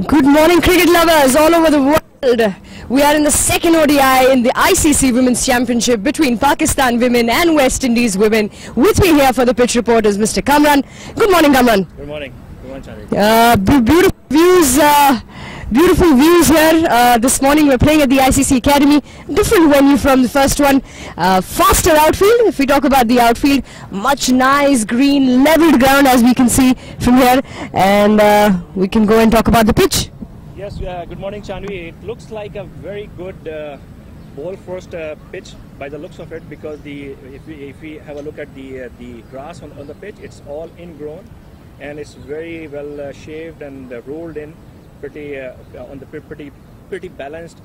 Good morning, cricket lovers all over the world. We are in the second ODI in the ICC Women's Championship between Pakistan women and West Indies women. With me here for the pitch report is Mr. Kamran. Good morning, Kamran. Good morning. Good morning, Charlie. Beautiful views here. This morning we're playing at the ICC Academy. Different venue from the first one. Faster outfield. If we talk about the outfield, much nice green leveled ground as we can see from here. And we can go and talk about the pitch. Yes, good morning, Chanvi. It looks like a very good ball first pitch by the looks of it, because if we have a look at the grass on the pitch, it's all ingrown and it's very well shaved and rolled in. Pretty balanced.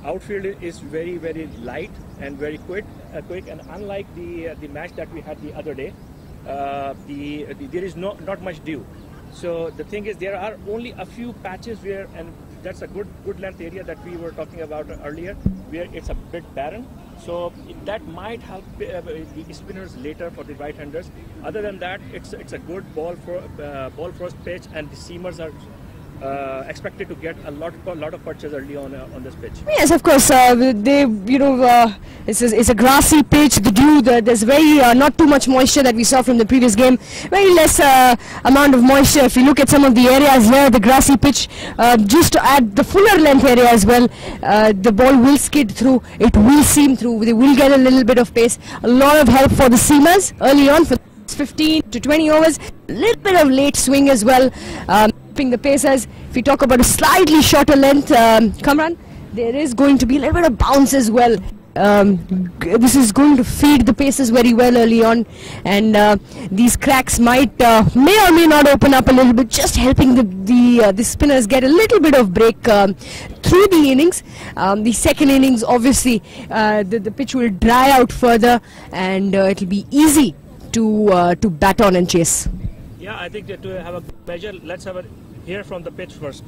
Outfield is very light and very quick, and unlike the match that we had the other day, there is not much dew. So the thing is, there are only a few patches where, and that's a good length area that we were talking about earlier, where it's a bit barren. So that might help the spinners later for the right-handers. Other than that, it's a good ball first pitch, and the seamers are expected to get a lot of punches early on this pitch. Yes, of course. It's a grassy pitch. The dew, there's very not too much moisture that we saw from the previous game. Very less amount of moisture. If you look at some of the areas here, the grassy pitch, just to add the fuller length area as well, the ball will skid through. It will seam through. They will get a little bit of pace. A lot of help for the seamers early on for 15 to 20 overs. A little bit of late swing as well. The pacers. If we talk about a slightly shorter length, Kamran, there is going to be a little bit of bounce as well. This is going to feed the paces very well early on, and these cracks might may or may not open up a little bit, just helping the spinners get a little bit of break through the innings. The second innings, obviously, the pitch will dry out further, and it'll be easy to bat on and chase. Yeah, I think that to have a measure, let's have a hear from the pitch first.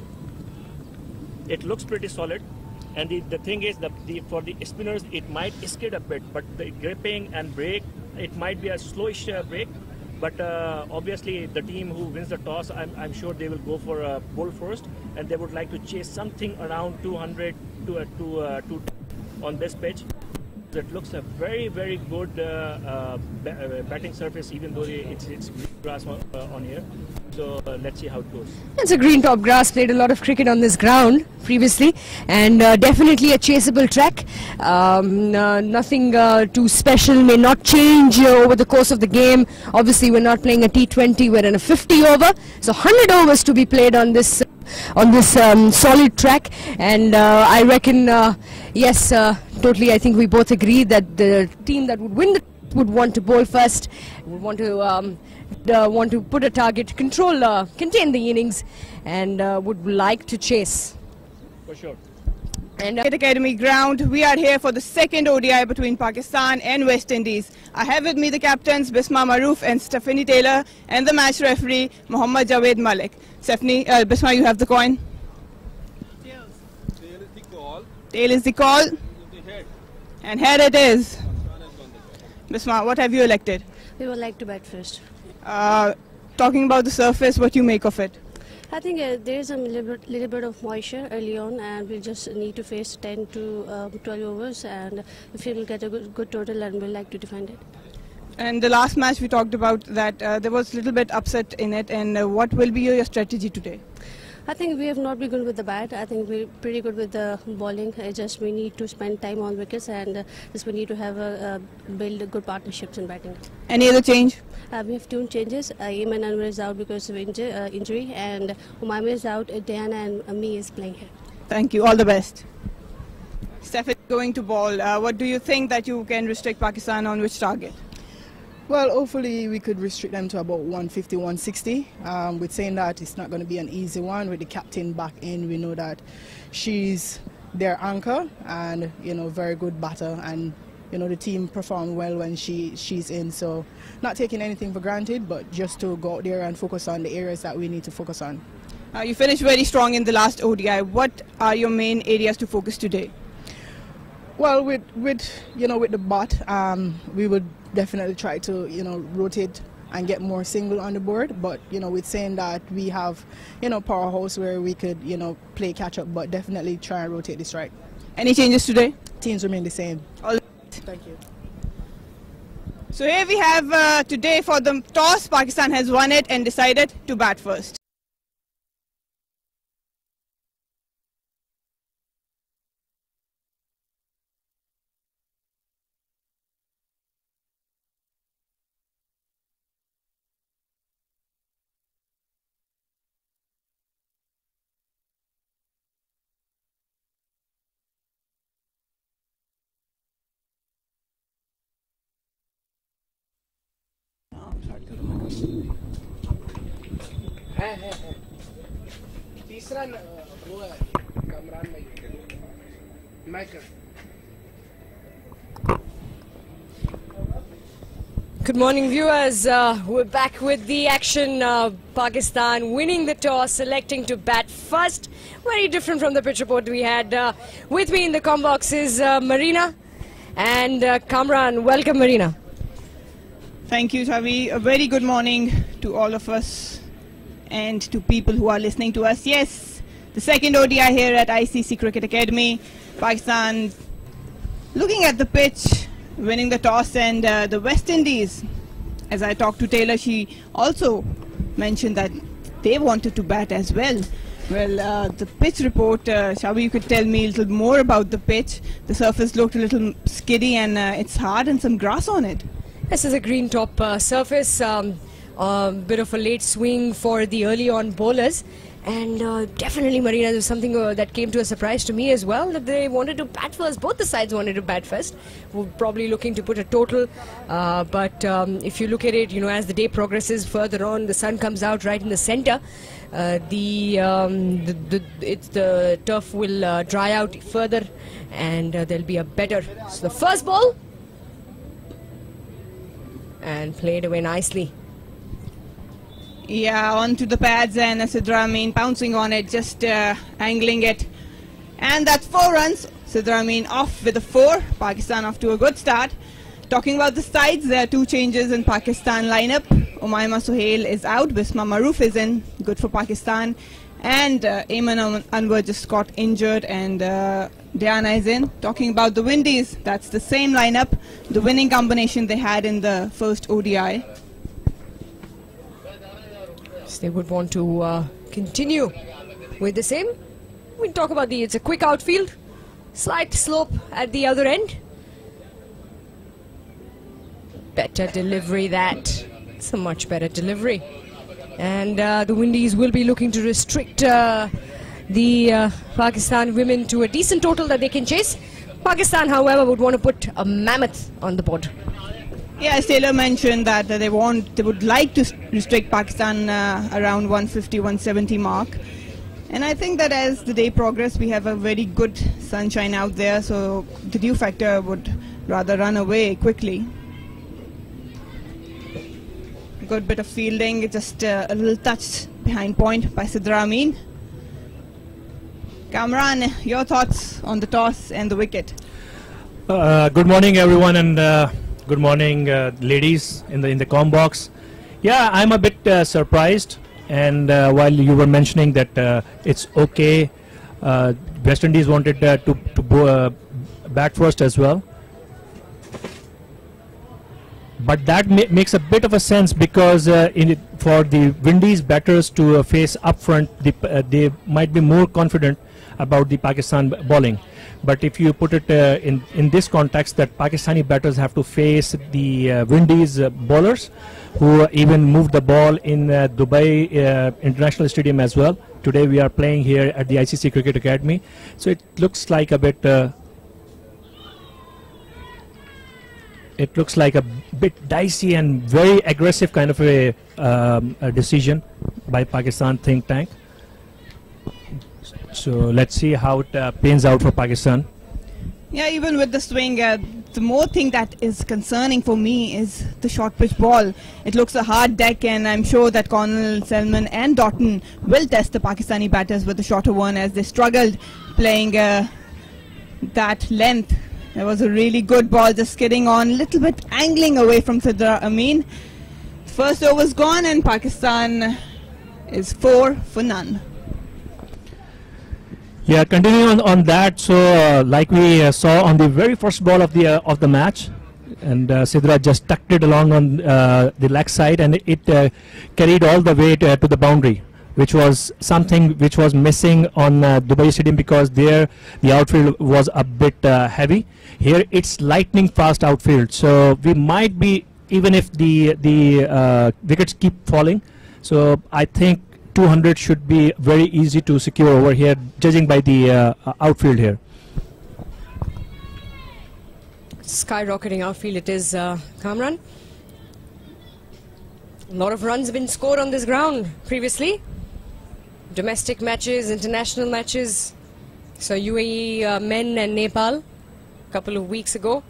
It looks pretty solid, and the thing is that for the spinners it might skid a bit, but the gripping and break, it might be a slowish break. But obviously the team who wins the toss, I'm sure they will go for a ball first, and they would like to chase something around 200 to on this pitch. It looks a very good batting surface, even though it's grass on here. So let's see how it goes. It's a green top grass. Played a lot of cricket on this ground previously, and definitely a chaseable track. Nothing too special. May not change over the course of the game. Obviously, we're not playing a T20. We're in a 50 over, so 100 overs to be played on this solid track. And I reckon, yes, totally. I think we both agree that the team that would win would want to bowl first, would want to put a target, contain the innings, and would like to chase. For sure. And at Academy ground, we are here for the second ODI between Pakistan and West Indies. I have with me the captains Bisma Maroof and Stephanie Taylor, and the match referee Mohammad Javed Malik. Stephanie, Bisma, you have the coin. Tail is the call. Tail is the call. And here it is. Bisma, what have you elected? We would like to bat first. Talking about the surface, what you make of it? I think there is a little bit of moisture early on, and we just need to face 10 to 12 overs, and if we will get a good total, and we'll like to defend it. And the last match we talked about that there was a little bit upset in it, and what will be your strategy today? I think we have not been good with the bat. I think we're pretty good with the bowling. Just we need to spend time on wickets, and just we need to have build good partnerships in batting. Any other change? We have two changes. Iman Anwar is out because of injury, and Umayma is out. Diana and me is playing here. Thank you. All the best. Steph is going to bowl. What do you think that you can restrict Pakistan on which target? Well, hopefully we could restrict them to about 150, 160. With saying that, it's not going to be an easy one. With the captain back in, we know that she's their anchor and, very good batter. And, the team performed well when she's in. So not taking anything for granted, but just to go out there and focus on the areas that we need to focus on. You finished very strong in the last ODI. What are your main areas to focus today? Well, with the bat, we would definitely try to rotate and get more single on the board. But, you know, with saying that, we have, you know, powerhouse where we could, you know, play catch up, but definitely try and rotate the strike. Any changes today? Teams remain the same. All right. Thank you. So here we have today for the toss, Pakistan has won it and decided to bat first. Good morning, viewers. We're back with the action. Pakistan winning the toss, selecting to bat first. Very different from the pitch report we had. With me in the comm box is Marina and Kamran. Welcome, Marina. Thank you, Chavi. A very good morning to all of us and to people who are listening to us. Yes, the second ODI here at ICC Cricket Academy. Pakistan looking at the pitch, winning the toss, and the West Indies, as I talked to Taylor, she also mentioned that they wanted to bat as well. Well, the pitch report, Shabi, you could tell me a little more about the pitch. The surface looked a little skiddy and it's hard and some grass on it. This is a green top surface, bit of a late swing for the early on bowlers. And definitely, Marina, there's something that came to a surprise to me as well, that they wanted to bat first. Both the sides wanted to bat first. We're probably looking to put a total. But if you look at it, you know, as the day progresses further on, the sun comes out right in the center. The turf will dry out further, and there'll be a better. So the first ball, and played away nicely. Yeah, onto the pads, and Sidra Amin pouncing on it, just angling it. And that's 4 runs. Sidra Amin off with a 4. Pakistan off to a good start. Talking about the sides, there are 2 changes in Pakistan lineup. Umaima Suhail is out, Bisma Maroof is in, good for Pakistan. And Ayman Anwar just got injured, and Diana is in. Talking about the Windies, that's the same lineup, the winning combination they had in the first ODI. They would want to continue with the same. We talk about it's a quick outfield, slight slope at the other end. Better delivery, that. It's a much better delivery. And the Windies will be looking to restrict the Pakistan women to a decent total that they can chase. Pakistan, however, would want to put a mammoth on the board. Yeah, as Taylor mentioned that they would like to restrict Pakistan around 150-170 mark. And I think that as the day progresses, we have a very good sunshine out there, so the dew factor would rather run away quickly. Good bit of fielding, just a little touch behind point by Sidra Amin. Kamran, your thoughts on the toss and the wicket? Good morning, everyone, and good morning, ladies in the comm box. Yeah, I'm a bit surprised. And while you were mentioning that it's okay, West Indies wanted to bat first as well. But that makes a bit of a sense, because for the Windies batters to face up front, they might be more confident about the Pakistan bowling. But if you put it in this context, that Pakistani batters have to face the Windies bowlers, who even moved the ball in Dubai International Stadium as well. Today we are playing here at the ICC Cricket Academy. So it looks like a bit dicey and very aggressive kind of a decision by Pakistan think tank. So let's see how it pans out for Pakistan. Yeah, even with the swing, the more thing that is concerning for me is the short pitch ball. It looks a hard deck, and I'm sure that Connell, Selman and Doughton will test the Pakistani batters with the shorter one, as they struggled playing that length. There was a really good ball just skidding on, a little bit angling away from Sidra Amin. First over's gone and Pakistan is 4 for none. Yeah, continuing on that, so like we saw on the very first ball of the match, and Sidra just tucked it along on the leg side, and it carried all the way to the boundary, which was something which was missing on Dubai Stadium, because there the outfield was a bit heavy. Here it's lightning fast outfield, so we might be, even if the wickets keep falling, so I think 200 should be very easy to secure over here, judging by the outfield here. Skyrocketing outfield it is, Kamran. A lot of runs have been scored on this ground previously. Domestic matches, international matches. So UAE men and Nepal a couple of weeks ago.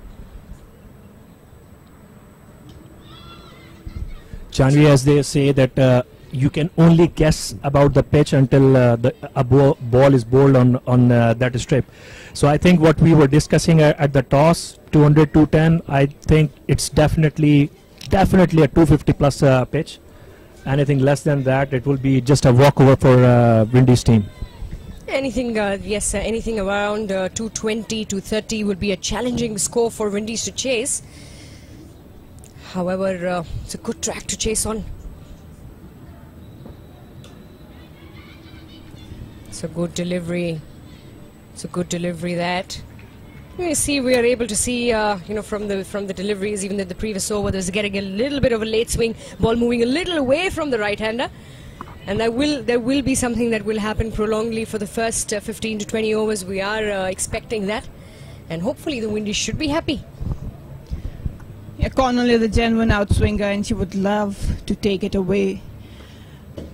Janvi, as they say that you can only guess about the pitch until a ball is bowled on that strip. So I think what we were discussing at the toss, 200, 210, I think it's definitely a 250 plus pitch. Anything less than that, it will be just a walkover for Windies team. Anything, yes, anything around 220, 230 would be a challenging score for Windies to chase. However, it's a good track to chase on. It's a good delivery. It's a good delivery that we are able to see, from the deliveries, even at the previous over, there's getting a little bit of a late swing, ball moving a little away from the right-hander, and there will be something that will happen prolongedly for the first 15 to 20 overs. We are expecting that, and hopefully the Windies should be happy. Yeah, Connell is a genuine outswinger, and she would love to take it away.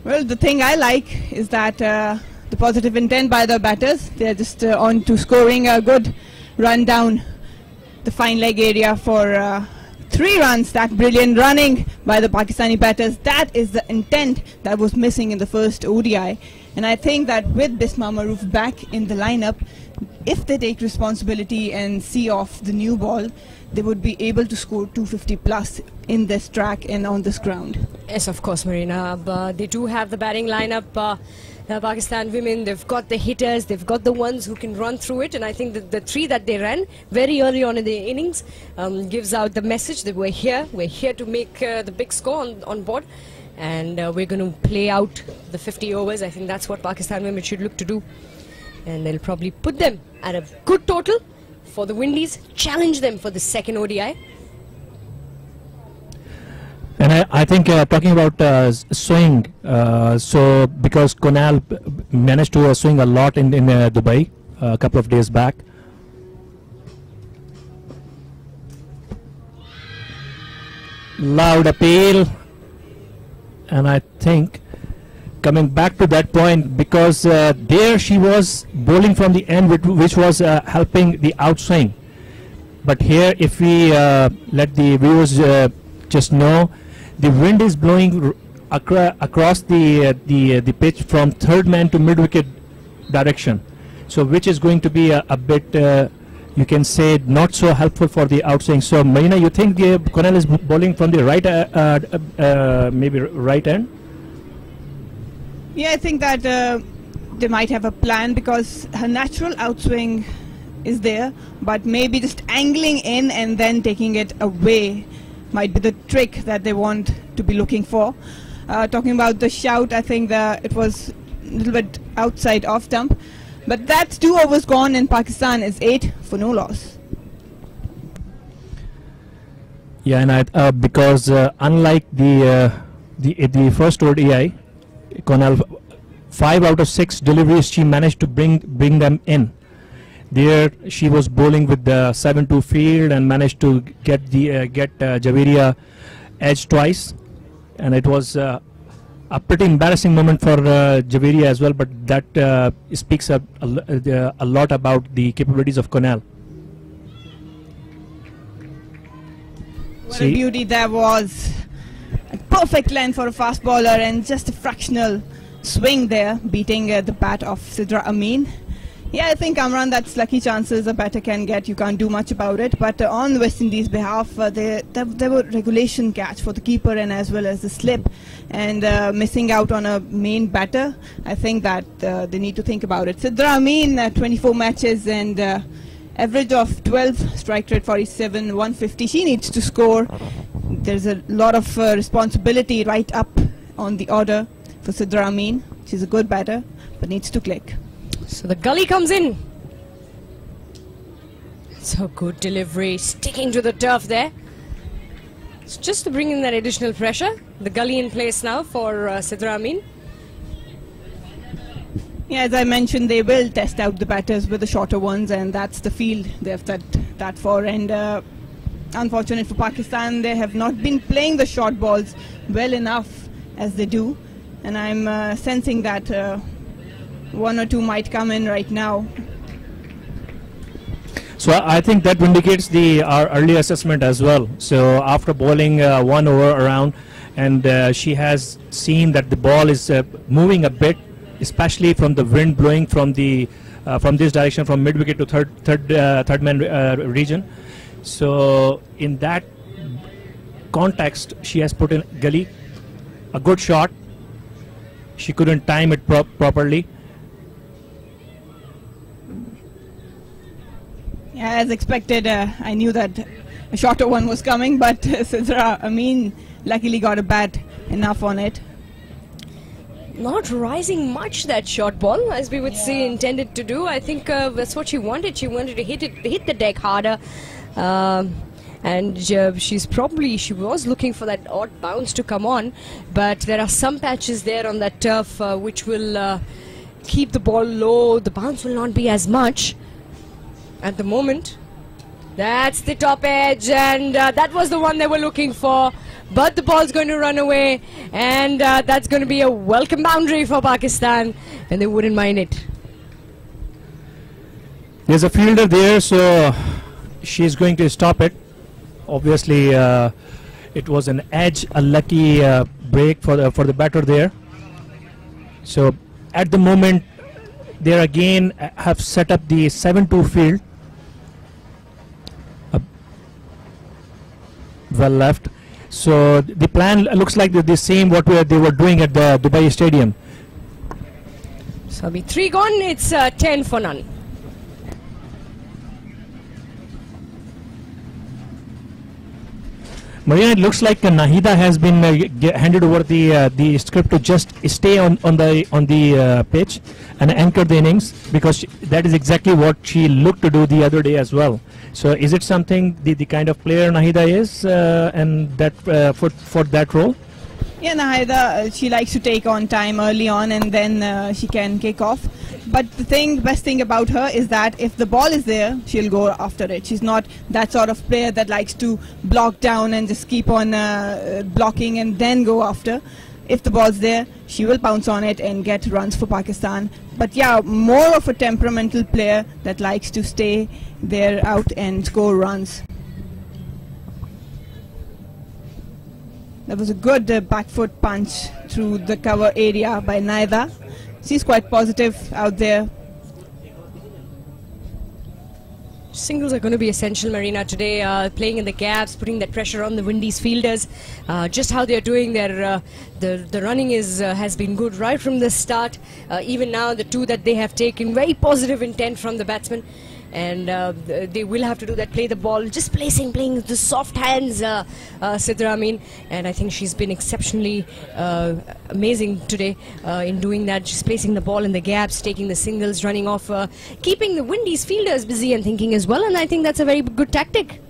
Well, the thing I like is that the positive intent by the batters. They're just on to scoring a good run down the fine leg area for 3 runs. That brilliant running by the Pakistani batters, that is the intent that was missing in the first ODI. And I think that with Bisma Maroof back in the lineup, if they take responsibility and see off the new ball, they would be able to score 250 plus in this track and on this ground. Yes, of course, Marina. They do have the batting lineup. Pakistan women, they've got the hitters, they've got the ones who can run through it, and I think that the 3 that they ran very early on in the innings gives out the message that we're here to make the big score on board, and we're going to play out the 50 overs. I think that's what Pakistan women should look to do, and they'll probably put them at a good total for the Windies, challenge them for the second ODI. And I think talking about swing, so because Connell managed to swing a lot in Dubai a couple of days back. Loud appeal, and I think coming back to that point, because there she was bowling from the end, which was helping the outswing. But here, if we let the viewers just know, the wind is blowing across the pitch from third man to mid wicket direction, so which is going to be a bit, you can say, not so helpful for the outswing. So Marina, you think Connell is bowling from the right, maybe right end? Yeah, I think that they might have a plan, because her natural outswing is there, but maybe just angling in and then taking it away might be the trick that they want to be looking for. Talking about the shout, I think it was a little bit outside off stump, but that's 2 overs gone, and Pakistan is 8 for no loss. Yeah, and because unlike the first ODI, Connell, 5 out of 6 deliveries she managed to bring them in. There she was bowling with the 7-2 field and managed to get Javeria edge twice, and it was a pretty embarrassing moment for Javeria as well, but that speaks a lot about the capabilities of Connell. What a beauty that was. A perfect length for a fast bowler, and just a fractional swing there, beating the bat of Sidra Amin. Yeah, I think, Amran, that's lucky chances a batter can get. You can't do much about it. But on West Indies' behalf, there were regulation catch for the keeper and as well as the slip. And missing out on a main batter, I think that they need to think about it. Sidra Amin, 24 matches and average of 12, strike rate 47, 150. She needs to score. There's a lot of responsibility right up on the order for Sidra Amin. She's a good batter, but needs to click. So the gully comes in. So good delivery, sticking to the turf there. It's just to bring in that additional pressure. The gully in place now for Sidra Amin. Yeah, as I mentioned, they will test out the batters with the shorter ones, and that's the field they have set that for. And unfortunate for Pakistan, they have not been playing the short balls well enough as they do. And I'm sensing that one or two might come in right now. So I think that vindicates our early assessment as well. So after bowling 1 over around, and she has seen that the ball is moving a bit, especially from the wind blowing from this direction, from mid wicket to third man region. So in that context, she has put in gully, a good shot. She couldn't time it properly. Yeah, as expected, I knew that a shorter one was coming, but Sidra Amin luckily got a bat enough on it. Not rising much, that short ball, as we would see intended to do. I think that's what she wanted. She wanted to hit the deck harder. And she was looking for that odd bounce to come on, but there are some patches there on that turf which will keep the ball low. The bounce will not be as much at the moment. That's the top edge, and that was the one they were looking for, but the ball's going to run away, and that's going to be a welcome boundary for Pakistan, and they wouldn't mind it. There's a fielder there, so she's going to stop it. Obviously it was an edge, a lucky break for the batter there. So at the moment they again have set up the 7-2 field. Well left. So the plan looks like the same what they were doing at the Dubai Stadium. So it'll be 3 gone. It's 10 for none. Marina, it looks like Nahida has been handed over the script to just stay on the pitch and anchor the innings, because that is exactly what she looked to do the other day as well. So is it something the kind of player Nahida is, and that for that role? Yeah, Nahida, she likes to take on time early on, and then she can kick off. But the best thing about her is that if the ball is there, she'll go after it. She's not that sort of player that likes to block down and just keep on blocking and then go after. If the ball's there, she will pounce on it and get runs for Pakistan. But yeah, more of a temperamental player that likes to stay there out and score runs. That was a good back foot punch through the cover area by Nahida. She's quite positive out there. Singles are going to be essential, Marina, today. Playing in the gaps, putting that pressure on the Windies fielders. Just how they're doing their the running has been good right from the start. Even now, the 2 that they have taken, very positive intent from the batsmen. And they will have to do that, play the ball, just playing the soft hands, Sidra Amin. And I think she's been exceptionally amazing today in doing that, just placing the ball in the gaps, taking the singles, running off, keeping the Windies fielders busy and thinking as well. And I think that's a very good tactic.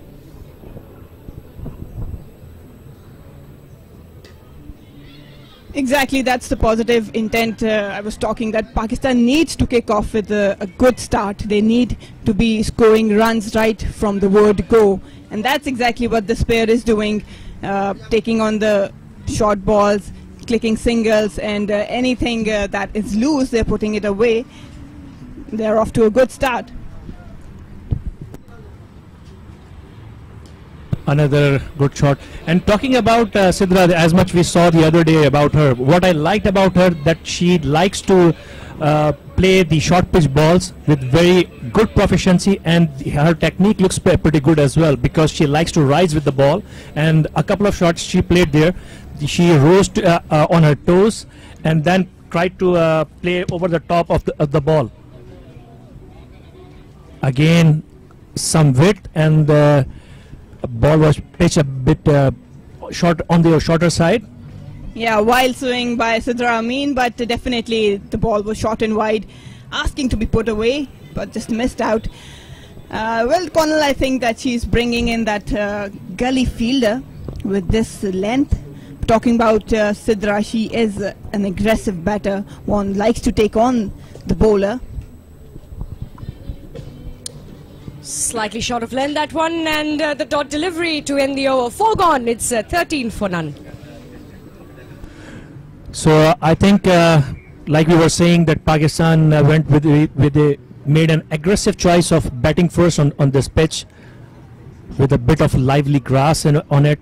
Exactly, that's the positive intent I was talking, that Pakistan needs to kick off with a good start. They need to be scoring runs right from the word go. And that's exactly what this pair is doing, taking on the short balls, clicking singles, and anything that is loose, they're putting it away. They're off to a good start. Another good shot. And talking about Sidra, as much we saw the other day about her, what I liked about her, that she likes to play the short pitch balls with very good proficiency, and her technique looks pretty good as well, because she likes to rise with the ball, and a couple of shots she played there, she rose on her toes and then tried to play over the top of the ball. Again, some width, and the ball was pitched a bit short on the shorter side. Yeah, wild swing by Sidra Amin, but definitely the ball was short and wide, asking to be put away, but just missed out. Well, Connell, I think that she's bringing in that gully fielder with this length. Talking about Sidra, she is an aggressive batter. One likes to take on the bowler. Slightly short of length, that one, and the dot delivery to end the over. 4 gone, it's 13 for none. So I think, like we were saying, that Pakistan went made an aggressive choice of batting first on this pitch, with a bit of lively grass on it.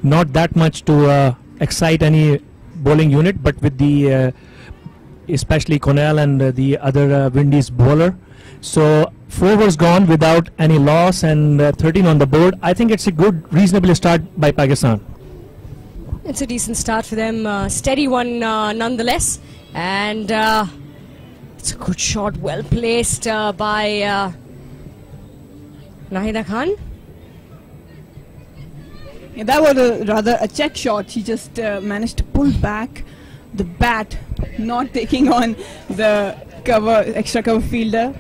Not that much to excite any bowling unit, but with the especially Connell and the other Windies bowler. So 4 overs gone without any loss, and 13 on the board. I think it's a good, reasonable start by Pakistan. It's a decent start for them, steady one nonetheless, and it's a good shot, well placed by Nahida Khan. Yeah, that was rather a check shot. She just managed to pull back the bat, not taking on the extra cover fielder.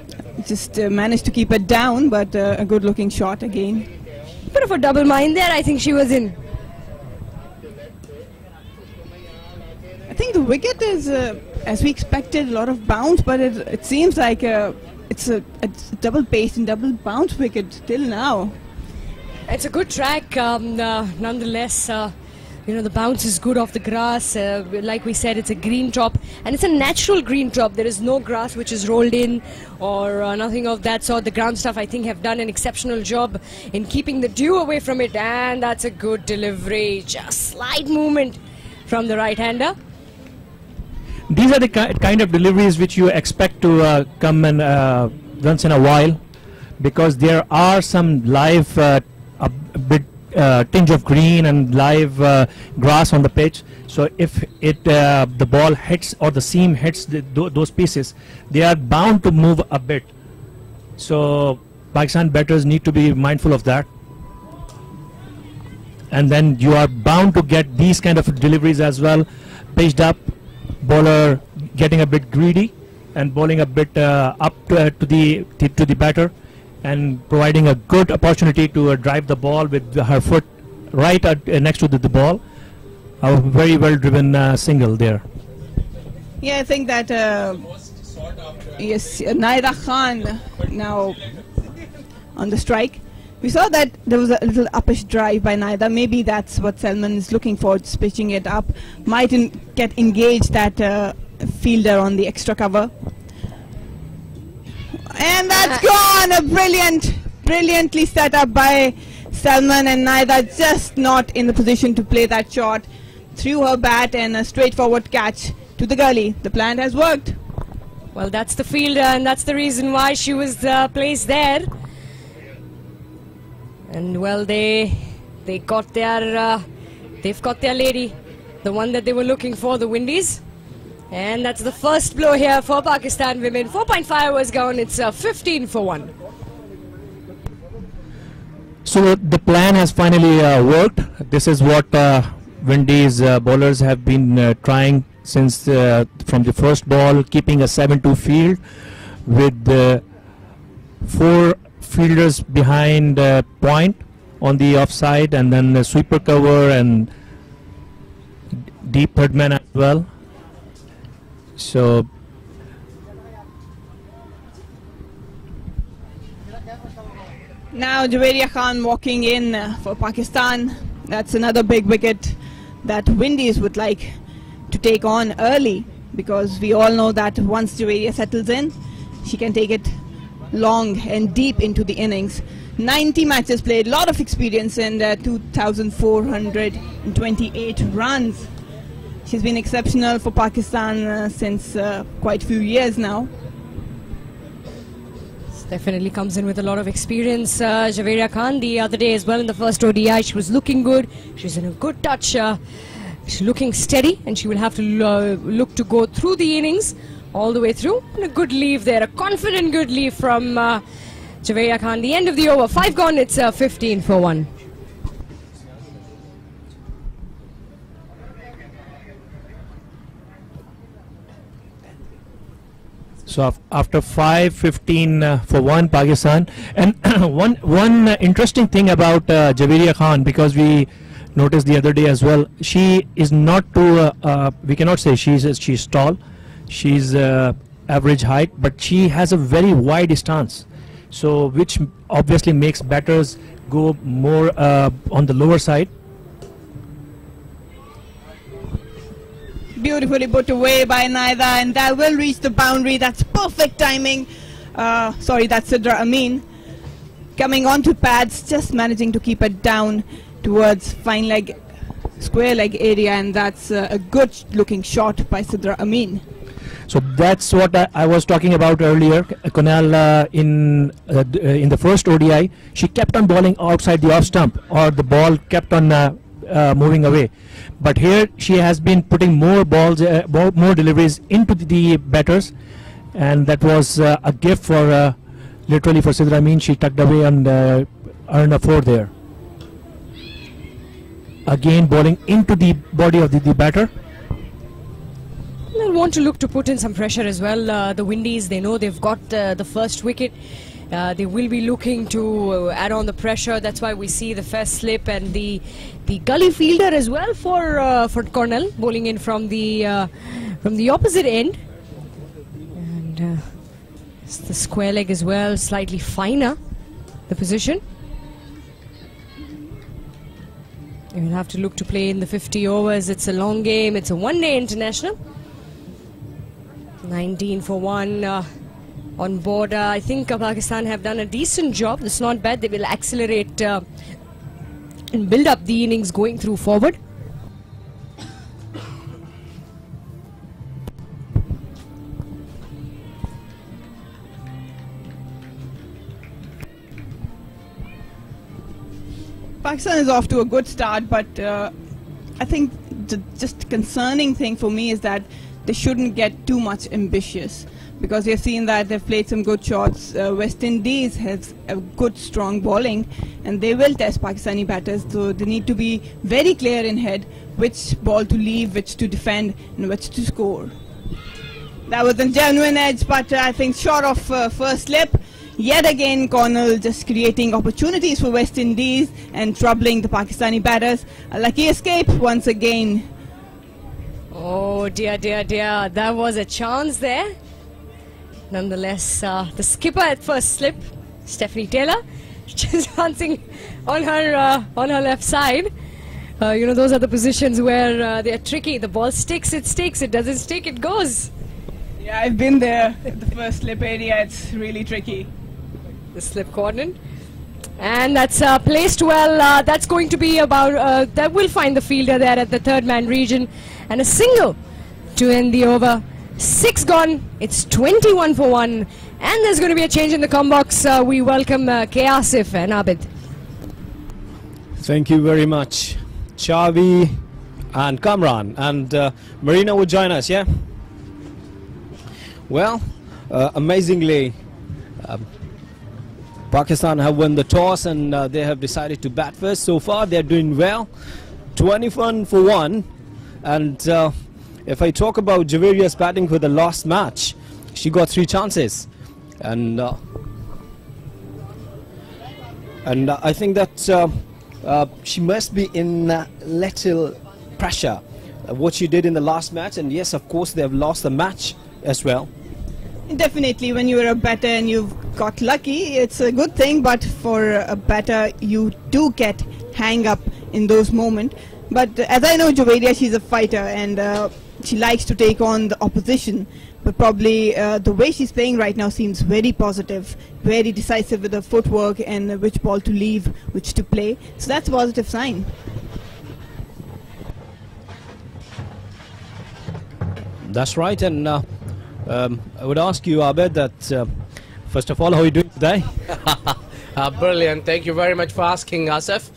Just managed to keep it down, but a good looking shot again. Bit of a double mind there, I think she was in. I think the wicket is, as we expected, a lot of bounce, but it seems like it's a double pace and double bounce wicket till now. It's a good track, nonetheless. You know, the bounce is good off the grass. Like we said, it's a green top, and it's a natural green top. There is no grass which is rolled in or nothing of that sort. The ground staff, I think, have done an exceptional job in keeping the dew away from it, and that's a good delivery. Just slight movement from the right-hander. These are the kind of deliveries which you expect to come and once in a while, because there are some live a bit tinge of green and live grass on the pitch. So if the ball hits or the seam hits those pieces, they are bound to move a bit. So Pakistan batters need to be mindful of that. And then you are bound to get these kind of deliveries as well. Pitched up, bowler getting a bit greedy and bowling a bit up to the batter, and providing a good opportunity to drive the ball with her foot right next to the ball. A very well driven single there. Yeah, I think that yes, Naida Khan now on the strike. We saw that there was a little uppish drive by Naida. Maybe that's what Salman is looking for, just pitching it up. Might get engaged that fielder on the extra cover. And that's gone! A brilliantly set up by Salman, and Naida just not in the position to play that shot. Threw her bat and a straightforward catch to the gully. The plan has worked. Well, that's the fielder, and that's the reason why she was placed there. And well, they've got their lady, the one that they were looking for, the Windies. And that's the first blow here for Pakistan women. 4.5 hours gone. It's 15 for 1. So the plan has finally worked. This is what Windies bowlers have been trying since from the first ball, keeping a 7-2 field with 4 fielders behind point on the offside, and then the sweeper cover and deep third man as well. So now Javeria Khan walking in for Pakistan. That's another big wicket that Windies would like to take on early, because we all know that once Javeria settles in, she can take it long and deep into the innings. 90 matches played, lot of experience, and 2,428 runs. She's been exceptional for Pakistan since quite a few years now. Definitely comes in with a lot of experience. Javeria Khan the other day as well in the first ODI, she was looking good. She's in a good touch. She's looking steady, and she will have to look to go through the innings all the way through. And a good leave there, a confident good leave from Javeria Khan. The end of the over, 5 gone, it's 15 for 1. So after 5-15 for 1 Pakistan, and one interesting thing about Javeria Khan, because we noticed the other day as well, she is not too we cannot say she's tall, she's average height, but she has a very wide stance, so which obviously makes batters go more on the lower side. Beautifully put away by Naida, and that will reach the boundary. That's perfect timing. Sorry, that's Sidra Amin. Coming on to pads, just managing to keep it down towards fine leg, square leg area, and that's a good looking shot by Sidra Amin. So that's what I was talking about earlier. Kunal, in the first ODI, she kept on bowling outside the off stump, or the ball kept on moving away. But here she has been putting more balls, more deliveries into the batters, and that was a gift for literally for Sidra Amin. She tucked away and earned a 4 there. Again bowling into the body of the batter. They'll want to look to put in some pressure as well. The Windies, they know they've got the first wicket. They will be looking to add on the pressure. That's why we see the first slip and the gully fielder as well for Cornell bowling in from the opposite end. And it's the square leg as well, slightly finer the position. They will have to look to play in the 50 overs. It's a long game. It's a one-day international. 19 for 1 on board. I think Pakistan have done a decent job. It's not bad. They will accelerate and build up the innings going through forward. Pakistan is off to a good start, but I think the just concerning thing for me is that they shouldn't get too much ambitious, because we've seen that they've played some good shots. West Indies has a good strong bowling, and they will test Pakistani batters, so they need to be very clear in head which ball to leave, which to defend, and which to score. That was a genuine edge, but I think short of first slip. Yet again, Cornell just creating opportunities for West Indies and troubling the Pakistani batters. A lucky escape once again. Oh dear, dear, dear. That was a chance there. Nonetheless, the skipper at first slip, Stephanie Taylor, she's dancing on her left side. You know, those are the positions where they are tricky. The ball sticks, it sticks. It doesn't stick, it goes. Yeah, I've been there at the first slip area. It's really tricky. The slip coordinate, and that's placed well. That's going to be about that will find the fielder there at the third man region, and a single to end the over. 6 gone, it's 21 for 1, and there's going to be a change in the com box. We welcome K. Asif and Abid. Thank you very much, Chavi and Kamran, and Marina will join us. Yeah, well, amazingly, Pakistan have won the toss, and they have decided to bat first. So far they're doing well, 21 for 1. And if I talk about Javeria's batting for the last match, she got 3 chances, and I think that she must be in little pressure what she did in the last match. And yes, of course, they have lost the match as well. Definitely, when you're a batter and you've got lucky, it's a good thing, but for a batter, you do get hang up in those moments. But as I know Javeria, she's a fighter, and she likes to take on the opposition. But probably the way she's playing right now seems very positive, very decisive with her footwork and which ball to leave, which to play. So that's a positive sign. That's right, and I would ask you, Abed, that first of all, how are you doing today? Brilliant. Thank you very much for asking, Asif.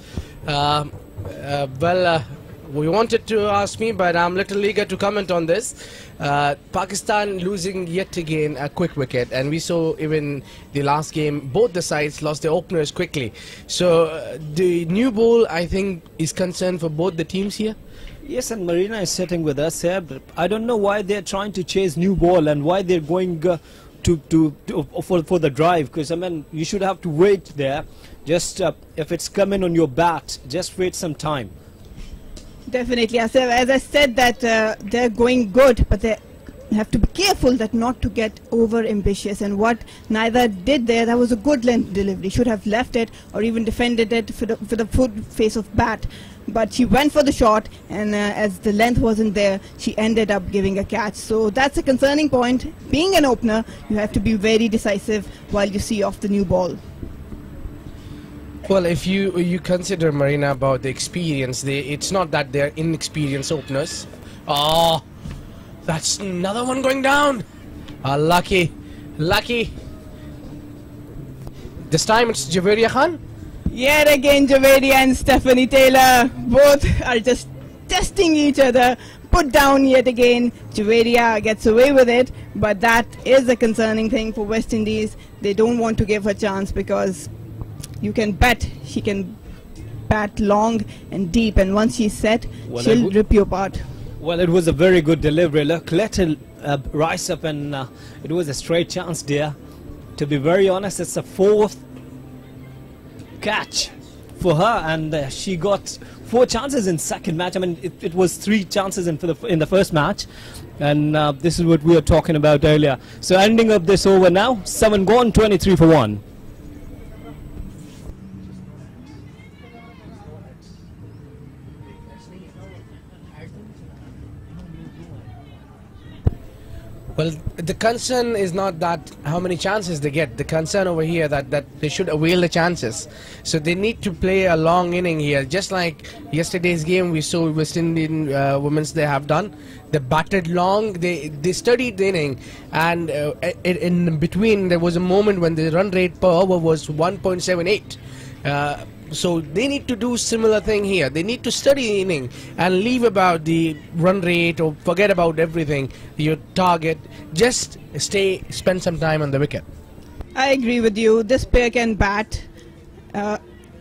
We wanted to ask me, but I'm a little eager to comment on this. Pakistan losing yet again a quick wicket, and we saw even the last game, both the sides lost their openers quickly. So the new ball, I think, is concerned for both the teams here. Yes, and Marina is sitting with us here, but I don't know why they're trying to chase new ball and why they're going for the drive, because I mean you should have to wait there. Just if it's coming on your bat, just wait some time. Definitely, as I said that they're going good, but they have to be careful that not to get over ambitious, and what neither did there. That was a good length delivery, should have left it or even defended it for the full face of bat, but she went for the shot, and as the length wasn't there, she ended up giving a catch. So that's a concerning point. Being an opener, you have to be very decisive while you see off the new ball. Well, if you consider, Marina, about the experience, it's not that they're inexperienced openers. Oh, that's another one going down. Lucky. This time it's Javeria Khan. Yet again, Javeria and Stephanie Taylor both are just testing each other. Put down yet again. Javeria gets away with it, but that is a concerning thing for West Indies. They don't want to give her a chance, because you can bet she can bat long and deep, and once she's set, she'll rip you apart. Well, it was a very good delivery. Look, let her rise up, and it was a straight chance there. To be very honest, it's a fourth catch for her, and she got 4 chances in second match. I mean, it was 3 chances in the first match, and this is what we were talking about earlier. So ending up this over now, 7 gone, 23 for 1. Well, the concern is not that how many chances they get. The concern over here that they should avail the chances. So they need to play a long inning here. Just like yesterday's game, we saw West Indian women's they have done. They batted long. They studied the inning, and in between there was a moment when the run rate per over was 1.78. So they need to do similar thing here. They need to study the inning and leave about the run rate or forget about everything. Your target, just spend some time on the wicket. I agree with you. This pair can bat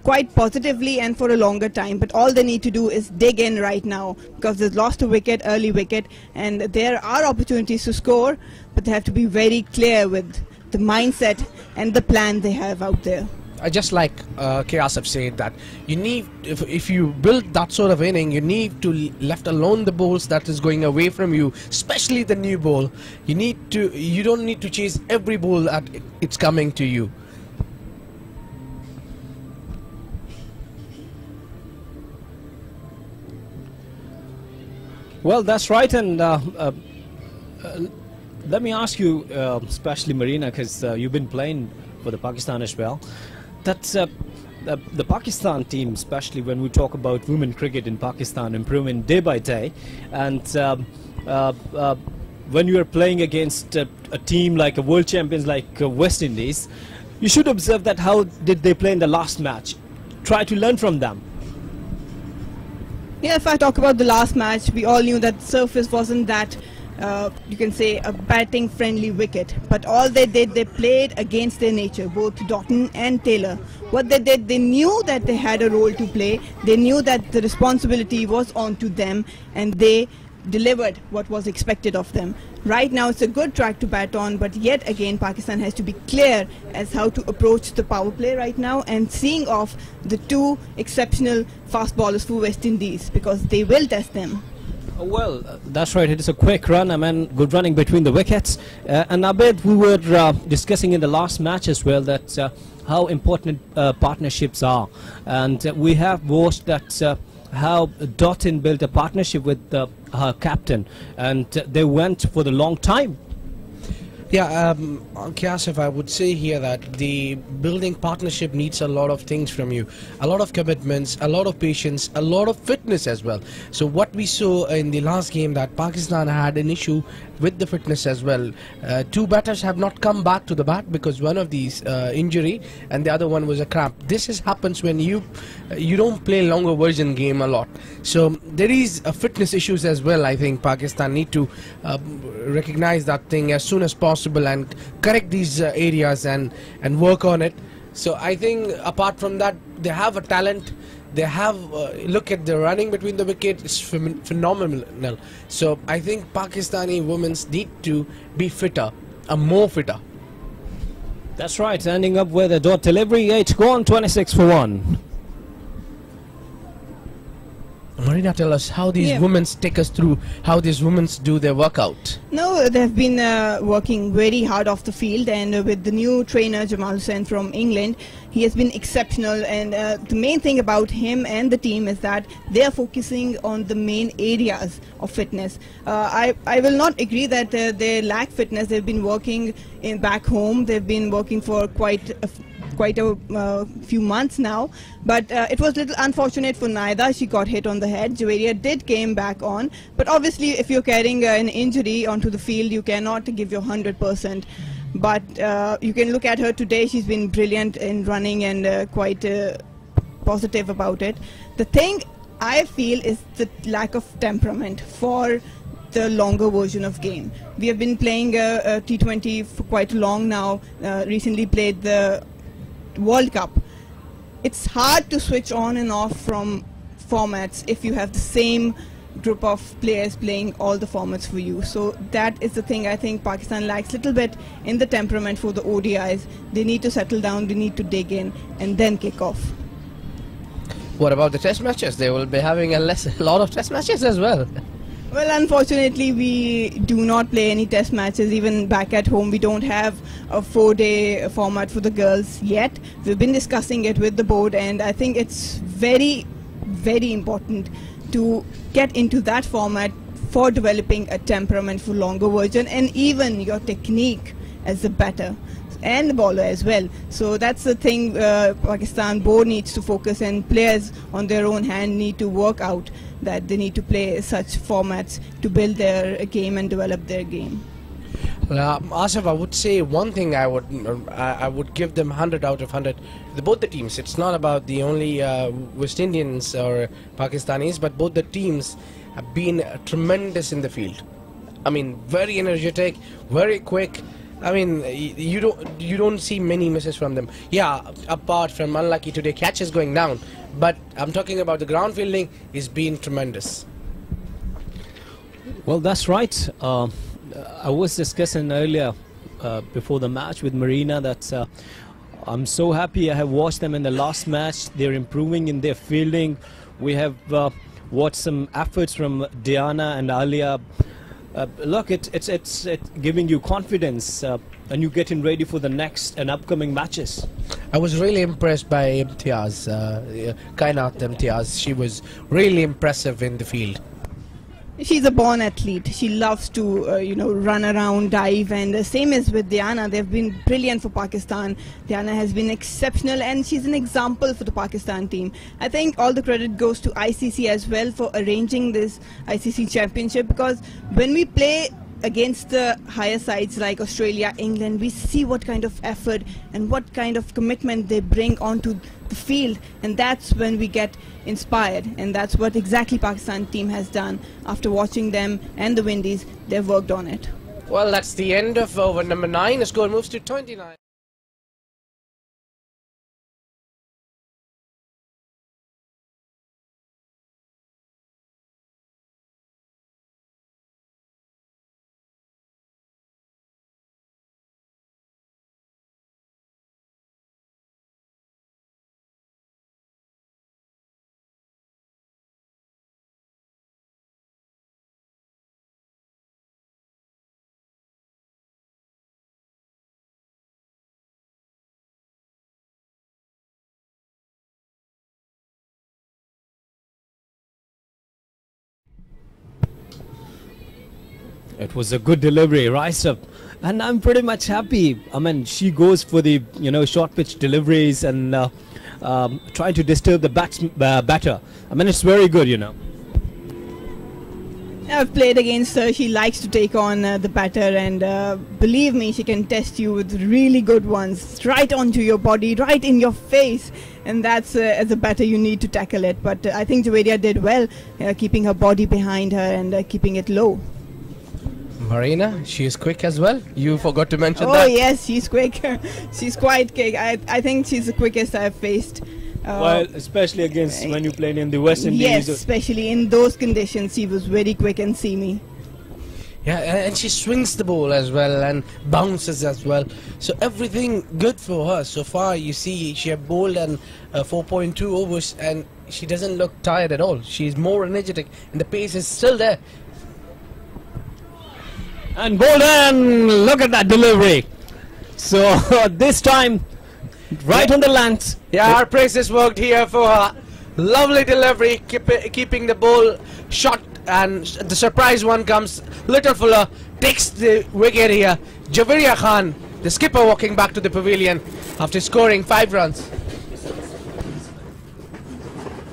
quite positively and for a longer time, but all they need to do is dig in right now, because they've lost a wicket, early wicket, and there are opportunities to score, but they have to be very clear with the mindset and the plan they have out there. Just like Asif said, that you need, if you build that sort of inning, you need to left alone the balls that is going away from you, especially the new ball. You don't need to chase every ball that it's coming to you. Well, that's right, and let me ask you, especially Marina, because you've been playing for the Pakistan as well, that the Pakistan team, especially when we talk about women cricket in Pakistan, improving day by day, and when you are playing against a team like a world champions like West Indies, you should observe that how did they play in the last match. Try to learn from them. Yeah, if I talk about the last match, we all knew that surface wasn't that, you can say, a batting friendly wicket, but all they did, they played against their nature, both Doughton and Taylor. What they did, they knew that they had a role to play, they knew that the responsibility was on to them, and they delivered what was expected of them. Right now it's a good track to bat on, but yet again Pakistan has to be clear as how to approach the power play right now, and seeing off the 2 exceptional fast bowlers for West Indies, because they will test them. Well, that's right. It is a quick run. I mean, good running between the wickets. And Abed, we were discussing in the last match as well that how important partnerships are. And we have watched that how Doughton built a partnership with her captain, and they went for the long time. Yeah, Asif, I would say here that the building partnership needs a lot of things from you. A lot of commitments, a lot of patience, a lot of fitness as well. So what we saw in the last game, that Pakistan had an issue with the fitness as well. Two batters have not come back to the bat because one of these injury and the other one was a cramp. This happens when you don't play longer version game a lot. So there is fitness issues as well. I think Pakistan need to recognize that thing as soon as possible and correct these areas and work on it. So I think apart from that, they have a talent. They have look at the running between the wicket, it's phenomenal. So I think Pakistani women need to be fitter, more fitter. That's right, ending up with a dot delivery, 8 gone, 26 for 1. Marina, tell us how these women take us through how these women do their workout. No, they've been working very hard off the field, and with the new trainer Jamal Hussain from England, he has been exceptional. And the main thing about him and the team is that they are focusing on the main areas of fitness. I will not agree that they lack fitness. They've been working back home. They've been working for quite a few months now, but it was a little unfortunate for Naida. She got hit on the head. Javeria did came back on, but obviously if you're carrying an injury onto the field, you cannot give your 100%. But you can look at her today. She's been brilliant in running and quite positive about it. The thing I feel is the lack of temperament for the longer version of game. We have been playing a T20 for quite long now, recently played the World Cup. It's hard to switch on and off from formats if you have the same group of players playing all the formats for you. So that is the thing I think Pakistan lacks a little bit in the temperament for the ODIs. They need to settle down, they need to dig in and then kick off. What about the test matches? They will be having a lot of test matches as well. Well, unfortunately, we do not play any test matches. Even back at home, we don't have a 4-day format for the girls yet. We've been discussing it with the board, and I think it's very, very important to get into that format for developing a temperament for longer version and even your technique as a batter and the bowler as well. So that's the thing Pakistan board needs to focus, and players on their own hand need to work out that they need to play such formats to build their game and develop their game. Asif, I would say one thing I would give them 100 out of 100. Both the teams. It's not about the only West Indians or Pakistanis, but both the teams have been tremendous in the field. I mean, very energetic, very quick. I mean, you don't see many misses from them. Yeah, apart from unlucky today, catches going down. But I'm talking about the ground fielding is being tremendous. Well, that's right. I was discussing earlier before the match with Marina that I'm so happy I have watched them in the last match. They're improving in their fielding. We have watched some efforts from Diana and Alia. Look, it's giving you confidence and you're getting ready for the next and upcoming matches. I was really impressed by Imtiaz, Kainat Imtiaz. She was really impressive in the field. She's a born athlete. She loves to, run around, dive, and same as with Diana. They've been brilliant for Pakistan. Diana has been exceptional, and she's an example for the Pakistan team. I think all the credit goes to ICC as well for arranging this ICC championship, because when we play against the higher sides like Australia, England, we see what kind of effort and what kind of commitment they bring onto the field, and that's when we get inspired, and that's what exactly Pakistan team has done. After watching them and the Windies, they've worked on it. Well, that's the end of over number 9. The score moves to 29. It was a good delivery, rise up, and I'm pretty much happy. I mean, she goes for the short pitch deliveries and trying to disturb the batter. I mean, it's very good, I've played against her. She likes to take on the batter, and believe me, she can test you with really good ones, right onto your body, right in your face. And that's, as a batter, you need to tackle it. But I think Javeria did well, keeping her body behind her and keeping it low. Marina, she is quick as well. You forgot to mention Oh, that. yes, she's quick. She's quite quick. I think she's the quickest I've faced. Well, especially against when you played in the West Indies. Yes, especially in those conditions, she was very quick and seamy. Yeah, and she swings the ball as well and bounces as well. So everything good for her so far. You see, she had bowled and 4.2 overs, and she doesn't look tired at all. She's more energetic, and the pace is still there. And Bolden, look at that delivery. So this time, right on the length. Yeah, our praises worked here for her. Lovely delivery, keeping the ball short, and the surprise one comes. Little Fuller takes the wicket here. Javeria Khan, the skipper, walking back to the pavilion after scoring 5 runs.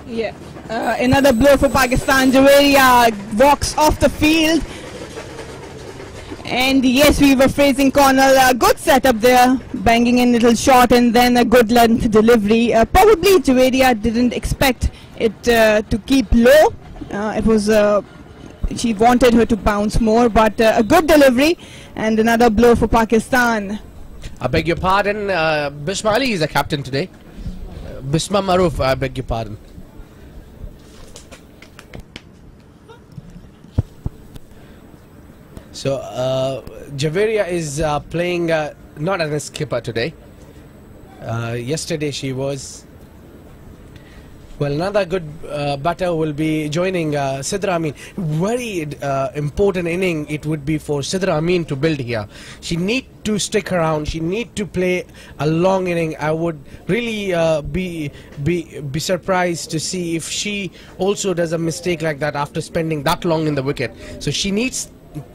Yeah, another blow for Pakistan. Javeria walks off the field. And yes, we were praising Connell. A good setup there, banging in little short and then a good length delivery. Probably Javeria didn't expect it to keep low. It was she wanted her to bounce more, but a good delivery and another blow for Pakistan. I beg your pardon, Bisma Ali is the captain today. Bisma Maroof, I beg your pardon. So Javeria is playing not as a skipper today. Yesterday she was. Well, another good batter will be joining Sidra Amin. Very important inning it would be for Sidra Amin to build here. She need to stick around. She need to play a long inning. I would really be surprised to see if she also does a mistake like that after spending that long in the wicket. So she needs.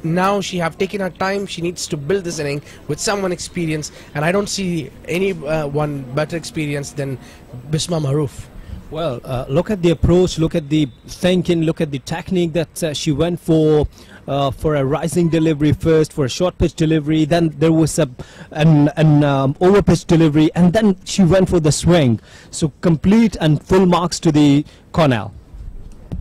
Now she have taken her time. She needs to build this inning with someone experienced, and I don't see any one better experienced than Bisma Maroof. Well, look at the approach, look at the thinking, look at the technique that she went for a rising delivery first, for a short pitch delivery, then there was an over pitch delivery, and then she went for the swing. So complete and full marks to the Connell.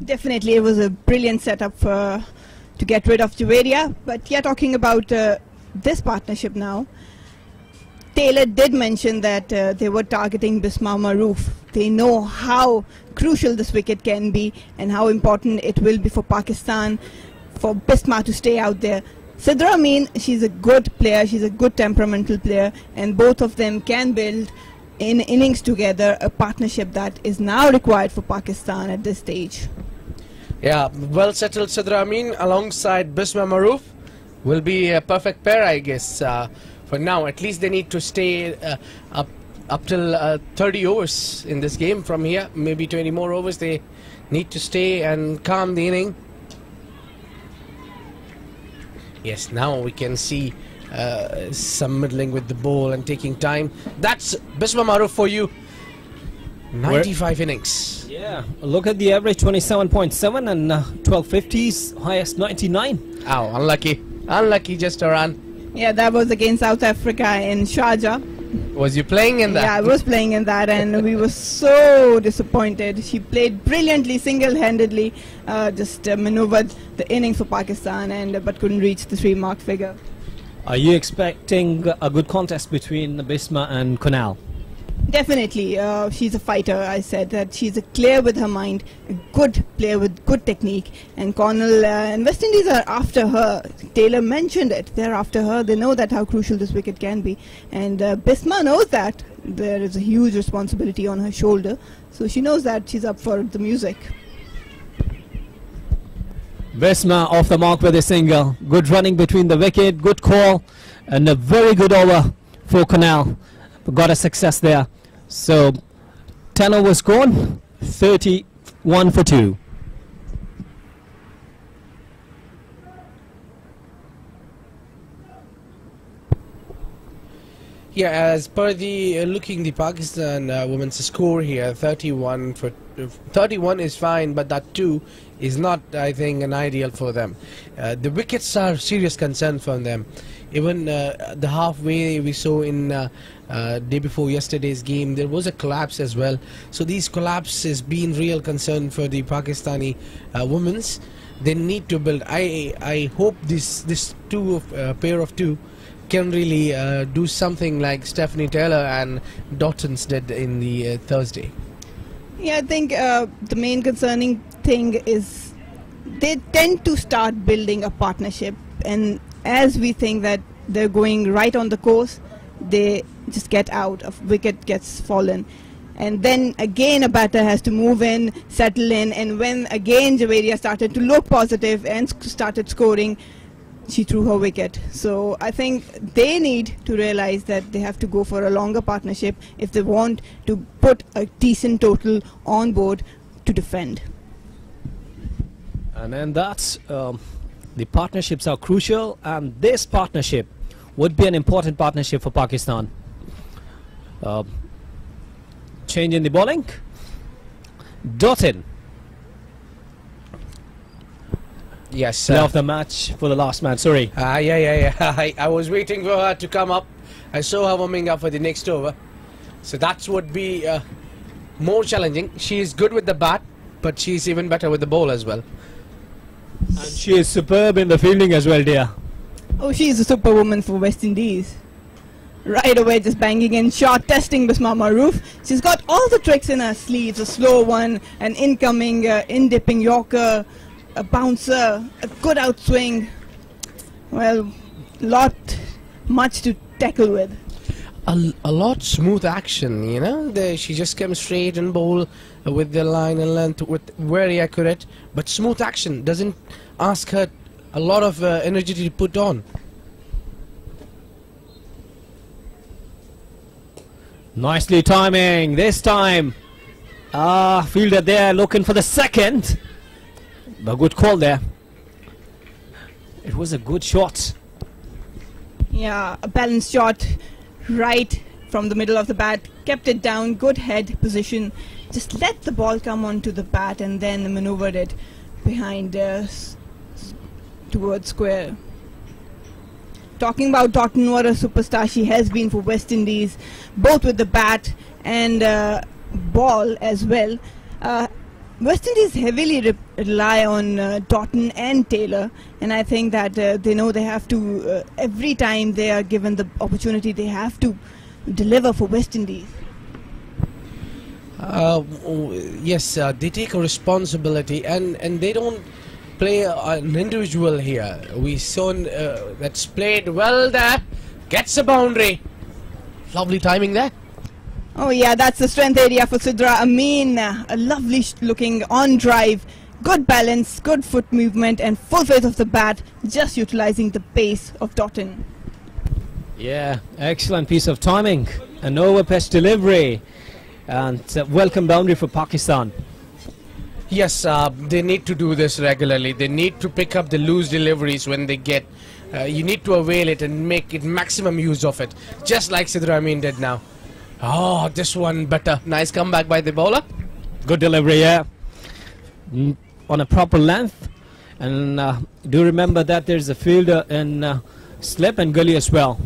Definitely, it was a brilliant setup to get rid of Javeria. But yeah, talking about this partnership now, Taylor did mention that they were targeting Bisma Maroof. They know how crucial this wicket can be and how important it will be for Pakistan, for Bisma to stay out there. Sidra Amin, she's a good player, she's a good temperamental player, and both of them can build in innings together, a partnership that is now required for Pakistan at this stage. Yeah, well settled Sidra Amin alongside Bisma Maroof will be a perfect pair, I guess. For now, at least they need to stay up till 30 overs in this game from here. Maybe 20 more overs. They need to stay and calm the inning. Yes, now we can see some middling with the ball and taking time. That's Bisma Maroof for you. 95 innings. Yeah, look at the average, 27.7 and 1250s, highest 99. Ow, unlucky. Unlucky just a run. Yeah, that was against South Africa in Sharjah. Was you playing in that? Yeah, I was playing in that, and we were so disappointed. She played brilliantly, single-handedly, just maneuvered the innings for Pakistan, but couldn't reach the 3-mark figure. Are you expecting a good contest between Bisma and Connell? Definitely, she's a fighter. I said that she's a clear with her mind, a good player with good technique, and Connell and West Indies are after her. Taylor mentioned it. They're after her. They know that how crucial this wicket can be, and Bisma knows that there is a huge responsibility on her shoulder, so she knows that she's up for the music. Bisma off the mark with a single. Good running between the wicket, good call, and a very good over for Connell. Got a success there. So 10 overs gone, 31 for 2. Yeah, as per the looking the Pakistan women's score here, 31 is fine, but that too is not, I think, an ideal for them. The wickets are serious concern for them. Even the halfway we saw in day before yesterday's game, there was a collapse as well. So these collapses been real concern for the Pakistani women's. They need to build. I hope this pair of two can really do something like Stephanie Taylor and Dotton's did in the Thursday. Yeah, I think the main concerning thing is they tend to start building a partnership, and as we think that they're going right on the course, they just get out, a wicket gets fallen. And then again a batter has to move in, settle in, and when again Javeria started to look positive and started scoring, she threw her wicket. So I think they need to realize that they have to go for a longer partnership if they want to put a decent total on board to defend. And then that's the partnerships are crucial, and this partnership would be an important partnership for Pakistan. Change in the bowling. Dottin. Yes, Player of the match for the last match. Sorry. Yeah. I was waiting for her to come up. I saw her warming up for the next over. So that would be more challenging. She is good with the bat, but she's even better with the ball as well. And she is superb in the fielding as well, dear. Oh, she's a superwoman for West Indies. Right away, just banging in shot, testing Bisma Maroof. She's got all the tricks in her sleeves: a slow one, an incoming, in-dipping Yorker, a bouncer, a good outswing. Well, much to tackle with. A lot smooth action, you know. She just came straight and bowl with the line and length, with very accurate, but smooth action doesn't ask her a lot of energy to put on. Nicely timing this time. Fielder there looking for the second. But good call there. It was a good shot. Yeah, a balanced shot right from the middle of the bat. Kept it down, good head position. Just let the ball come onto the bat and then maneuvered it behind towards square. Talking about Dotton, what a superstar she has been for West Indies, both with the bat and ball as well. West Indies heavily rely on Dotton and Taylor, and I think that they know they have to, every time they are given the opportunity, they have to deliver for West Indies. Yes, they take a responsibility, and they don't play an individual here. We saw that's played well there, gets a boundary. Lovely timing there. Oh yeah, that's the strength area for Sidra Amin. A lovely looking on drive, good balance, good foot movement, and full faith of the bat, just utilizing the pace of Dotton. Yeah, excellent piece of timing. An over-pitch delivery, and welcome boundary for Pakistan. Yes, they need to do this regularly. They need to pick up the loose deliveries when they get. You need to avail it and make it maximum use of it, just like Sidra Amin did now. Oh, this one better. Nice comeback by the bowler. Good delivery, yeah. On a proper length. And do remember that there's a fielder in slip and gully as well.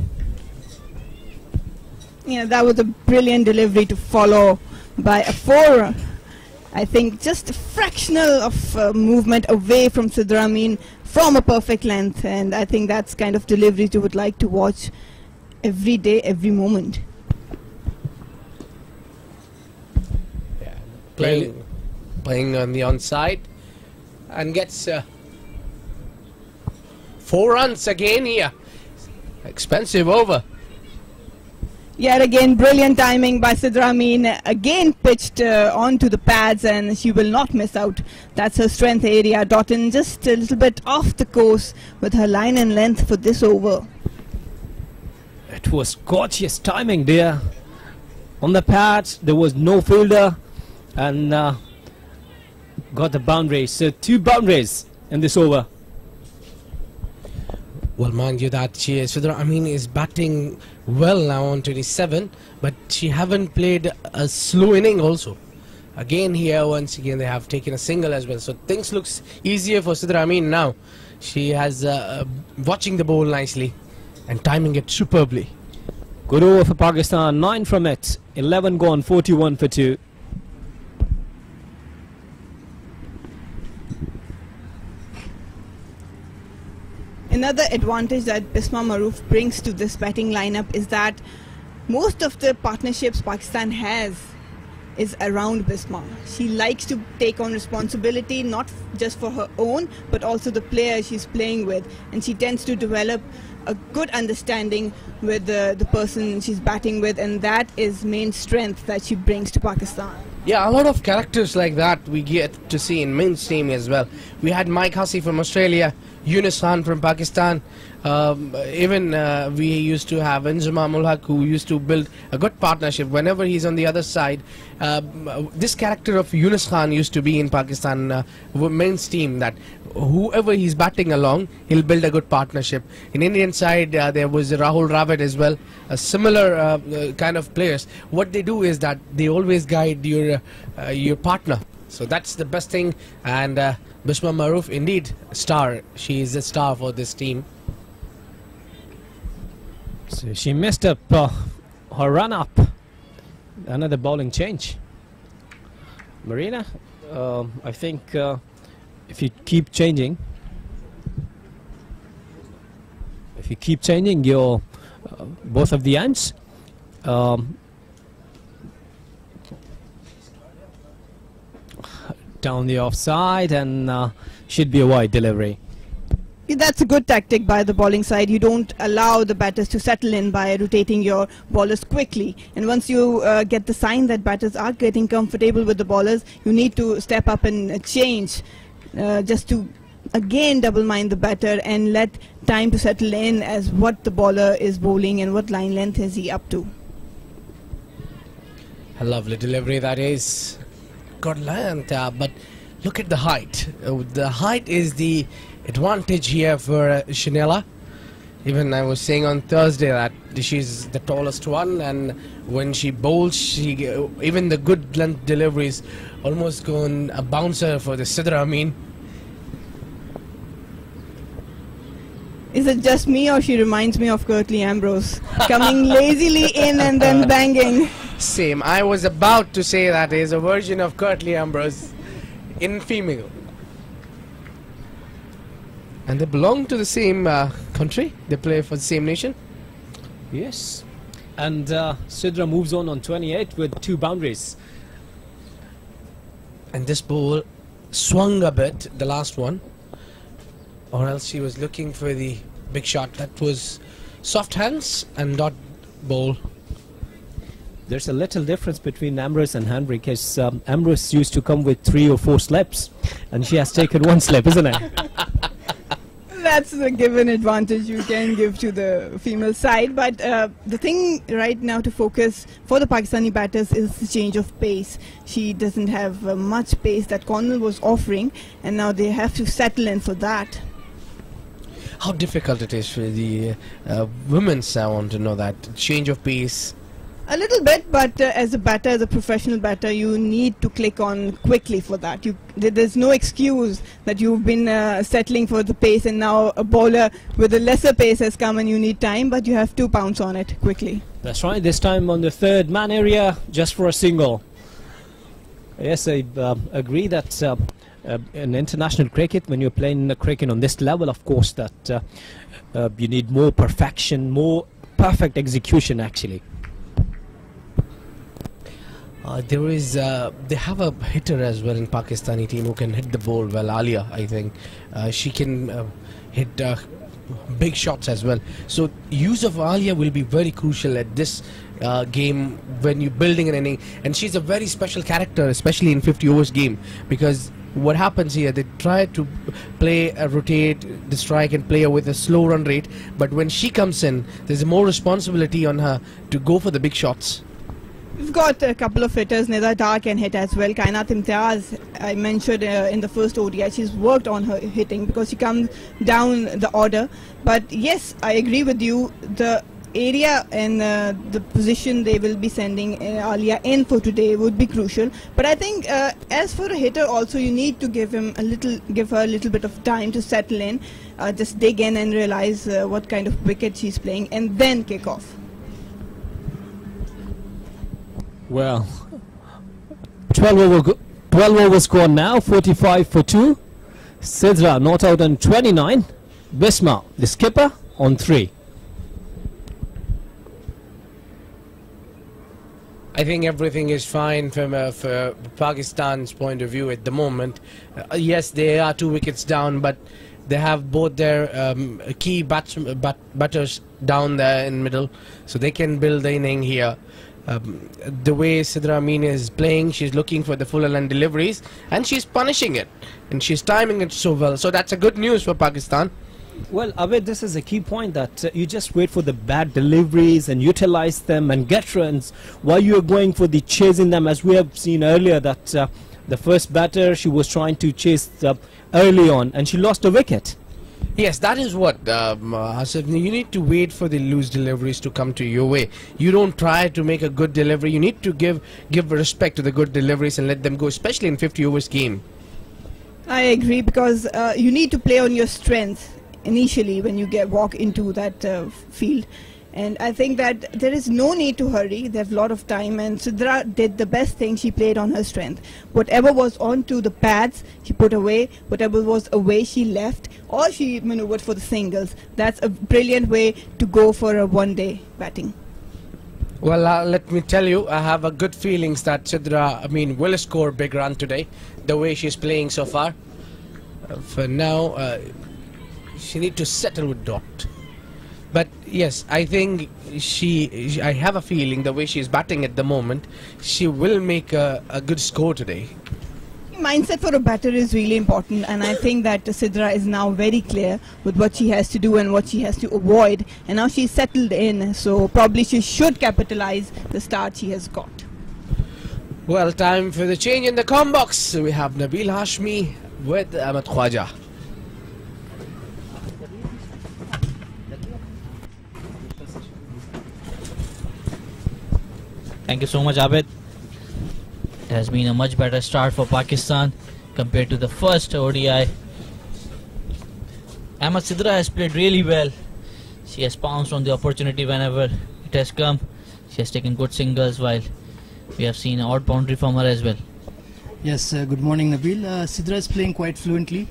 Yeah, that was a brilliant delivery to follow by a 4. I think just a fractional of movement away from Sidra Amin from a perfect length, and I think that's kind of delivery you would like to watch every day, every moment. Yeah, playing on the onside, and gets 4 runs again here. Expensive over. Yet again, brilliant timing by Sidra Amin. Again pitched onto the pads, and she will not miss out. That's her strength area. Dotton just a little bit off the course with her line and length for this over. It was gorgeous timing there. On the pads, there was no fielder, and got the boundary. So 2 boundaries in this over. Well, mind you that Sidra Amin is batting well now on 27, but she haven't played a slow inning also. Again here, once again, they have taken a single as well. So things looks easier for Sidra Amin now. She has watching the ball nicely and timing it superbly. Good over for Pakistan, 9 from it, 11 gone, 41 for 2. Another advantage that Bisma Maroof brings to this batting lineup is that most of the partnerships Pakistan has is around Bisma. She likes to take on responsibility, not just for her own, but also the player she's playing with. And she tends to develop a good understanding with the person she's batting with, and that is main strength that she brings to Pakistan. Yeah, a lot of characters like that we get to see in men's team as well. We had Mike Hussey from Australia, Yunus Khan from Pakistan. Even we used to have Inzama Mulhaq, who used to build a good partnership whenever he's on the other side. This character of Yunus Khan used to be in Pakistan men's team, that whoever he's batting along, he'll build a good partnership. In Indian side, there was Rahul Dravid as well, a similar kind of players. What they do is that they always guide your partner. So that's the best thing. And Bisma Maroof, indeed, star. She is a star for this team. So she messed up her run up. Another bowling change. Marina, I think if you keep changing your both of the ends, down the offside, and should be a wide delivery. That's a good tactic by the bowling side. You don't allow the batters to settle in by rotating your bowlers quickly. And once you get the sign that batters are getting comfortable with the bowlers, you need to step up and change just to again double mind the batter and let time to settle in as what the bowler is bowling and what line length is he up to. A lovely delivery that is. Good length, but look at the height. The height is the advantage here for Shanella. Even I was saying on Thursday that she's the tallest one, and when she bowls, even the good length deliveries almost go on a bouncer for the Sidra Amin. Is it just me, or she reminds me of Curtly Ambrose, coming lazily in and then banging? Same. I was about to say that is a version of Curtly Ambrose in female. And they belong to the same country. They play for the same nation. Yes. And Sidra moves on 28 with 2 boundaries. And this ball swung a bit, the last one. Or else she was looking for the big shot. That was soft hands and dot ball. There's a little difference between Ambrose and Henry, because Ambrose used to come with 3 or 4 slips, and she has taken 1 slip, isn't it? That's a given advantage you can give to the female side, but the thing right now to focus for the Pakistani batters is the change of pace. She doesn't have much pace that Cornwall was offering, and now they have to settle in for that. How difficult it is for the women's, I want to know that. Change of pace. A little bit, but as a batter, as a professional batter, you need to click on quickly for that. There's no excuse that you've been settling for the pace and now a bowler with a lesser pace has come and you need time, but you have to pounce on it quickly. That's right, this time on the 3rd man area, just for a single. Yes, I agree that in international cricket, when you're playing cricket on this level, of course, that you need more perfection, more perfect execution actually. They have a hitter as well in Pakistani team who can hit the ball well. Alia, I think she can hit big shots as well. So use of Alia will be very crucial at this game when you're building an inning. And she's a very special character, especially in 50 overs game, because what happens here, they try to play rotate the strike and play with a slow run rate, but when she comes in, there's more responsibility on her to go for the big shots. We've got a couple of hitters. Nida Dar can hit as well. Kainat Imtiaz, I mentioned in the first ODI, she's worked on her hitting because she comes down the order. But yes, I agree with you. The area and the position they will be sending Alia in for today would be crucial. But I think as for a hitter also, you need to give her a little bit of time to settle in, just dig in and realize what kind of wicket she's playing, and then kick off. Well, 12 overs gone now, 45 for 2. Sidra not out on 29. Bisma, the skipper, on 3. I think everything is fine from Pakistan's point of view at the moment. Yes, they are 2 wickets down, but they have both their key batters down there in middle, so they can build the inning here. The way Sidra Amin is playing, she's looking for the full end deliveries and she's punishing it and she's timing it so well. So that's a good news for Pakistan. Well, Abid, this is a key point that you just wait for the bad deliveries and utilize them and get runs while you're going for the chasing them, as we have seen earlier that the first batter, she was trying to chase early on and she lost a wicket. Yes, that is what, Asif, you need to wait for the loose deliveries to come to your way. You don't try to make a good delivery. You need to give respect to the good deliveries and let them go, especially in 50 overs game. I agree, because you need to play on your strengths initially when you walk into that field. And I think that there is no need to hurry. They have a lot of time, and Sidra did the best thing. She played on her strength. Whatever was onto the pads, she put away. Whatever was away, she left, or she maneuvered for the singles. That's a brilliant way to go for a one-day batting. Well, let me tell you, I have a good feelings that Sidra Amin will score big run today, the way she's playing so far. For now, she need to settle with Dot. But yes, I think I have a feeling the way she's batting at the moment, she will make a good score today. Mindset for a batter is really important, and I think that Sidra is now very clear with what she has to do and what she has to avoid, and now she's settled in, so probably she should capitalize the start she has got. Well, time for the change in the com box. We have Nabil Hashmi with Ahmed Khwaja. Thank you so much, Abid. It has been a much better start for Pakistan compared to the first ODI. Ahmed Sidra has played really well. She has pounced on the opportunity whenever it has come. She has taken good singles, while we have seen an odd boundary from her as well. Yes, good morning, Nabil. Sidra is playing quite fluently.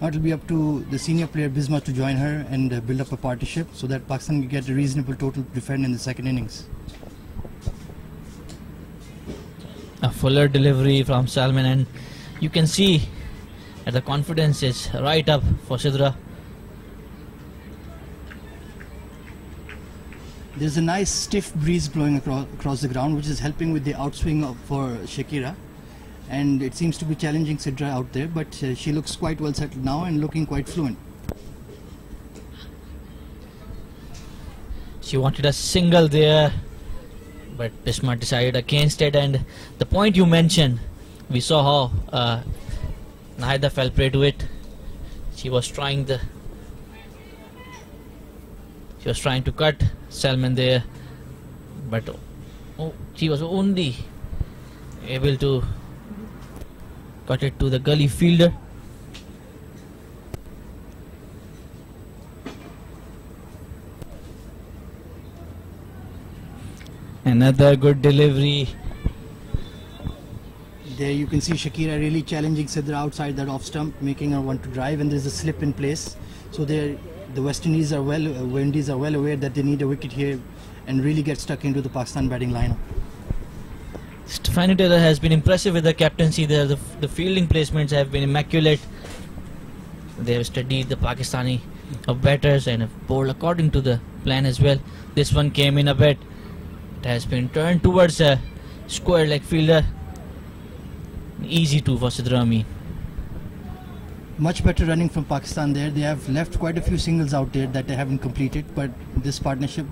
Now it will be up to the senior player Bisma to join her and build up a partnership so that Pakistan can get a reasonable total to defend in the second innings. A fuller delivery from Salman, and you can see that the confidence is right up for Sidra. There's a nice stiff breeze blowing across the ground, which is helping with the outswing for Shakira, and it seems to be challenging Sidra out there, but she looks quite well settled now and looking quite fluent. She wanted a single there, but Bisma decided against it, and the point you mentioned, we saw how Nahida fell prey to it. She was trying to cut Salman there, but she was only able to cut it to the gully fielder. Another good delivery. There you can see Shakira really challenging Sidra outside that off stump, making her want to drive, and there's a slip in place. So the Windies are well aware that they need a wicket here and really get stuck into the Pakistan batting lineup. Stephanie Taylor has been impressive with the captaincy there. The fielding placements have been immaculate. They have studied the Pakistani batters and have bowled according to the plan as well. This one came in a bit. It has been turned towards a square leg fielder. Easy two for Sidra Amin. Much better running from Pakistan there. They have left quite a few singles out there that they haven't completed, but this partnership,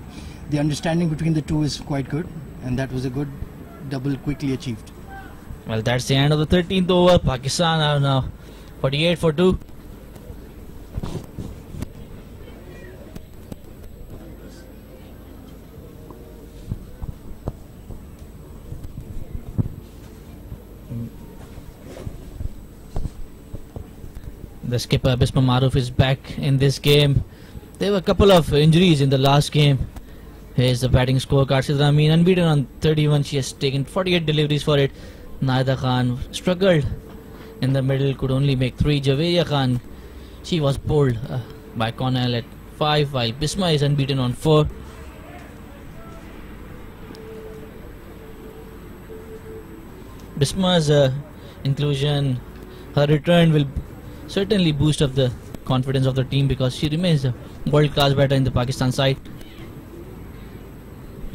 the understanding between the two is quite good, and that was a good double quickly achieved. Well, that's the end of the 13th over. Pakistan are now 48 for 2. The skipper Bisma Maruf is back in this game. There were a couple of injuries in the last game. Here's the batting scorecard. Sidra Amin unbeaten on 31. She has taken 48 deliveries for it. Naida Khan struggled in the middle, could only make 3. Javeria Khan, she was bowled by Cornell at 5, while Bisma is unbeaten on 4. Bisma's inclusion, her return will certainly boost up the confidence of the team because she remains a world-class batter in the Pakistan side.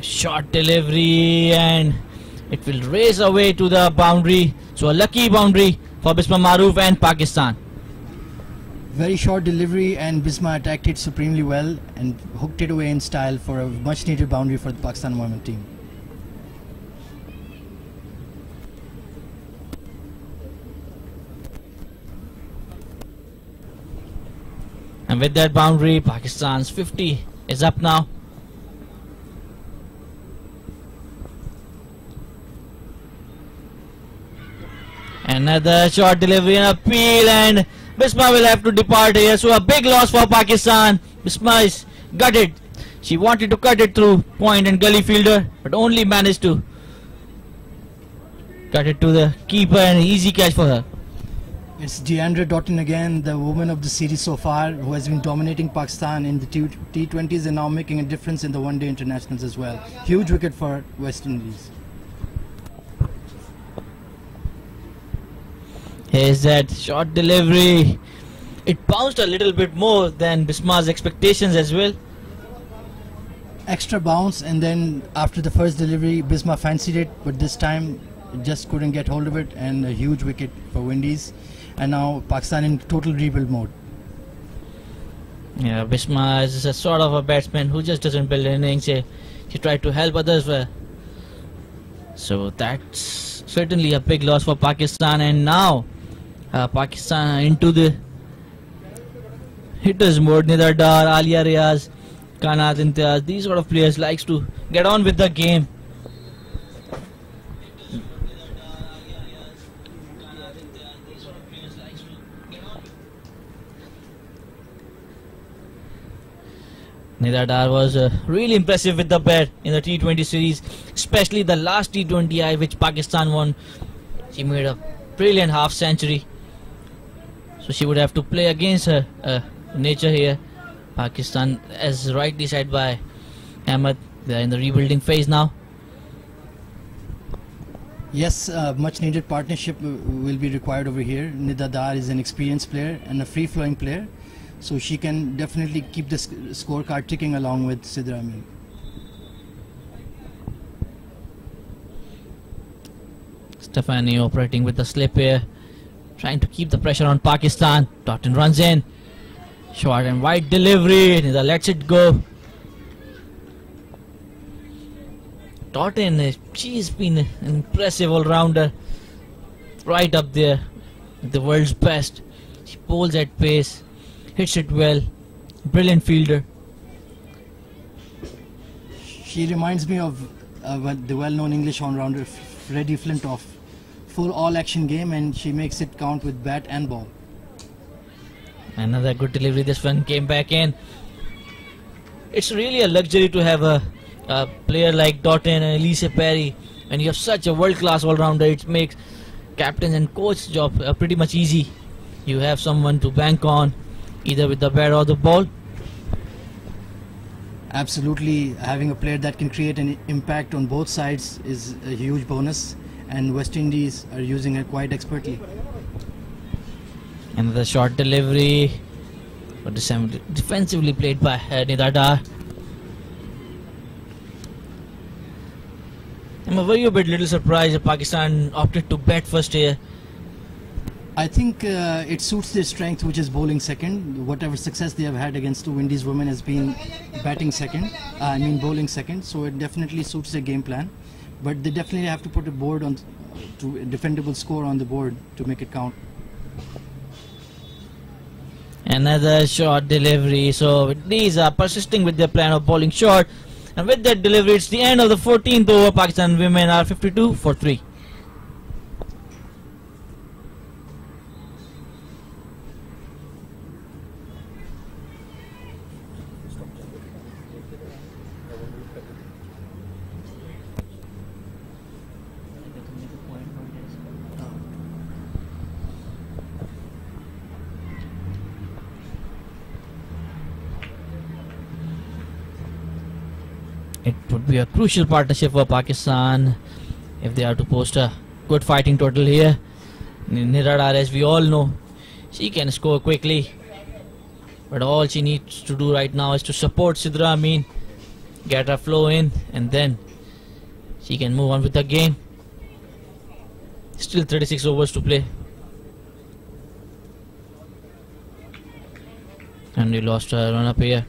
Short delivery and it will race away to the boundary. So a lucky boundary for Bisma Maruf and Pakistan. Very short delivery and Bisma attacked it supremely well and hooked it away in style for a much needed boundary for the Pakistan women team. And with that boundary, Pakistan's 50 is up now. Another short delivery and appeal, and Bisma will have to depart here. So a big loss for Pakistan. Bisma is gutted. She wanted to cut it through point and gully fielder, but only managed to cut it to the keeper, and easy catch for her. It's Deandra Doughton again, the woman of the series so far, who has been dominating Pakistan in the T20s and now making a difference in the one-day internationals as well. Huge wicket for West Indies. Here's that short delivery. It bounced a little bit more than Bisma's expectations as well. Extra bounce, and then after the first delivery, Bisma fancied it, but this time just couldn't get hold of it, and a huge wicket for Windies. And now Pakistan in total rebuild mode. Yeah, Bisma is a sort of a batsman who just doesn't build innings. She tried to help others well. So that's certainly a big loss for Pakistan. And now Pakistan into the hitters mode. Nidar Dar, Alia Riaz, Kanat Imtiaz, these sort of players likes to get on with the game. Nidar Dar was really impressive with the bat in the T20 series, especially the last T20I which Pakistan won. She made a brilliant half century. So she would have to play against her nature here. Pakistan, as rightly said by Ahmed, they are in the rebuilding phase now. Yes, much needed partnership will be required over here. Nidar Dar is an experienced player and a free-flowing player, so she can definitely keep the scorecard ticking along with Sidra Amin. Stefani operating with the slip here, trying to keep the pressure on Pakistan. Doughton runs in. Short and wide delivery. Nidar lets it go. Doughton, she's been an impressive all-rounder. Right up there with the world's best. She bowls at pace, hits it well, brilliant fielder. She reminds me of the well-known English all-rounder Freddie Flintoff. Full all-action game, and she makes it count with bat and ball. Another good delivery. This one came back in. It's really a luxury to have a player like Doughton and Elise Perry, and you have such a world-class all-rounder. It makes captain and coach job pretty much easy. You have someone to bank on, either with the bat or the ball. Absolutely, having a player that can create an impact on both sides is a huge bonus, and West Indies are using it quite expertly. Another short delivery, but defensively played by Nidar Dar. Were you a little surprised that Pakistan opted to bat first here? I think it suits their strength, which is bowling second. Whatever success they have had against the Windies women has been bowling second. So it definitely suits their game plan. but they definitely have to put a board on, to a defendable score on the board to make it count. Another short delivery. So these are persisting with their plan of bowling short, and with that delivery, it's the end of the 14th over. Pakistan women are 52 for 3. It would be a crucial partnership for Pakistan if they are to post a good fighting total here. Nida Dar, as we all know, she can score quickly, but all she needs to do right now is to support Sidra Amin, get her flow in, and then she can move on with the game. Still 36 overs to play, and we lost a run up here.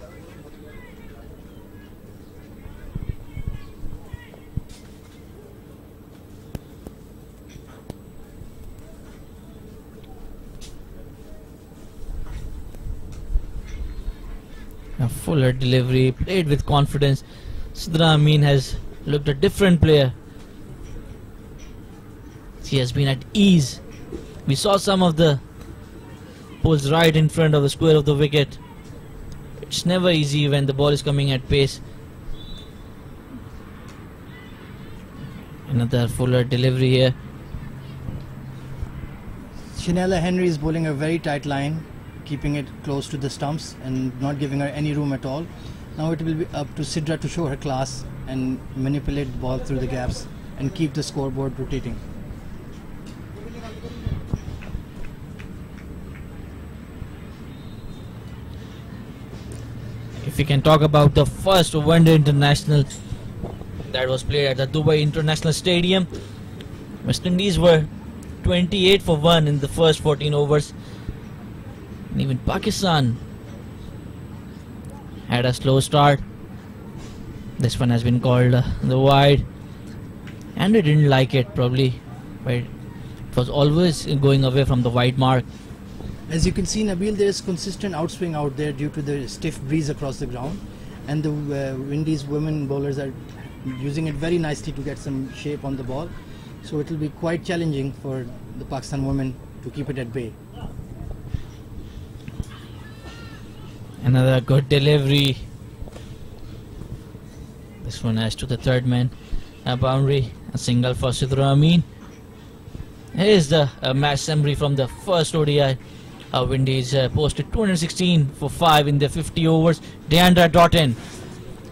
A fuller delivery, played with confidence. Sidra Amin has looked a different player. She has been at ease. We saw some of the pulls right in front of the square of the wicket. It's never easy when the ball is coming at pace. Another fuller delivery here. Shanella Henry is bowling a very tight line, keeping it close to the stumps and not giving her any room at all. Now it will be up to Sidra to show her class and manipulate the ball through the gaps and keep the scoreboard rotating. If we can talk about the first one-day international that was played at the Dubai International Stadium, West Indies were 28 for 1 in the first 14 overs. And even Pakistan had a slow start. This one has been called the wide, and they didn't like it probably, but it was always going away from the wide mark. As you can see, Nabil, there is consistent outswing out there due to the stiff breeze across the ground, and the Windies women bowlers are using it very nicely to get some shape on the ball. So it will be quite challenging for the Pakistan women to keep it at bay. Another good delivery. This one has to the third man. A boundary, a single for Sidra Amin. Here's the match summary from the first ODI. Windies posted 216 for 5 in their 50 overs. Deandra Doughton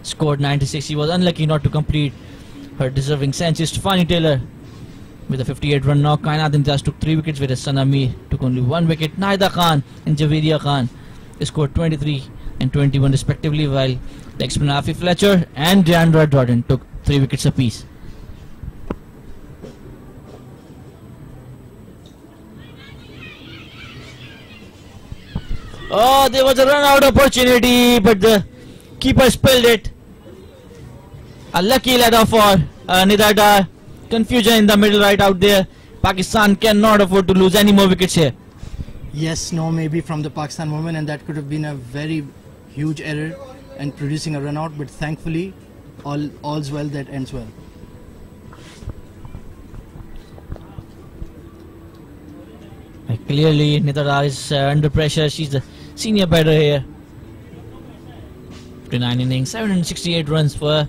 scored 96. She was unlucky not to complete her deserving century. Stephanie Taylor with a 58 run knock. Kainat Imtiaz took 3 wickets, whereas Sana Mir took only 1 wicket. Naida Khan and Javeria Khan scored 23 and 21 respectively, while the ex-spinner Afi Fletcher and Deandra Doughton took 3 wickets apiece. Oh, there was a run-out opportunity, but the keeper spilled it. A lucky ladder for Nida Dar. Confusion in the middle right out there. Pakistan cannot afford to lose any more wickets here. Yes, no, maybe from the Pakistan women, and that could have been a very huge error and producing a run out, but thankfully all's well that ends well. Clearly Nida Dar is under pressure. She's the senior batter here. 59 innings, 768 runs for her.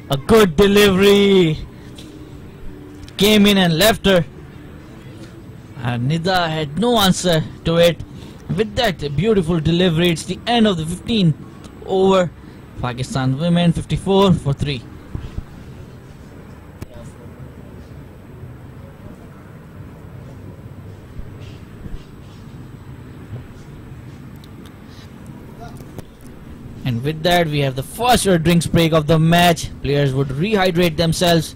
A good delivery. Came in and left her. And Nida had no answer to it. With that beautiful delivery, it's the end of the 15th over. Pakistan women 54 for 3. And with that, we have the first drinks break of the match. Players would rehydrate themselves.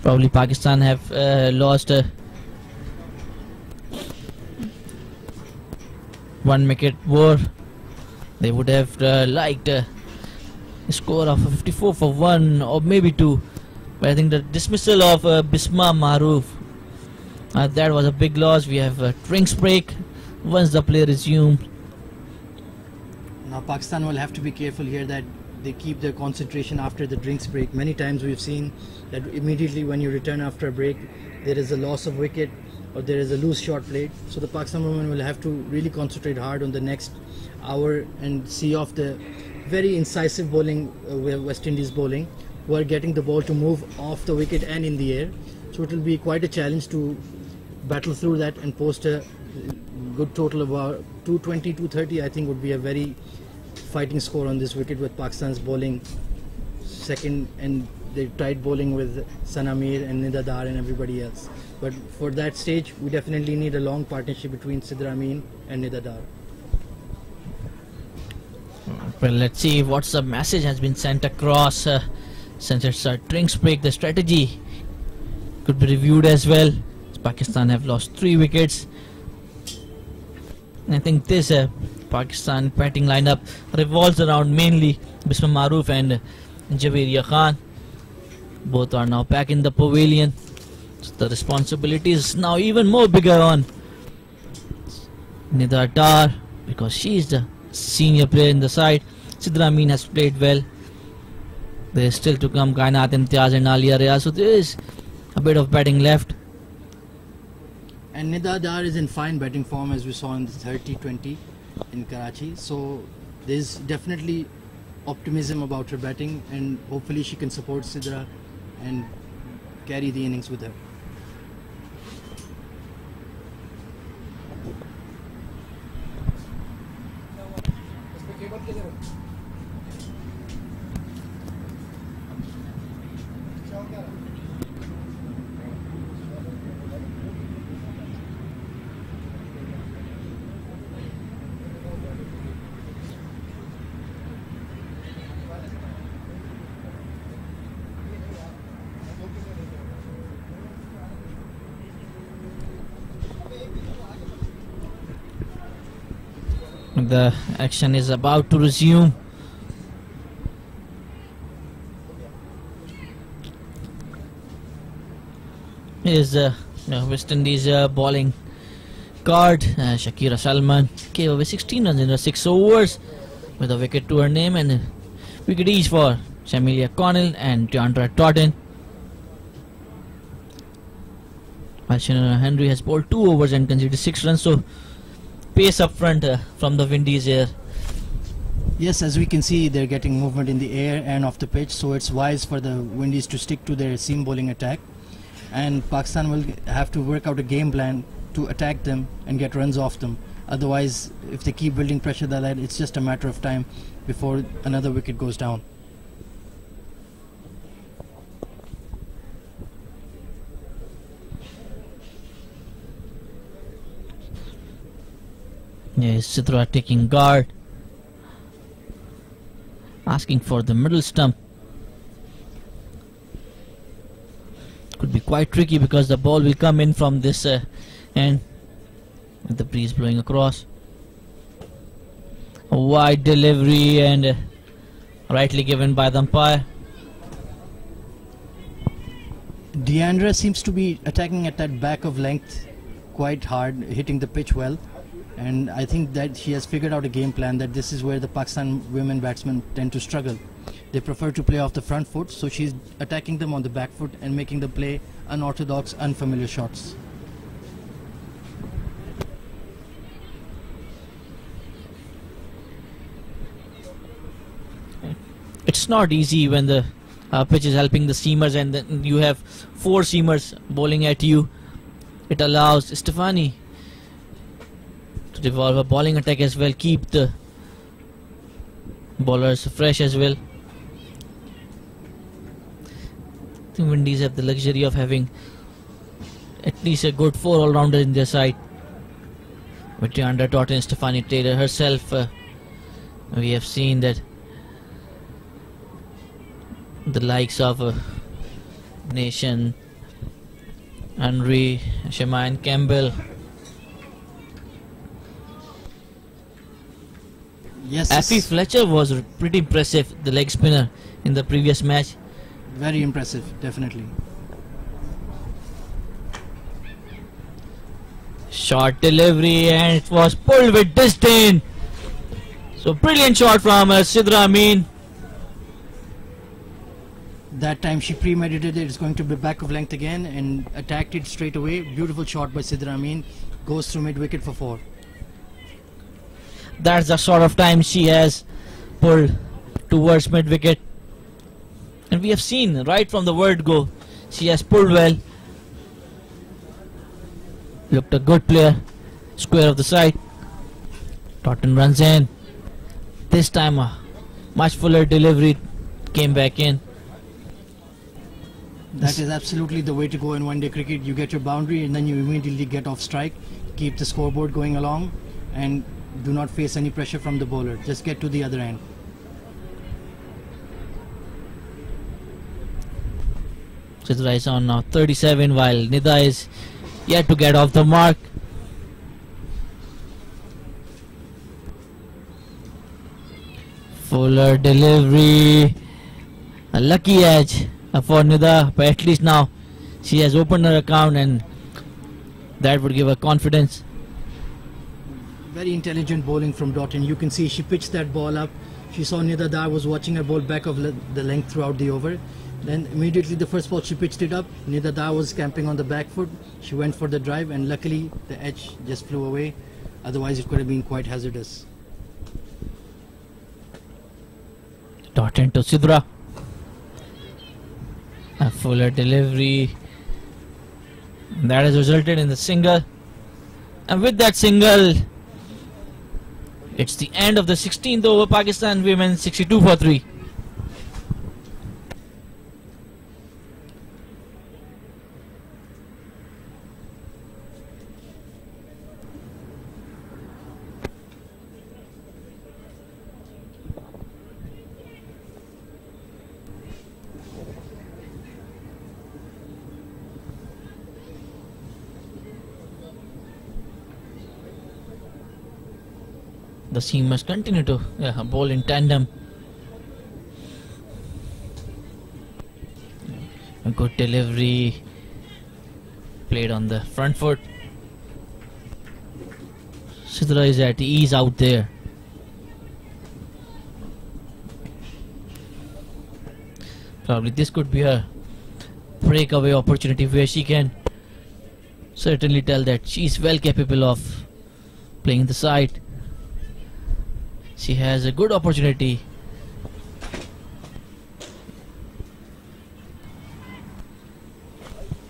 Probably Pakistan have lost 1 wicket war. They would have liked a score of 54 for 1 or maybe 2. But I think the dismissal of Bisma Maroof, that was a big loss. We have a drinks break once the play resumed. Now Pakistan will have to be careful here that they keep their concentration after the drinks break. Many times we've seen that immediately when you return after a break, there is a loss of wicket or there is a loose shot played. So the Pakistan women will have to really concentrate hard on the next hour and see off the very incisive bowling, West Indies bowling, who are getting the ball to move off the wicket and in the air. So it will be quite a challenge to battle through that and post a good total of about 220, 230. I think would be a very fighting score on this wicket with Pakistan's bowling second, and they tried bowling with Sana Mir and Nida Dar and everybody else. But for that stage, we definitely need a long partnership between Sidra Amin and Nida Dar. Well, let's see what's the message has been sent across. Since it's a drinks break, the strategy could be reviewed as well. Pakistan have lost 3 wickets. I think this Pakistan batting lineup revolves around mainly Bisma Maroof and Javeria Khan. Both are now back in the pavilion. So the responsibility is now even more bigger on Nida Dar because she is the senior player in the side. Sidra Amin has played well. There is still to come Kainat Imtiaz and Alia Riyaz. So there is a bit of batting left. And Nida Dar is in fine batting form as we saw in the 30-20 in Karachi. So there's definitely optimism about her batting, and hopefully she can support Sidra and carry the innings with her. The action is about to resume. Is West Indies bowling guard Shakira Salman gave away 16 runs in the 6 overs with a wicket to her name and a wicket each for Shamilia Connell and Deandra Totten. While Shannon Henry has bowled 2 overs and conceded 6 runs, so pace up front from the Windies here. Yes, as we can see, they're getting movement in the air and off the pitch, so it's wise for the Windies to stick to their seam bowling attack. And Pakistan will have to work out a game plan to attack them and get runs off them. Otherwise, if they keep building pressure like that, it's just a matter of time before another wicket goes down. Yes, Sidra taking guard, asking for the middle stump. Could be quite tricky because the ball will come in from this end with the breeze blowing across. A wide delivery and rightly given by the umpire. Deandra seems to be attacking at that back of length quite hard, hitting the pitch well. And I think that she has figured out a game plan that this is where the Pakistan women batsmen tend to struggle. They prefer to play off the front foot, so she's attacking them on the back foot and making them play unorthodox, unfamiliar shots. It's not easy when the pitch is helping the seamers and then you have 4 seamers bowling at you. It allows Stefani to develop a bowling attack as well, keep the bowlers fresh as well. I think Windies have the luxury of having at least a good 4 all-rounder in their side. With Deandra Totten, Stefani Taylor herself, we have seen that the likes of Nation, Henry, Shemaine Yes. Effie Fletcher was pretty impressive, the leg spinner in the previous match. Very impressive, definitely. Short delivery and it was pulled with disdain. So brilliant shot from Sidra Amin. That time she premeditated it. It's going to be back of length again and attacked it straight away. Beautiful shot by Sidra Amin. Goes through mid wicket for 4. That's the sort of time she has pulled towards mid wicket. And we have seen right from the word go, she has pulled well. Looked a good player. Square of the side. Totten runs in. This time a much fuller delivery came back in. That is absolutely the way to go in one-day cricket. You get your boundary and then you immediately get off strike. Keep the scoreboard going along and do not face any pressure from the bowler. Just get to the other end. Sidra is on now 37 while Nida is yet to get off the mark. Fuller delivery. A lucky edge for Nida, but at least now she has opened her account and that would give her confidence. Very intelligent bowling from Doughton. You can see she pitched that ball up. She saw Nida Dar was watching her bowl back of the length throughout the over. Then immediately the first ball she pitched it up. Nida Dar was camping on the back foot. She went for the drive and luckily the edge just flew away. Otherwise it could have been quite hazardous. Doughton to Sidra. A fuller delivery. That has resulted in the single. And with that single, it's the end of the 16th over. Pakistan women 62 for 3. The team must continue to bowl in tandem. A good delivery played on the front foot. Sidra is at ease out there. Probably this could be a breakaway opportunity where she can certainly tell that she is well capable of playing the side. She has a good opportunity.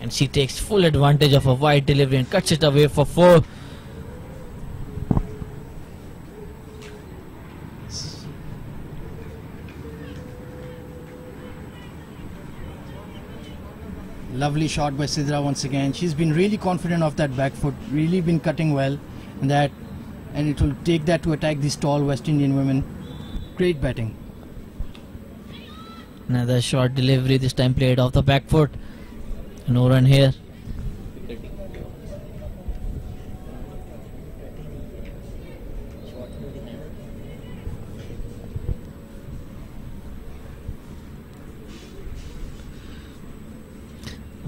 And she takes full advantage of a wide delivery and cuts it away for 4. Lovely shot by Sidra once again. She's been really confident of that back foot, really been cutting well, and it will take that to attack these tall West Indian women. Great batting. Another short delivery, this time played off the back foot. No run here.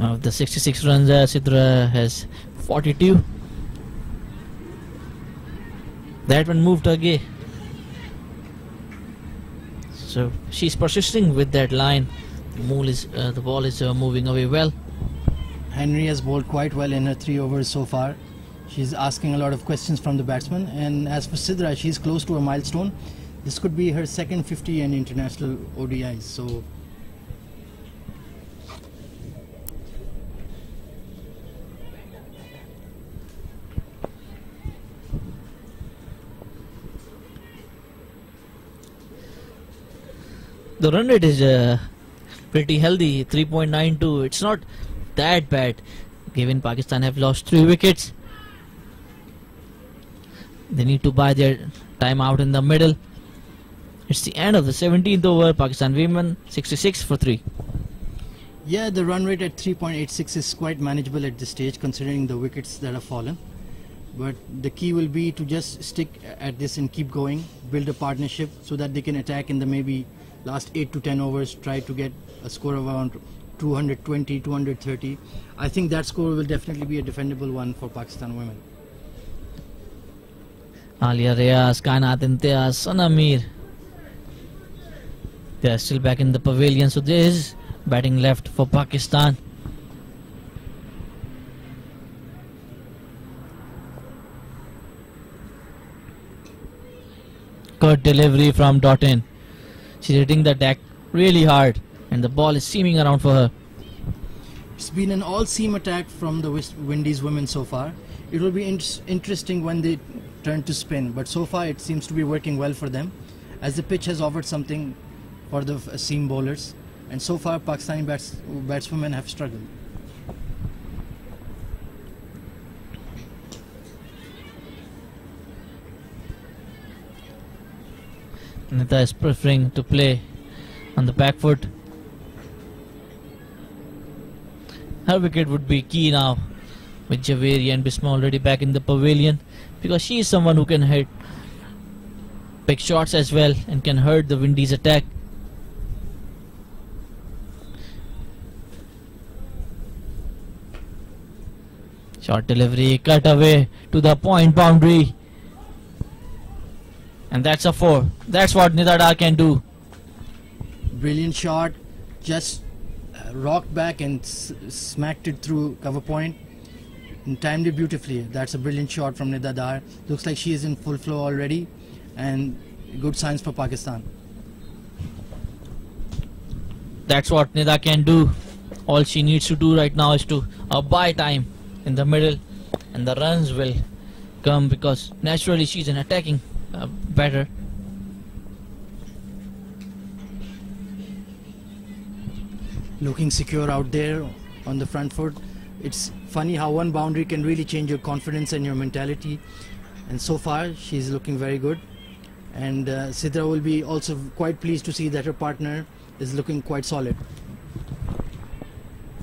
Of the 66 runs, Sidra has 42. That one moved again. So she's persisting with that line. The ball is moving away well. Henry has bowled quite well in her 3 overs so far. She's asking a lot of questions from the batsman. And as for Sidra, she's close to a milestone. This could be her second 50 in international ODIs. So the run rate is pretty healthy, 3.92. It's not that bad given Pakistan have lost 3 wickets. They need to buy their time out in the middle. It's the end of the 17th over. Pakistan women 66 for 3. yeah, the run rate at 3.86 is quite manageable at this stage considering the wickets that have fallen. But the key will be to just stick at this and keep going, build a partnership so that they can attack in the maybe last 8 to 10 overs, try to get a score of around 220, 230. I think that score will definitely be a defendable one for Pakistan women. Alia Reyes, Kainat Imtiaz, Sana Mir. They are still back in the pavilion, so there is batting left for Pakistan. Good delivery from Doughton. She's hitting the deck really hard and the ball is seaming around for her. It's been an all-seam attack from the Windies women so far. It will be interesting when they turn to spin, but so far it seems to be working well for them, as the pitch has offered something for the seam bowlers, and so far Pakistani batswomen have struggled. Nita is preferring to play on the back foot. Her wicket would be key now, with Javeri and Bisma already back in the pavilion, because she is someone who can hit big shots as well and can hurt the Windies attack. Short delivery, cut away to the point boundary. And that's a 4. That's what Nida Dar can do. Brilliant shot, just rocked back and smacked it through cover point and timed it beautifully. That's a brilliant shot from Nida Dar. Looks like she is in full flow already, and good signs for Pakistan. That's what Nida can do. All she needs to do right now is to buy time in the middle, and the runs will come because naturally she's an attacking batter. Looking secure out there on the front foot. It's funny how one boundary can really change your confidence and your mentality, and so far she's looking very good, and Sidra will be also quite pleased to see that her partner is looking quite solid.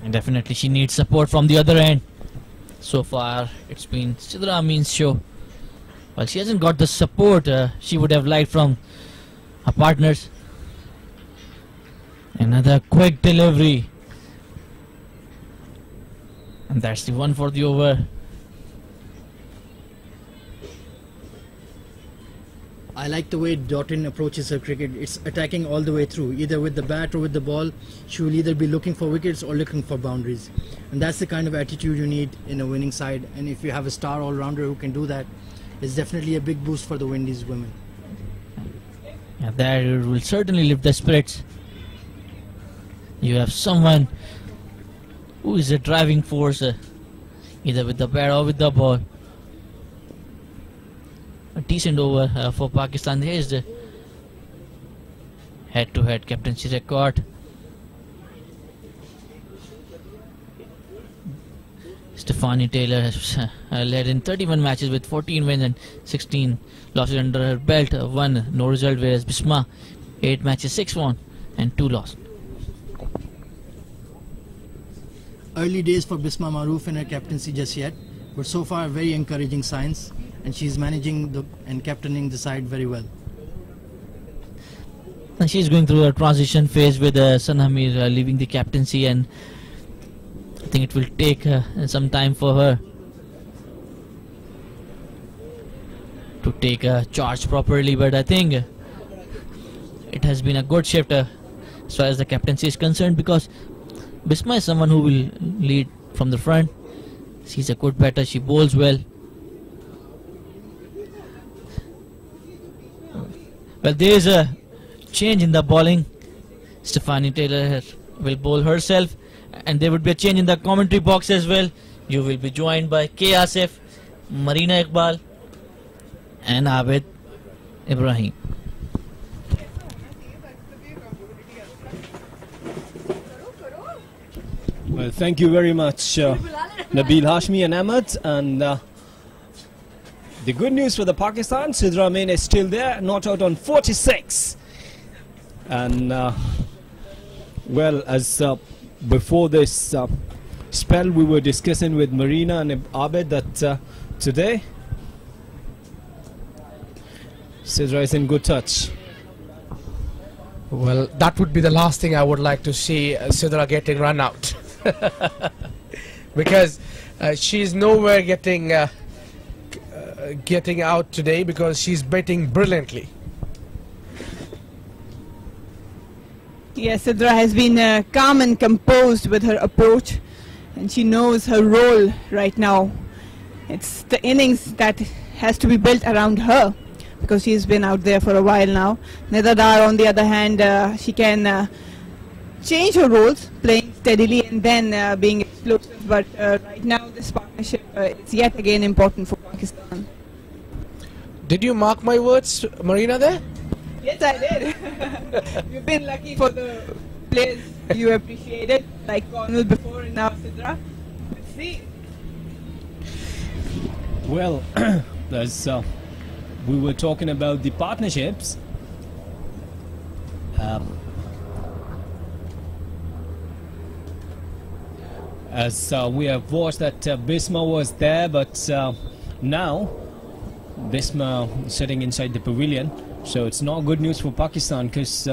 And definitely she needs support from the other end. So far it's been Sidra Amin's show. Well, she hasn't got the support she would have liked from her partners. Another quick delivery. And that's the one for the over. I like the way Doughton approaches her cricket. It's attacking all the way through, either with the bat or with the ball. She will either be looking for wickets or looking for boundaries. And that's the kind of attitude you need in a winning side. And if you have a star all-rounder who can do that, it's definitely a big boost for the Windies women. Yeah, that will certainly lift the spirits. You have someone who is a driving force, either with the bat or with the ball. A decent over for Pakistan. Here's the head-to-head captaincy record. Stephanie Taylor has led in 31 matches with 14 wins and 16 losses under her belt. 1 no result, whereas Bisma 8 matches, 6 won and 2 lost. Early days for Bisma Maroof in her captaincy just yet, but so far very encouraging signs, and she's managing and captaining the side very well. And she's going through a transition phase with Sana Mir leaving the captaincy, and I think it will take some time for her to take a charge properly, but I think it has been a good shift as far as the captaincy is concerned, because Bisma is someone who will lead from the front. She's a good batter, she bowls well. Well, there is a change in the bowling. Stephanie Taylor will bowl herself, and there would be a change in the commentary box as well. You will be joined by K. Asif, Marina Iqbal and Abid Ibrahim. Well, thank you very much, Nabil Hashmi and Ahmed. And the good news for the Pakistan, Sidra Amin is still there, not out on 46. And well, as before this spell, we were discussing with Marina and Abed that today Sidra is in good touch. Well, that would be the last thing I would like to see Sidra getting run out. Because she's nowhere getting out today because she's batting brilliantly. Yes, Sidra has been calm and composed with her approach, and she knows her role right now. It's the innings that has to be built around her, because she's been out there for a while now. Nida Dar, on the other hand, she can change her roles, playing steadily and then being explosive. But right now, this partnership is yet again important for Pakistan. Did you mark my words, Marina, there? Yes, I did. You've been lucky for the players you appreciated, like Cornwall before and now Sidra. Let's see. Well, as we were talking about the partnerships. As we have watched that Bisma was there, but now Bisma sitting inside the pavilion. So it's not good news for Pakistan, because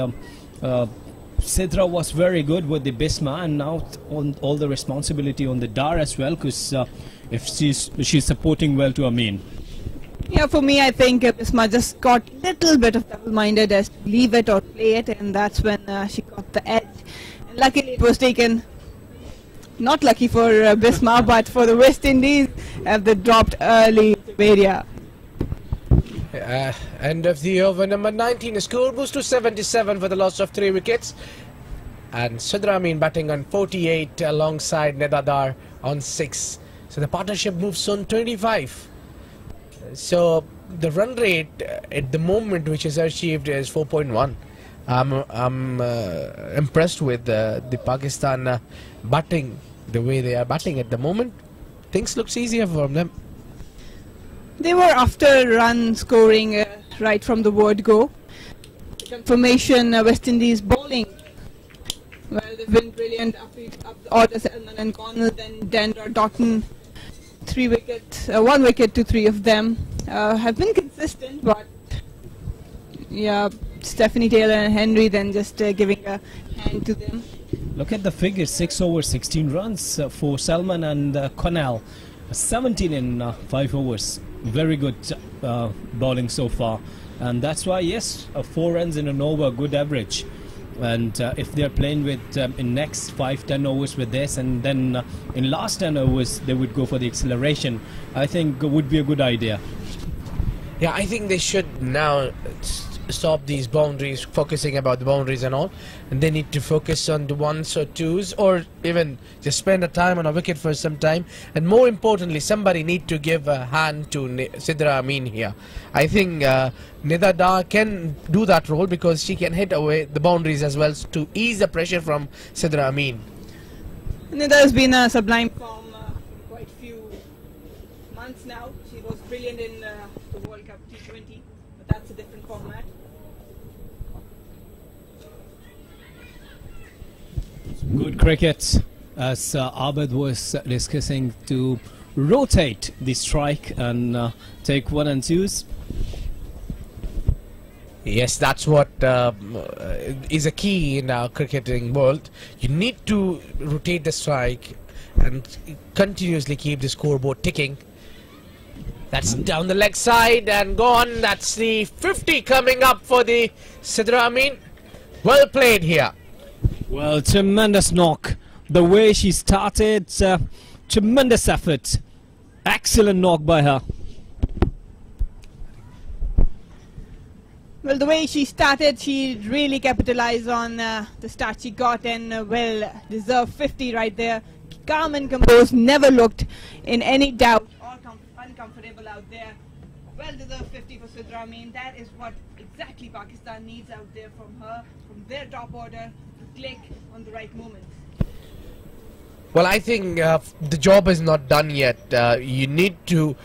Sidra was very good with the Bisma, and now all the responsibility on the Dar as well, because if she's supporting well to Amin. Yeah, for me, I think Bisma just got a little bit of double-minded as to leave it or play it, and that's when she got the edge. And luckily, it was taken. Not lucky for Bisma, but for the West Indies, as they dropped early to Beria. End of the over, number 19. The score boost to 77 for the loss of 3 wickets. And Sidra Amin batting on 48 alongside Nida Dar on 6. So the partnership moves on 25. So the run rate at the moment which is achieved is 4.1. I'm impressed with the Pakistan batting, the way they are batting at the moment. Things looks easier for them. They were after run scoring right from the word go. Confirmation, West Indies bowling. Well, they've been brilliant up the order. Selman and Cornwall, then Dendra, Doughton, 3 wickets, 1 wicket to 3 of them. Have been consistent, but yeah, Stephanie Taylor and Henry then just giving a hand to them. Look at the figures: 6 overs, 16 runs for Salman and Cornell, 17 in 5 overs. Very good bowling so far, and that's why, yes, 4 runs in an over, good average. And if they're playing with in next 5-10 overs with this, and then in last 10 overs they would go for the acceleration, I think would be a good idea. Yeah, I think they should now stop these boundaries, focusing about the boundaries and all, and they need to focus on the 1s or 2s, or even just spend a time on a wicket for some time. And more importantly, somebody need to give a hand to Sidra Amin here. I think Nida Dar can do that role, because she can hit away the boundaries as well to ease the pressure from Sidra Amin. Nida has been a sublime form for quite a few months now. She was brilliant in the World Cup T20, but that's a different format. Good cricket, as Abid was discussing, to rotate the strike and take 1 and 2s. Yes, that's what is a key in our cricketing world. You need to rotate the strike and continuously keep the scoreboard ticking. That's down the leg side and gone. That's the 50 coming up for the Sidra Amin. Well played here. Well, tremendous knock. The way she started, tremendous effort. Excellent knock by her. Well, the way she started, she really capitalized on the start she got, and well deserved 50 right there. Calm and composed, never looked in any doubt or uncomfortable out there. Well deserved 50 for Sidra Amin. That is what exactly Pakistan needs out there from her, from their top order, to click on the right moment. Well, I think the job is not done yet. You need to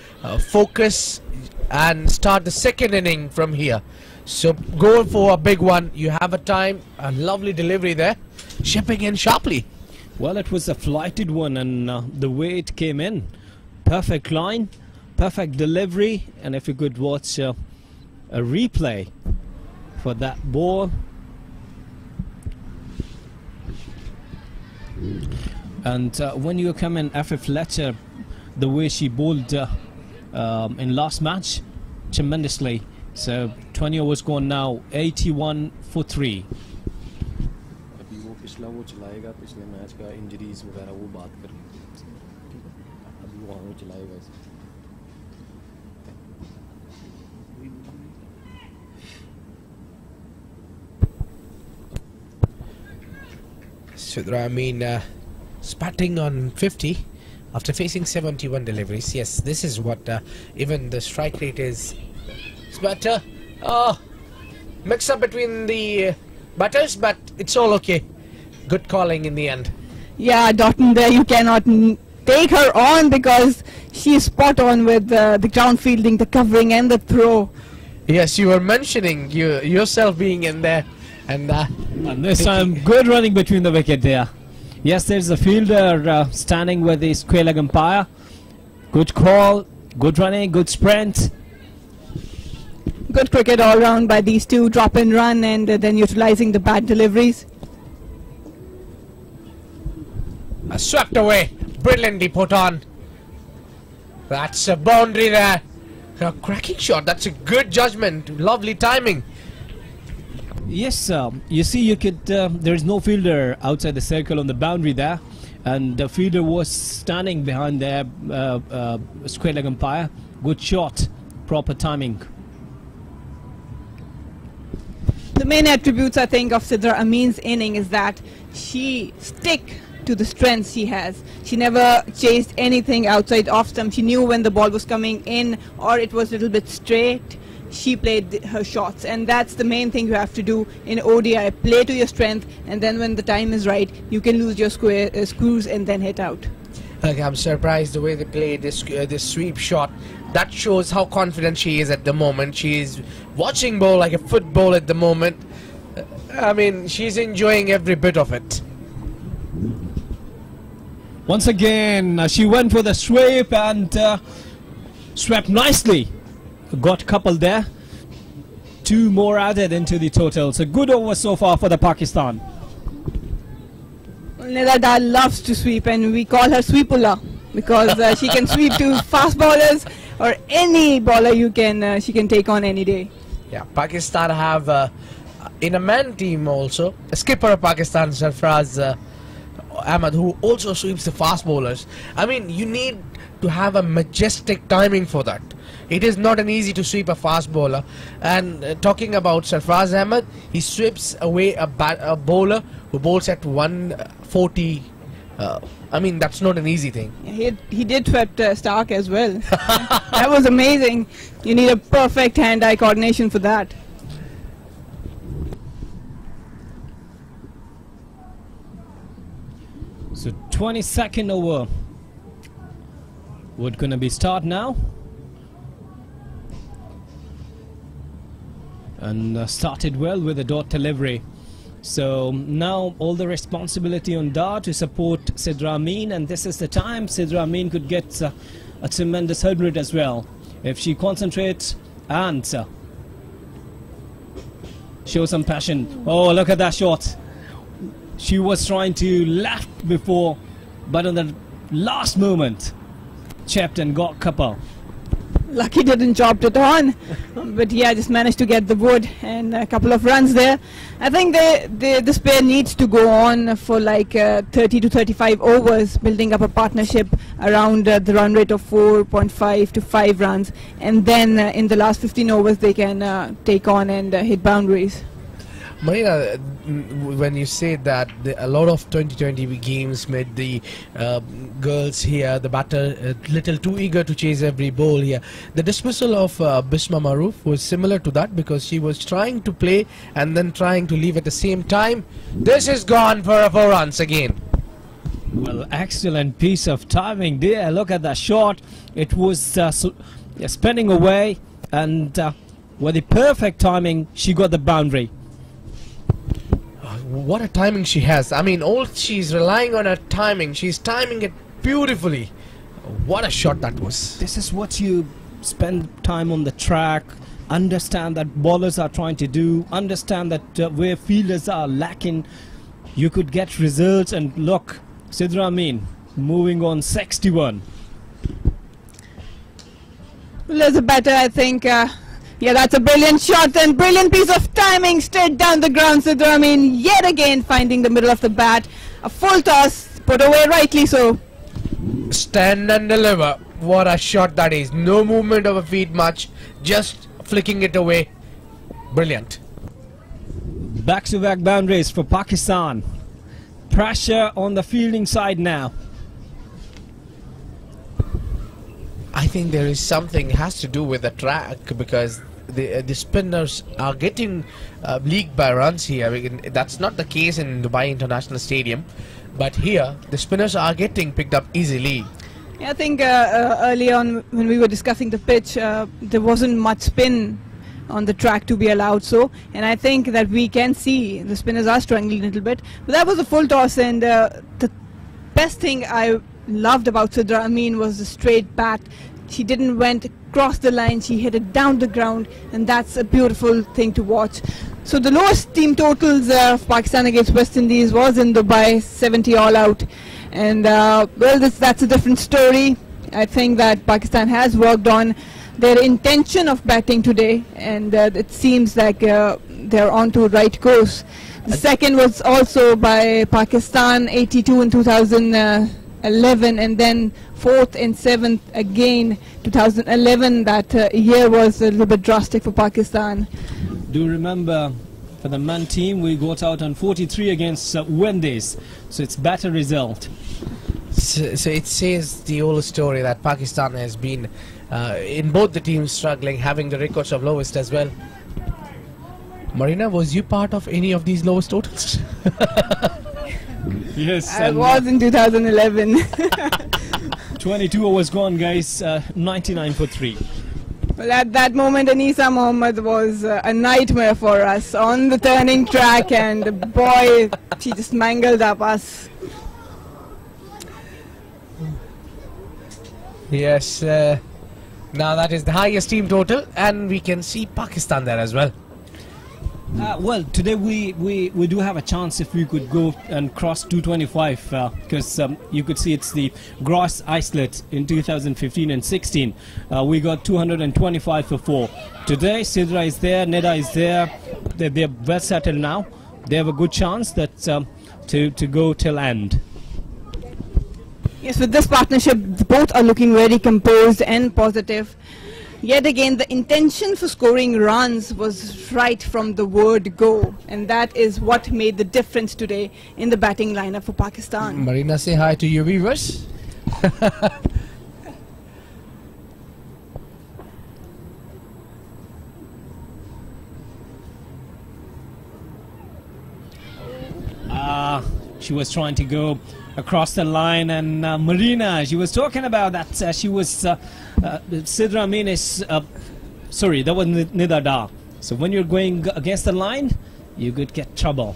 focus and start the second inning from here. So go for a big one. You have a time, a lovely delivery there, shipping in sharply. Well, it was a flighted one, and the way it came in, perfect line, perfect delivery, and if you could watch a replay for that ball. And when you come in, F. Fletcher, the way she bowled in last match, tremendously. So 20 overs gone now, 81 for 3. अभी वो पिछला वो चलाएगा, पिछले match का injuries वगैरह वो बात कर, अभी वहाँ वो चलाएगा इसे. Sidra Amin spatting on 50 after facing 71 deliveries. Yes, this is what even the strike rate is. But mix up between the batters, but it's all okay. Good calling in the end. Yeah, Doughton there, you cannot take her on because she's spot on with the ground fielding, the covering and the throw. Yes, you were mentioning yourself being in there. And this time, good running between the wicket there. Yes, there's a fielder standing with the square leg umpire. Good call, good running, good sprint. Good cricket all round by these two, drop and run, and then utilizing the bad deliveries. Swept away, brilliantly put on. That's a boundary there. A cracking shot, that's a good judgment, lovely timing. Yes, you see, you could. There is no fielder outside the circle on the boundary there, and the fielder was standing behind the square leg umpire. Good shot, proper timing. The main attributes, I think, of Sidra Amin's inning is that she stick to the strengths she has. She never chased anything outside off stump. She knew when the ball was coming in or it was a little bit straight. She played her shots, and that's the main thing you have to do in ODI. Play to your strength, and then when the time is right, you can lose your screws and then hit out. Okay, I'm surprised the way they played this sweep shot. That shows how confident she is at the moment. She is watching bowl like a football at the moment. I mean, she's enjoying every bit of it. Once again, she went for the sweep and swept nicely. Got a couple there. 2 more added into the total. So good over so far for the Pakistan. Nida Dar loves to sweep, and we call her Sweepula because she can sweep to fast bowlers or any bowler she can take on any day. Yeah, Pakistan have in a man team also a skipper of Pakistan, Sarfraz Ahmed, who also sweeps the fast bowlers. I mean, you need to have a majestic timing for that. It is not an easy to sweep a fast bowler. And talking about Sarfraz Ahmed, he sweeps away a bowler who bowls at 140. I mean, that's not an easy thing. Yeah, he did swept Stark as well. That was amazing. You need a perfect hand-eye coordination for that. So 22nd over. What's gonna be start now? And started well with a dot delivery. So now all the responsibility on Dar to support Sidra Amin, and this is the time Sidra Amin could get a tremendous 100 as well if she concentrates and show some passion. Oh, look at that shot. She was trying to left before, but on the last moment chipped and got couple. Lucky didn't chop it on, but yeah, just managed to get the wood and a couple of runs there. I think this pair needs to go on for like 30 to 35 overs, building up a partnership around the run rate of 4.5 to 5 runs, and then in the last 15 overs they can take on and hit boundaries. Marina, when you say that a lot of 2020 games made the girls here, the batter, a little too eager to chase every ball here. The dismissal of Bisma Maroof was similar to that because she was trying to play and then trying to leave at the same time. This is gone for 4 runs again. Well, excellent piece of timing there. Look at that shot. It was spinning away, and with the perfect timing, she got the boundary. What a timing she has. I mean, she's relying on her timing. She's timing it beautifully. What a shot that was. This is what you spend time on the track, understand that bowlers are trying to do, understand that where fielders are lacking, you could get results. And look, Sidra Amin moving on 61. Well, there's a batter, I think. Yeah, that's a brilliant shot and brilliant piece of timing straight down the ground. Sidra Amin yet again finding the middle of the bat. A full toss, put away rightly so. Stand and deliver. What a shot that is. No movement of a feet much, just flicking it away. Brilliant. Back-to-back boundaries for Pakistan. Pressure on the fielding side now. I think there is something has to do with the track, because the spinners are getting leagued by runs here. I mean, that's not the case in Dubai International Stadium, but here the spinners are getting picked up easily. Yeah, I think early on when we were discussing the pitch, there wasn't much spin on the track to be allowed so, and I think that we can see the spinners are struggling a little bit. But that was a full toss, and the best thing I loved about Sidra Amin was the straight bat. She didn't went across the line, she hit it down the ground, and that's a beautiful thing to watch. So the lowest team totals of Pakistan against West Indies was in Dubai, 70 all out, and well, that's a different story. I think that Pakistan has worked on their intention of batting today, and it seems like they're on to right course. The second was also by Pakistan, 82 in 2011, and then 4th and 7th again 2011. That year was a little bit drastic for Pakistan. Do remember, for the man team, we got out on 43 against Windies, so it's better result. So it says the old story that Pakistan has been in both the teams struggling, having the records of lowest as well. Marina, was you part of any of these lowest totals? Yes, I was in 2011. 22 overs gone, guys. 99 for 3. Well, at that moment, Anisa Mohammed was a nightmare for us on the turning track, and boy, she just mangled up us. Yes, now that is the highest team total, and we can see Pakistan there as well. Well, today we do have a chance if we could go and cross 225, because you could see it's the gross isolate in 2015 and 16. We got 225 for 4. Today, Sidra is there, Neda is there. They're well settled now. They have a good chance that to go till end. Yes, with this partnership, both are looking very composed and positive. Yet again, the intention for scoring runs was right from the word go, and that is what made the difference today in the batting lineup for Pakistan. Marina, say hi to your viewers. She was trying to go across the line, and Marina, she was talking about that. She was Sidra Amin is sorry, that was Nida Da. So when you're going against the line, you could get trouble.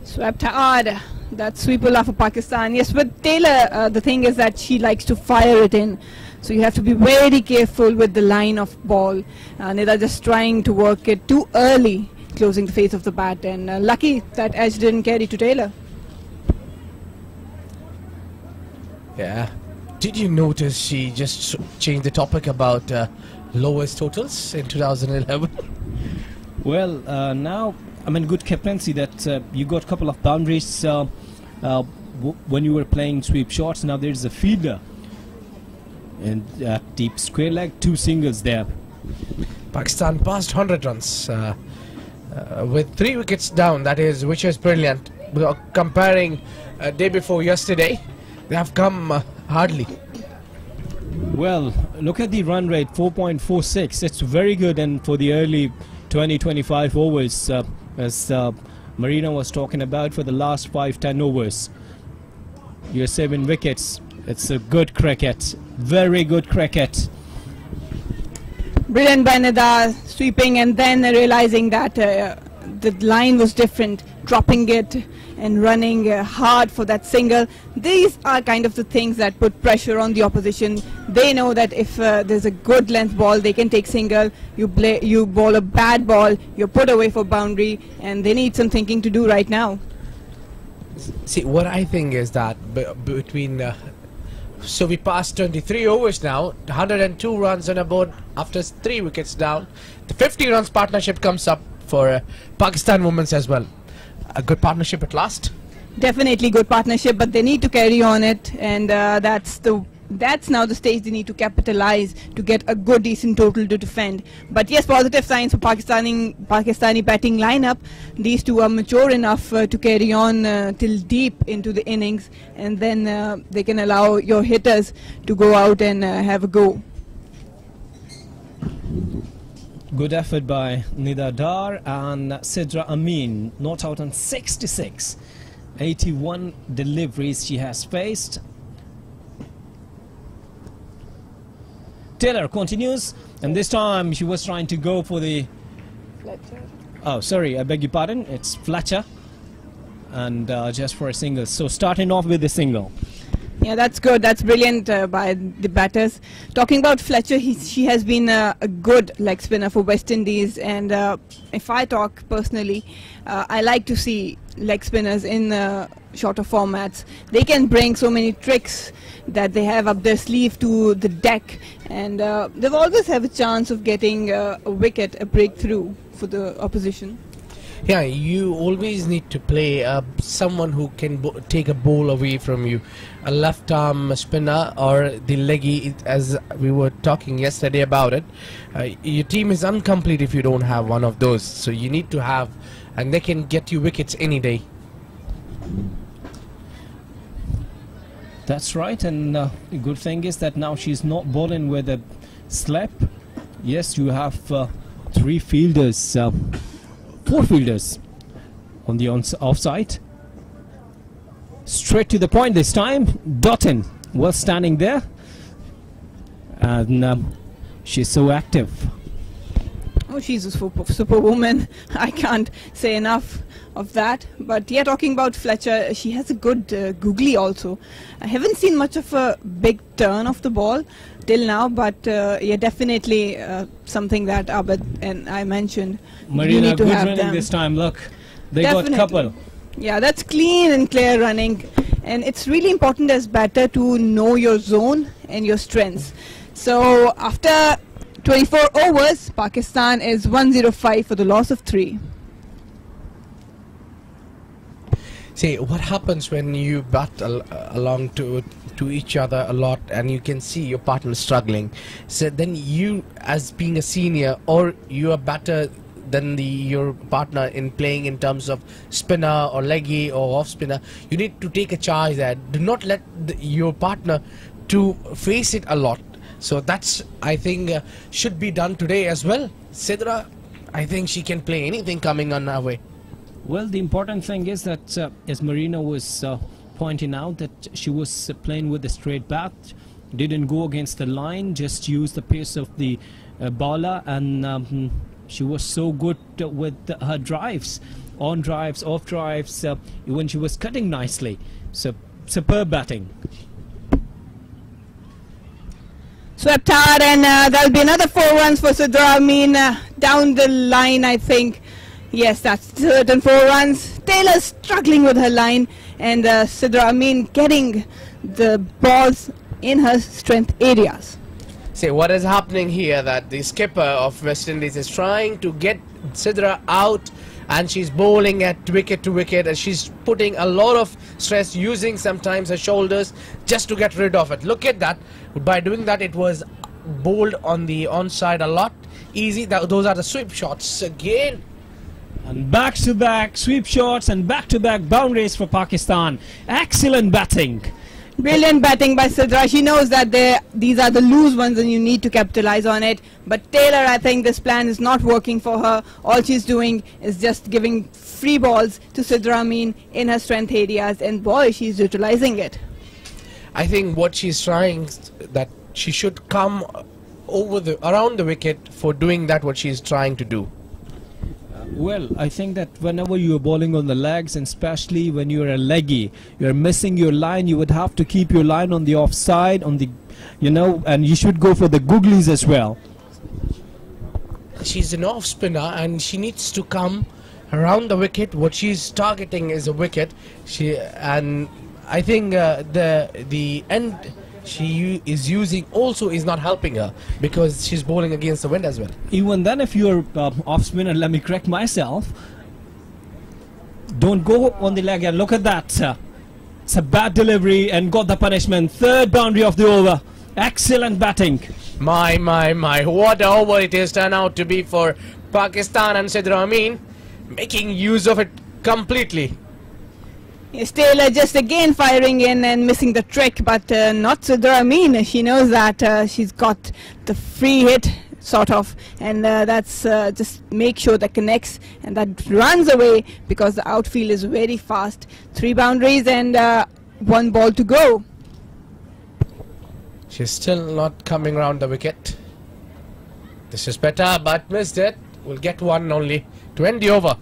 Swept hard. That sweep will for Pakistan. Yes, with Taylor, the thing is that she likes to fire it in. So you have to be very careful with the line of ball. Nida just trying to work it too early, closing the face of the bat, and lucky that edge didn't carry to Taylor. Yeah. Did you notice she just changed the topic about lowest totals in 2011? Well, now, I mean, good captaincy that you got a couple of boundaries when you were playing sweep shots. Now there's a feeder. And deep square leg, 2 singles there. Pakistan passed 100 runs with 3 wickets down, that is, which is brilliant. Comparing day before yesterday, they have come hardly. Well, look at the run rate, 4.46. It's very good, and for the early 20-25 overs, as Marina was talking about, for the last 5-10 overs, you're 7 wickets. It's a good cricket, very good cricket. Brilliant by Nida, sweeping and then realizing that the line was different, dropping it and running hard for that single. These are kind of the things that put pressure on the opposition. They know that if there's a good length ball, they can take single. You bowl a bad ball, you're put away for boundary, and they need some thinking to do right now. See, what I think is that between so we passed 23 overs now, 102 runs on a board after 3 wickets down. The 50 runs partnership comes up for Pakistan women's as well. A good partnership at last. Definitely good partnership, but they need to carry on it, and that's now the stage they need to capitalize to get a good decent total to defend. But yes, positive signs for Pakistani batting lineup. These two are mature enough to carry on till deep into the innings, and then they can allow your hitters to go out and have a go. Good effort by Nida Dar, and Sidra Amin not out on 66. 81 deliveries she has faced. Taylor continues, and this time she was trying to go for the Fletcher. Oh, sorry, I beg your pardon. It's Fletcher, and just for a single. So starting off with the single. Yeah, that's good. That's brilliant by the batters. Talking about Fletcher, she has been a good leg spinner for West Indies, and if I talk personally, I like to see leg spinners in shorter formats. They can bring so many tricks that they have up their sleeve to the deck, and they've always have a chance of getting a wicket, a breakthrough for the opposition. Yeah, you always need to play someone who can take a ball away from you. A left arm spinner or the leggy, as we were talking yesterday about it. Your team is incomplete if you don't have one of those. So you need to have, and they can get you wickets any day. That's right, and the good thing is that now she's not bowling with a slap. Yes, you have 3 fielders, 4 fielders on the offside. Straight to the point this time. Dottin was standing there, and she's so active. Oh, she's a superwoman. I can't say enough of that. But yeah, talking about Fletcher, she has a good googly also. I haven't seen much of a big turn of the ball till now, but yeah, definitely something that Abid and I mentioned. Marina, good running this time. Look, they got couple. Yeah, that's clean and clear running, and it's really important as batter to know your zone and your strengths. So after 24 overs, Pakistan is 105 for the loss of 3. See, what happens when you bat along to each other a lot, and you can see your partner struggling? So then you, as being a senior, or you are better than your partner in playing in terms of spinner or leggy or off spinner, you need to take a charge there. Do not let your partner to face it a lot. So that's, I think, should be done today as well. Sidra, I think she can play anything coming on her way. Well, the important thing is that, as Marina was pointing out, that she was playing with a straight bat, didn't go against the line, just used the pace of the bowler, and she was so good with her drives, on drives, off drives, when she was cutting nicely. So, superb batting. Swept hard, and there'll be another 4 runs for Sidra Amin down the line, I think. Yes, that's certain 4 runs. Taylor struggling with her line, and Sidra Amin getting the balls in her strength areas. See, what is happening here, that the skipper of West Indies is trying to get Sidra out, and she's bowling at wicket to wicket, and she's putting a lot of stress, using sometimes her shoulders just to get rid of it. Look at that. By doing that, it was bowled on the onside a lot. Easy. Those are the sweep shots again. And back-to-back sweep shots and back-to-back boundaries for Pakistan. Excellent batting. Brilliant batting by Sidra. She knows that these are the loose ones and you need to capitalize on it. But Taylor, I think this plan is not working for her. All she's doing is just giving free balls to Sidra Amin in her strength areas, and boy, she's utilizing it. I think what she's trying, that she should come over around the wicket for doing that, what she's trying to do. Well, I think that whenever you are bowling on the legs, and especially when you are a leggy, you are missing your line. You would have to keep your line on the offside, on the, you know, and you should go for the googlies as well. She's an off spinner and she needs to come around the wicket. What she's targeting is a wicket. And I think the end she is using also is not helping her, because she's bowling against the wind as well. Even then, if you're off spinner, let me correct myself, don't go on the leg. And look at that, it's a bad delivery and got the punishment. Third boundary of the over. Excellent batting. My, what a over it is turned out to be for Pakistan, and Sidra Amin making use of it completely. Yes, Taylor just again firing in and missing the trick, but not Sidra Amin. She knows that she's got the free hit, sort of, and that's just make sure that connects and that runs away, because the outfield is very fast. 3 boundaries and 1 ball to go. She's still not coming round the wicket. This is better, but missed it. We'll get 1 only to end the over.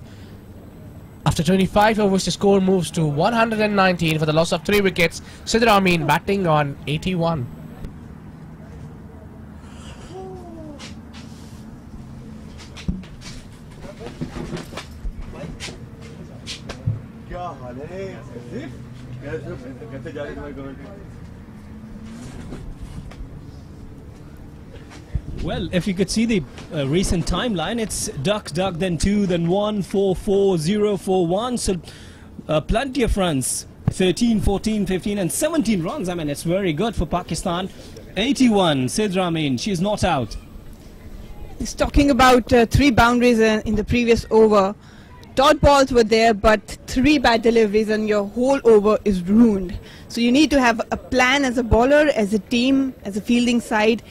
After 25 overs, the score moves to 119 for the loss of 3 wickets. Sidra Amin batting on 81. Well, if you could see the recent timeline, it's duck, then 2, then 1, 4, 4, 0, 4, 1. So plenty of runs. 13, 14, 15 and 17 runs. I mean, it's very good for Pakistan. 81, Sidra Amin, she's not out. He's talking about 3 boundaries in the previous over. Dot balls were there, but 3 bad deliveries and your whole over is ruined. So you need to have a plan as a bowler, as a team, as a fielding side,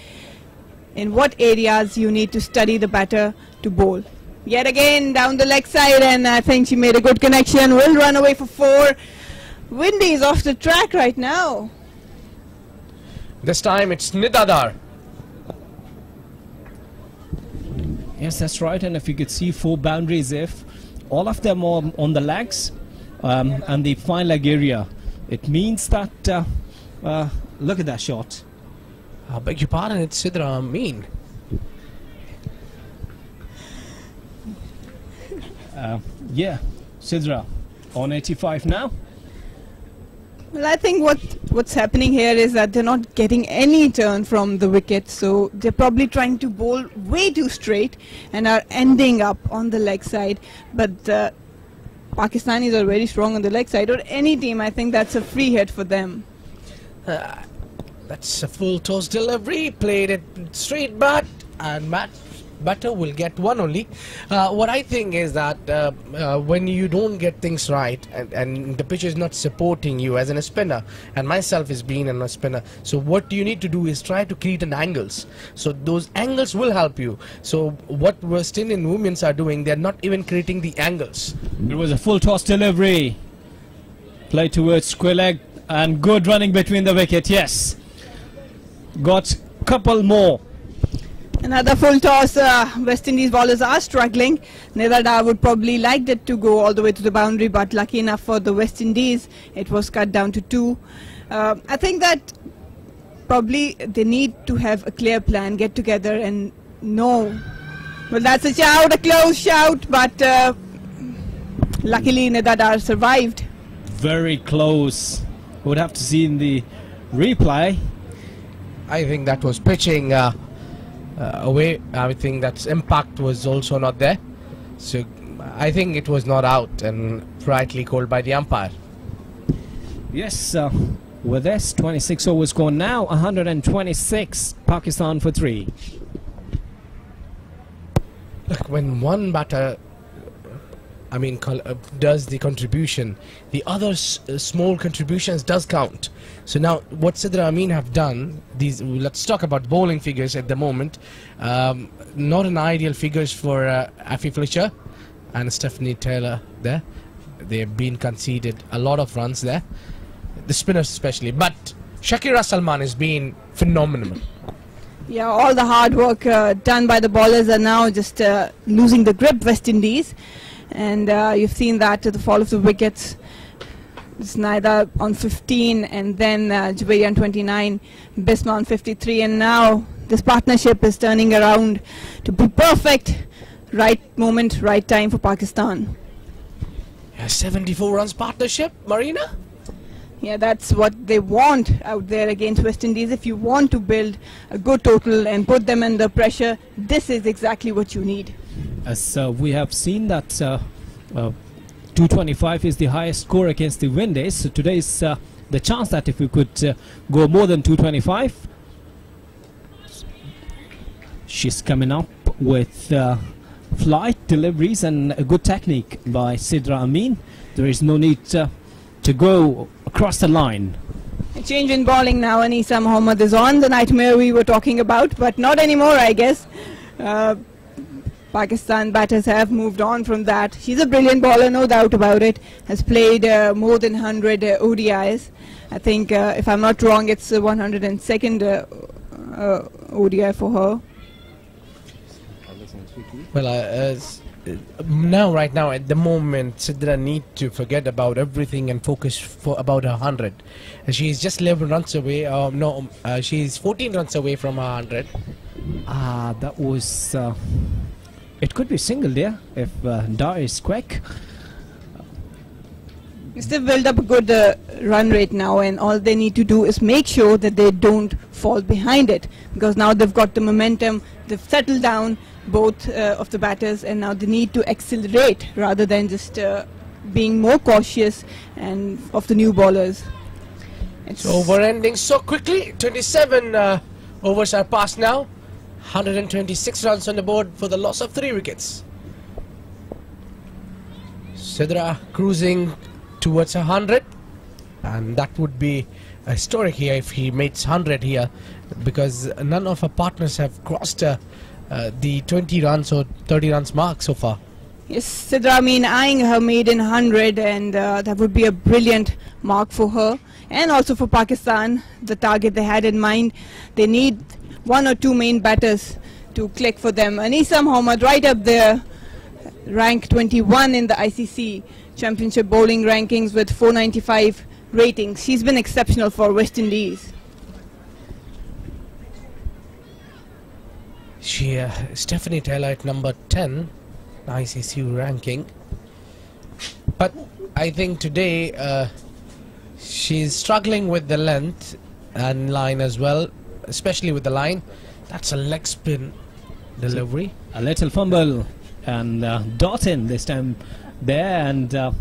in what areas you need to study the batter to bowl. Yet again down the leg side, and I think she made a good connection. Will run away for 4. Windies off the track right now. This time it's Nidadar. Yes, that's right. And if you could see 4 boundaries, if all of them are on the legs and the fine leg area, it means that look at that shot. I beg your pardon, it's Sidra Amin. Yeah, Sidra on 85 now. Well, I think what's happening here is that they're not getting any turn from the wicket, so they're probably trying to bowl way too straight and are ending up on the leg side. But Pakistanis are very strong on the leg side, or any team. I think that's a free hit for them. That's a full toss delivery, played it straight, but and batter will get 1 only. What I think is that when you don't get things right and the pitch is not supporting you as a spinner, and myself is being a spinner, so what you need to do is try to create an angles. So those angles will help you. So what West Indian women are doing, they're not even creating the angles. It was a full toss delivery, play towards square leg, and good running between the wicket. Yes, got couple more. Another full toss. West Indies bowlers are struggling. Nidadar would probably liked it to go all the way to the boundary, but lucky enough for the West Indies, it was cut down to 2. I think that probably they need to have a clear plan, get together and know. Well, that's a shout, a close shout, but luckily Nidadar survived. Very close. Would have to see in the replay. I think that was pitching away. I think that impact was also not there. So I think it was not out and rightly called by the umpire. Yes, with this 26 overs gone now, 126, Pakistan for 3. Look, when one batter does the contribution, the other small contributions does count. So now what Sidra Amin have done, let's talk about bowling figures at the moment. Not an ideal figures for Afi Fletcher and Stephanie Taylor there. They've been conceded a lot of runs there, the spinners especially, but Shakira Salman has been phenomenal. Yeah, all the hard work done by the bowlers are now just losing the grip, West Indies. And you've seen that to the fall of the wickets. It's Naida on 15 and then Javeria on 29, Bisma on 53. And now this partnership is turning around to be perfect. Right moment, right time for Pakistan. Yeah, 74 runs partnership, Marina? Yeah, that's what they want out there against West Indies. If you want to build a good total and put them under pressure, this is exactly what you need. As we have seen that 225 is the highest score against the Windies. So today is the chance that if we could go more than 225. She's coming up with flight deliveries and a good technique by Sidra Amin. There is no need to go across the line. A change in bowling now. Anisa Mohammed is on, the nightmare we were talking about, but not anymore, I guess. Pakistan batters have moved on from that. She's a brilliant bowler, no doubt about it. Has played more than 100 ODIs. I think, if I'm not wrong, it's 102nd ODI for her. Well, right now, at the moment, Sidra need to forget about everything and focus for about 100. She's just 11 runs away. She's 14 runs away from 100. That was... it could be single there if Dar is quick. They've built up a good run rate now, and all they need to do is make sure that they don't fall behind it, because now they've got the momentum, they've settled down, both of the batters, and now they need to accelerate rather than just being more cautious and of the new bowlers. It's over ending so quickly. 27 overs are passed now. 126 runs on the board for the loss of 3 wickets. Sidra cruising towards 100, and that would be historic here if he makes 100 here, because none of our partners have crossed the 20 runs or 30 runs mark so far. Yes, Sidra Amin eyeing her maiden 100, and that would be a brilliant mark for her and also for Pakistan. The target they had in mind, they need 1 or 2 main batters to click for them. Anisa Mohammed right up there, rank 21 in the ICC Championship bowling rankings with 495 ratings. She's been exceptional for West Indies. Stephanie Taylor at number 10 ICC ranking, but I think today she's struggling with the length and line as well, especially with the line. That's a leg spin delivery. A little fumble and dot in this time there, and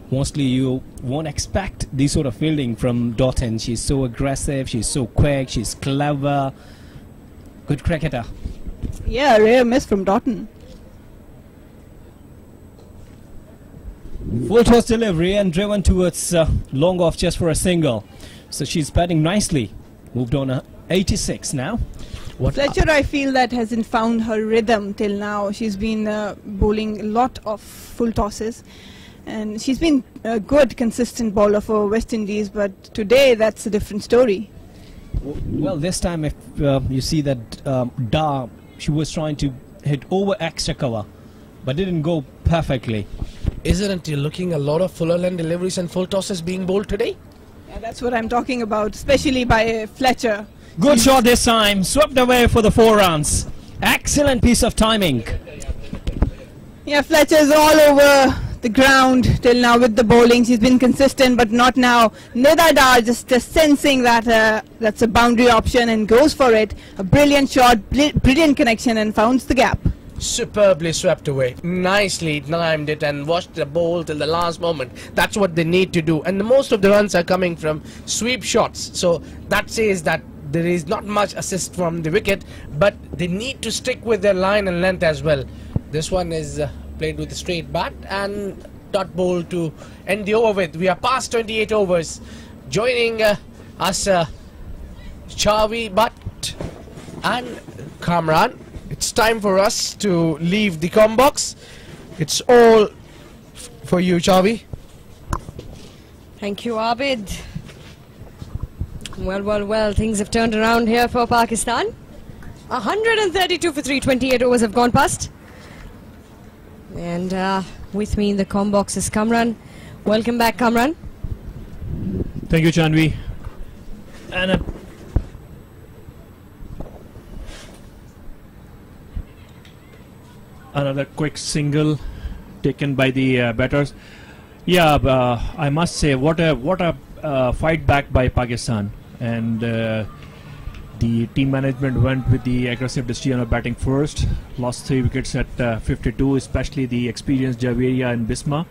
mostly you won't expect this sort of fielding from Dottin. She's so aggressive, she's so quick, she's clever. Good cricketer. Yeah, rare miss from Dottin. Full toss delivery and driven towards long off just for a single. So she's batting nicely. Moved on 86 now. Fletcher, I feel that hasn't found her rhythm till now. She's been bowling a lot of full tosses, and she's been a good, consistent bowler for West Indies, but today that's a different story. Well, this time if you see that Dar, she was trying to hit over extra cover, but didn't go perfectly. Isn't it looking a lot of fuller length deliveries and full tosses being bowled today? Yeah, that's what I'm talking about, especially by Fletcher. Good shot this time, swept away for the 4 runs. Excellent piece of timing. Yeah, Fletcher's all over the ground till now with the bowling. She's been consistent, but not now. Nida Dar just sensing that that's a boundary option and goes for it. A brilliant shot, brilliant connection, and founds the gap. Superbly swept away. Nicely timed it and watched the bowl till the last moment. That's what they need to do. And most of the runs are coming from sweep shots. So that says that there is not much assist from the wicket, but they need to stick with their line and length as well. This one is played with a straight bat and dot bowl to end the over with. We are past 28 overs. Joining us, Chavi Bhatt and Kamran. It's time for us to leave the comm box. It's all for you, Chavi. Thank you, Abid. Well, things have turned around here for Pakistan. 132 for 3, 28 overs have gone past. And with me in the comm box is Kamran. Welcome back, Kamran. Thank you, Chanvi. And another quick single taken by the batters. Yeah, I must say, what a fight back by Pakistan. And the team management went with the aggressive decision of batting first. Lost 3 wickets at 52, especially the experienced Javeria and Bisma.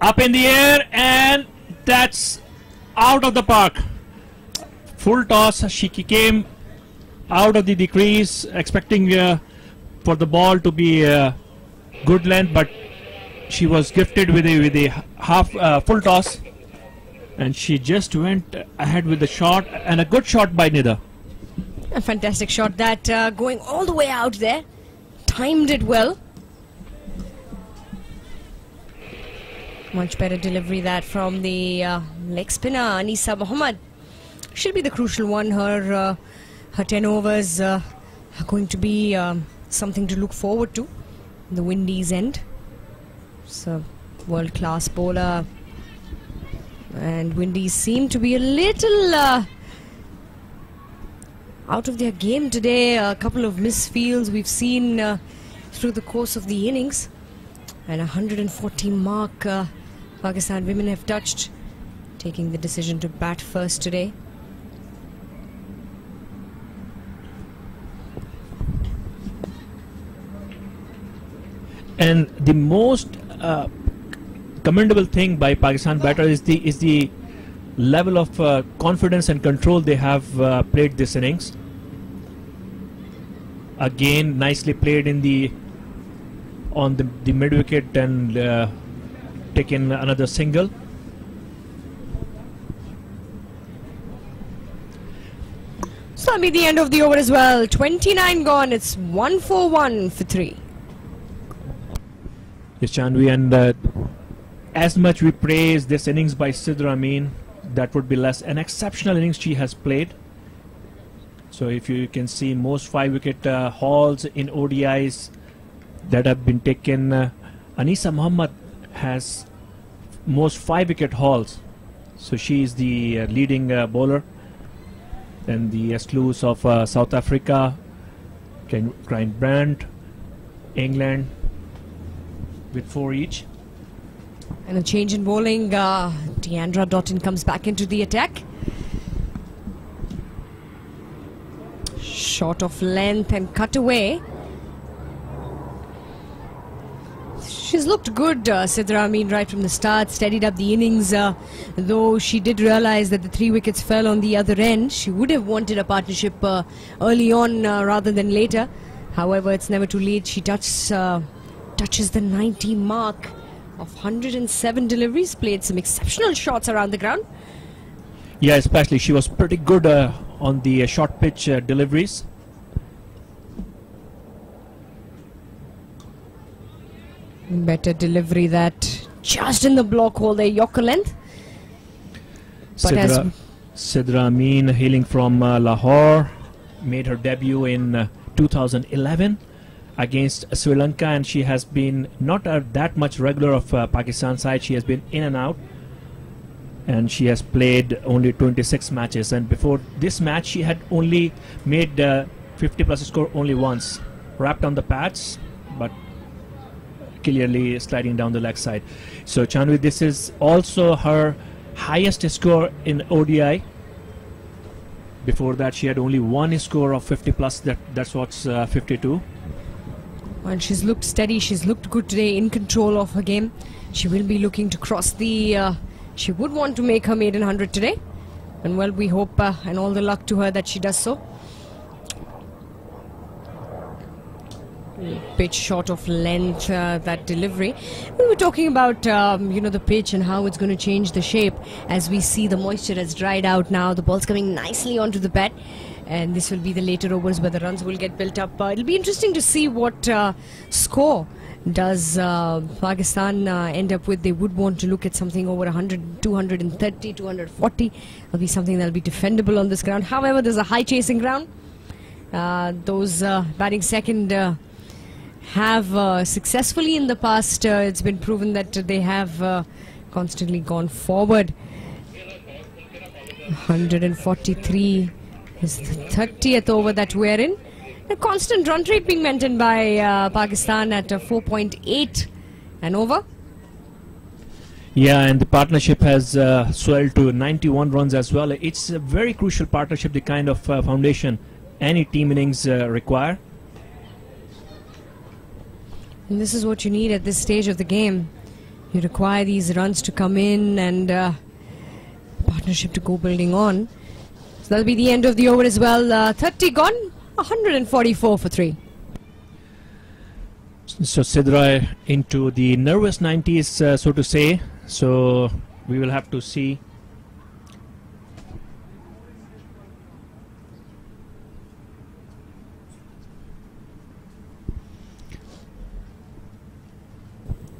Up in the air, and that's out of the park. Full toss. She came out of the crease, expecting for the ball to be good length, but she was gifted with a half full toss, and she just went ahead with the shot, and a good shot by Nida. A fantastic shot that going all the way out there. Timed it well. Much better delivery that from the leg spinner Anisa Mohammed. She'll be the crucial one. Her 10 overs are going to be something to look forward to. The Windies end. So world-class bowler. And Windies seem to be a little out of their game today. A couple of misfields we've seen through the course of the innings. And 114 mark Pakistan women have touched, taking the decision to bat first today. And the most commendable thing by Pakistan batter is the level of confidence and control they have played this innings. Again, nicely played in on the mid wicket and taken another single. So that'll be the end of the over as well. 29 gone. It's 141 for 3. Yes, Chanvi, and as much we praise this innings by Sidra Amin, that would be less. An exceptional innings she has played. So if you can see most 5-wicket hauls in ODIs that have been taken, Anisa Mohammed has most 5-wicket hauls. So she is the leading bowler. Then the exclusive of South Africa, Klein Brandt, England, with 4 each. And a change in bowling. Deandra Doughton comes back into the attack. Short of length and cut away. She's looked good, Sidra Amin, right from the start. Steadied up the innings, though she did realize that the 3 wickets fell on the other end. She would have wanted a partnership early on rather than later. However, it's never too late. She touches the 90 mark of 107 deliveries, played some exceptional shots around the ground. Yeah, especially she was pretty good on the short pitch deliveries. Better delivery that just in the block hole there, Yorker length. Sidra Amin, hailing from Lahore, made her debut in 2011 against Sri Lanka, and she has been not that much regular of Pakistan side. She has been in and out, and she has played only 26 matches, and before this match she had only made 50 plus score only once, wrapped on the pads but clearly sliding down the leg side. So Chanvi, this is also her highest score in ODI. Before that she had only one score of 50 plus, that's what's 52. And she's looked steady, she's looked good today, in control of her game. She will be looking to cross the... she would want to make her maiden 100 today. And well, we hope and all the luck to her that she does so. Pitch short of length, that delivery. We were talking about, you know, the pitch and how it's going to change the shape. As we see the moisture has dried out now, the ball's coming nicely onto the bat. And this will be the later overs where the runs will get built up. It'll be interesting to see what score does Pakistan end up with? They would want to look at something over 100, 230, 240. That'll be something that'll be defendable on this ground. However, there's a high chasing ground. Those batting second have successfully in the past, it's been proven that they have constantly gone forward. 143 is the 30th over that we're in. A constant run rate being maintained by Pakistan at 4.8 and over. Yeah, and the partnership has swelled to 91 runs as well. It's a very crucial partnership, the kind of foundation any team innings require. And this is what you need at this stage of the game. You require these runs to come in and partnership to go building on. So that'll be the end of the over as well. 30 gone. 144 for 3. So Sidra into the nervous 90s, so to say. So we will have to see.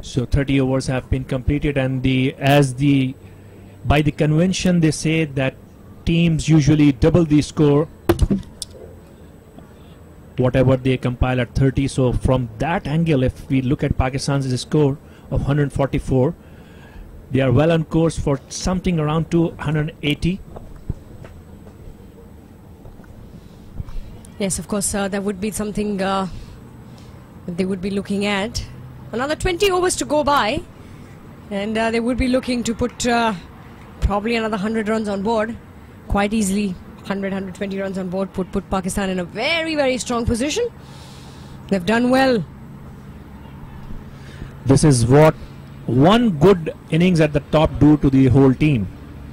So 30 overs have been completed, and by the convention they say that teams usually double the score whatever they compile at 30. So from that angle, if we look at Pakistan's score of 144, they are well on course for something around 280. Yes, of course, that would be something that they would be looking at. Another 20 overs to go by, and they would be looking to put probably another 100 runs on board quite easily. 100, 120 runs on board put Pakistan in a very, very strong position. They've done well. This is what one good innings at the top do to the whole team.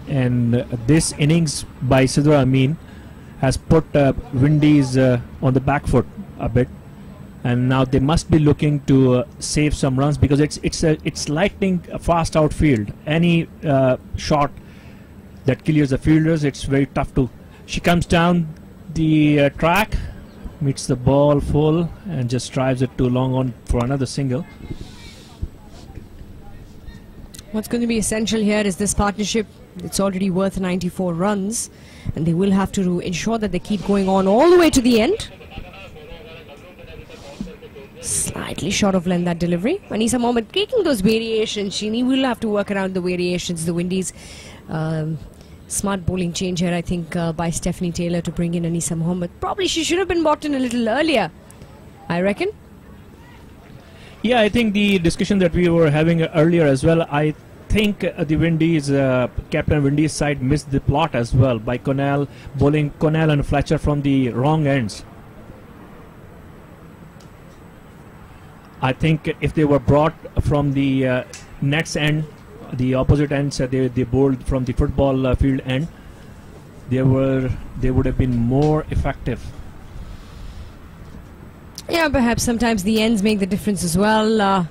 And this innings by Sidra Amin has put Windies on the back foot a bit. And now they must be looking to save some runs, because it's lightning fast outfield. Any shot that clears the fielders, it's very tough to. She comes down the track, meets the ball full, and just drives it too long on for another single. What's going to be essential here is this partnership. It's already worth 94 runs, and they will have to ensure that they keep going on all the way to the end. Slightly short of length, that delivery. Anisa Mohammed taking those variations. She will have to work around the variations. The Windies. Smart bowling change here, I think, by Stephanie Taylor to bring in Anisa Mohammed. Probably she should have been brought in a little earlier, I reckon. Yeah, I think the discussion that we were having earlier as well, I think the Windies, Captain Windies side missed the plot as well by Connell bowling Connell and Fletcher from the wrong ends. I think if they were brought from the nets end, the opposite ends, they bowled from the football field end, they would have been more effective. Yeah, perhaps sometimes the ends make the difference as well.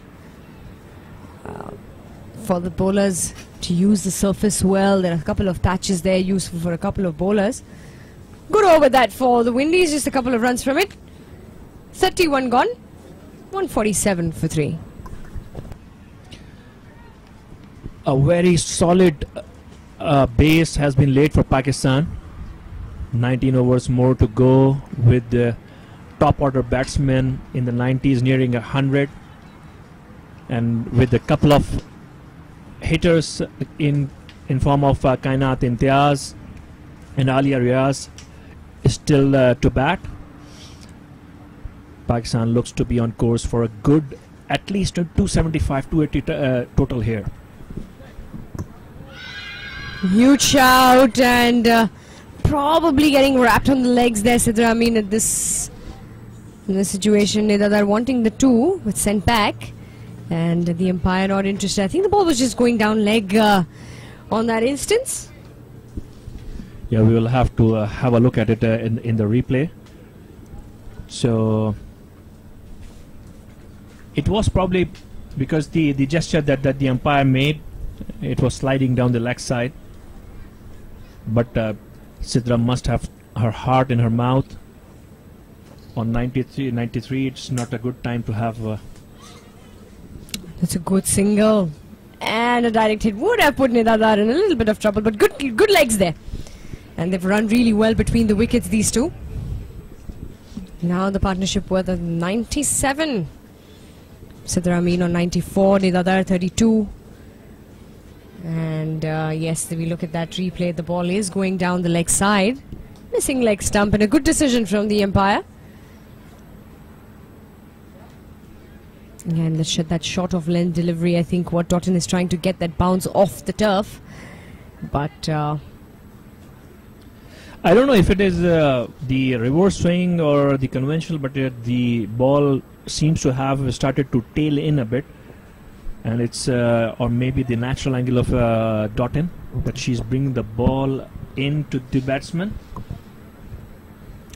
For the bowlers to use the surface well, there are a couple of patches there useful for a couple of bowlers. Good over that for the Windies, just a couple of runs from it. 31 gone, 147 for 3. A very solid base has been laid for Pakistan. 19 overs more to go, with the top order batsmen in the 90s nearing 100, and with a couple of hitters in form of Kainat Imtiaz and Alia Riaz still to bat. Pakistan looks to be on course for a good at least 275, 280 total here. Huge shout, and probably getting wrapped on the legs there, Sidra Amin, at this situation. They're wanting the 2 with sent back, and the umpire not interested. I think the ball was just going down leg on that instance. Yeah, we will have to have a look at it in the replay. So it was probably because the gesture that the umpire made, it was sliding down the leg side. But Sidra must have her heart in her mouth. On 93, it's not a good time to have That's a good single. And a direct hit would have put Nidadar in a little bit of trouble, but good legs there. And they've run really well between the wickets, these two. Now the partnership worth 97. Sidra Amin on 94, Nidadar 32. And yes, if we look at that replay, the ball is going down the leg side. Missing leg stump, and a good decision from the umpire. And that short of length delivery, I think what Dottin is trying to get that bounce off the turf. But I don't know if it is the reverse swing or the conventional, but the ball seems to have started to tail in a bit. And it's, or maybe the natural angle of Dottin, that she's bringing the ball into the batsman.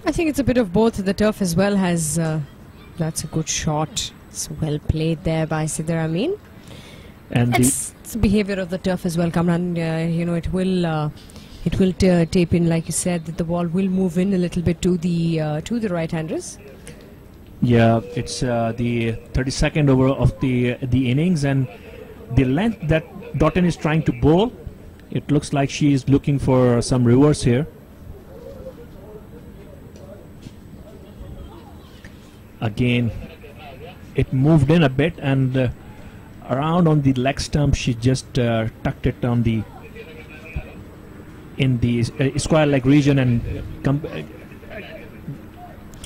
I think it's a bit of both. The turf as well has, that's a good shot. It's well played there by Sidra Amin. And it's the behavior of the turf as well, Kamran. You know, it will tape in, like you said, that the ball will move in a little bit to the right-handers. Yeah, it's the 32nd over of the innings, and the length that Dottin is trying to bowl, it looks like she is looking for some reverse here. Again, it moved in a bit, and around on the leg stump, she just tucked it on in the square leg region and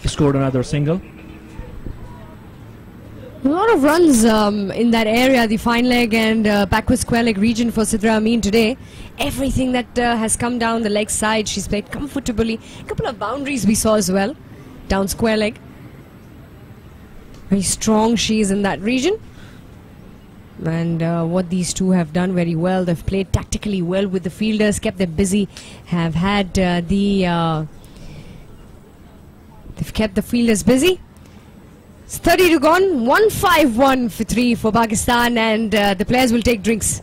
scored another single. A lot of runs in that area, the fine leg and backward square leg region for Sidra Amin today. Everything that has come down the leg side, she's played comfortably. A couple of boundaries we saw as well, down square leg. Very strong she is in that region. And what these two have done very well, they've played tactically well with the fielders, kept them busy, have had they've kept the fielders busy. It's 30 to gone, 151 for 3 for Pakistan, and the players will take drinks.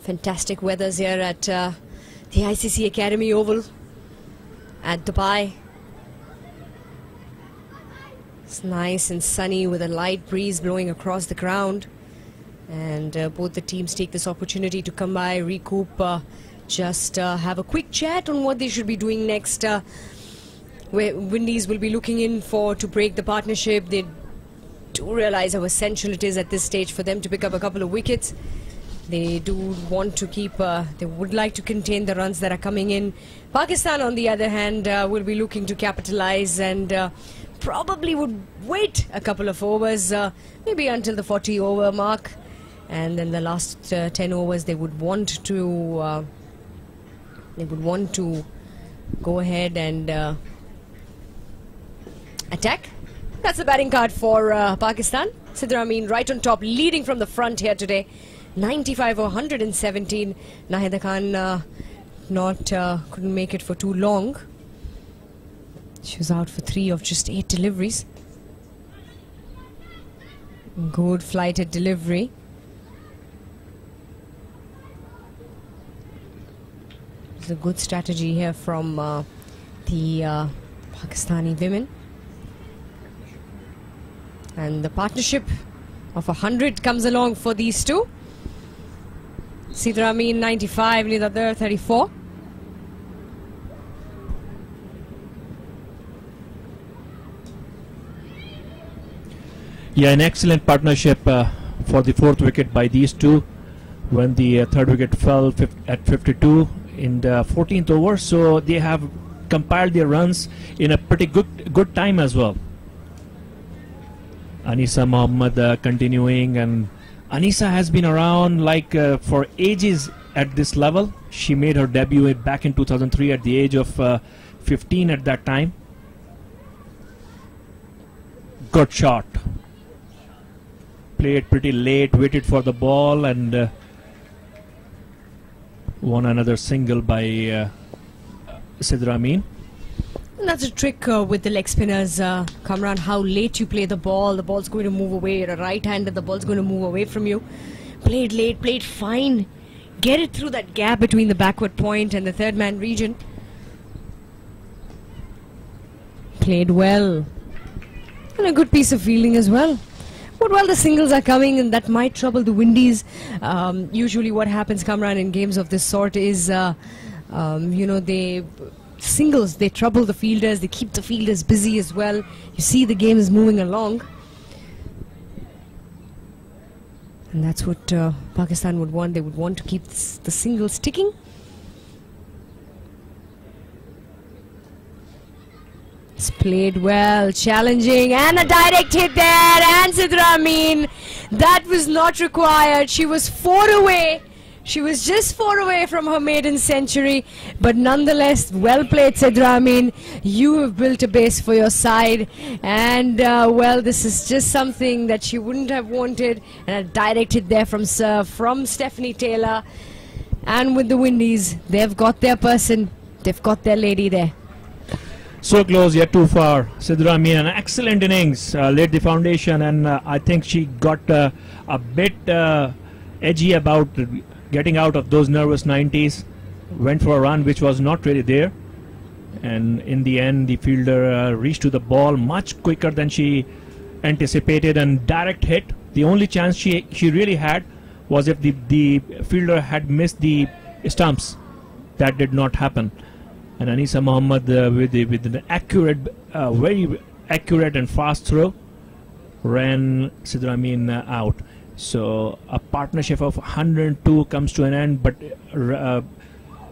Fantastic weathers here at the ICC Academy Oval at Dubai. It's nice and sunny with a light breeze blowing across the ground. And both the teams take this opportunity to come by, recoup just have a quick chat on what they should be doing next. Where Windies will be looking in to break the partnership. They do realize how essential it is at this stage for them to pick up a couple of wickets. They do want to keep, they would like to contain the runs that are coming in. Pakistan, on the other hand, will be looking to capitalize and probably would wait a couple of overs, maybe until the 40 over mark. And then the last 10 overs, they would want to go ahead and attack. That's the batting card for Pakistan. Sidra Amin right on top, leading from the front here today. 95 or 117. Nahida Khan couldn't make it for too long. She was out for 3 of just 8 deliveries. Good flighted delivery. It's a good strategy here from the Pakistani women. And the partnership of 100 comes along for these two. Sidra Amin 95, Nida Dar 34. Yeah, an excellent partnership for the 4th wicket by these two when the 3rd wicket fell at 52 in the 14th over. So they have compiled their runs in a pretty good time as well. Anisa Mohammed continuing, and Anisa has been around like for ages at this level. She made her debut back in 2003 at the age of 15 at that time. Good shot. Played pretty late, waited for the ball, and won another single by Sidra Amin. And that's a trick with the leg spinners, Kamran, how late you play the ball's going to move away. You're a right-hander, the ball's going to move away from you. Played late, played fine. Get it through that gap between the backward point and the third man region. Played well. And a good piece of fielding as well. But while the singles are coming, and that might trouble the Windies, usually what happens, Kamran, in games of this sort is, you know, singles, they trouble the fielders, they keep the fielders busy as well. You see the game is moving along. And that's what Pakistan would want. They would want to keep the singles ticking. It's played well, challenging, and a direct hit there, and Sidra Amin. That was not required. She was 4 away. She was just 4 away from her maiden century, but nonetheless, well played, Sidra Amin. You have built a base for your side, and well, this is just something that she wouldn't have wanted, and a direct hit there from Stephanie Taylor. And with the Windies, they've got their person, they've got their lady there. So close, yet too far. Sidra Amin, an excellent innings, laid the foundation, and I think she got a bit edgy about getting out of those nervous 90s. Went for a run which was not really there, and in the end the fielder reached to the ball much quicker than she anticipated, and direct hit. The only chance she really had was if the fielder had missed the stumps. That did not happen. And Anisa Mohammed with an accurate, very accurate and fast throw ran Sidra Amin out. So a partnership of 102 comes to an end, but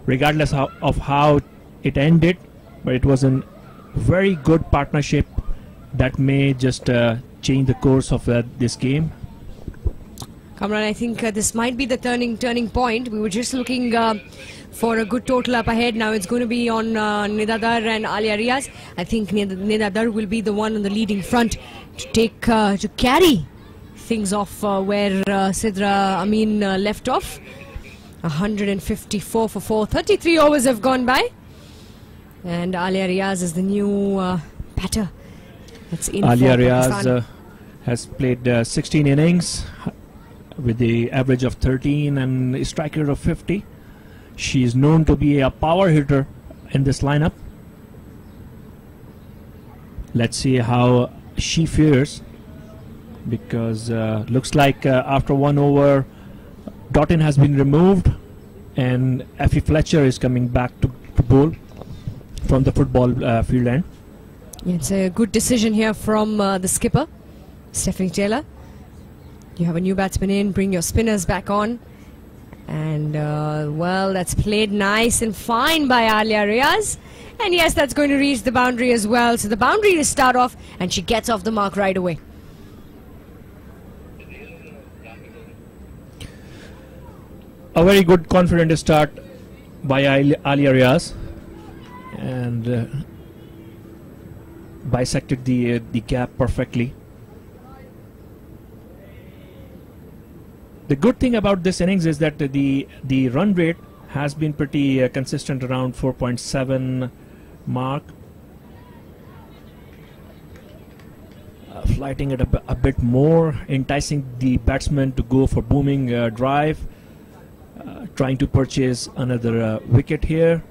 regardless of how it ended, but it was a very good partnership that may just change the course of this game. Kamran, I think this might be the turning point. We were just looking for a good total up ahead. Now it's going to be on Nida Dar and Alia Riaz. I think Nida Dar will be the one on the leading front to carry things off where Sidra Amin left off. 154 for 4. 33 overs have gone by, and Alia Riaz is the new batter. That's in Alia for Riaz Pakistan. has played 16 innings with the average of 13 and a strike rate of 50. She is known to be a power hitter in this lineup. Let's see how she fares, because looks like after 1 over, Doughton has been removed and Effie Fletcher is coming back to bowl from the football field end. It's a good decision here from the skipper, Stephanie Taylor. You have a new batsman in, bring your spinners back on. And, well, that's played nice and fine by Alia Riaz. And yes, that's going to reach the boundary as well. So the boundary to start off, and she gets off the mark right away. A very good, confident start by Alia Riaz. And bisected the gap perfectly. The good thing about this innings is that the run rate has been pretty consistent around 4.7 mark. Flighting it a bit more, enticing the batsman to go for booming drive, trying to purchase another wicket here.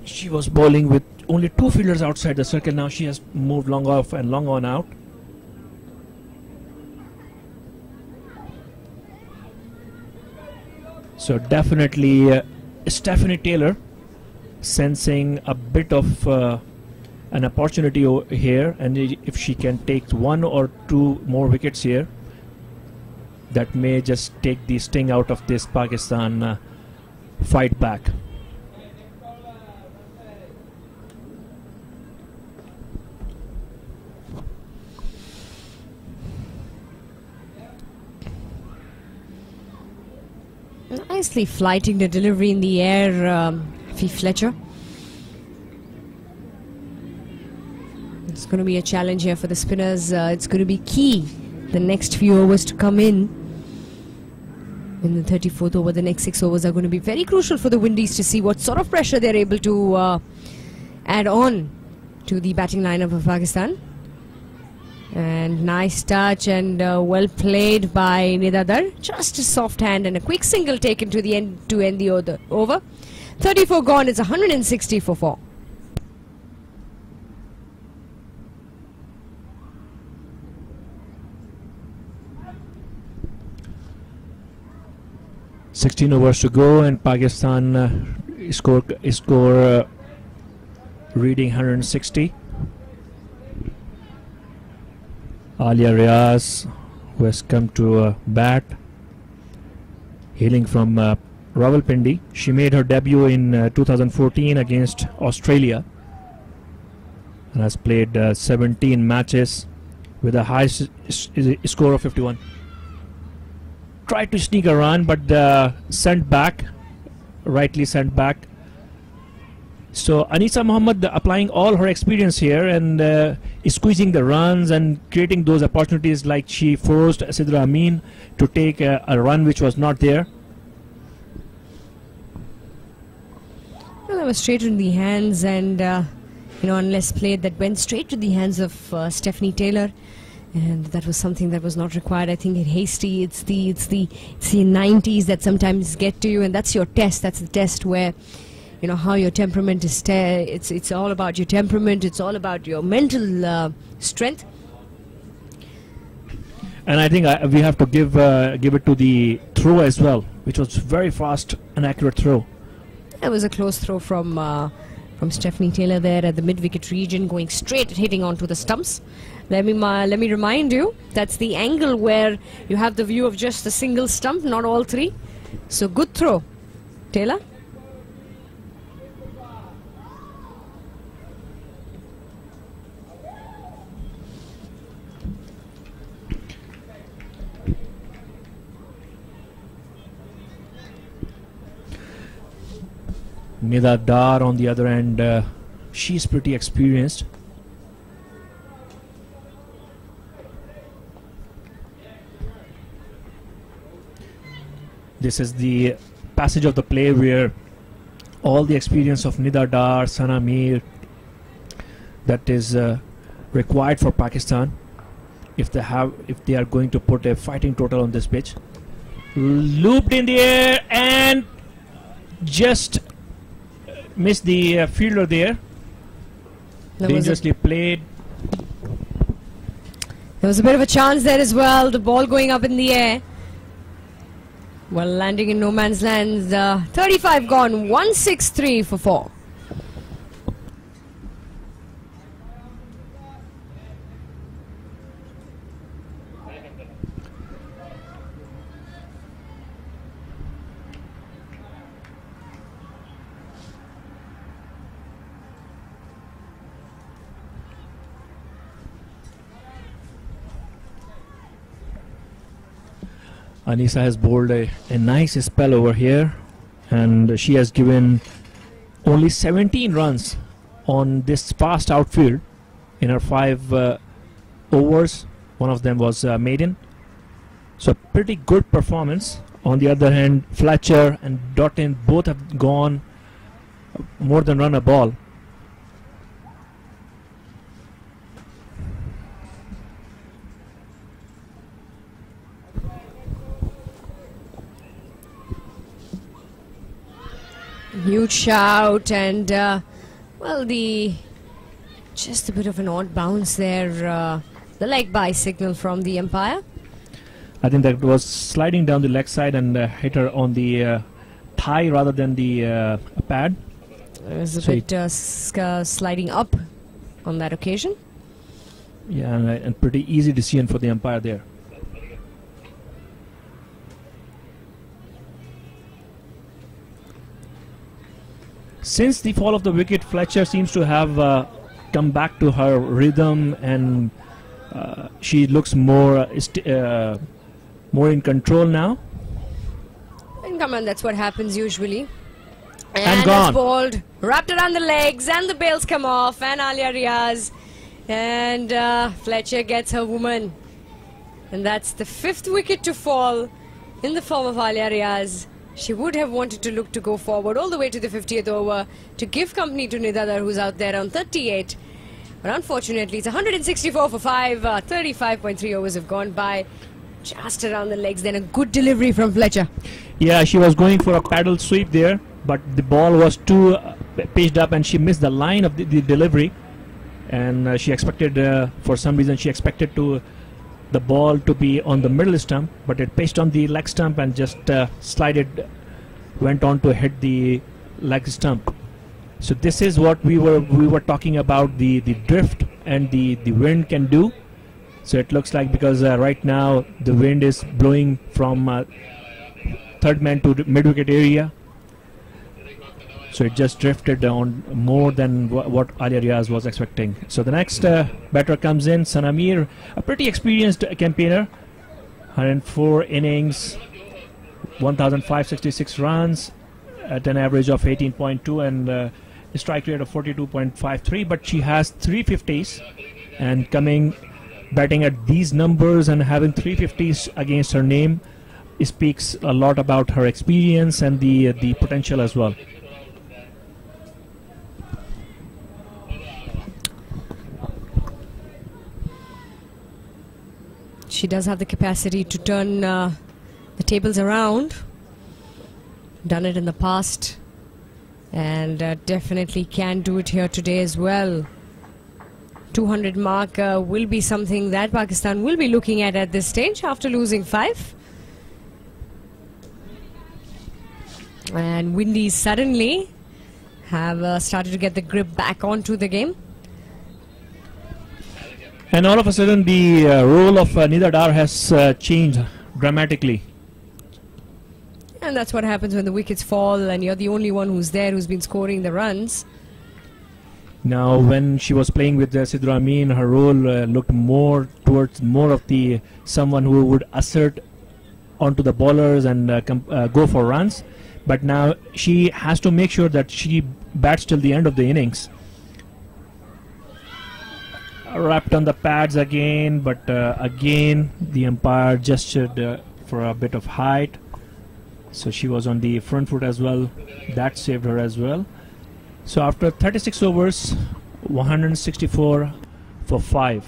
She was bowling with only 2 fielders outside the circle. Now she has moved long off and long on out. So definitely Stephanie Taylor sensing a bit of an opportunity here, and if she can take 1 or 2 more wickets here, that may just take the sting out of this Pakistan fight back. Nicely flighting the delivery in the air, Effie Fletcher. It's going to be a challenge here for the spinners. It's going to be key the next few overs to come in the 34th over. The next 6 overs are going to be very crucial for the Windies to see what sort of pressure they're able to add on to the batting lineup of Pakistan. And nice touch and well played by Nida Dar. Just a soft hand and a quick single taken to the end to end the over. 34 gone. It's 160 for 4. Overs to go, and Pakistan score reading 160. Alia Riaz, who has come to bat, hailing from Rawalpindi. She made her debut in 2014 against Australia and has played 17 matches with a high score of 51. Tried to sneak a run, but sent back, rightly sent back. So Anisa Mohammed applying all her experience here and squeezing the runs and creating those opportunities, like she forced Sidra Amin to take a run which was not there. Well, that was straight in the hands, and unless played, that went straight to the hands of Stephanie Taylor, and that was something that was not required. I think hasty. It's the 90s that sometimes get to you, and that's your test. That's the test where, how your temperament is. It's all about your temperament. It's all about your mental strength. And I think we have to give it to the throw as well, which was very fast and accurate throw. That was a close throw from Stephanie Taylor there at the mid-wicket region, going straight at hitting onto the stumps. Let me remind you, that's the angle where you have the view of just a single stump, not all three. So good throw, Taylor. Nida Dar on the other end, she's pretty experienced. This is the passage of the play where all the experience of Nida Dar, Sana Mir, that is required for Pakistan if they are going to put a fighting total on this pitch. Looped in the air and just missed the fielder there. Dangerously played. There was a bit of a chance there as well. The ball going up in the air. Well, landing in no man's land. 35 gone. 163 for 4. Anisa has bowled a nice spell over here, and she has given only 17 runs on this fast outfield in her 5 overs. One of them was maiden, so pretty good performance. On the other hand, Fletcher and Dottin both have gone more than run a ball. Huge shout, and well, just a bit of an odd bounce there. The leg by signal from the umpire. I think that was sliding down the leg side and hit her on the thigh rather than the pad. It was a bit sliding up on that occasion. Yeah, and pretty easy decision for the umpire there. Since the fall of the wicket, Fletcher seems to have come back to her rhythm, and she looks more in control now. And come on, that's what happens usually. And gone. It's bowled, wrapped around the legs, and the bails come off, and Alia Riaz. And Fletcher gets her woman. And that's the 5th wicket to fall in the form of Alia Riaz. She would have wanted to look to go forward all the way to the 50th over to give company to Nidadar, who's out there on 38. But unfortunately, it's 164 for 5. 35.3 overs have gone by. Just around the legs, then a good delivery from Fletcher. Yeah, she was going for a paddle sweep there, but the ball was too pitched up and she missed the line of the delivery. And she expected, for some reason, she expected the ball to be on the middle stump, but it pitched on the leg stump and just went on to hit the leg stump. So this is what we were talking about, the drift and the wind can do. So it looks like, because right now the wind is blowing from third man to the mid wicket area, so it just drifted on more than what Alia Riaz was expecting. So the next batter comes in, Sanamir, a pretty experienced campaigner. 104 innings, 1,566 runs at an average of 18.2 and a strike rate of 42.53. But she has 350s, and batting at these numbers and having 350s against her name speaks a lot about her experience and the potential as well. She does have the capacity to turn the tables around. Done it in the past, and definitely can do it here today as well. 200 mark will be something that Pakistan will be looking at this stage after losing 5. And Windies suddenly have started to get the grip back onto the game. And all of a sudden the role of Nidadar has changed dramatically. And that's what happens when the wickets fall and you're the only one who's there who's been scoring the runs. Now when she was playing with Sidra Amin, her role looked more towards of the someone who would assert onto the bowlers and go for runs. But now she has to make sure that she bats till the end of the innings. Wrapped on the pads again, but again the umpire gestured for a bit of height, so she was on the front foot as well. That saved her as well. So after 36 overs, 164 for 5.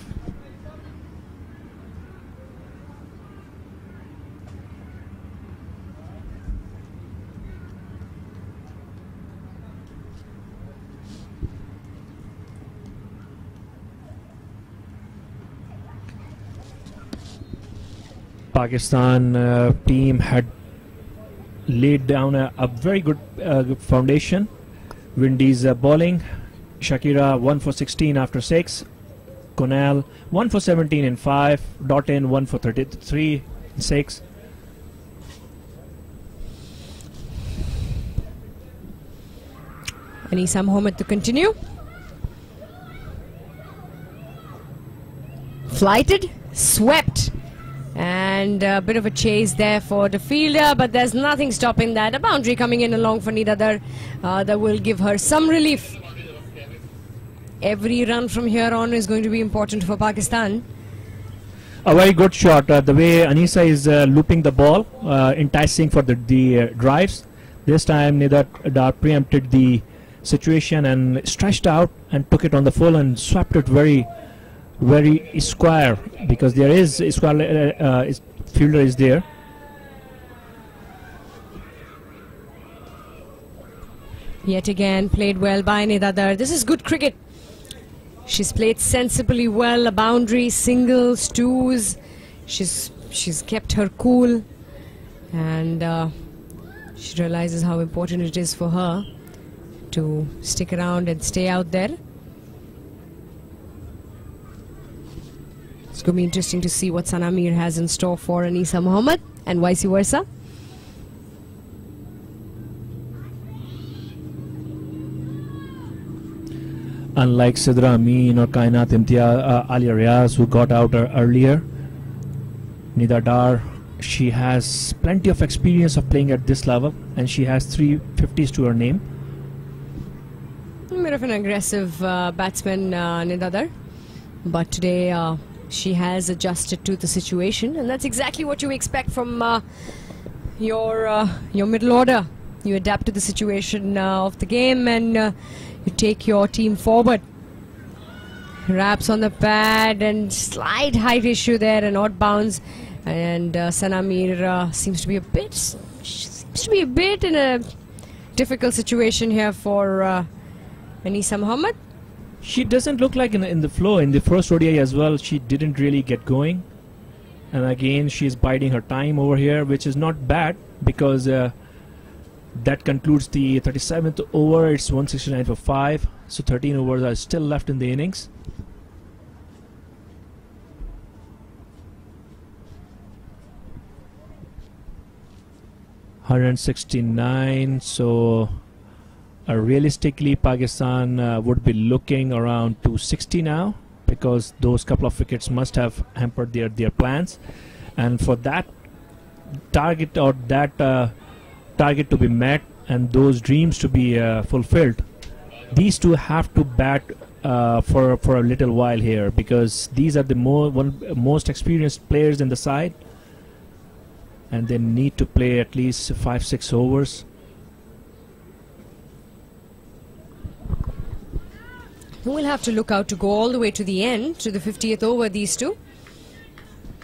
Pakistan team had laid down a very good foundation. Windies bowling. Shakira 1 for 16 after 6. Konal 1 for 17 in 5. Doughton 1 for 33 in 6. Anisa Mohammed to continue. Flighted, swept, and a bit of a chase there for the fielder, but there's nothing stopping that. A boundary coming in along for Nidadar that will give her some relief. Every run from here on is going to be important for Pakistan. A very good shot. The way Anisa is looping the ball, enticing for the drives. This time Nidadar preempted the situation and stretched out and took it on the full and swept it very square, because there is square fielder is there. Yet again played well by Nidadar. This is good cricket. She's played sensibly well. A boundary, singles, twos. She's kept her cool, and she realizes how important it is for her to stick around and stay out there. It's going to be interesting to see what Sana Mir has in store for Anisa Mohammed and vice versa. Unlike Sidra Amin or Kainat Imtiaz, Alia Riaz, who got out earlier, Nidadar, she has plenty of experience of playing at this level, and she has 3 50s to her name. A bit of an aggressive batsman, Nidadar, but today she has adjusted to the situation, and that's exactly what you expect from your middle order. You adapt to the situation of the game, and you take your team forward. Wraps on the pad and slight height issue there, an odd bounce, and Sana Mir seems to be a bit in a difficult situation here for Anisa Mohammed. She doesn't look like in the flow. In the first ODI as well, she didn't really get going, and again she's biding her time over here, which is not bad, because that concludes the 37th over. It's 169 for 5, so 13 overs are still left in the innings. $169, so realistically Pakistan would be looking around 260 now, because those couple of wickets must have hampered their plans, and for that target or that target to be met and those dreams to be fulfilled, these two have to bat for a little while here, because these are the most experienced players in the side, and they need to play at least 5-6 overs. We'll have to look out to go all the way to the end, to the 50th over, these two.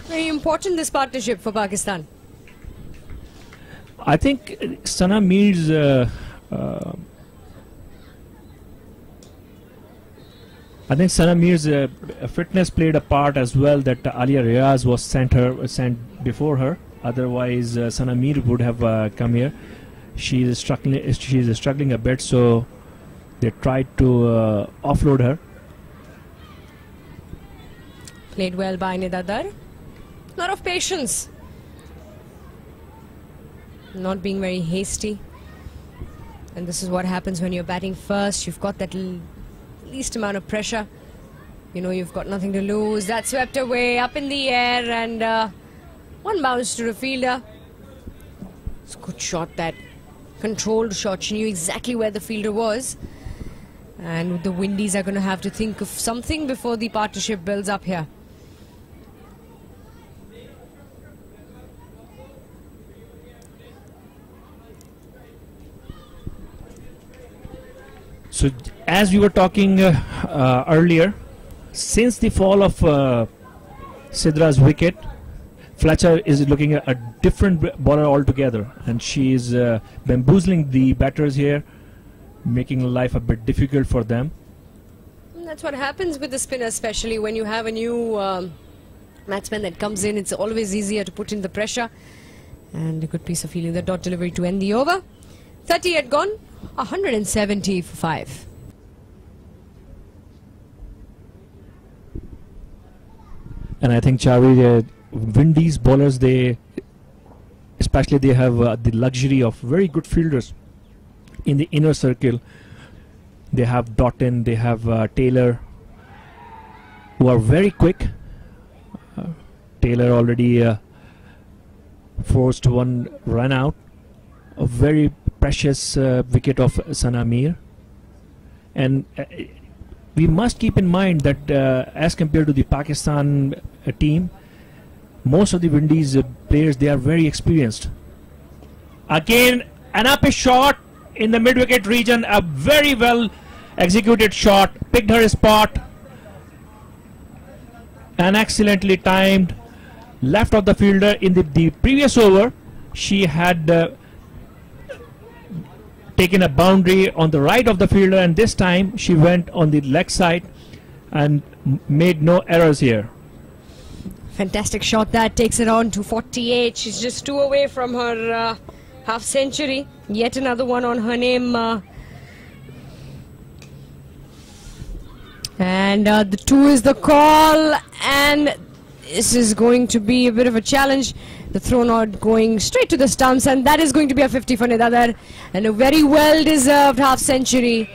Very important, this partnership for Pakistan. I think Sana Mir's fitness played a part as well, that Alia Riaz was sent before her. Otherwise, Sana Mir would have come here. She is struggling a bit, so they tried to offload her. Played well by Nidadar. Lot of patience. Not being very hasty. And this is what happens when you're batting first. You've got that least amount of pressure. You know you've got nothing to lose. That swept away, up in the air, and one bounce to the fielder. It's a good shot, that controlled shot. She knew exactly where the fielder was. And the Windies are going to have to think of something before the partnership builds up here. So as we were talking earlier, since the fall of Sidra's wicket, Fletcher is looking at a different bowler altogether, and she is bamboozling the batters here, making life a bit difficult for them. And that's what happens with the spinner, especially when you have a new batsman that comes in, it's always easier to put in the pressure. And a good piece of fielding, the dot delivery to end the over. 30 had gone, 170 for 5. And I think Chavi, Windies bowlers, especially they have the luxury of very good fielders in the inner circle. They have Doughton, they have Taylor, who are very quick. Taylor already forced one run out. A very precious wicket of Sana Mir. And we must keep in mind that as compared to the Pakistan team, most of the Windies players, they are very experienced. Again, an up shot in the mid-wicket region, a very well executed shot, picked her spot, and excellently timed, left of the fielder. In the previous over, she had taken a boundary on the right of the fielder, and this time she went on the leg side and made no errors here. Fantastic shot that takes it on to 48. She's just 2 away from her half century. Yet another one on her name. And the 2 is the call, and this is going to be a bit of a challenge. The throw not going straight to the stumps, and that is going to be a 50 for Nidadar, and a very well deserved half century.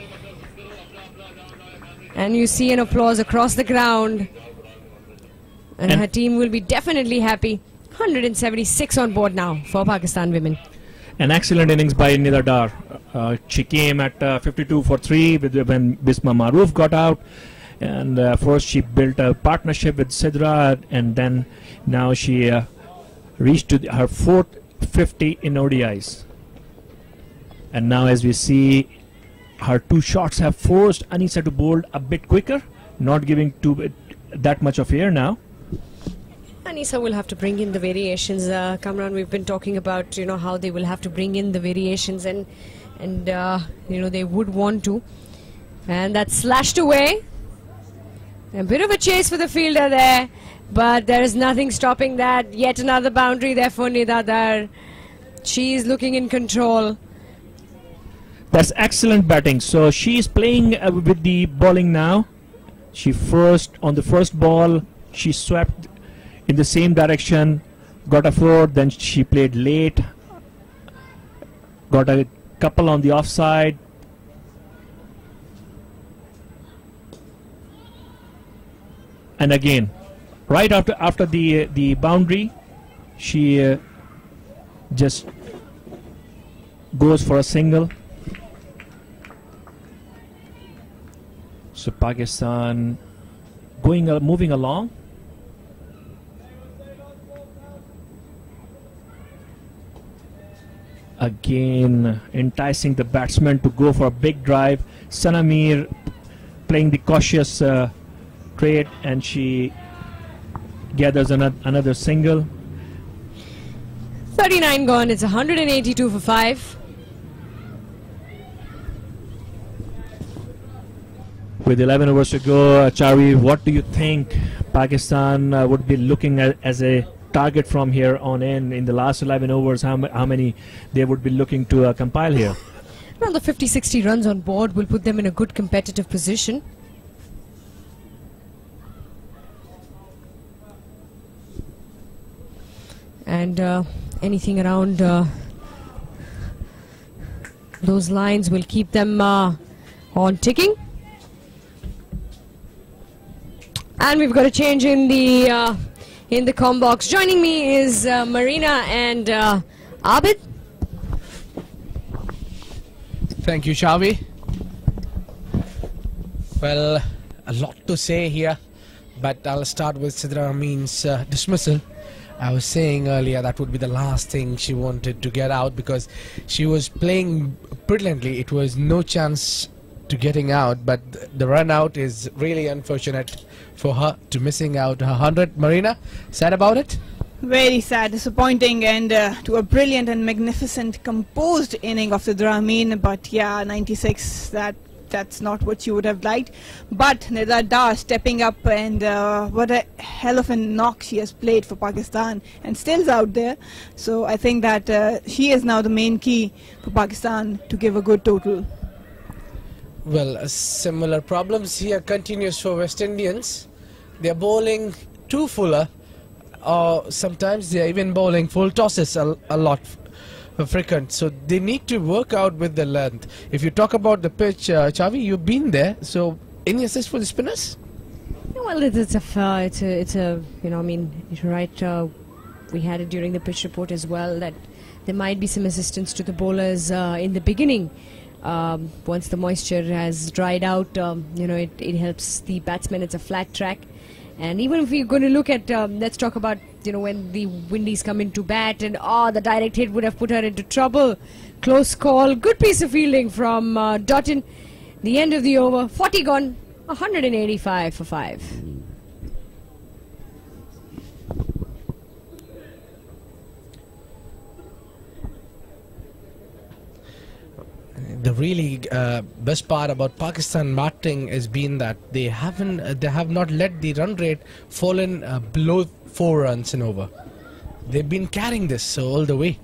And you see an applause across the ground, and her team will be definitely happy. 176 on board now for Pakistan women. An excellent innings by Nidadar. She came at 52 for 3 when Bisma Maroof got out, and first she built a partnership with Sidra, and then now she reached to her 4th 50 in ODIs. And now, as we see, her 2 shots have forced Anisa to bowl a bit quicker, not giving that much of air now. Anisa will have to bring in the variations. Kamran, we've been talking about how they will have to bring in the variations, and they would want to. And that's slashed away. A bit of a chase for the fielder there, but there is nothing stopping that. Yet another boundary there for Nidadar. She is looking in control. That's excellent batting. So she is playing with the bowling now. She on the first ball, she swept in the same direction, got a 4, then she played late, got a couple on the offside. And again, right after the boundary, she just goes for a single. So Pakistan moving along. Again, enticing the batsman to go for a big drive. Sana Mir playing the cautious trade, and she gathers another single. 39 gone. It's 182 for 5. With 11 overs to go, Chavi, what do you think Pakistan would be looking at as a target from here on in the last 11 overs? How many they would be looking to compile here? Well, the 50-60 runs on board will put them in a good competitive position. And anything around those lines will keep them on ticking. And we've got a change in the comm box. Joining me is Marina and Abid. Thank you, Chavi. Well, a lot to say here, but I'll start with Sidra Amin's dismissal. I was saying earlier that would be the last thing she wanted to get out, because she was playing brilliantly. It was no chance to getting out, but the run out is really unfortunate for her to missing out her 100. Marina, sad about it? Very sad, disappointing, and to a brilliant and magnificent composed inning of Sidra Amin, but yeah, 96, that that's not what you would have liked. But Nida Dar stepping up, and what a hell of a knock she has played for Pakistan and still's out there. So I think that she is now the main key for Pakistan to give a good total. Well, similar problems here continues for West Indians. They're bowling too fuller, or sometimes they're even bowling full tosses a lot frequent. So they need to work out with the length. If you talk about the pitch, Chavi, you've been there. So any assist for the spinners? Well, it's a you know, I mean, you're right. We had it during the pitch report as well that there might be some assistance to the bowlers in the beginning. Once the moisture has dried out, you know, it helps the batsmen. It's a flat track. And even if we're going to look at, let's talk about, you know, when the Windies come into bat and, the direct hit would have put her into trouble. Close call. Good piece of fielding from Dottin. The end of the over. 40 gone. 185 for 5. The really best part about Pakistan batting has been that they have not let the run rate fallen below 4 runs and over. They've been carrying this all the way.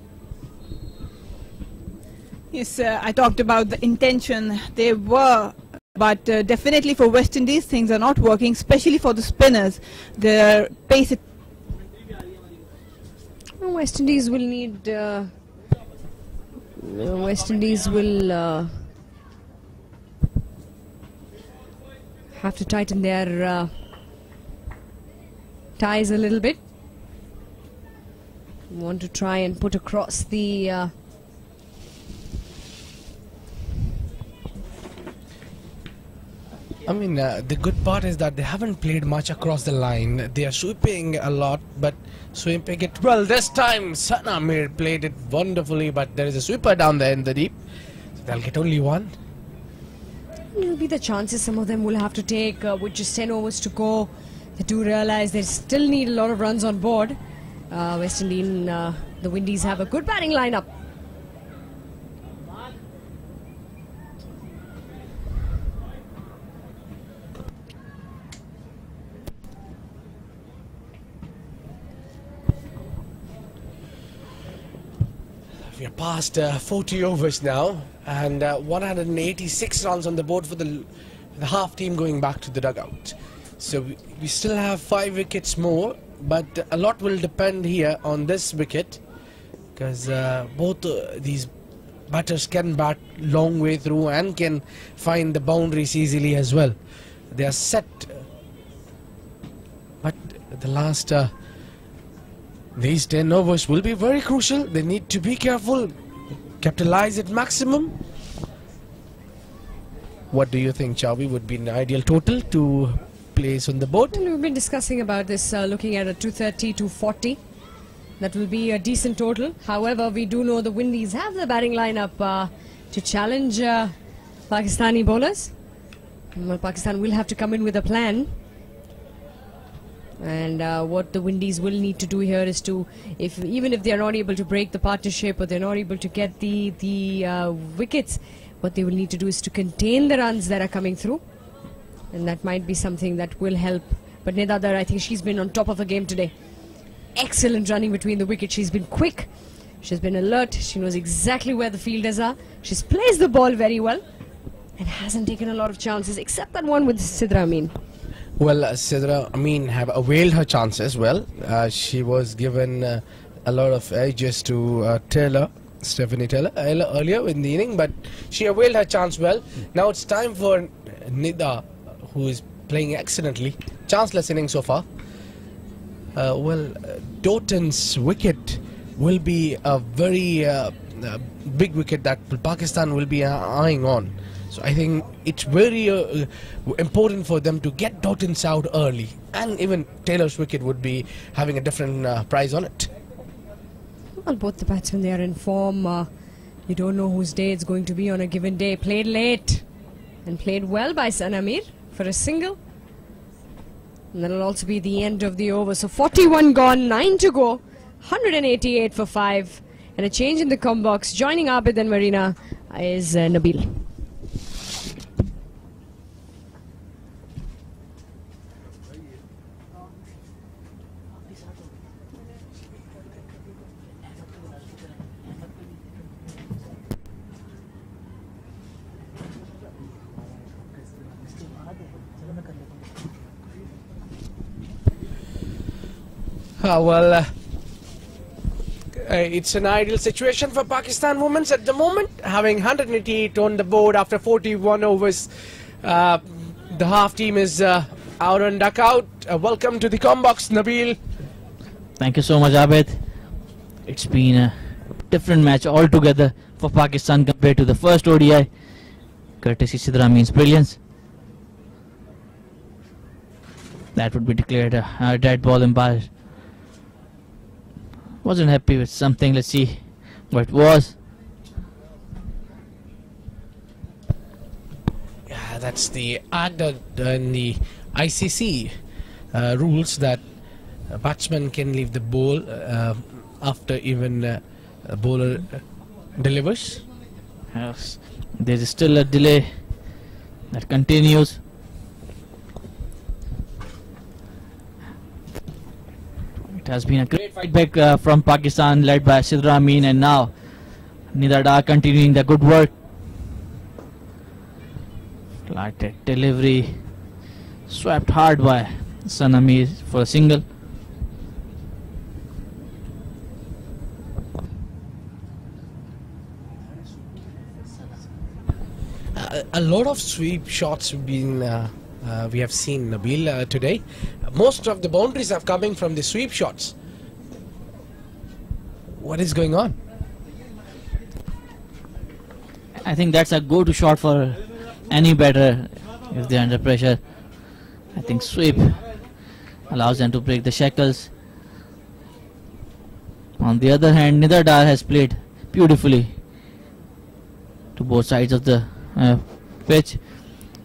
Yes, I talked about the intention. They were, but definitely for West Indies things are not working, especially for the spinners. Their pace. West Indies will need. West Indies will have to tighten their ties a little bit. Want to try and put across the I mean, the good part is that they haven't played much across the line. They are sweeping a lot, but sweeping it well. This time, Sana Mir played it wonderfully, but there is a sweeper down there in the deep. So they'll get only one. It will be the chances some of them will have to take with just 10 overs to go. They do realize they still need a lot of runs on board. West Indies, the Windies have a good batting lineup. We are past 40 overs now, and 186 runs on the board for the half team going back to the dugout. So we still have 5 wickets more, but a lot will depend here on this wicket, because both these batters can bat long way through and can find the boundaries easily as well. They are set, but the last these 10 overs will be very crucial. They need to be careful, capitalize at maximum. What do you think, Chavi, would be an ideal total to place on the board? Well, we've been discussing about this, looking at a 230, 240. That will be a decent total. However, we do know the Windies have the batting lineup to challenge Pakistani bowlers. Well, Pakistan will have to come in with a plan. And what the Windies will need to do here is to, even if they are not able to break the partnership or they're not able to get the wickets, what they will need to do is to contain the runs that are coming through. And that might be something that will help. But Nida Dar, I think she's been on top of her game today. Excellent running between the wickets. She's been quick. She's been alert. She knows exactly where the fielders are. She's placed the ball very well and hasn't taken a lot of chances, except that one with Sidra Amin. Well, Sidra Amin have availed her chance as well. She was given a lot of edges to Stephanie Taylor earlier in the inning, but she availed her chance well. Now it's time for Nida, who is playing excellently. Chanceless inning so far. Doughton's wicket will be a very big wicket that Pakistan will be eyeing on. So I think it's very important for them to get Doughton's out early, and even Taylor's wicket would be having a different price on it. Well, both the batsmen, they are in form. You don't know whose day it's going to be on a given day. Played late and played well by Sana Mir for a single. And that'll also be the end of the over. So 41 gone, 9 to go, 188 for 5. And a change in the com box. Joining Abid and Marina is Nabil. It's an ideal situation for Pakistan women's at the moment, having 188 on the board after 41 overs. The half team is out on dugout. Welcome to the Combox, Nabil. Thank you so much, Abid. It's been a different match altogether for Pakistan compared to the first ODI, courtesy Sidra Amin's brilliance. That would be declared a dead ball umpire. Wasn't happy with something. Let's see what it was. Yeah, that's the act in the ICC rules that a batsman can leave the ball after even a bowler delivers. Yes, there is still a delay that continues. It has been a great fight back from Pakistan, led by Sidra Amin, and now Nida Dar continuing the good work. Flatted delivery, swept hard by Sanami for a single. A lot of sweep shots have been we have seen, Nabil, today. Most of the boundaries are coming from the sweep shots. What is going on? I think that's a go-to shot for any batter if they're under pressure. I think sweep allows them to break the shackles. On the other hand, Nida Dar has played beautifully to both sides of the pitch.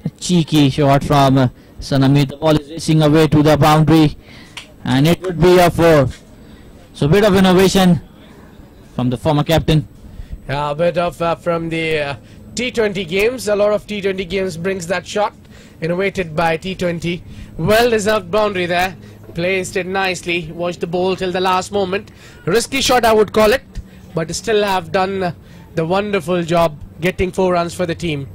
A cheeky shot from Sanami. The ball is racing away to the boundary, and it would be a 4. So a bit of innovation from the former captain. Yeah, a bit of from the T20 games. A lot of T20 games brings that shot, innovated by T20. Well deserved boundary there, placed it nicely. Watched the ball till the last moment. Risky shot, I would call it, but still have done the wonderful job getting 4 runs for the team.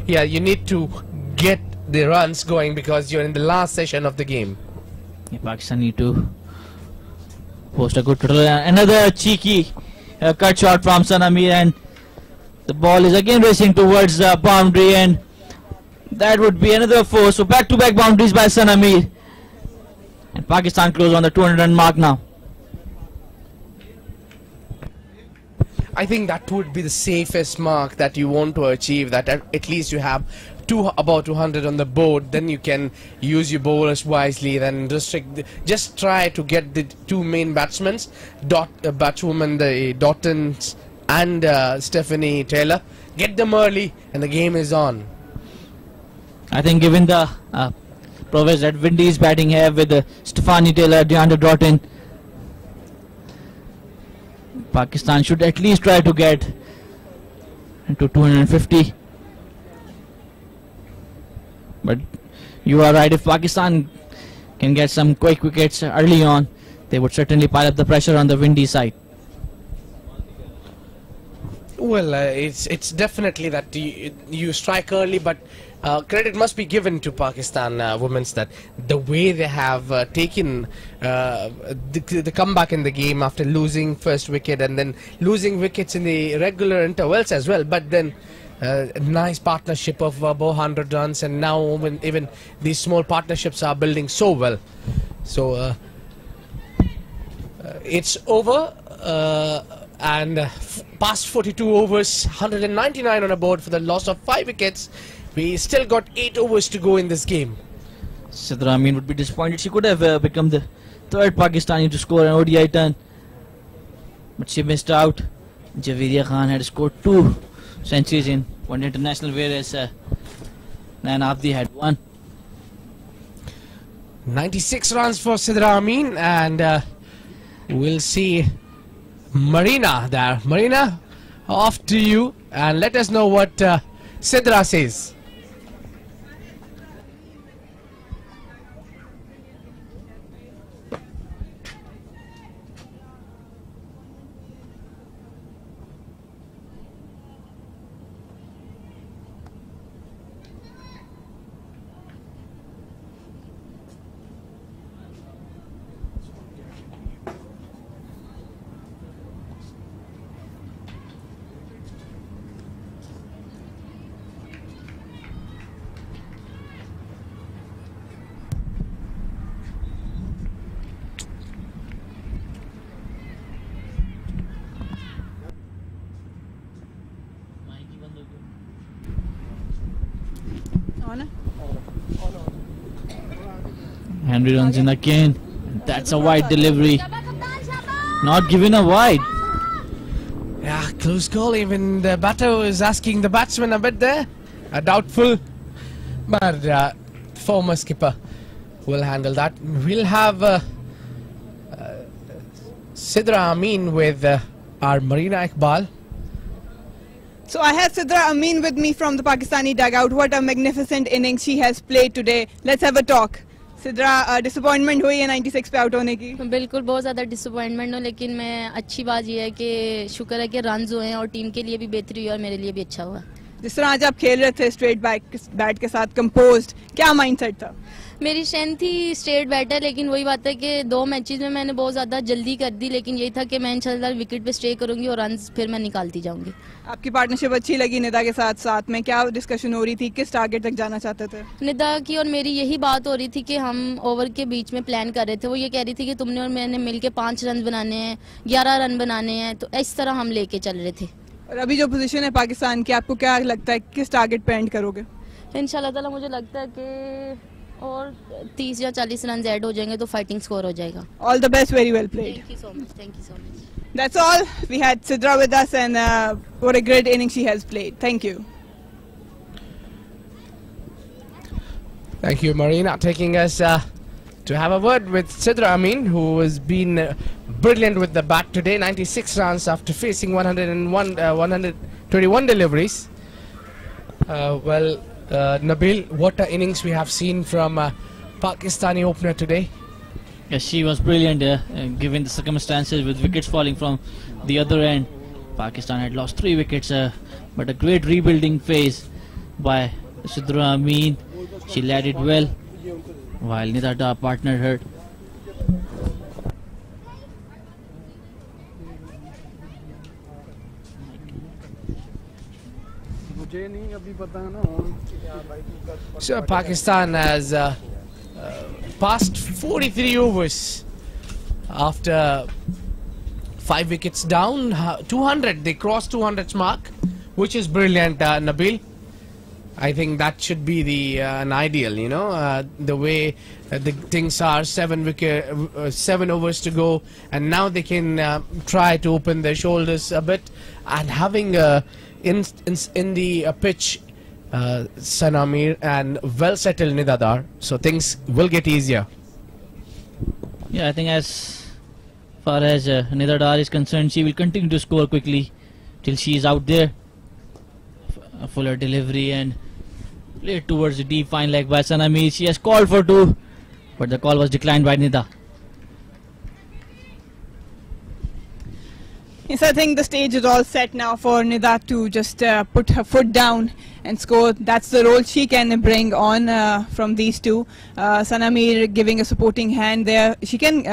Yeah, you need to get the runs going because you're in the last session of the game. Yeah, Pakistan need to post a good total. Another cheeky cut shot from Sanami, and the ball is again racing towards the boundary, and that would be another 4. So back-to-back boundaries by Sanami, and Pakistan close on the 200 run mark now. I think that would be the safest mark that you want to achieve, that at least you have about 200 on the board, then you can use your bowlers wisely, then just try to get the 2 main batswomen, the Dottons and Stephanie Taylor, get them early and the game is on. I think given the prowess that Windies batting have with Stephanie Taylor, DeAndre Doughton, Pakistan should at least try to get into 250. But you are right, if Pakistan can get some quick wickets early on, they would certainly pile up the pressure on the Windies side. Well, it's definitely that you strike early, but credit must be given to Pakistan women's that the way they have taken the comeback in the game after losing first wicket and then losing wickets in the regular intervals as well, but then a nice partnership of above 100 runs, and now even these small partnerships are building so well. So it's over and past 42 overs, 199 on a board for the loss of 5 wickets. We still got 8 overs to go in this game. Sidra Amin would be disappointed. She could have become the 3rd Pakistani to score an ODI turn, but she missed out. Javeria Khan had scored 2 centuries in one international, whereas Nayan Afdi had 1. 96 runs for Sidra Amin, and we'll see Marina there. Marina, off to you, and let us know what Sidra says. boundary runs in again. That's a wide delivery. Not given a wide. Yeah, close call. Even the batter is asking the batsman a bit there. Doubtful. But former skipper will handle that. We'll have Sidra Amin with our Marina Iqbal. So I have Sidra Amin with me from the Pakistani dugout. What a magnificent innings she has played today. Let's have a talk. Sidra disappointment हुई है 96 पे out होने की? बिल्कुल बहुत ज़्यादा disappointment हो, लेकिन मैं अच्छी बात यह है कि शुक्र है कि रन्स हुए हैं और टीम के लिए भी बेहतरी हुई और मेरे लिए भी अच्छा हुआ. जिस तरह आज आप खेल रहे थे स्ट्रेट बैट के साथ कंपोज्ड, क्या माइंडसेट था? मेरी स्ट्रेंथ थी स्ट्रेट बैट है, लेकिन वही बात है कि 2 मैचेस में मैंने बहुत ज़्यादा जल्दी कर दी, लेकिन यही था कि मैं इंशाल्लाह विकेट पे स्टे करूंगी और रन्स फिर मैं निकालती जाऊंगी. आपकी पार्टनरशिप अच्छी लगी निदा के साथ में, क्या डिस्कशन हो रही थी, किस टारगेट तक जाना चाहते थे? निदा की और मेरी यही बात हो रही थी कि हम ओवर के बीच में प्लान कर रहे थे. वो ये कह रही थी कि तुमने और मैंने मिलके 5 रन बनाने हैं, 11 रन बनाने हैं, तो इस तरह हम लेके चल रहे थे. और अभी जो पोजीशन है पाकिस्तान की, आपको क्या लगता है किस टारगेट पे एंड करोगे? इंशाल्लाह ताला मुझे लगता है कि और 30 या 40 रन ऐड हो जाएंगे तो फाइटिंग स्कोर हो जाएगा. All the best, very well played. Thank you so much. Thank you so much. That's all. We had Sidra with us, and what a great inning she has played. Thank you. Thank you, Marina, taking us to have a word with Sidra Amin, who has been brilliant with the bat today. 96 runs after facing 121 deliveries. Nabil, what an innings we have seen from Pakistani opener today. Yes, she was brilliant given the circumstances with wickets falling from the other end. Pakistan had lost 3 wickets, but a great rebuilding phase by Sidra Amin. She led it well while Nida Dar partnered her. So Pakistan has past 43 overs after 5 wickets down. 200, they crossed 200's mark, which is brilliant, Nabil. I think that should be the an ideal, you know, the way the things are. 7 overs to go, and now they can try to open their shoulders a bit, and having in the pitch Sanamir and well settled Nida Dar, so things will get easier. Yeah, I think as far as Nida Dar is concerned, she will continue to score quickly till she is out there. A fuller delivery and played towards the deep fine leg by Sanamir. She has called for 2, but the call was declined by Nida. Yes, I think the stage is all set now for Nida to just put her foot down and score. That's the role she can bring on from these two. Sanamir giving a supporting hand there. She can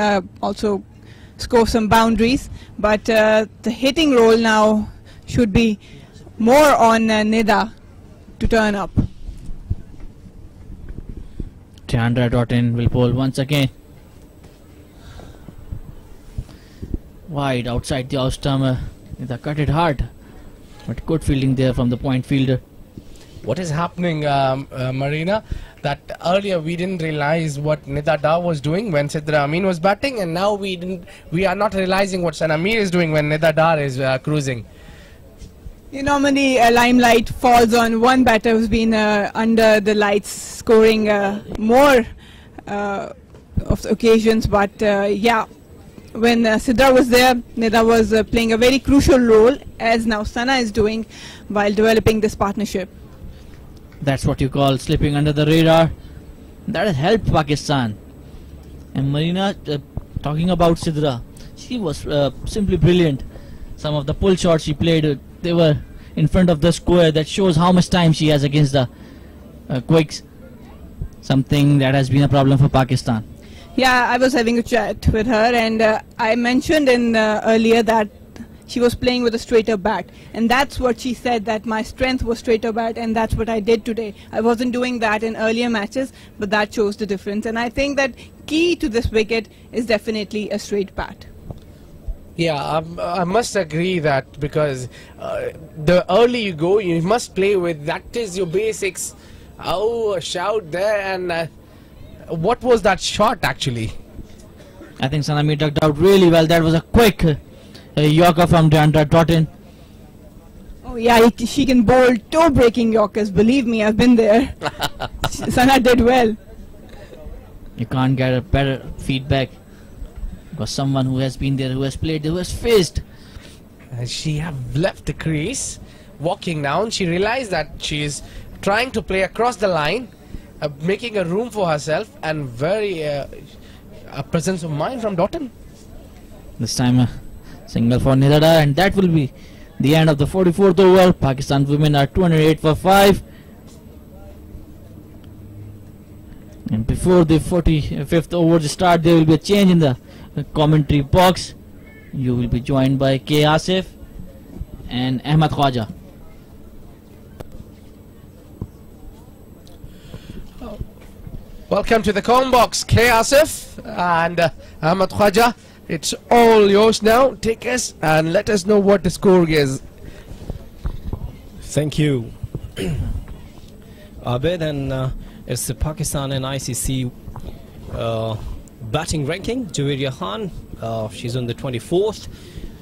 also score some boundaries, but the hitting role now should be more on Nida to turn up. Chandra Dottin will bowl once again. Wide outside the off stump. Nida cut it hard, but good fielding there from the point fielder. What is happening, Marina, that earlier we didn't realize what Nida Dar was doing when Sidra Amin was batting, and now we are not realizing what Sanamir is doing when Nida Dar is cruising. Normally limelight falls on one batter who's been under the lights, scoring more of the occasions, but yeah, when Sidra was there, Nida was playing a very crucial role, as now Sana is doing while developing this partnership. That's what you call slipping under the radar. That has helped Pakistan. And Marina, talking about Sidra, she was simply brilliant. Some of the pull shots she played, they were in front of the square. That shows how much time she has against the quicks. Something that has been a problem for Pakistan. Yeah, I was having a chat with her, and I mentioned in earlier that she was playing with a straighter bat, and that's what she said, that my strength was straighter bat, and that's what I did today. I wasn't doing that in earlier matches, but that shows the difference, and I think that key to this wicket is definitely a straight bat. Yeah, I must agree that, because the early you go, you must play with, that is your basics. Oh, a shout there, and what was that shot actually? I think Sanami ducked out really well. That was a quick Yorker from Deandra Totten. Oh yeah, she can bowl toe-breaking Yorkers. Believe me, I've been there. Sana did well. You can't get a better feedback because someone who has been there, who has played, who has faced. She have left the crease, walking down. She realized that she is trying to play across the line, making a room for herself, and very a presence of mind from Doughton. This time a single for Nidada, and that will be the end of the 44th over. Pakistan women are 208 for 5. And before the 45th over start, there will be a change in the commentary box. You will be joined by K. Asif and Ahmad Khwaja. Welcome to the comment box, K. Asif and Ahmad Khwaja. It's all yours now. Take us and let us know what the score is. Thank you. Abed, and it's the Pakistan and ICC batting ranking. Javeria Khan, she's on the 24th.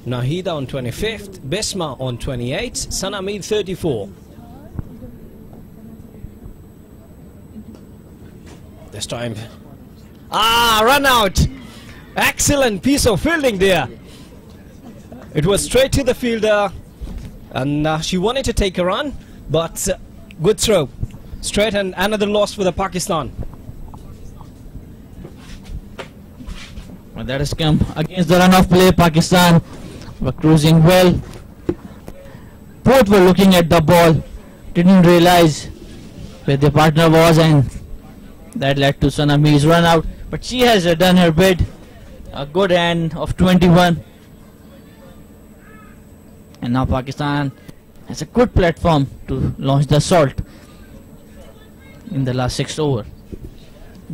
Nahida on 25th. Besma on 28th. Sanamid 34. This time. Run out! Excellent piece of fielding there. It was straight to the fielder, and she wanted to take a run, but good throw. Straight, and another loss for the Pakistan. And that has come against the run of play. Pakistan were cruising well. Both were looking at the ball, didn't realize where their partner was, and that led to Sanami's run out. But she has done her bit. A good hand of 21. And now Pakistan has a good platform to launch the assault in the last 6 over.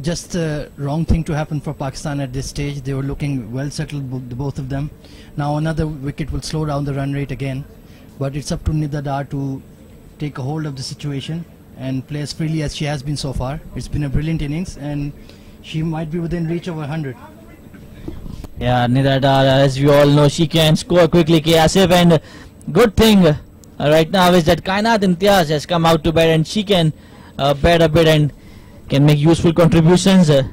Just the wrong thing to happen for Pakistan at this stage. They were looking well settled, both of them. Now another wicket will slow down the run rate again, but it's up to Nida Dar to take a hold of the situation and play as freely as she has been so far. It's been a brilliant innings, and she might be within reach of 100. Yeah, Nida Dar, as we all know, she can score quickly. K. Asif, and good thing right now is that Kainat Imtiaz has come out to bat, and she can bat a bit and can make useful contributions. A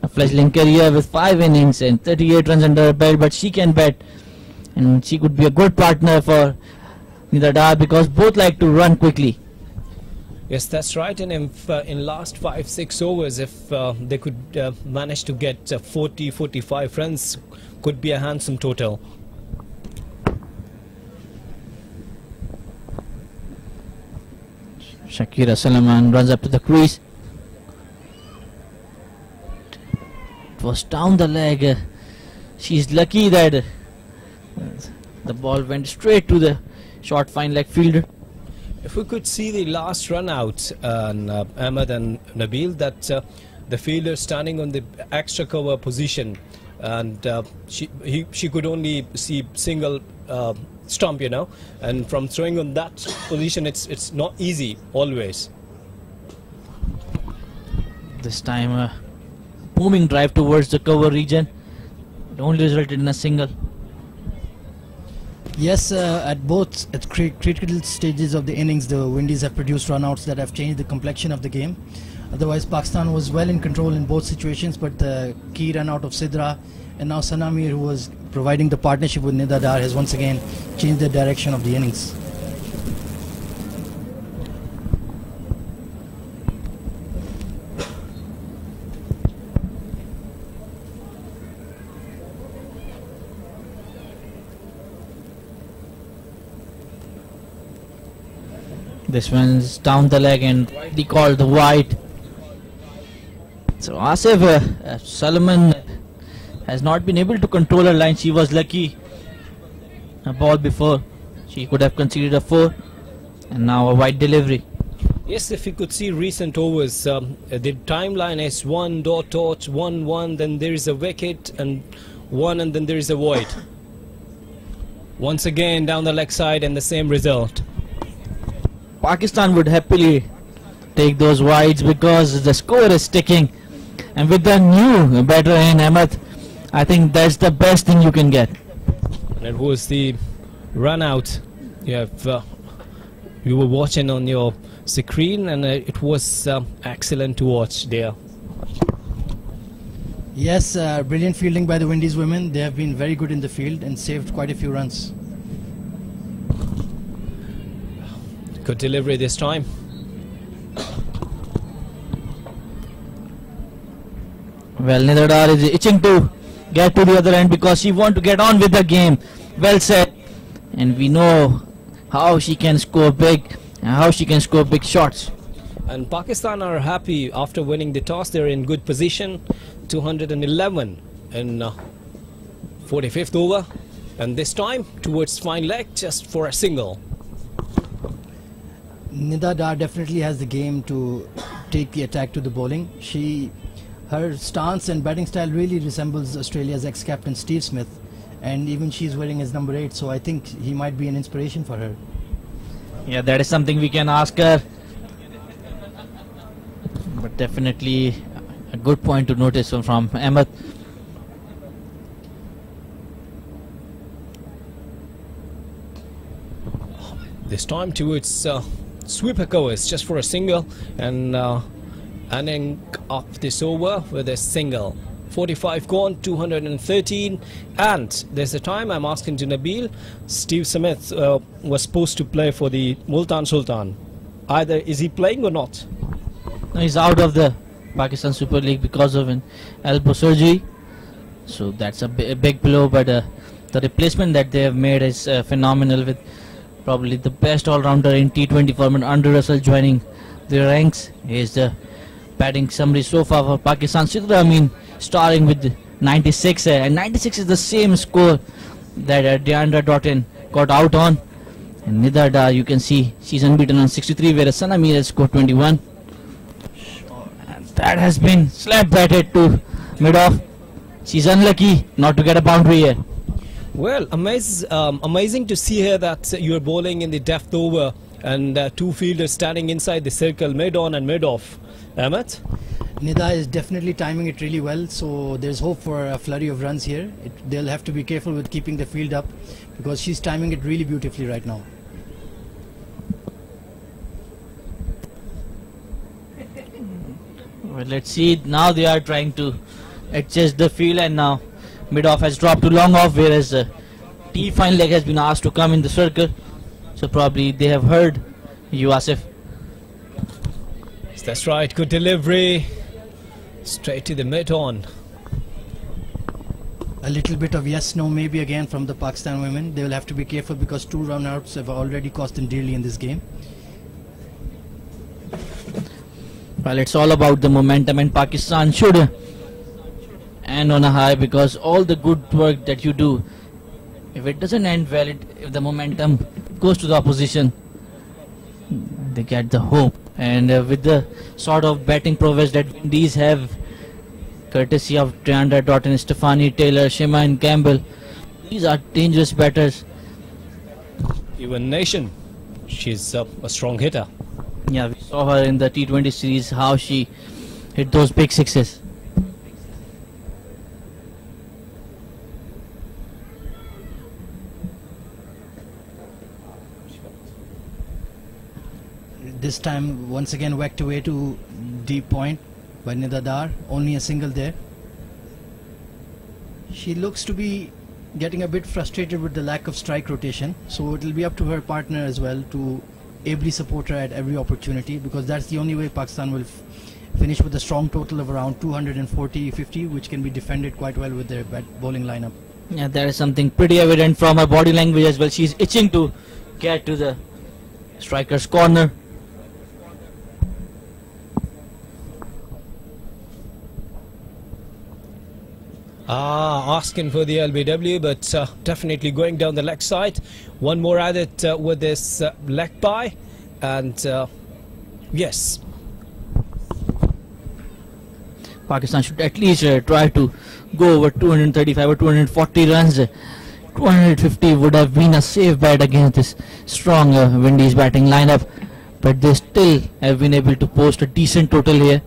fledgling career with 5 innings and 38 runs under her belt, but she can bat, and she could be a good partner for Nida Dar because both like to run quickly. Yes, that's right. And if in last 5-6 overs, if they could manage to get 40-45 runs, could be a handsome total. Shakira Salaman runs up to the crease. It was down the leg. She's lucky that the ball went straight to the short fine leg fielder. If we could see the last run out, Ahmed and Nabil, that the fielder standing on the extra cover position, and she could only see single stump, you know, and from throwing on that position, it's not easy always. This time booming drive towards the cover region. It only resulted in a single. Yes, at critical stages of the innings, the Windies have produced runouts that have changed the complexion of the game. Otherwise, Pakistan was well in control in both situations, but the key run out of Sidra and now Sanami, who was providing the partnership with Nida Dar, has once again changed the direction of the innings. This one's down the leg and they called the wide. So Asif Salman has not been able to control her line. She was lucky a ball before. She could have conceded a 4, and now a wide delivery. Yes, if you could see recent overs, the timeline is 1 dot 1-1, then there is a wicket and 1, and then there is a void. Once again down the leg side and the same result. Pakistan would happily take those wides because the score is ticking. And with the new batter in Ahmed, I think that's the best thing you can get. And it was the run out you were watching on your screen, and it was excellent to watch there. Yes, brilliant fielding by the Windies women. They have been very good in the field and saved quite a few runs. Good delivery this time. Well, Nidadar is itching to get to the other end because she wants to get on with the game. Well said. And we know how she can score big and how she can score big shots. And Pakistan are happy after winning the toss. They're in good position. 211 in 45th over. And this time towards fine leg just for a single. Nida Dar definitely has the game to take the attack to the bowling. Her stance and batting style really resembles Australia's ex-captain Steve Smith, and even she's wearing his number 8, so I think he might be an inspiration for her. Yeah, that is something we can ask her. But definitely a good point to notice from Ahmed. This time towards sweeper covers just for a single, and ending up this over with a single. 45 gone, 213, and there's a time I'm asking to Nabil. Steve Smith was supposed to play for the Multan Sultan. Either is he playing or not? No, he's out of the Pakistan Super League because of an elbow surgery. So that's a big blow, but the replacement that they have made is phenomenal, with probably the best all-rounder in T20 format, Andrew Russell, joining the ranks. He's the batting summary so far for Pakistan. Sidra Amin starring with 96, and 96 is the same score that Deandra Doughton got out on. And Nida Dar, you can see she's unbeaten on 63, whereas Sana Mir has scored 21. And that has been slap batted to mid-off. She's unlucky not to get a boundary here. Well, amazing to see here that you're bowling in the depth over and two fielders standing inside the circle, mid-on and mid-off. Ahmed? Nida is definitely timing it really well, so there's hope for a flurry of runs here. They'll have to be careful with keeping the field up because she's timing it really beautifully right now. Well, let's see. Now they are trying to adjust the field, and now mid-off has dropped to long off, whereas T fine leg has been asked to come in the circle. So probably they have heard you, Asif. That's right, good delivery. Straight to the mid-on. A little bit of yes-no maybe again from the Pakistan women. They will have to be careful because 2 run-outs have already cost them dearly in this game. Well, it's all about the momentum, and Pakistan should end on a high, because all the good work that you do, if it doesn't end well, if the momentum goes to the opposition, they get the hope. And with the sort of batting prowess that these have, courtesy of Deandra Doughton, Stephanie Taylor, Shima and Campbell, these are dangerous batters. Even Nation, she's a strong hitter. Yeah, we saw her in the T20 series, how she hit those big sixes. This time once again whacked away to deep point by Nida Dar. Only a single there. She looks to be getting a bit frustrated with the lack of strike rotation, so it will be up to her partner as well to ably support her at every opportunity, because that's the only way Pakistan will finish with a strong total of around 240-50, which can be defended quite well with their bowling lineup. Yeah, there is something pretty evident from her body language as well. She's itching to get to the striker's corner. Asking for the LBW, but definitely going down the leg side. One more at it with this leg bye, and yes. Pakistan should at least try to go over 235 or 240 runs. 250 would have been a safe bet against this strong Windies batting lineup. but they still have been able to post a decent total here.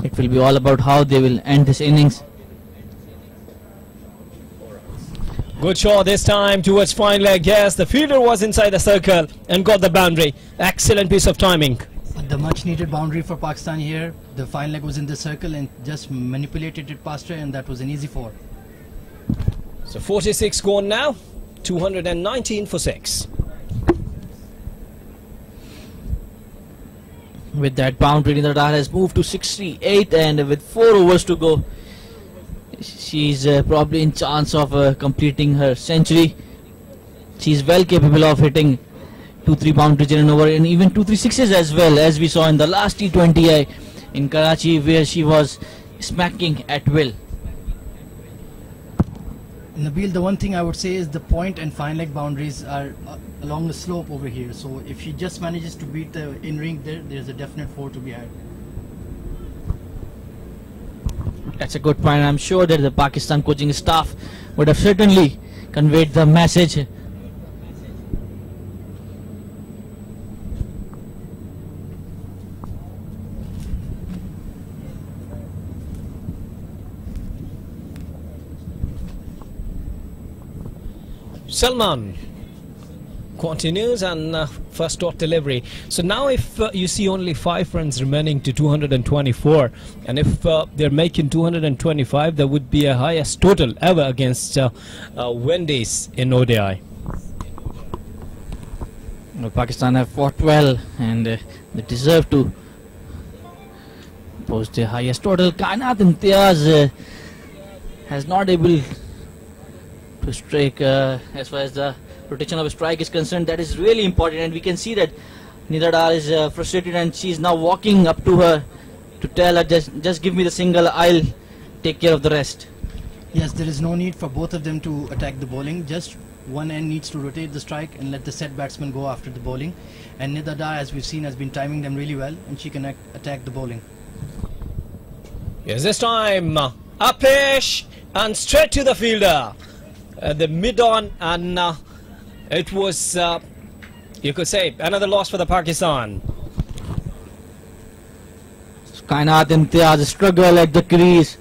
It will be all about how they will end this innings. Good shot this time towards fine leg. Yes, the fielder was inside the circle and got the boundary. Excellent piece of timing. The much needed boundary for Pakistan here. The fine leg was in the circle and just manipulated it past her, and that was an easy 4. So 46 gone now, 219 for 6. With that boundary, Nidar Dar has moved to 68, and with 4 overs to go, she's probably in chance of completing her century. She's well capable of hitting 2-3 boundaries in an over, and even 2-3 sixes as well, as we saw in the last T20I in Karachi, where she was smacking at will. Nabil, the one thing I would say is the point and fine leg boundaries are along the slope over here. So if she just manages to beat the in-ring there's a definite 4 to be had. That's a good point. I'm sure that the Pakistan coaching staff would have certainly conveyed the message. Salman continues and first dot delivery. So now if you see only 5 runs remaining to 224, and if they're making 225, that would be a highest total ever against Windies in ODI. Well, Pakistan have fought well, and they deserve to post the highest total. Kainat Imtiaz has not able to strike as far as the rotation of a strike is concerned. That is really important, and we can see that Nidar Dar is frustrated, and she is now walking up to her to tell her, just give me the single, I'll take care of the rest. Yes, there is no need for both of them to attack the bowling. Just one end needs to rotate the strike and let the set batsman go after the bowling, and Nidar Dar, as we've seen, has been timing them really well, and she can attack the bowling. Yes, this time upish and straight to the fielder. The mid-on, and it was, you could say, another loss for the Pakistan. Kainat Imtiaz's struggle at the crease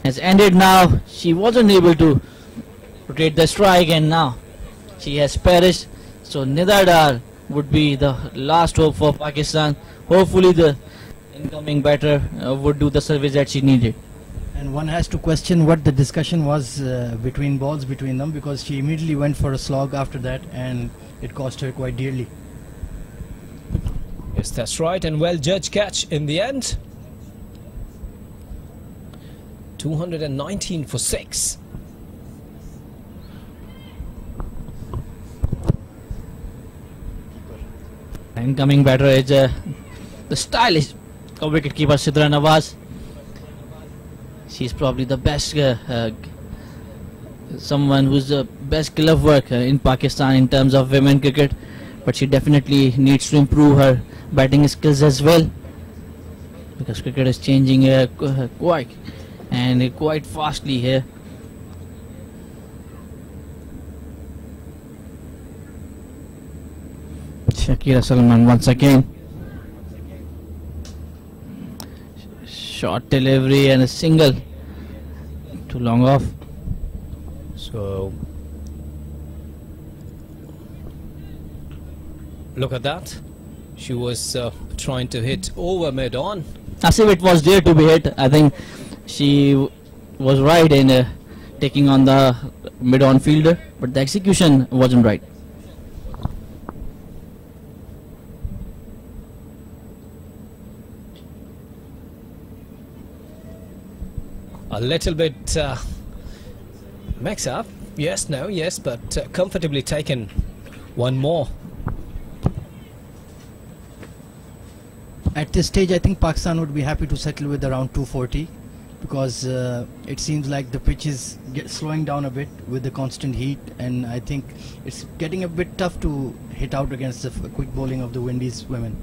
has ended now. She wasn't able to rotate the strike, and now she has perished. So Nidar Dar would be the last hope for Pakistan. Hopefully the incoming batter would do the service that she needed. And one has to question what the discussion was between them, because she immediately went for a slog after that, and it cost her quite dearly. Yes, that's right, and well judged catch in the end. 219 for 6. Incoming batter is the stylish wicketkeeper Sidra Nawaz. She's probably the best, someone who's the best glove work in Pakistan in terms of women cricket, but she definitely needs to improve her batting skills as well, because cricket is changing quite fastly here. Shakira Salman once again. Short delivery and a single. Too long off. So look at that. She was trying to hit over mid-on. As if it was there to be hit. I think she was right in taking on the mid-on fielder, but the execution wasn't right. A little bit mix up. Yes, no, yes, but comfortably taken. One more. At this stage, I think Pakistan would be happy to settle with around 240, because it seems like the pitch is slowing down a bit with the constant heat, and I think it's getting a bit tough to hit out against the quick bowling of the Windies women.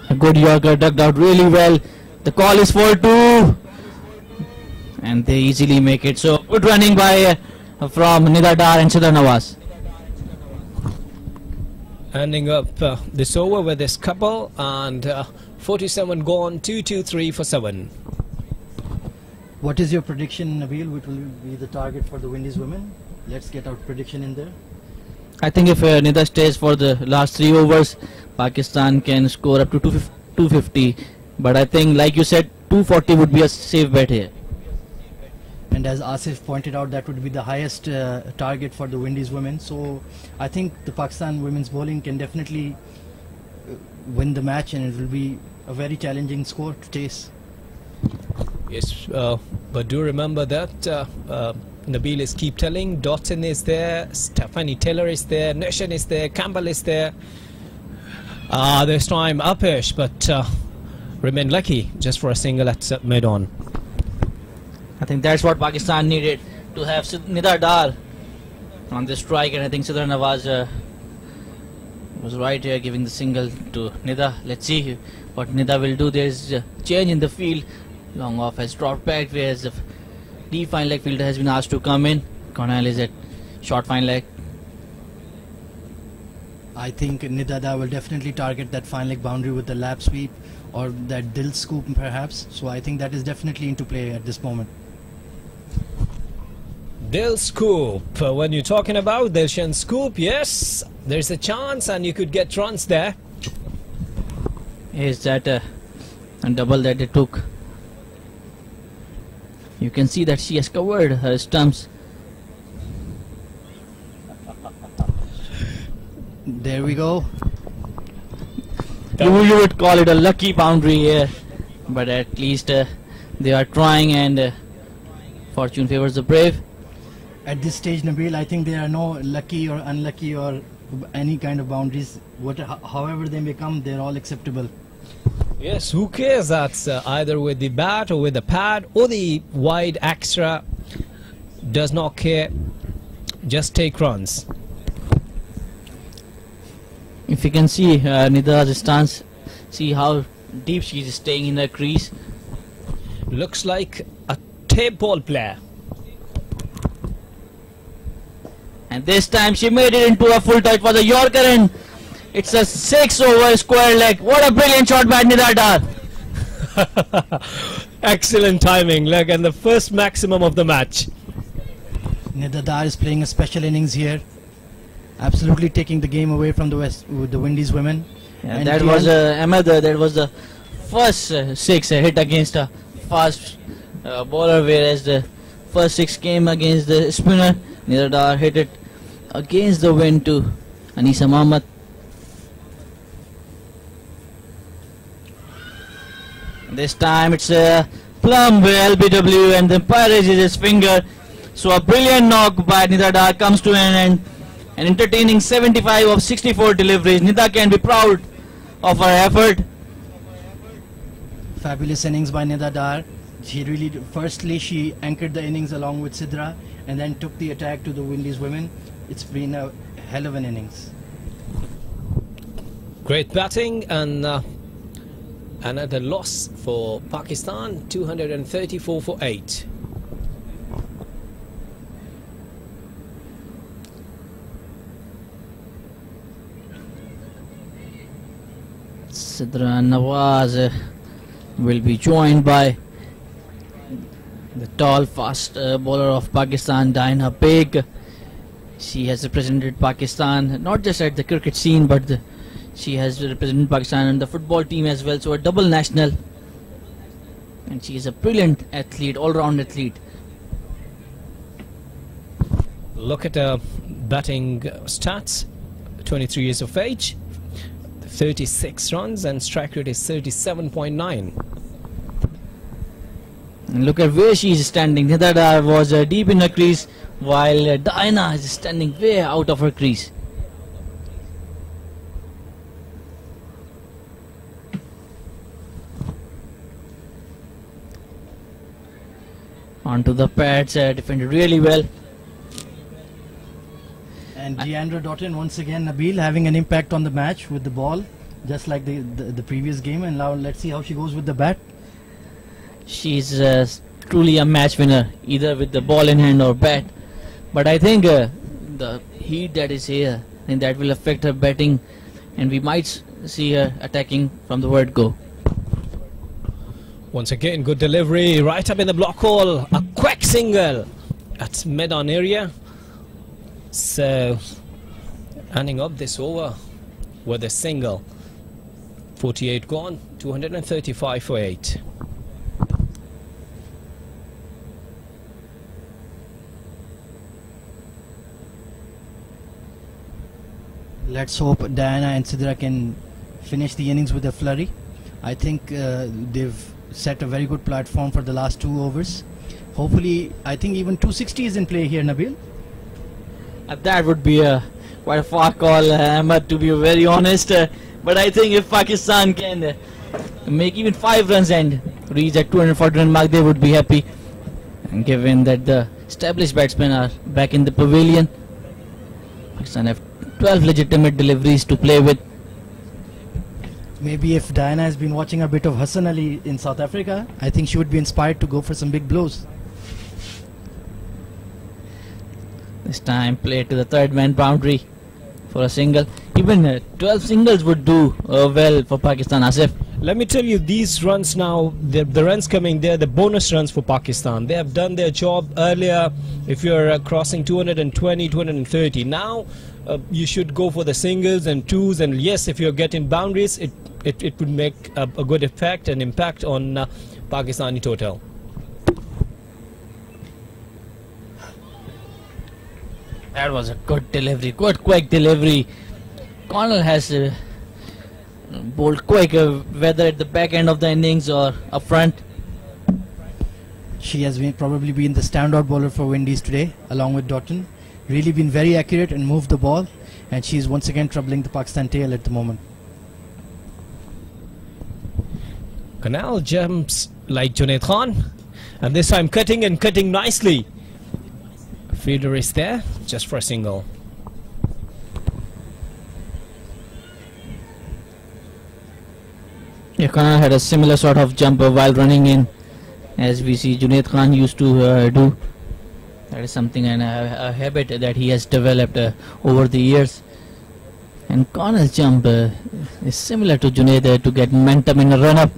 A good Yorker ducked out really well. The call is for 2, and they easily make it. So good running by from Nida Dar and Sidra Nawaz. Ending up this over with this couple, and 47 gone, 2-2-3 for 7. What is your prediction, Nabil? Which will be the target for the Windies women? Let's get our prediction in there. I think if Nida stays for the last 3 overs, Pakistan can score up to 250. But I think, like you said, 240 would be a safe bet here. And as Asif pointed out, that would be the highest target for the Windies women. So I think the Pakistan women's bowling can definitely win the match, and it will be a very challenging score to chase. Yes, but do remember that Nabil is keep telling, Dotson is there, Stephanie Taylor is there, Nishan is there, Campbell is there. This time Upish, but remain lucky just for a single at mid-on. I think that's what Pakistan needed, to have Nida Dar on the strike, and I think Sidra Nawaz was right here giving the single to Nida. Let's see what Nida will do. There's a change in the field. Long off has dropped back, whereas the deep fine leg fielder has been asked to come in. Cornell is at short fine leg. I think Nida Dar will definitely target that fine leg boundary with the lap sweep or that dill scoop perhaps. So I think that is definitely into play at this moment. Dill scoop, when you're talking about Dilshan scoop, yes, there's a chance and you could get runs there. Is that a double that they took? You can see that she has covered her stumps. There we go. You would call it a lucky boundary here, but at least they are trying, and fortune favors the brave. At this stage, Nabil, I think there are no lucky or unlucky or any kind of boundaries. However they may come, they're all acceptable. Yes, who cares? That's either with the bat or with the pad or the wide extra. Does not care. Just take runs. If you can see Nida's stance, see how deep she is staying in the crease. Looks like a tape ball player. And this time she made it into a full touch for the Yorker, and it's a 6 over square leg. What a brilliant shot by Nida Dar. Excellent timing, leg, and the first maximum of the match. Nida Dar is playing a special innings here, absolutely taking the game away from the Windies women. Yeah, and that was MA2. That was the first 6 hit against a fast bowler, whereas the first 6 came against the spinner. Nida Dar hit it against the wind to Anisa Mohammed. This time it's a plumb LBW, and the umpire raises his finger. So a brilliant knock by Nida Dar comes to an end. An entertaining 75 of 64 deliveries. Nida can be proud of her effort. Fabulous innings by Nida Dar. Firstly she anchored the innings along with Sidra, and then took the attack to the Windies women. It's been a hell of an innings. Great batting, and another loss for Pakistan, 234 for 8. Sidra Nawaz will be joined by the tall, fast bowler of Pakistan, Diana Baig. She has represented Pakistan not just at the cricket scene, but she has represented Pakistan in the football team as well. So a double national, and she is a brilliant athlete, all-round athlete. Look at her batting stats. 23 years of age, 36 runs, and strike rate is 37.9. And look at where she is standing. Nida Dar was deep in her crease, while Diana is standing way out of her crease. Onto the pads, defended really well. And Deandra Doughton once again, Nabil, having an impact on the match with the ball, just like the previous game. And now let's see how she goes with the bat. She's truly a match winner, either with the ball in hand or bat. But I think the heat that is here, and that will affect her batting, and we might see her attacking from the word go. Once again, good delivery right up in the block hole. A quick single at mid-on area. So, ending up this over with a single. 48 gone, 235 for 8. Let's hope Diana and Sidra can finish the innings with a flurry. I think they've set a very good platform for the last 2 overs. Hopefully, I think even 260 is in play here, Nabil. That would be quite a far call, Ahmed, to be very honest. But I think if Pakistan can make even 5 runs and reach that 240 run mark, they would be happy. And given that the established batsmen are back in the pavilion, Pakistan have 12 legitimate deliveries to play with. Maybe if Diana has been watching a bit of Hassan Ali in South Africa, I think she would be inspired to go for some big blows. This time play to the third man boundary for a single. Even 12 singles would do well for Pakistan, Asif. Let me tell you, these runs now, the runs coming, they're the bonus runs for Pakistan. They have done their job earlier. If you're crossing 220, 230, now you should go for the singles and twos. And yes, if you're getting boundaries, it would make a good effect and impact on Pakistani total. That was a good delivery, good quick delivery. Connell has bowled quick, whether at the back end of the innings or up front. She has probably been the standout bowler for Windies today, along with Doughton. Really been very accurate and moved the ball, and she is once again troubling the Pakistan tail at the moment. Connell jumps like Junaid Khan, and this time cutting and cutting nicely. Fielder is there just for a single. Yeah, Khan had a similar sort of jump while running in, as we see Junaid Khan used to do. That is something and a habit that he has developed over the years. And Connell's jump is similar to Junaid to get momentum in a run-up.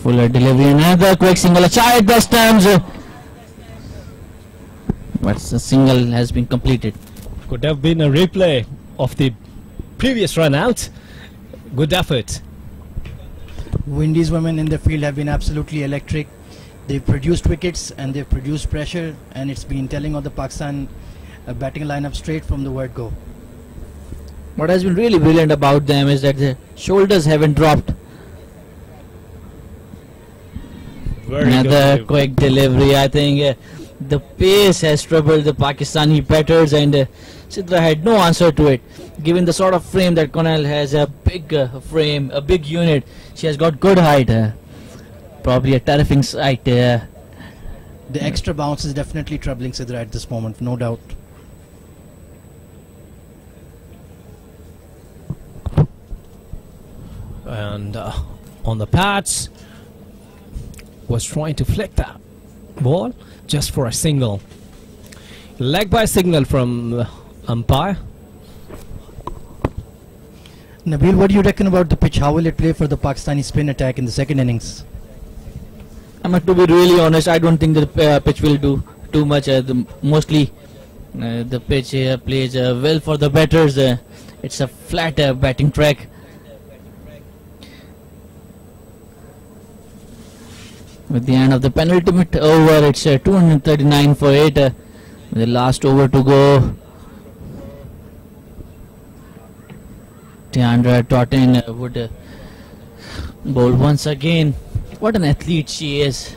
Fuller delivery, another quick single, a try at best times. But the single has been completed. Could have been a replay of the previous run out. Good effort. Windies women in the field have been absolutely electric. They've produced wickets and they've produced pressure, and it's been telling of the Pakistan batting lineup straight from the word go. What has been really brilliant about them is that the shoulders haven't dropped. Another quick delivery. I think the pace has troubled the Pakistani batters, and Sidra had no answer to it. Given the sort of frame that Connell has, a big frame, a big unit, she has got good height. Probably a terrifying sight. The extra bounce is definitely troubling Sidra at this moment, no doubt. And on the pads, was trying to flick that ball just for a single. Leg by signal from the umpire. Nabil, what do you reckon about the pitch? How will it play for the Pakistani spin attack in the second innings? To be really honest, I don't think the pitch will do too much. Mostly the pitch plays well for the batters. It's a flat batting track. With the end of the penultimate over, it's 239 for 8. With the last over to go. Deandra Doughton would bowl once again. What an athlete she is.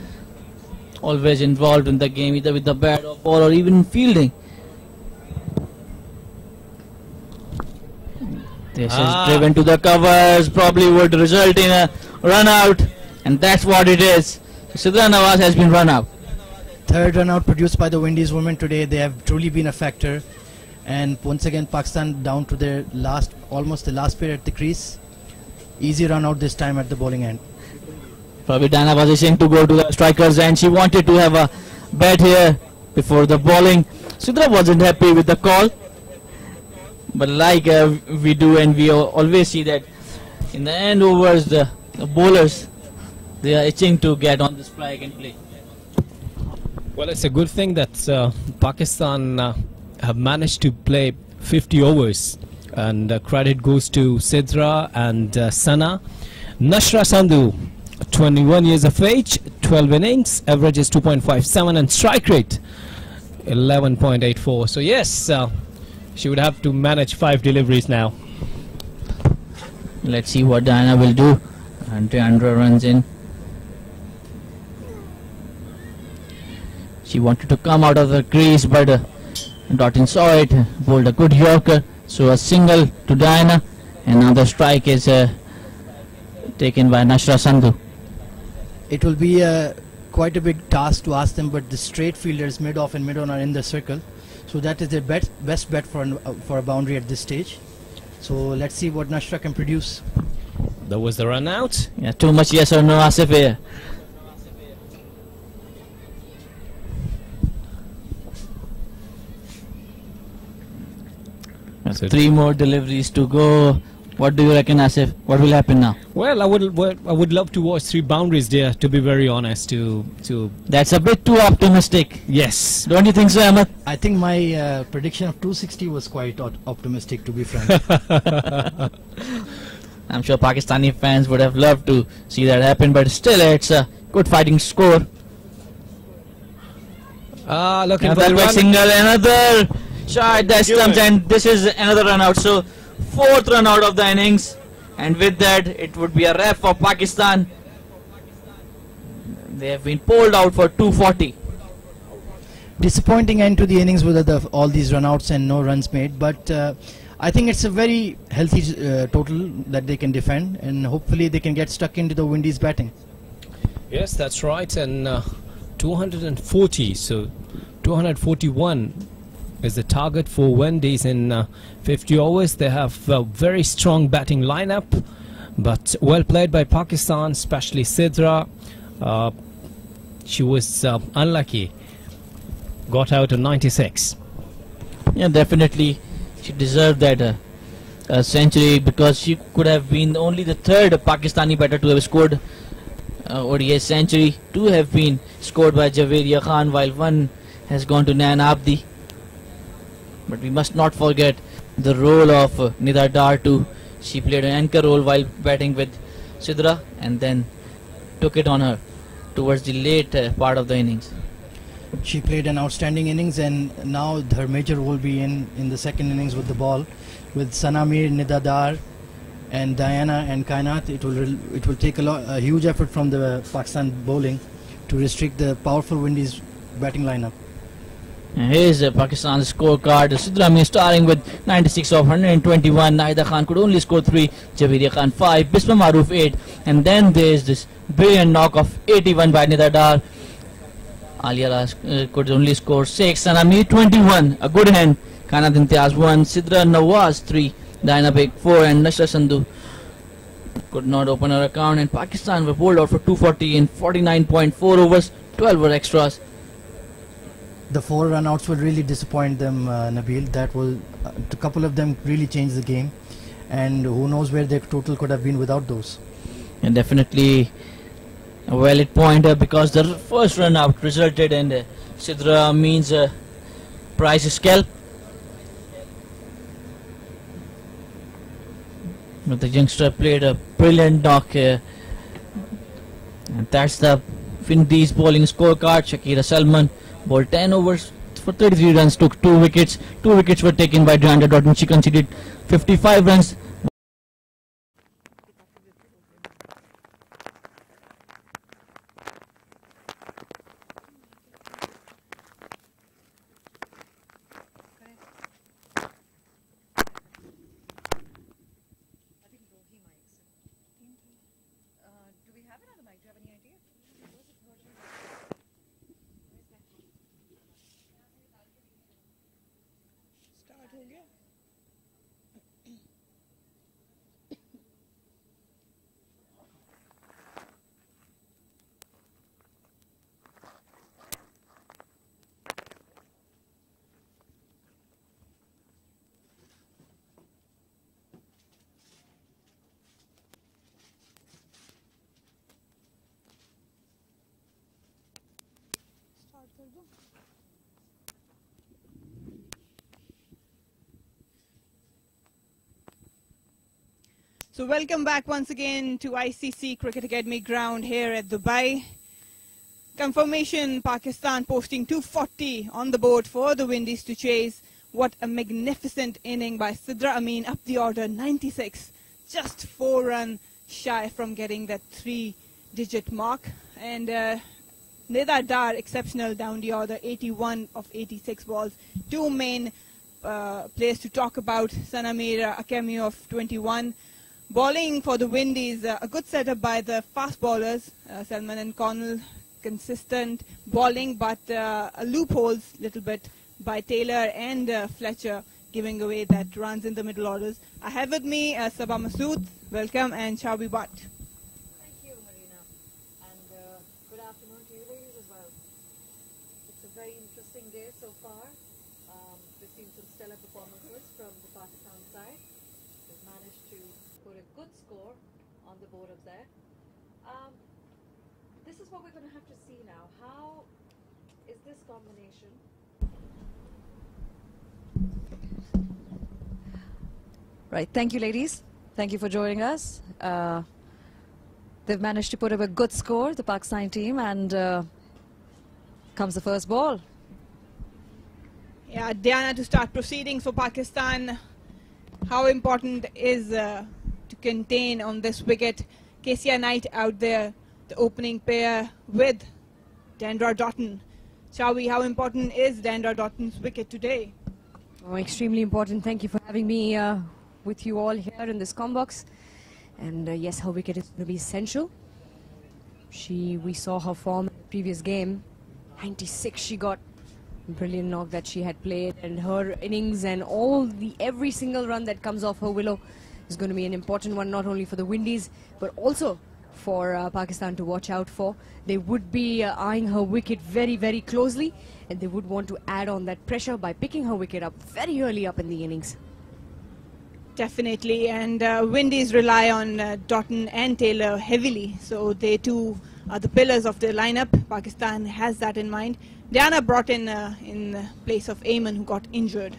Always involved in the game, either with the bat or ball or even fielding. This is driven to the covers, probably would result in a run out, and that's what it is. Sidra Nawaz has been run out. Third run out produced by the Windies women today. They have truly been a factor. And once again, Pakistan down to their almost the last pair at the crease. Easy run out this time at the bowling end. Probably Diana was wishing to go to the strikers, and she wanted to have bat here before the bowling. Sidra wasn't happy with the call, but like we do, and we always see that in the end overs, the bowlers, they are itching to get on the strike and play. Well, it's a good thing that Pakistan have managed to play 50 overs, and credit goes to Sidra and Sana. Nashra Sandhu, 21 years of age, 12 innings, average is 2.57, and strike rate 11.84. So yes, she would have to manage 5 deliveries now. Let's see what Diana will do. And Andrea runs in. She wanted to come out of the crease, but Dottin saw it, bowled a good Yorker. So a single to Diana, and now the strike is taken by Nashra Sandhu. It will be quite a big task to ask them, but the straight fielders mid-off and mid-on are in the circle. So that is their best bet for a boundary at this stage. So let's see what Nashra can produce. That was the run out. Yeah, too much yes or no, Asif here. So 3 more deliveries to go. What do you reckon, Asif? What will happen now? Well, I would love to watch 3 boundaries there, to be very honest. That's a bit too optimistic. Yes. Don't you think so, Ahmed? I think my prediction of 260 was quite optimistic, to be frank. I'm sure Pakistani fans would have loved to see that happen, but still it's a good fighting score. Looking for Another the run. single, another shot that stumps, and this is another run out. So 4th run out of the innings, and with that it would be a wrap for Pakistan. They have been pulled out for 240. Disappointing end to the innings with all these run-outs and no runs made, but I think it's a very healthy total that they can defend, and hopefully they can get stuck into the Windies batting. Yes, that's right, and 240, so 241 is the target for Windies in 50 overs. They have a very strong batting lineup, but well played by Pakistan, especially Sidra. She was unlucky, got out at 96. Yeah, definitely she deserved that century, because she could have been only the 3rd Pakistani batter to have scored ODI century. 2 have been scored by Javeria Khan, while 1 has gone to Nan Abdi. But we must not forget the role of Nida Dar too. She played an anchor role while batting with Sidra, and then took it on her towards the late part of the innings. She played an outstanding innings, and now her major role will be in the second innings with the ball, with Sanamir, Nida Dar, and Diana and Kainat. It will take a huge effort from the Pakistan bowling to restrict the powerful Windies batting lineup. And here's Pakistan's scorecard. Sidra Mir starring with 96 of 121. Naida Khan could only score 3. Javeria Khan 5. Bisma Maroof 8. And then there's this brilliant knock of 81 by Nida Dar. Alia could only score 6. Sanami 21. A good hand. Kanat Imtiaz 1. Sidra Nawaz 3. Diana Beg 4. And Nashra Sandhu could not open her account. And Pakistan were bowled out for 240 in 49.4 overs. 12 were extras. The 4 run-outs will really disappoint them, Nabil. That will, a couple of them really changed the game, and who knows where their total could have been without those. And definitely a valid point, because the first run out resulted in Sidra means prize scalp. But the youngster played a brilliant knock here, and that's the Windies bowling scorecard. Shakira Salman bowled 10 overs for 33 runs, took 2 wickets. 2 wickets were taken by Joanna Dottin. She conceded 55 runs. So welcome back once again to ICC Cricket Academy ground here at Dubai. Confirmation, Pakistan posting 240 on the board for the Windies to chase. What a magnificent inning by Sidra Amin, up the order, 96. Just 4 runs shy from getting that 3-digit mark. And Nida Dar, exceptional down the order, 81 of 86 balls. Two main players to talk about, Sanamir, a cameo of 21. Bowling for the Windies, a good setup by the fast bowlers, Salman and Connell, consistent bowling, but loopholes little bit by Taylor and Fletcher, giving away that runs in the middle orders. I have with me Sabah Masood, welcome, and Chabi Bhatt. Thank you, Marina, and good afternoon to you ladies as well. It's a very interesting day so far. We've seen some stellar performances from the Pakistan side. They've managed to put a good score on the board up there. This is what we're going to have to see now. How is this combination? Right, thank you ladies. Thank you for joining us. They've managed to put up a good score, the Pakistan team, and comes the first ball. Yeah, Diana to start proceedings for Pakistan. How important is to contain on this wicket? Kesia Knight out there, the opening pair with Dandra Dotton. Chawi, how important is Dandra Dotton's wicket today? Oh, extremely important. Thank you for having me with you all here in this combox. And yes, her wicket is going to be essential. We saw her form in the previous game. 96 she got. Brilliant knock that she had played, and her innings and every single run that comes off her willow is going to be an important one, not only for the Windies but also for Pakistan to watch out for. They would be eyeing her wicket very, very closely, and they would want to add on that pressure by picking her wicket up very early up in the innings. Definitely, and Windies rely on Dotton and Taylor heavily, so they too are the pillars of their lineup. Pakistan has that in mind. Diana brought in place of Ayman, who got injured.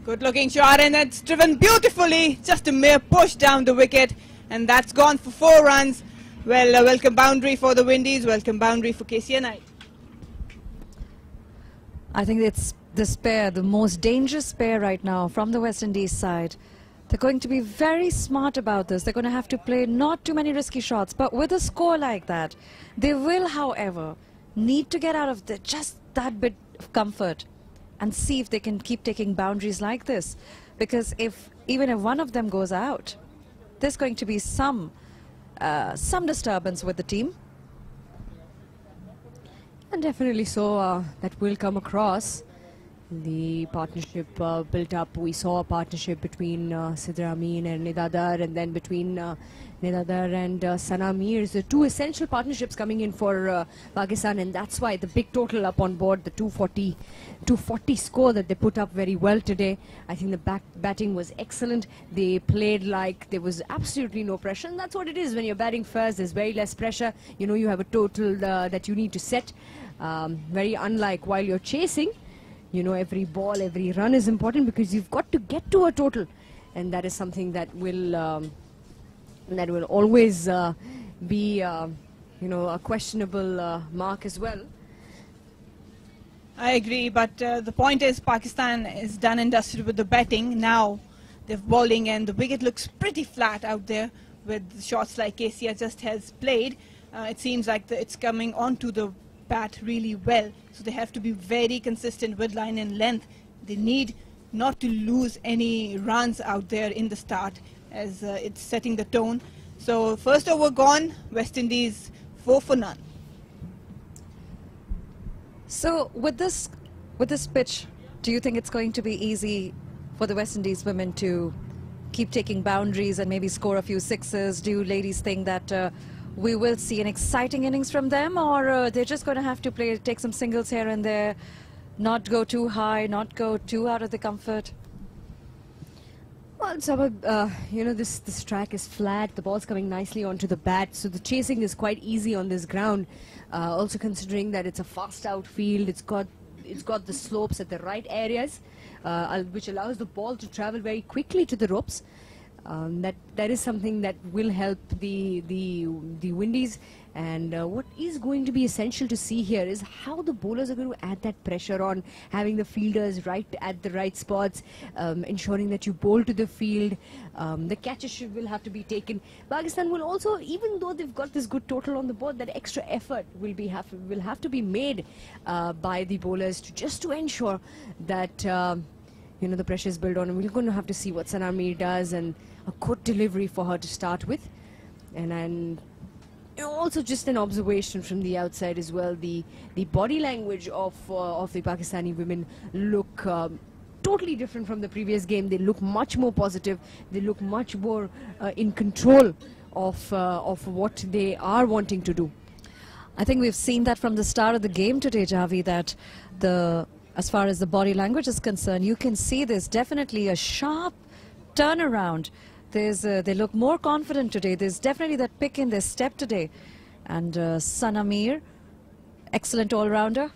Good looking shot, and it's driven beautifully, just a mere push down the wicket, and that's gone for 4 runs. Well, welcome boundary for the Windies, welcome boundary for Kesia Knight. I think it's this pair, the most dangerous pair right now from the West Indies side. They're going to be very smart about this. They're going to have to play not too many risky shots, but with a score like that, they will, however, need to get out of just that bit of comfort and see if they can keep taking boundaries like this. Because even if one of them goes out, there's going to be some disturbance with the team. And definitely so, that will come across. The partnership built up. We saw a partnership between Sidra Amin and Nida Dar, and then between Nida Dar and Sana Mir. The two essential partnerships coming in for Pakistan, and that's why the big total up on board, the 240 score that they put up very well today. I think the batting was excellent. They played like there was absolutely no pressure, and that's what it is when you're batting first. There's very less pressure. You know, you have a total that you need to set. Very unlike while you're chasing. You know, every ball, every run is important because you've got to get to a total, and that is something that will always be, you know, a questionable mark as well. I agree, but the point is Pakistan is done and dusted with the batting. Now they're bowling, and the wicket looks pretty flat out there with shots like Kesia just has played. It seems like it's coming onto the bat really well, so they have to be very consistent with line and length. They need not to lose any runs out there in the start, as it's setting the tone. So first over gone, West Indies 4 for none. So with this pitch, do you think it's going to be easy for the West Indies women to keep taking boundaries and maybe score a few sixes? Do you ladies think that we will see an exciting innings from them, or they're just going to have to take some singles here and there, not go too high, not go too out of the comfort? Well, Sabah, you know, this track is flat. The ball's coming nicely onto the bat, so the chasing is quite easy on this ground. Also considering that it's a fast outfield, it's got the slopes at the right areas, which allows the ball to travel very quickly to the ropes. That is something that will help the Windies. And what is going to be essential to see here is how the bowlers are going to add that pressure on, having the fielders right at the right spots, ensuring that you bowl to the field. The catches will have to be taken. Pakistan will also, even though they've got this good total on the board, that extra effort will have to be made by the bowlers just to ensure that you know, the pressure is built on. And we're going to have to see what Sana Mir does, and a good delivery for her to start with. And also just an observation from the outside as well, the body language of the Pakistani women look totally different from the previous game. They look much more positive. They look much more in control of what they are wanting to do. I think we've seen that from the start of the game today, Javi, that as far as the body language is concerned, you can see there's definitely a sharp turnaround. They look more confident today. There's definitely that pick in their step today. And Sana Mir, excellent all-rounder.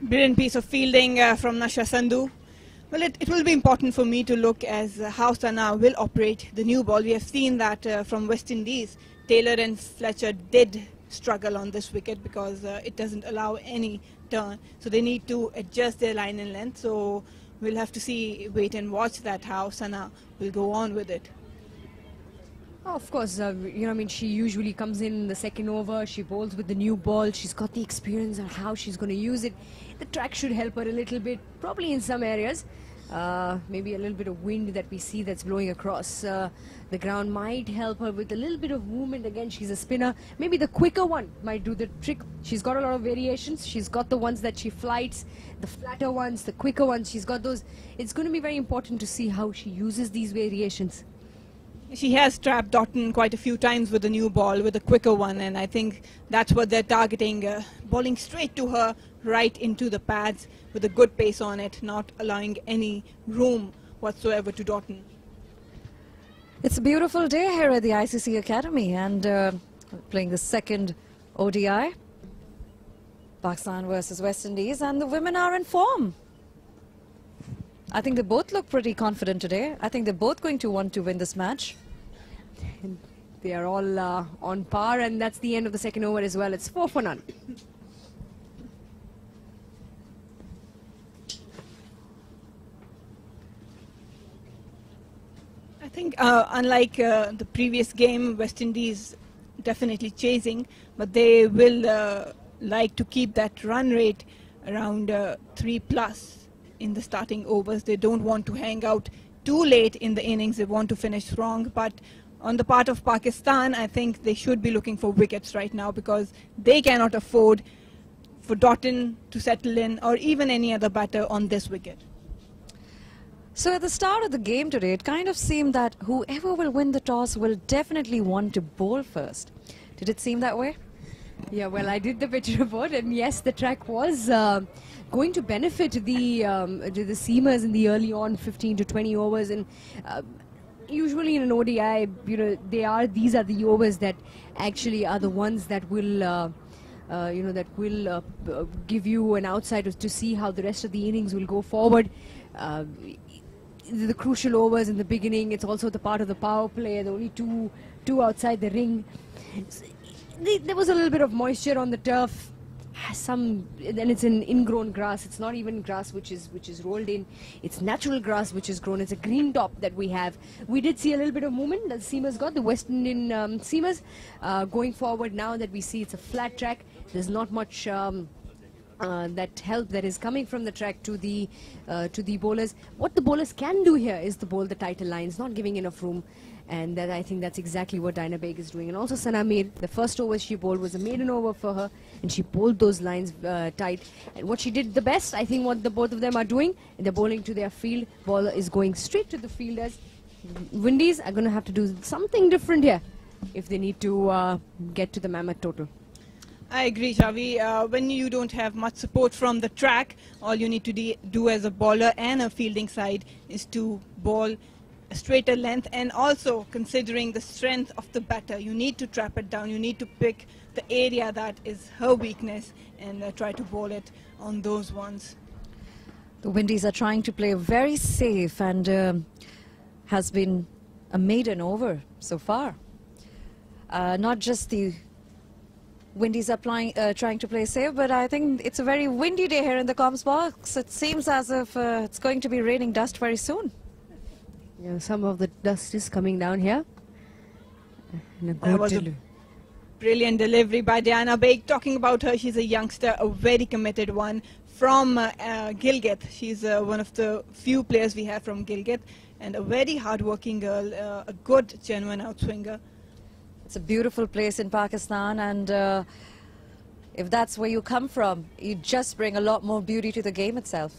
Brilliant piece of fielding from Nasha Sandhu. Well, it will be important for me to look as how Sana will operate the new ball. We have seen that from West Indies, Taylor and Fletcher did struggle on this wicket because it doesn't allow any turn. So they need to adjust their line and length. So we'll have to wait and watch that how Sana will go on with it. Oh, of course, you know, I mean, she usually comes in the second over, she bowls with the new ball, she's got the experience on how she's going to use it. The track should help her a little bit, probably in some areas. Maybe a little bit of wind that we see that's blowing across the ground might help her with a little bit of movement. Again, she's a spinner. Maybe the quicker one might do the trick. She's got a lot of variations. She's got the ones that she flights, the flatter ones, the quicker ones. She's got those. It's going to be very important to see how she uses these variations. She has trapped Doughton quite a few times with the new ball, with a quicker one, and I think that's what they're targeting, bowling straight to her, right into the pads with a good pace on it, not allowing any room whatsoever to Doughton. It's a beautiful day here at the ICC Academy, and playing the second ODI, Pakistan versus West Indies, and the women are in form. I think they both look pretty confident today. I think they're both going to want to win this match. They are all on par, and that's the end of the second over as well. It's 4 for none. I think unlike the previous game, West Indies definitely chasing, but they will like to keep that run rate around 3+ in the starting overs. They don't want to hang out too late in the innings. They want to finish strong. But on the part of Pakistan, I think they should be looking for wickets right now, because they cannot afford for Doughton to settle in, or even any other batter on this wicket. So at the start of the game today, it kind of seemed that whoever will win the toss will definitely want to bowl first. Did it seem that way? Yeah, well, I did the pitch report, and yes, the track was going to benefit the seamers in the early on 15 to 20 overs, and usually in an ODI, you know, these are the overs that actually are the ones that will give you an outside to see how the rest of the innings will go forward. The crucial overs in the beginning, it's also the part of the power play. There are only two outside the ring. There was a little bit of moisture on the turf. Then it's an ingrown grass. It's not even grass which is rolled in. It's natural grass which is grown. It's a green top that we have. We did see a little bit of movement that the seamers got, the West Indian seamers. Going forward now that we see it's a flat track, there's not much that help that is coming from the track to the bowlers. What the bowlers can do here is to bowl the tighter lines, not giving enough room. And that, I think that's exactly what Dinah Baig is doing. And also Sana Mir, the first over she bowled was a maiden over for her, and she bowled those lines tight. And what she did the best, I think what both of them are doing, they're bowling to their field. Ball is going straight to the fielders. Windies are going to have to do something different here if they need to get to the mammoth total. I agree, Javi. When you don't have much support from the track, all you need to do as a bowler and a fielding side is to bowl a straighter length, and also considering the strength of the batter, you need to trap it down. You need to pick the area that is her weakness and try to bowl it on those ones. The Windies are trying to play very safe, and has been a maiden over so far. Not just the Windies are trying to play safe, but I think it's a very windy day here in the comms box. It seems as if it's going to be raining dust very soon. Yeah, some of the dust is coming down here. That was a brilliant delivery by Diana Baig. Talking about her, she's a youngster, a very committed one from Gilgit. She's one of the few players we have from Gilgit, and a very hard-working girl, a good, genuine outswinger. It's a beautiful place in Pakistan, and if that's where you come from, you just bring a lot more beauty to the game itself.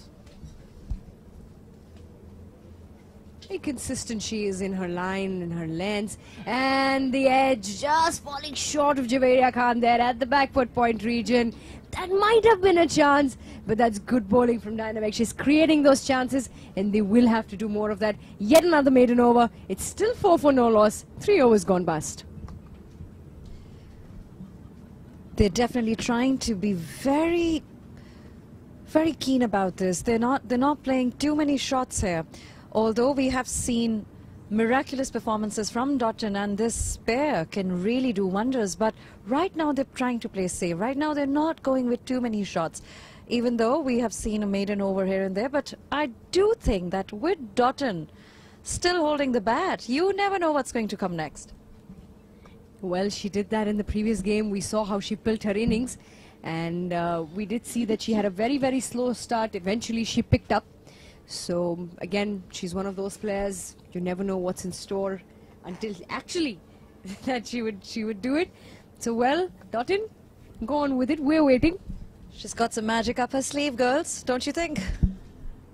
Very consistent she is in her line, in her lengths, and the edge just falling short of Javeria Khan there at the backward point region. That might have been a chance, but that's good bowling from Dynamic. She's creating those chances, and they will have to do more of that. Yet another maiden over. It's still 4 for no loss. 3 overs gone past. They're definitely trying to be very, very keen about this. They're not playing too many shots here. Although we have seen miraculous performances from Dotton, and this pair can really do wonders, but right now they're trying to play safe. Right now they're not going with too many shots, even though we have seen a maiden over here and there. But I do think that with Dotton still holding the bat, you never know what's going to come next. Well, she did that in the previous game. We saw how she built her innings, and we did see that she had a very, very slow start. Eventually she picked up. So again, she's one of those players, you never know what's in store until actually that she would do it. So well, Dotton, go on with it. We're waiting. She's got some magic up her sleeve, girls, don't you think?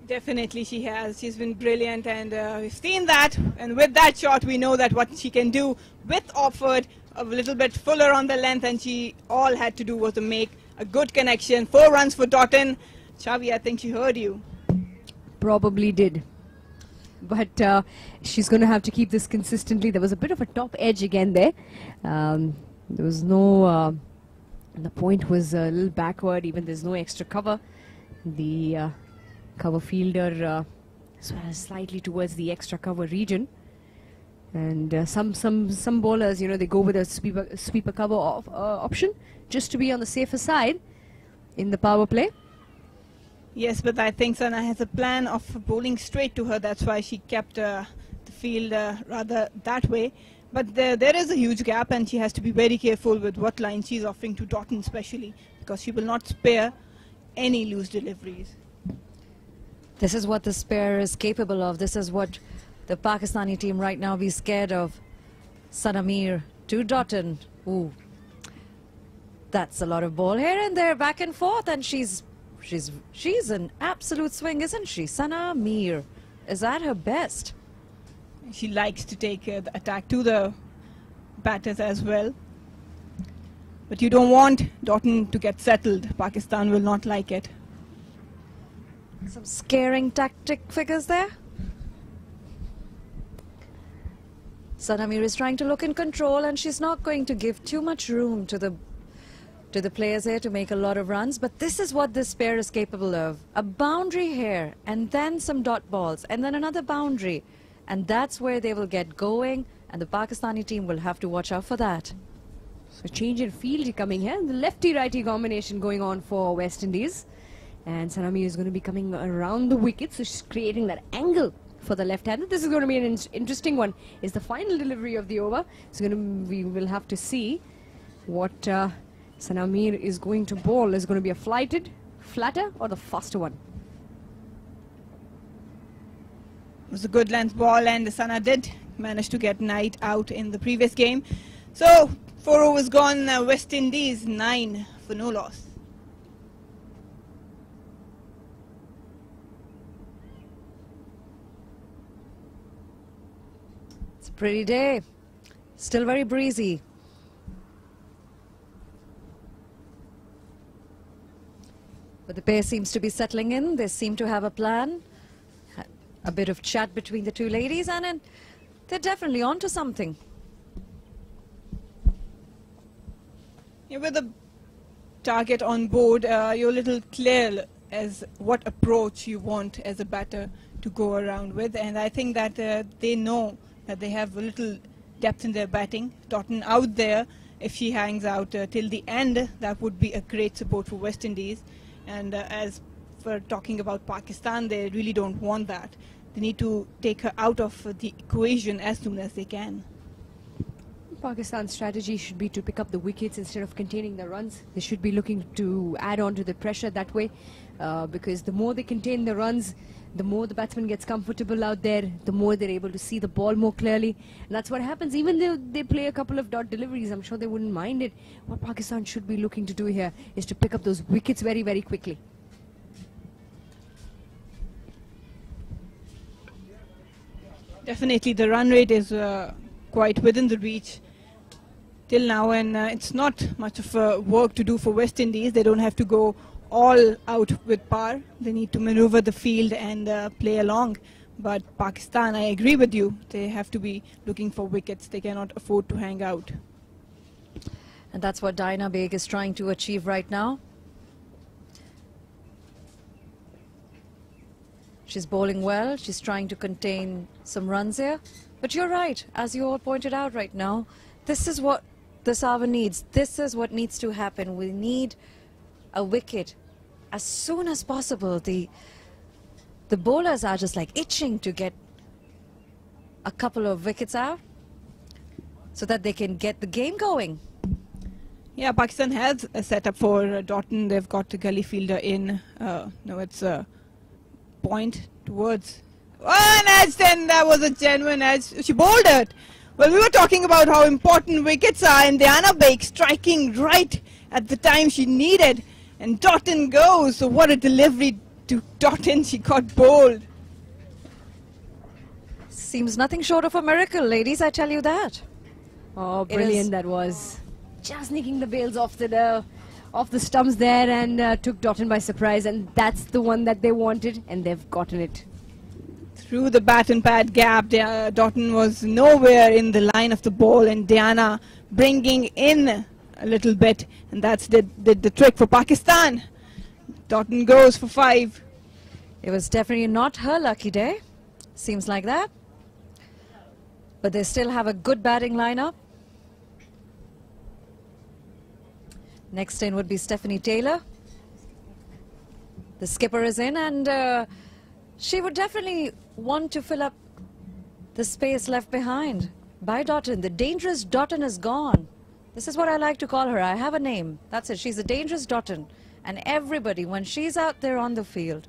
Definitely she has. She's been brilliant, and we've seen that. And with that shot, we know that what she can do with Opford, a little bit fuller on the length, and she all had to do was to make a good connection. 4 runs for Dotton. Chavi, I think she heard you. Probably did. But she's going to have to keep this consistently. There was a bit of a top edge again there. There was no... the point was a little backward. Even there's no extra cover. The cover fielder slightly towards the extra cover region. And some bowlers, you know, they go with a sweeper cover option just to be on the safer side in the power play. Yes, but I think Sana has a plan of bowling straight to her. That's why she kept the field rather that way. But there is a huge gap, and she has to be very careful with what line she's offering to Dotton especially, because she will not spare any loose deliveries. This is what the spare is capable of. This is what the Pakistani team right now be scared of. Sana Mir to Dotton. Ooh, that's a lot of ball here and there, back and forth, and she's an absolute swing, isn't she? Sana Mir is at her best. She likes to take the attack to the batters as well. But you don't want Dotton to get settled. Pakistan will not like it. Some scaring tactic figures there. Sana Mir is trying to look in control, and she's not going to give too much room to the players here to make a lot of runs. But this is what this pair is capable of. A boundary here, and then some dot balls, and then another boundary. And that's where they will get going, and the Pakistani team will have to watch out for that. So change in field coming here. The lefty-righty combination going on for West Indies. And Sana Mir is going to be coming around the wicket, so she's creating that angle for the left-hander. This is going to be an interesting one. It's the final delivery of the over. We will have to see what Sana Mir is going to bowl. Is going to be a flighted, flatter, or the faster one? It was a good length ball, and Sana did manage to get Knight out in the previous game. So 4 overs gone, West Indies 9 for no loss. It's a pretty day. Still very breezy. But the pair seems to be settling in. They seem to have a plan. A bit of chat between the two ladies, and they're definitely onto something. Yeah, with the target on board, you're a little clear as what approach you want as a batter to go around with, and I think that they know that they have a little depth in their batting. Totten out there, if she hangs out till the end, that would be a great support for West Indies. And as for talking about Pakistan, they really don't want that. They need to take her out of the equation as soon as they can. Pakistan's strategy should be to pick up the wickets instead of containing the runs. They should be looking to add on to the pressure that way, because the more they contain the runs, the more the batsman gets comfortable out there, the more they're able to see the ball more clearly. And that's what happens. Even though they play a couple of dot deliveries, I'm sure they wouldn't mind it. What Pakistan should be looking to do here is to pick up those wickets very, very quickly. Definitely the run rate is quite within the reach till now, and it's not much of work to do for West Indies. They don't have to go all out with par. They need to maneuver the field and play along. But Pakistan, I agree with you, they have to be looking for wickets. They cannot afford to hang out. And that's what Diana Baig is trying to achieve right now. She's bowling well. She's trying to contain some runs here. But you're right, as you all pointed out right now, this is what this hour needs. This is what needs to happen. We need a wicket as soon as possible. The bowlers are just like itching to get a couple of wickets out so that they can get the game going. Yeah, Pakistan has a setup for Totten. They've got the gully fielder in. No, it's a point towards. Oh, an edge, then that was a genuine edge. She bowled it. Well, we were talking about how important wickets are, and Diana Baig striking right at the time she needed. And Totten goes. So what a delivery to Totten. She got bowled. Seems nothing short of a miracle, ladies, I tell you that. Oh, brilliant that was. Just nicking the bails off the stumps there, and took Totten by surprise, and that's the one that they wanted, and they've gotten it. Through the bat and pad gap, Totten was nowhere in the line of the ball, and Diana bringing in a little bit, and that's did the trick for Pakistan. Totten goes for 5. It was definitely not her lucky day. Seems like that. But they still have a good batting lineup. Next in would be Stephanie Taylor. The skipper is in, and she would definitely want to fill up the space left behind by Totten. The dangerous Totten is gone. This is what I like to call her. I have a name. That's it. She's a dangerous Totten. And everybody, when she's out there on the field,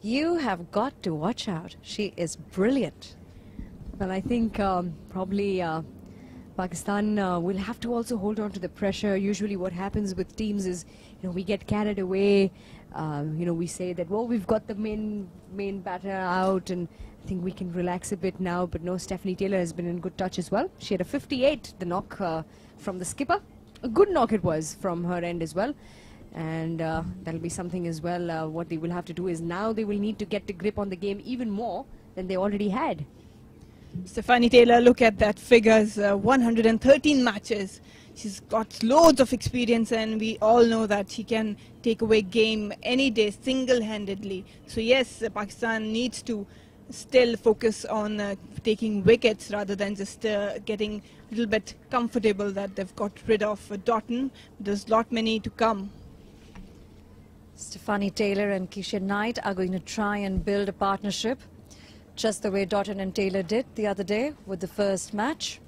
you have got to watch out. She is brilliant. Well, I think probably Pakistan will have to also hold on to the pressure. Usually what happens with teams is, we get carried away. We say that, well, we've got the main batter out, and I think we can relax a bit now. But no, Stephanie Taylor has been in good touch as well. She had a 58, the knock from the skipper. A good knock it was from her end as well. And that'll be something as well. What they will have to do is now they will need to get the grip on the game even more than they already had. Stephanie Taylor, look at that figures, 113 matches. She's got loads of experience, and we all know that she can take away game any day single-handedly. So yes, Pakistan needs to still focus on taking wickets rather than just getting a little bit comfortable that they've got rid of Totten. There's a lot many to come. Stephanie Taylor and Keisha Knight are going to try and build a partnership, just the way Totten and Taylor did the other day with the first match.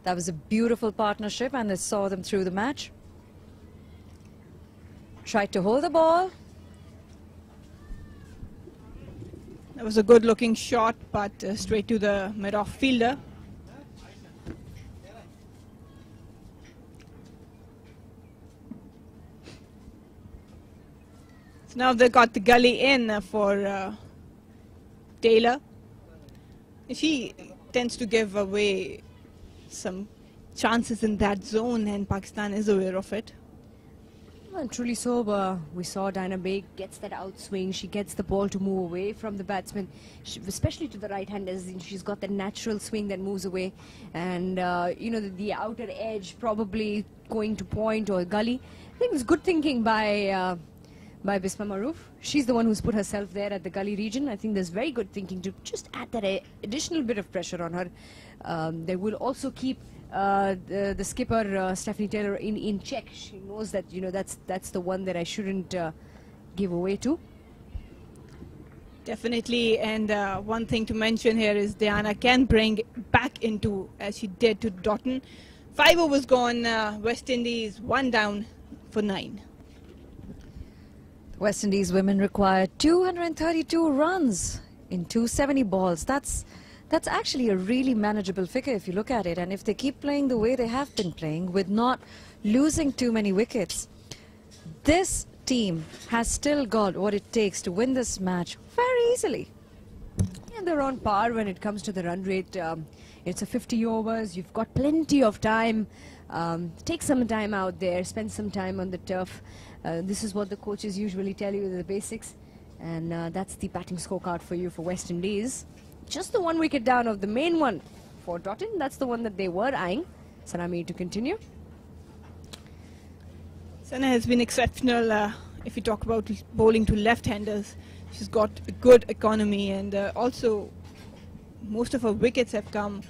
That was a beautiful partnership, and it saw them through the match. Tried to hold the ball. That was a good looking shot, but straight to the mid-off fielder. So now they've got the gully in for Taylor. She tends to give away some chances in that zone, and Pakistan is aware of it. And truly so, we saw Diana Baig gets that outswing. She gets the ball to move away from the batsman, especially to the right-handers. She's got that natural swing that moves away. And, you know, the outer edge probably going to point or gully. I think it's good thinking by Bisma Maroof. She's the one who's put herself there at the gully region. I think there's very good thinking to just add that additional bit of pressure on her. They will also keep the skipper Stephanie Taylor in check. She knows that, you know, that's the one that I shouldn't give away to. Definitely, and one thing to mention here is Diana can bring back into, as she did to Doughton. 5 overs gone, West Indies 1 down for 9. West Indies women require 232 runs in 270 balls. That's actually a really manageable figure if you look at it. And if they keep playing the way they have been playing, with not losing too many wickets, this team has still got what it takes to win this match very easily. And they're on par when it comes to the run rate. It's a 50 overs. You've got plenty of time. Take some time out there. Spend some time on the turf. This is what the coaches usually tell you, the basics. And that's the batting scorecard for you for West Indies. Just the 1 wicket down of the main one for Doughton. That's the one that they were eyeing. Sanami to continue. Sana has been exceptional if you talk about bowling to left-handers. She's got a good economy, and also most of her wickets have come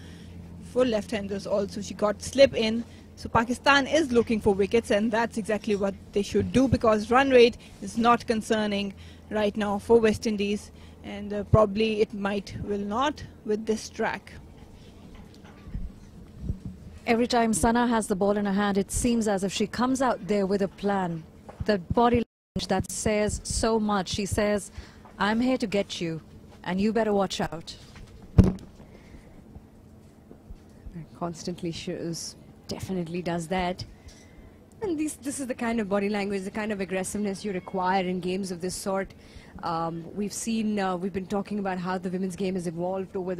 for left-handers also. She got slip in. So Pakistan is looking for wickets, and that's exactly what they should do, because run rate is not concerning right now for West Indies, and probably it will not with this track. Every time Sana has the ball in her hand, it seems as if she comes out there with a plan. The body language that says so much. She says, I'm here to get you, and you better watch out. Constantly shows, definitely does that. And this is the kind of body language, the kind of aggressiveness you require in games of this sort. We've seen, we've been talking about how the women's game has evolved over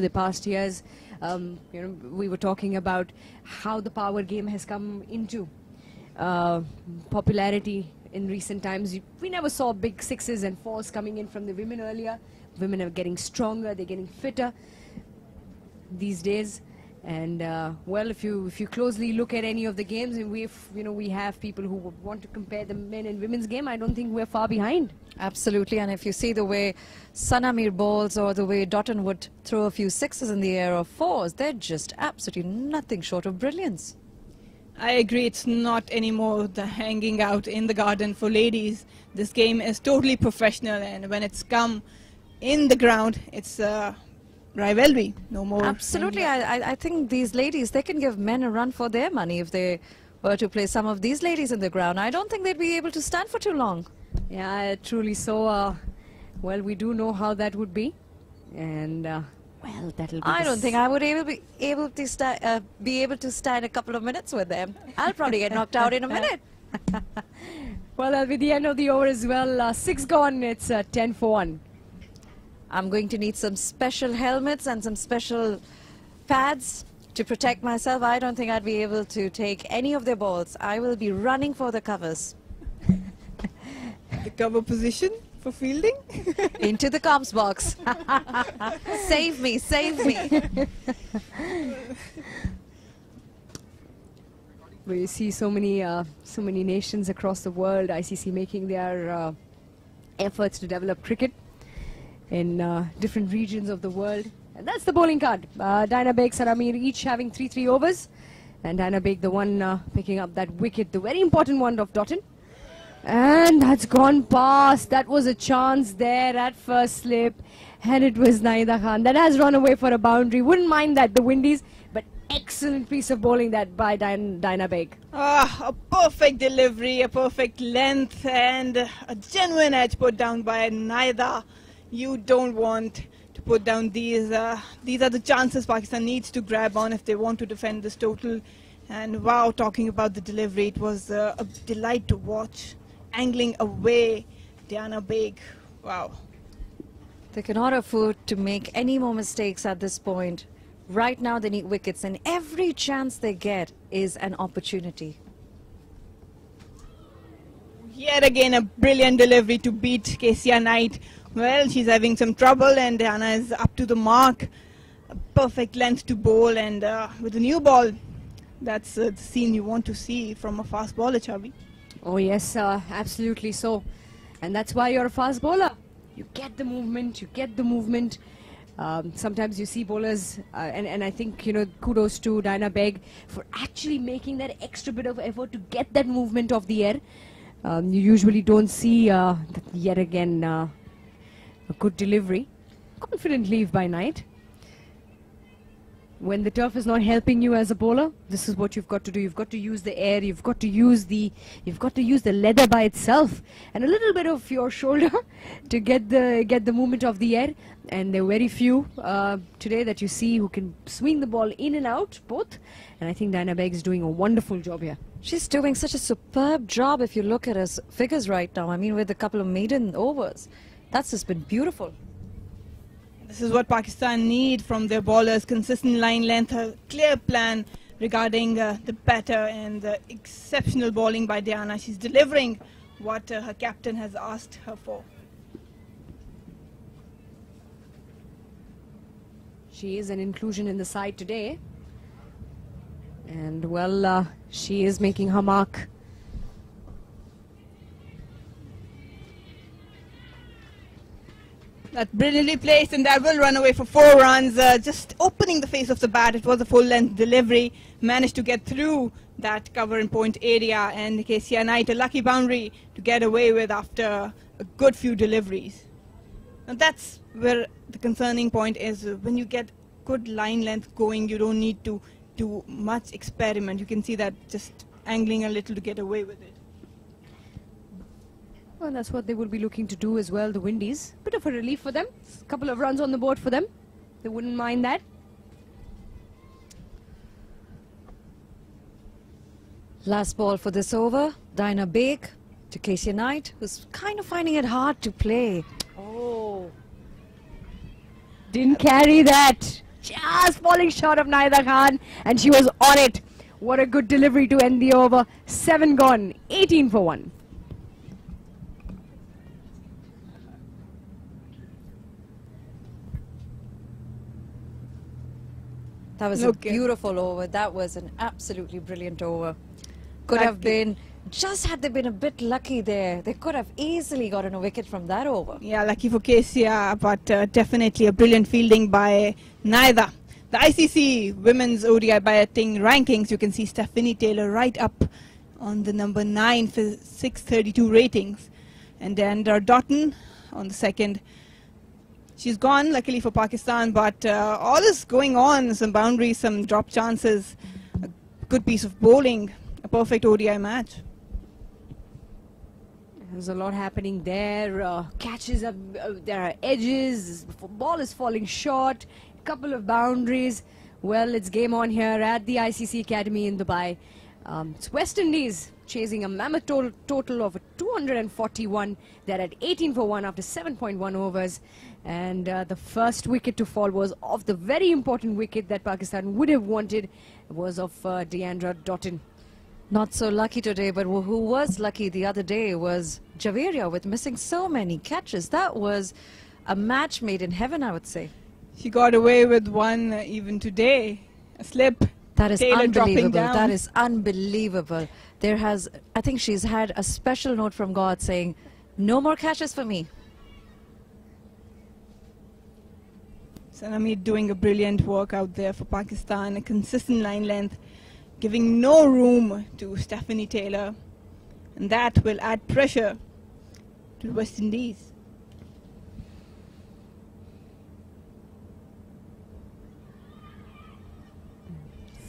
the past years. You know, we were talking about how the power game has come into popularity in recent times. We never saw big 6s and 4s coming in from the women earlier. Women are getting stronger, they're getting fitter these days. And well, if you closely look at any of the games, and we have people who would want to compare the men and women's game, I don't think we're far behind. Absolutely, and if you see the way Sana Mir bowls, or the way Doughton would throw a few 6s in the air or 4s, they're just absolutely nothing short of brilliance. I agree, it's not anymore the hanging out in the garden for ladies. This game is totally professional, and when it's come in the ground, it's rivalry, no more. Absolutely, I think these ladies, they can give men a run for their money if they were to play some of these ladies in the ground. I don't think they'd be able to stand for too long. Yeah, truly so. Well, we do know how that would be, and well, that'll be. I don't think I would be able to stand a couple of minutes with them. I'll probably get knocked out in a minute. Well, that'll be the end of the over as well. 6 gone. It's 10 for 1. I'm going to need some special helmets and some special pads to protect myself. I don't think I'd be able to take any of their balls. I will be running for the covers. The cover position for fielding? Into the comms box. Save me, save me. We see so many nations across the world, ICC making their efforts to develop cricket in different regions of the world. And that's the bowling card. Diana Baig, Sana Mir each having 3 overs. And Diana Baig, the one picking up that wicket, the very important one of Doughton. And that's gone past. That was a chance there at first slip. And it was Naida Khan. That has run away for a boundary. Wouldn't mind that, the Windies. But excellent piece of bowling that by Diana Baig. A perfect delivery, a perfect length, and a genuine edge put down by Naida. You don't want to put down these. These are the chances Pakistan needs to grab on if they want to defend this total. And wow, talking about the delivery, it was a delight to watch. Angling away, Diana Baig. Wow. They cannot afford to make any more mistakes at this point. Right now they need wickets, and every chance they get is an opportunity. Yet again a brilliant delivery to beat Kesia Knight. Well, she's having some trouble and Diana is up to the mark. A perfect length to bowl, and with a new ball, that's the scene you want to see from a fast bowler, Chavi. Oh yes, absolutely so. And that's why you're a fast bowler. You get the movement, sometimes you see bowlers, and I think, you know, kudos to Diana Beg for actually making that extra bit of effort to get that movement of the air. You usually don't see, yet again, a good delivery. Confident leave by Knight. When the turf is not helping you as a bowler, this is what you've got to do. You've got to use the air, you've got to use the leather by itself and a little bit of your shoulder to get the movement of the air. And there are very few today that you see who can swing the ball in and out both. And I think Diana Beg is doing a wonderful job here. She's doing such a superb job if you look at her figures right now. I mean, with a couple of maiden overs, that's just been beautiful. This is what Pakistan need from their bowlers: consistent line length, a clear plan regarding the batter, and the exceptional bowling by Diana. She's delivering what her captain has asked her for. She is an inclusion in the side today. And well, she is making her mark. That's brilliantly placed, and that will run away for 4 runs. Just opening the face of the bat. It was a full-length delivery. Managed to get through that cover and point area, and Kesia Knight a lucky boundary to get away with after a good few deliveries. Now that's where the concerning point is. When you get good line length going, you don't need to do much experiment. You can see that just angling a little to get away with it. Well, that's what they will be looking to do as well, the Windies. Bit of a relief for them. A couple of runs on the board for them. They wouldn't mind that. Last ball for this over. Diana Beg to Kesia Knight, who's kind of finding it hard to play. Oh. Didn't carry that. Just falling short of Naida Khan, and she was on it. What a good delivery to end the over. 7 gone, 18 for 1. That was a beautiful over. That was an absolutely brilliant over. Could have been, just had they been a bit lucky there, they could have easily gotten a wicket from that over. Yeah, lucky for Kesia, but definitely a brilliant fielding by Naida. The ICC Women's ODI batting rankings, you can see Stephanie Taylor right up on the number 9 for 632 ratings. And then Doughton on the second. She's gone, luckily for Pakistan, but all is going on. Some boundaries, some drop chances, a good piece of bowling, a perfect ODI match. There's a lot happening there. Catches up, there are edges, ball is falling short, couple of boundaries. Well, it's game on here at the ICC Academy in Dubai. It's West Indies chasing a mammoth total of 241. They're at 18 for 1 after 7.1 overs. And the first wicket to fall was of the very important wicket that Pakistan would have wanted. It was of Deandra Doughton. Not so lucky today, but who was lucky the other day was Javeria with missing so many catches. That was a match made in heaven, I would say. She got away with one even today. A slip. That is Taylor unbelievable. down. That is unbelievable. There has, I think she's had a special note from God saying, no more catches for me. Sanamid doing a brilliant work out there for Pakistan. A consistent line length, giving no room to Stephanie Taylor. And that will add pressure to the West Indies.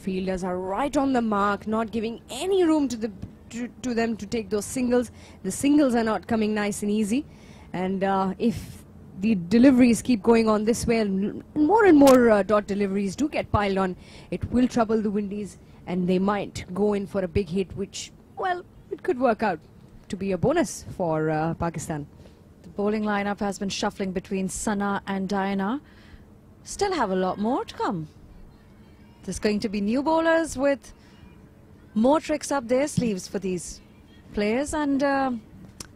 Fielders are right on the mark, not giving any room to them to take those singles. The singles are not coming nice and easy. And if the deliveries keep going on this way, and more dot deliveries do get piled on, it will trouble the Windies, and they might go in for a big hit, which, well, it could work out to be a bonus for Pakistan. The bowling lineup has been shuffling between Sana and Diana. Still have a lot more to come. There's going to be new bowlers with more tricks up their sleeves for these players, and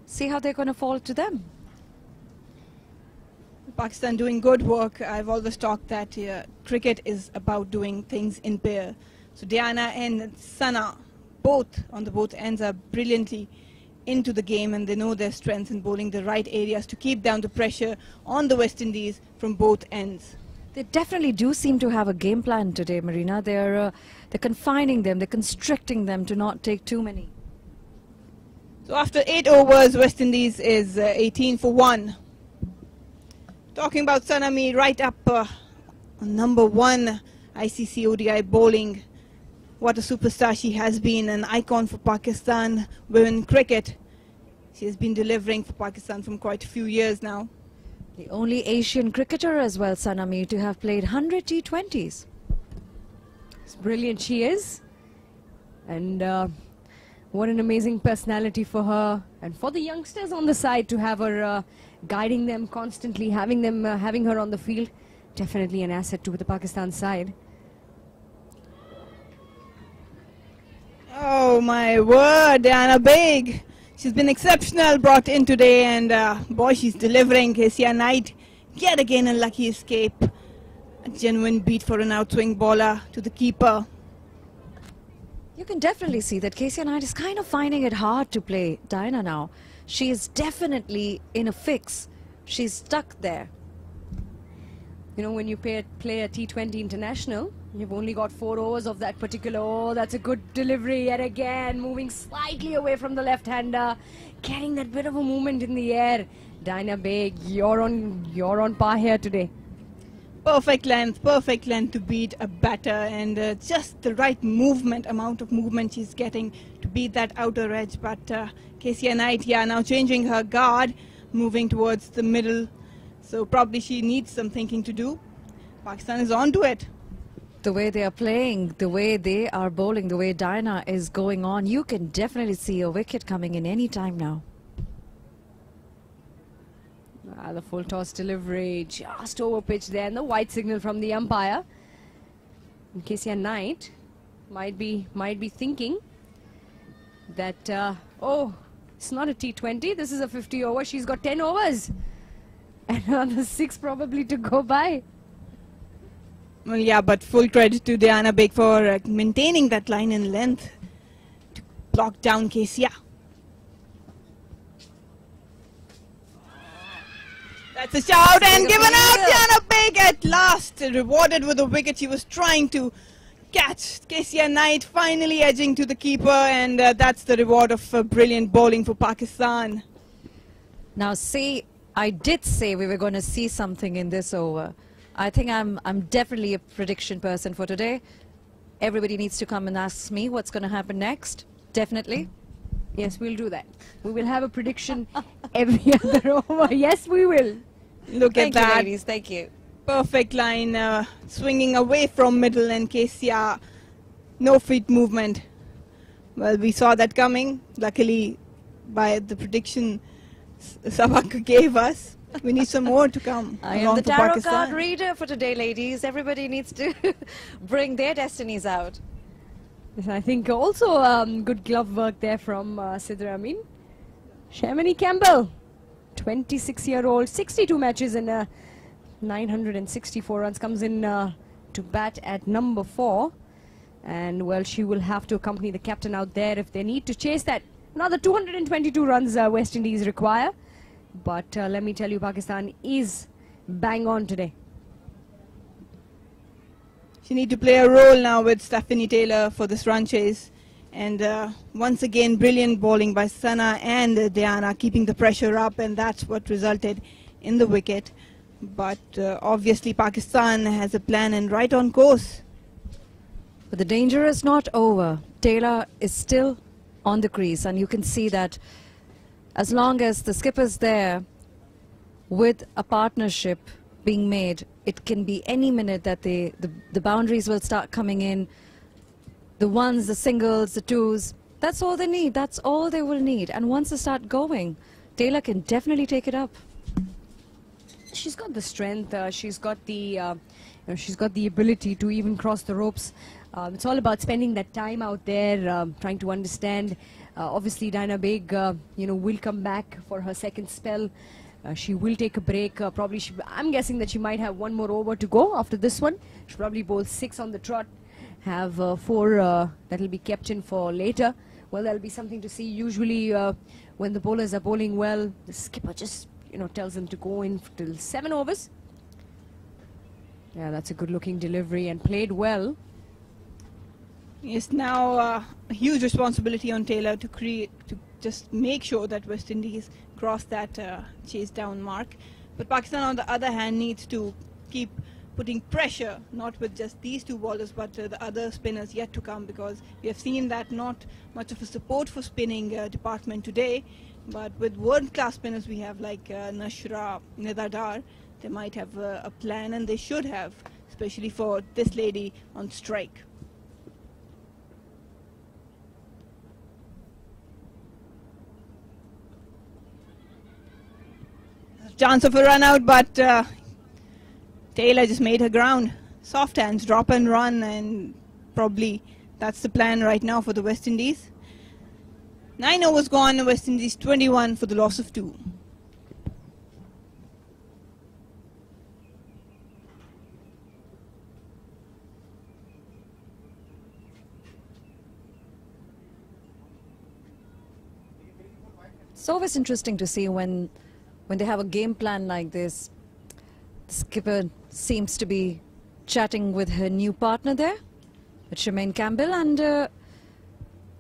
see how they're going to fall to them. Pakistan doing good work. I've always talked that cricket is about doing things in pair. So Diana and Sana, both on the both ends, are brilliantly into the game, and they know their strengths in bowling the right areas to keep down the pressure on the West Indies from both ends. They definitely do seem to have a game plan today, Marina. They're confining them, they're constricting them to not take too many. So after 8 overs, West Indies is 18 for 1. Talking about Sanami, right up on number 1 ICC ODI bowling. What a superstar she has been, an icon for Pakistan women cricket. She has been delivering for Pakistan from quite a few years now. The only Asian cricketer as well, Sanami, to have played 100 T20s. It's brilliant she is. And what an amazing personality for her. And for the youngsters on the side to have her guiding them constantly, having her on the field. Definitely an asset to the Pakistan side. Oh my word, Diana Baig. She's been exceptional, brought in today, and boy, she's delivering. Kesia Knight, yet again a lucky escape. A genuine beat for an outswing bowler to the keeper. You can definitely see that Kesia Knight is kind of finding it hard to play Diana now. She is definitely in a fix. She's stuck there. You know, when you play a T20 international, you've only got 4 overs of that particular. Oh, that's a good delivery yet again. Moving slightly away from the left-hander, getting that bit of a movement in the air. Diana Baig, you're on par here today. Perfect length to beat a batter, and just the right amount of movement she's getting to beat that outer edge. But Kesia Knight, now changing her guard, moving towards the middle. So probably she needs some thinking to do. Pakistan is on to it. The way they are playing, the way they are bowling, the way Diana is going on, you can definitely see a wicket coming in any time now. The full toss delivery, just over pitch there, and the white signal from the umpire. And Kesia Knight might be thinking that, oh, it's not a T20, this is a 50 over. She's got 10 overs. And another 6 probably to go by. Well, yeah, but full credit to Diana Baig for maintaining that line in length to block down Kesia. That's a shout and given out. Diana Baig at last rewarded with a wicket. She was trying to catch Kesia Knight, finally edging to the keeper, and that's the reward of brilliant bowling for Pakistan. Now see, I did say we were going to see something in this over. I think I'm definitely a prediction person for today. Everybody needs to come and ask me what's going to happen next. Definitely. Yes, we'll do that. We will have a prediction every other over. Yes, we will. Look at that. Thank you, ladies. Thank you. Perfect line, swinging away from middle, and Kesia, no feet movement. Well, we saw that coming. Luckily, by the prediction Sabak gave us, we need some more to come. I am the tarot card reader for today, ladies. Everybody needs to bring their destinies out. Yes, I think also good glove work there from Sidra Amin. Shamini Campbell, 26-year-old, 62 matches and 964 runs, comes in to bat at number 4. And, well, she will have to accompany the captain out there if they need to chase that. Another 222 runs West Indies require. But let me tell you, Pakistan is bang on today. She needs to play a role now with Stephanie Taylor for this run chase. And once again, brilliant bowling by Sana and Diana, keeping the pressure up, and that's what resulted in the wicket. But obviously Pakistan has a plan and right on course. But the danger is not over. Taylor is still on the crease, and you can see that as long as the skipper's there with a partnership being made, it can be any minute that the boundaries will start coming in. The ones, the singles, the twos, that's all they need. That's all they will need. And once they start going, Taylor can definitely take it up. She's got the strength. She's got the ability to even cross the ropes. It's all about spending that time out there, trying to understand Obviously, Diana Baig, will come back for her second spell. She will take a break. Probably, I'm guessing that she might have one more over to go after this one. She'll probably bowl 6 on the trot, have 4 that'll be kept in for later. Well, that'll be something to see. Usually, when the bowlers are bowling well, the skipper just, tells them to go in till 7 overs. Yeah, that's a good-looking delivery and played well. Yes, now a huge responsibility on Taylor to just make sure that West Indies cross that chase down mark. But Pakistan, on the other hand, needs to keep putting pressure, not with just these 2 bowlers, but the other spinners yet to come, because we have seen that not much of a support for spinning department today. But with world-class spinners we have like Nashra, Nidadar, they might have a plan, and they should have, especially for this lady on strike. Chance of a run out, but Taylor just made her ground. Soft hands, drop and run, and probably that's the plan right now for the West Indies. 9 overs gone, West Indies 21 for the loss of 2. It's always interesting to see when they have a game plan like this. The skipper seems to be chatting with her new partner there, with Shemaine Campbell, and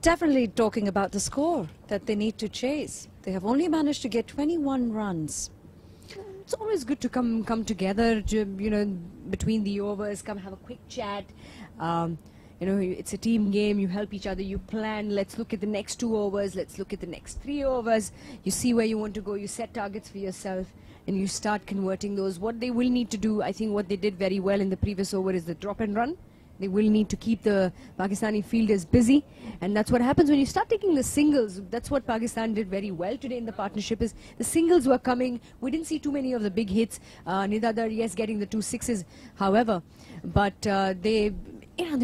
definitely talking about the score that they need to chase. They have only managed to get 21 runs. It's always good to come together, between the overs, come have a quick chat. It's a team game, you help each other, you plan, let's look at the next 2 overs, let's look at the next 3 overs. You see where you want to go, you set targets for yourself, and you start converting those. What they will need to do, I think what they did very well in the previous over is the drop and run. They will need to keep the Pakistani fielders busy, and that's what happens when you start taking the singles. That's what Pakistan did very well today in the partnership, is the singles were coming. We didn't see too many of the big hits. Nidadar, yes, getting the 2 6s, however, but they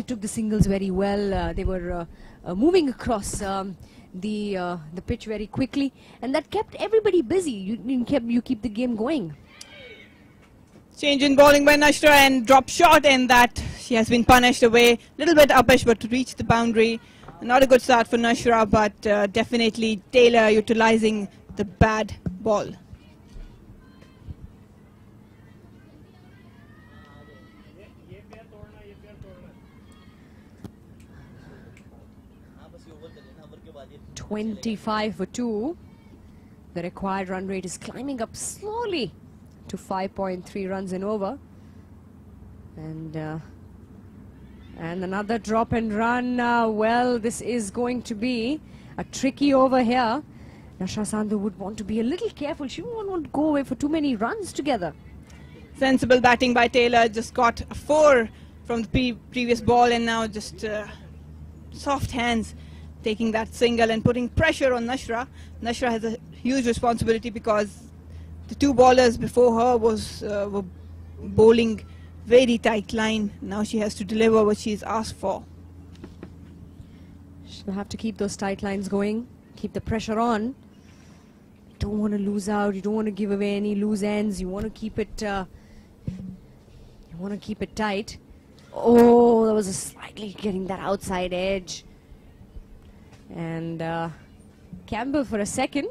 took the singles very well. They were moving across the pitch very quickly, and that kept everybody busy. You keep the game going. Change in bowling by Nashra, and drop shot, and that she has been punished away. Little bit uppish, but to reach the boundary. Not a good start for Nashra, but definitely Taylor utilizing the bad ball. $25 for 2. The required run rate is climbing up slowly to 5.3 runs and over. And another drop and run. Well, this is going to be a tricky over here. Nashra Sandhu would want to be a little careful. She won't want to go away for too many runs together. Sensible batting by Taylor. Just got a 4 from the previous ball, and now just soft hands taking that single and putting pressure on Nashra. Nashra has a huge responsibility because the 2 bowlers before her were bowling very tight line. Now she has to deliver what she's asked for. She'll have to keep those tight lines going, keep the pressure on. You don't want to lose out. You don't want to give away any loose ends. You want to keep it. Tight. Oh, that was slightly getting that outside edge. And Campbell for a second.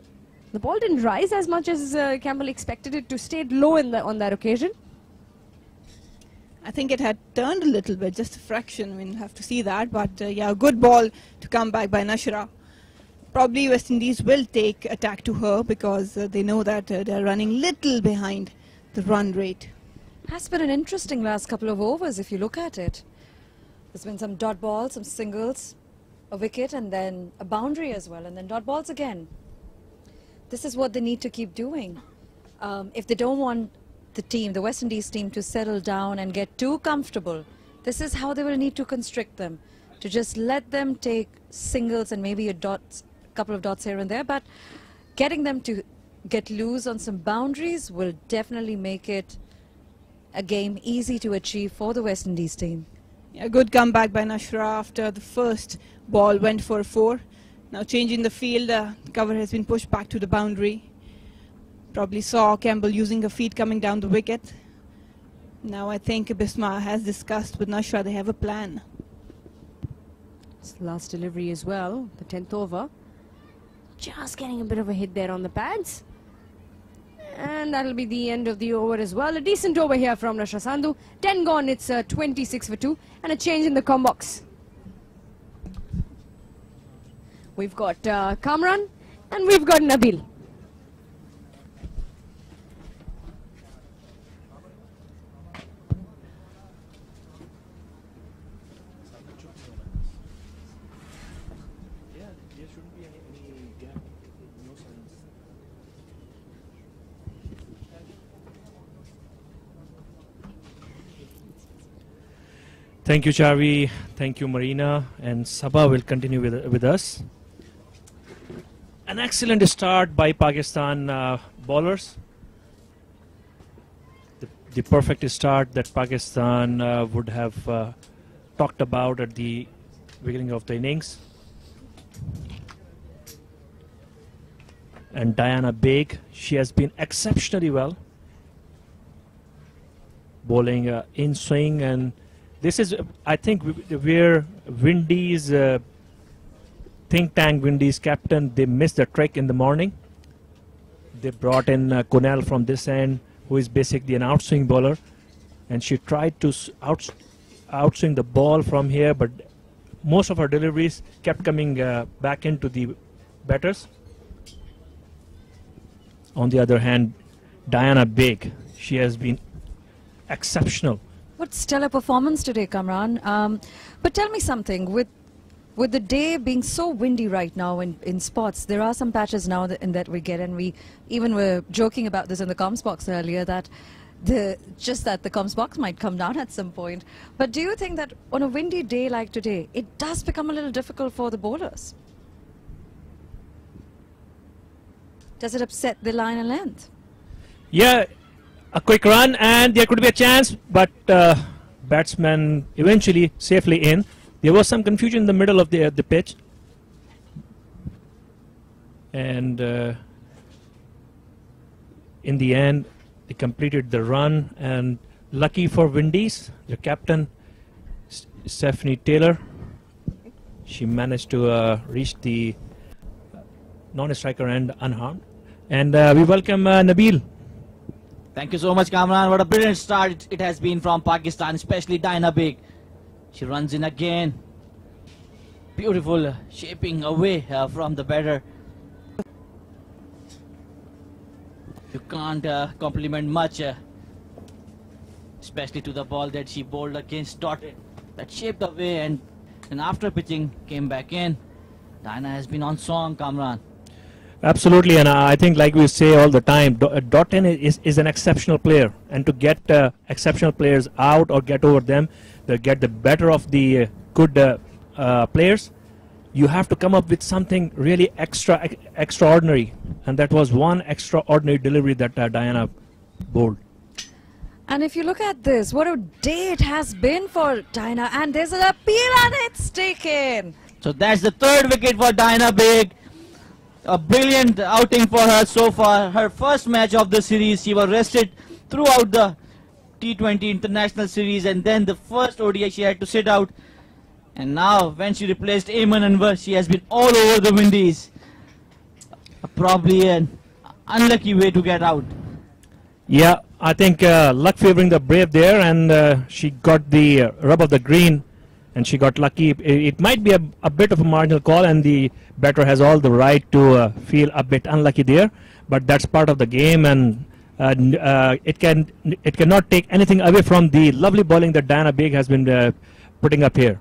The ball didn't rise as much as Campbell expected it to. Stayed low on that occasion. I think it had turned a little bit, just a fraction. We'll have to see that. But yeah, a good ball to come back by Nashra. Probably West Indies will take attack to her because they know that they're running little behind the run rate. Has been an interesting last couple of overs if you look at it. There's been some dot balls, some singles, a wicket, and then a boundary as well, and then dot balls again. This is what they need to keep doing. If they don't want the West Indies team, to settle down and get too comfortable, this is how they will need to constrict them, to just let them take singles and maybe a couple of dots here and there, but getting them to get loose on some boundaries will definitely make it a game easy to achieve for the West Indies team. A good comeback by Nashra after the first ball went for 4. Now changing the field, cover has been pushed back to the boundary. Probably saw Campbell using her feet coming down the wicket. Now I think Bisma has discussed with Nashra, they have a plan. It's the last delivery as well, the 10th over. Just getting a bit of a hit there on the pads. And that'll be the end of the over as well. A decent over here from Nashra Sandhu. 10 gone, it's 26 for 2. And a change in the com box. We've got Kamran and we've got Nabil. Thank you, Chavi. Thank you, Marina. And Sabha will continue with us. An excellent start by Pakistan bowlers. The perfect start that Pakistan would have talked about at the beginning of the innings. And Diana Baig, she has been exceptionally well. Bowling in swing, and this is, I think, where Windies, think tank Windies captain, they missed the trick in the morning. They brought in Kunal from this end, who is basically an outswing bowler, and she tried to outswing the ball from here, but most of her deliveries kept coming back into the batters. On the other hand, Diana Baig, she has been exceptional. What stellar performance today, Kamran. But tell me something, with the day being so windy right now in spots, there are some patches now that we get, and we even were joking about this in the comms box earlier, that the comms box might come down at some point. But do you think that on a windy day like today, it does become a little difficult for the bowlers? Does it upset the line and length? Yeah, a quick run and there could be a chance, but batsman eventually safely in. There was some confusion in the middle of the pitch, and in the end they completed the run, and lucky for Windies, the captain Stephanie Taylor, she managed to reach the non-striker end unharmed. And we welcome Nabil. Thank you so much, Kamran. What a brilliant start it has been from Pakistan, especially Diana Baig. She runs in again. Beautiful shaping away from the batter. You can't compliment much, especially to the ball that she bowled against Dotted. That shaped away, and after pitching came back in. Diana has been on song, Kamran. Absolutely, and I think, like we say all the time, Dottin is an exceptional player, and to get exceptional players out or get over them, get the better of the good players, you have to come up with something really extraordinary, and that was one extraordinary delivery that Diana bowled. And if you look at this, what a day it has been for Diana, and there's an appeal and it's taken. So that's the third wicket for Diana Baig. A brilliant outing for her so far. Her first match of the series, she was rested throughout the T20 International Series, and then the first ODI she had to sit out. And now when she replaced Ayman Anwar, she has been all over the Windies. Probably an unlucky way to get out. Yeah, I think luck favoring the brave there, and she got the rub of the green, and she got lucky. It might be a bit of a marginal call, and the batter has all the right to feel a bit unlucky there, but that's part of the game, and it cannot take anything away from the lovely bowling that Diana Baig has been putting up here.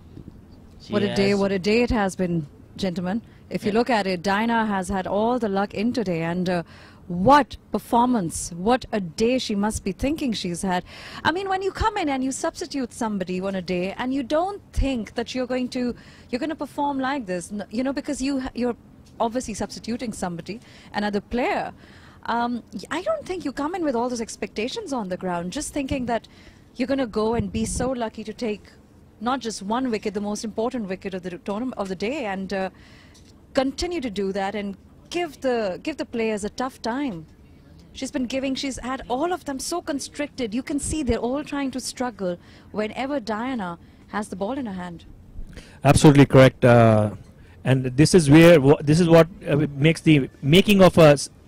What a day it has been, gentlemen. If you look at it, Diana has had all the luck in today, and what performance, what a day she must be thinking she's had. I mean, when you come in and you substitute somebody on a day and you don't think that you're going to perform like this, you know, because you're obviously substituting somebody, another player. I don't think you come in with all those expectations on the ground, just thinking that you're going to go and be so lucky to take not just one wicket, the most important wicket of the tournament of the day, and continue to do that and give the players a tough time. She's had all of them so constricted. You can see they're all trying to struggle whenever Diana has the ball in her hand. Absolutely correct. And this is where this is what makes the making of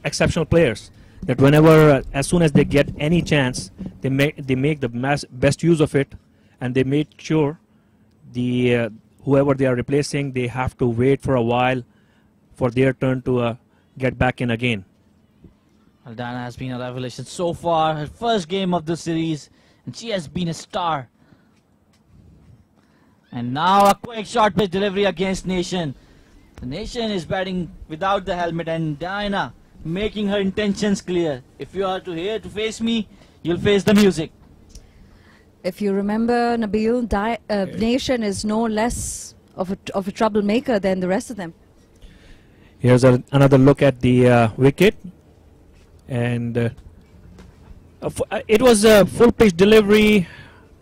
exceptional players. That whenever, as soon as they get any chance, they make the best use of it, and they make sure the whoever they are replacing, they have to wait for a while for their turn to get back in again. Well, Diana has been a revelation so far. Her first game of the series, and she has been a star. And now a quick short pitch delivery against Nation. The Nation is batting without the helmet, and Diana making her intentions clear. If you are here to face me, you'll face the music. If you remember, Nabil, Nation is no less of a troublemaker than the rest of them. Here's another look at the wicket, and it was a full pitch delivery,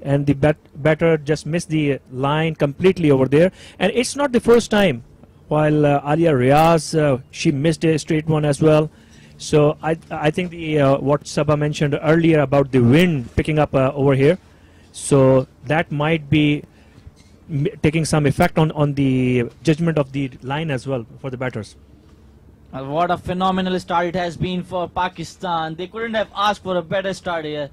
and the batter just missed the line completely over there. And it's not the first time. While Alia Riaz, she missed a straight one as well. So I think the what Sabha mentioned earlier about the wind picking up over here, so that might be taking some effect on the judgment of the line as well for the batters. What a phenomenal start it has been for Pakistan. They couldn't have asked for a better start here.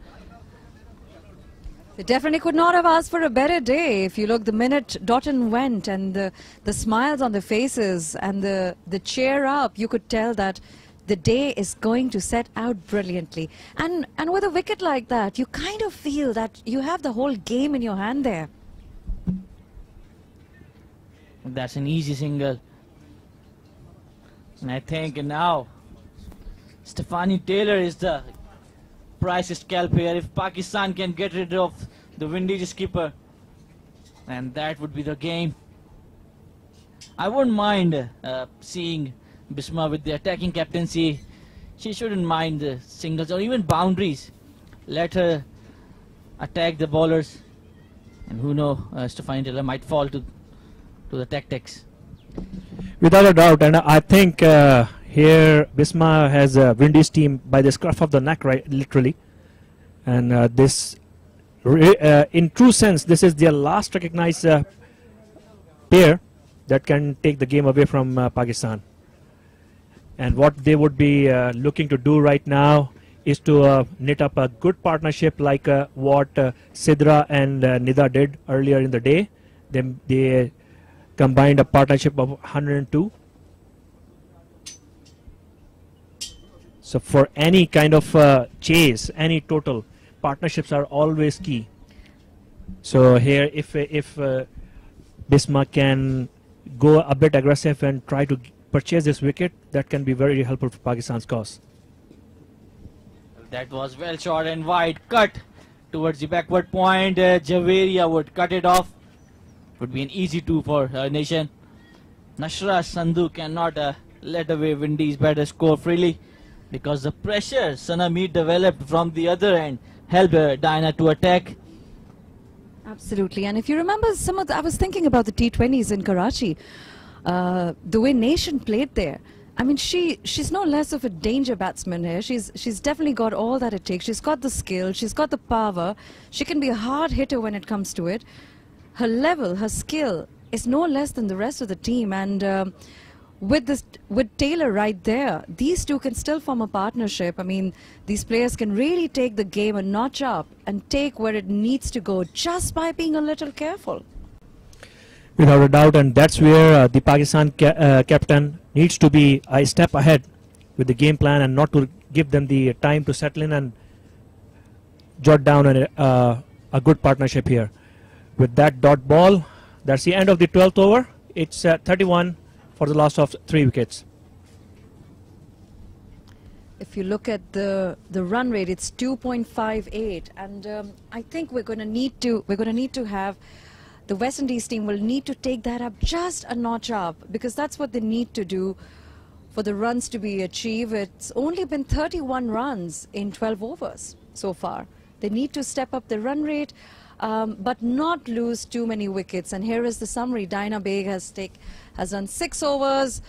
They definitely could not have asked for a better day. If you look, the minute Doughton went and the smiles on the faces and the cheer up, you could tell that the day is going to set out brilliantly. And with a wicket like that, you kind of feel that you have the whole game in your hand there. That's an easy single. And I think now Stephanie Taylor is the price scalp here. If Pakistan can get rid of the Windies skipper, and that would be the game. I wouldn't mind seeing Bisma with the attacking captaincy. She shouldn't mind the singles or even boundaries. Let her attack the bowlers, and who knows, Stephanie Taylor might fall to the tactics. Without a doubt, and I think here Bisma has a Windies team by the scruff of the neck, right, literally. And this, in true sense, this is their last recognized pair that can take the game away from Pakistan. And what they would be looking to do right now is to knit up a good partnership like what Sidra and Nida did earlier in the day. They combined a partnership of 102. So for any kind of chase, any total, partnerships are always key. So here, if Bisma can go a bit aggressive and try to purchase this wicket, that can be very helpful for Pakistan's cause. That was well shot and wide, cut towards the backward point. Javeria would cut it off. Would be an easy two for Nation. Nashra Sandhu cannot let away Windies batter score freely, because the pressure Sana Mead developed from the other end helped Diana to attack. Absolutely. And if you remember I was thinking about the T20s in Karachi, the way Nation played there. I mean, she's no less of a danger batsman here. She's definitely got all that it takes. She's got the skill, she's got the power. She can be a hard hitter when it comes to it. Her level, her skill is no less than the rest of the team. And with Taylor right there, these two can still form a partnership. I mean, these players can really take the game a notch up and take where it needs to go just by being a little careful. Without a doubt, and that's where the Pakistan captain needs to be a step ahead with the game plan and not to give them the time to settle in and jot down a good partnership here. With that dot ball, that's the end of the 12th over. It's 31 for the loss of 3 wickets. If you look at the run rate, it's 2.58, and I think we're going to need to have the West Indies team will need to take that up just a notch up, because that's what they need to do for the runs to be achieved. It's only been 31 runs in 12 overs so far. They need to step up the run rate, but not lose too many wickets. And here is the summary. Diana Baig has done 6 overs,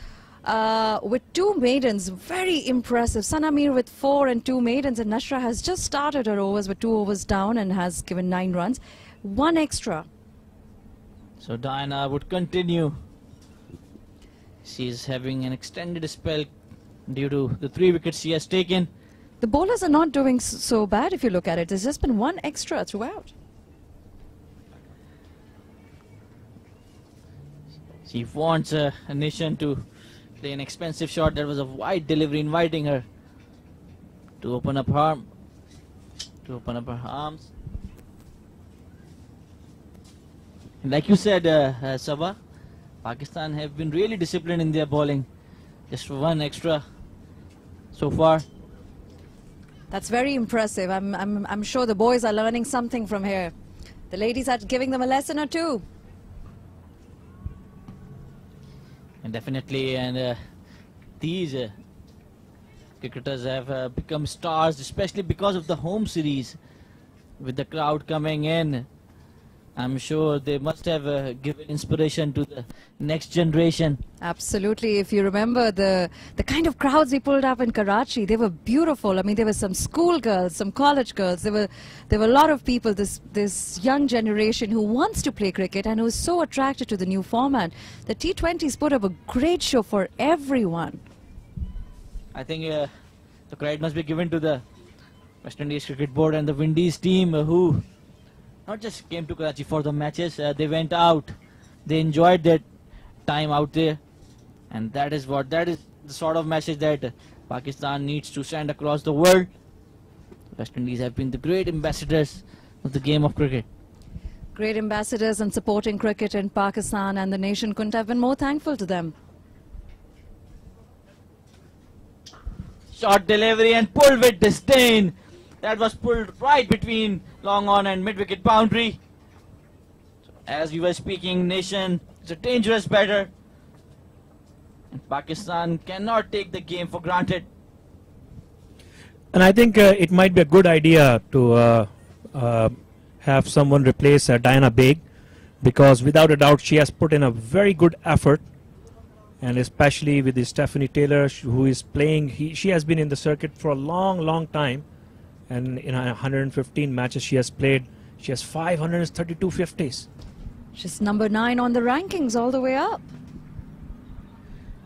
with 2 maidens. Very impressive. Sanamir with 4 and 2 maidens, and Nashra has just started her overs with 2 overs down and has given 9 runs. 1 extra. So Diana would continue. She's having an extended spell due to the 3 wickets she has taken. The bowlers are not doing so bad if you look at it. There's just been 1 extra throughout. She wants a nation to play an expensive shot. That was a wide delivery, inviting her to open up her arms. And like you said, Sabah, Pakistan have been really disciplined in their bowling. Just 1 extra so far. That's very impressive. I'm sure the boys are learning something from here. The ladies are giving them a lesson or two. And definitely, and these cricketers have become stars, especially because of the home series. With the crowd coming in, I'm sure they must have given inspiration to the next generation. Absolutely. If you remember the kind of crowds we pulled up in Karachi, they were beautiful. I mean, there were some school girls, some college girls. There were a lot of people, this young generation who wants to play cricket and who is so attracted to the new format. The T20s put up a great show for everyone. I think the credit must be given to the West Indies Cricket Board and the Windies team who not just came to Karachi for the matches, they went out. They enjoyed their time out there. And that is the sort of message that Pakistan needs to send across the world. West Indies have been the great ambassadors of the game of cricket. Great ambassadors and supporting cricket in Pakistan, and the nation couldn't have been more thankful to them. Short delivery and pulled with disdain. That was pulled right between long on and mid-wicket boundary. So, as we were speaking, nation is a dangerous batter. And Pakistan cannot take the game for granted. And I think it might be a good idea to have someone replace Diana Baig, because without a doubt she has put in a very good effort. And especially with the Stephanie Taylor, who is playing, she has been in the circuit for a long time. And in 115 matches she has played, she has 532 50s. She's number 9 on the rankings all the way up.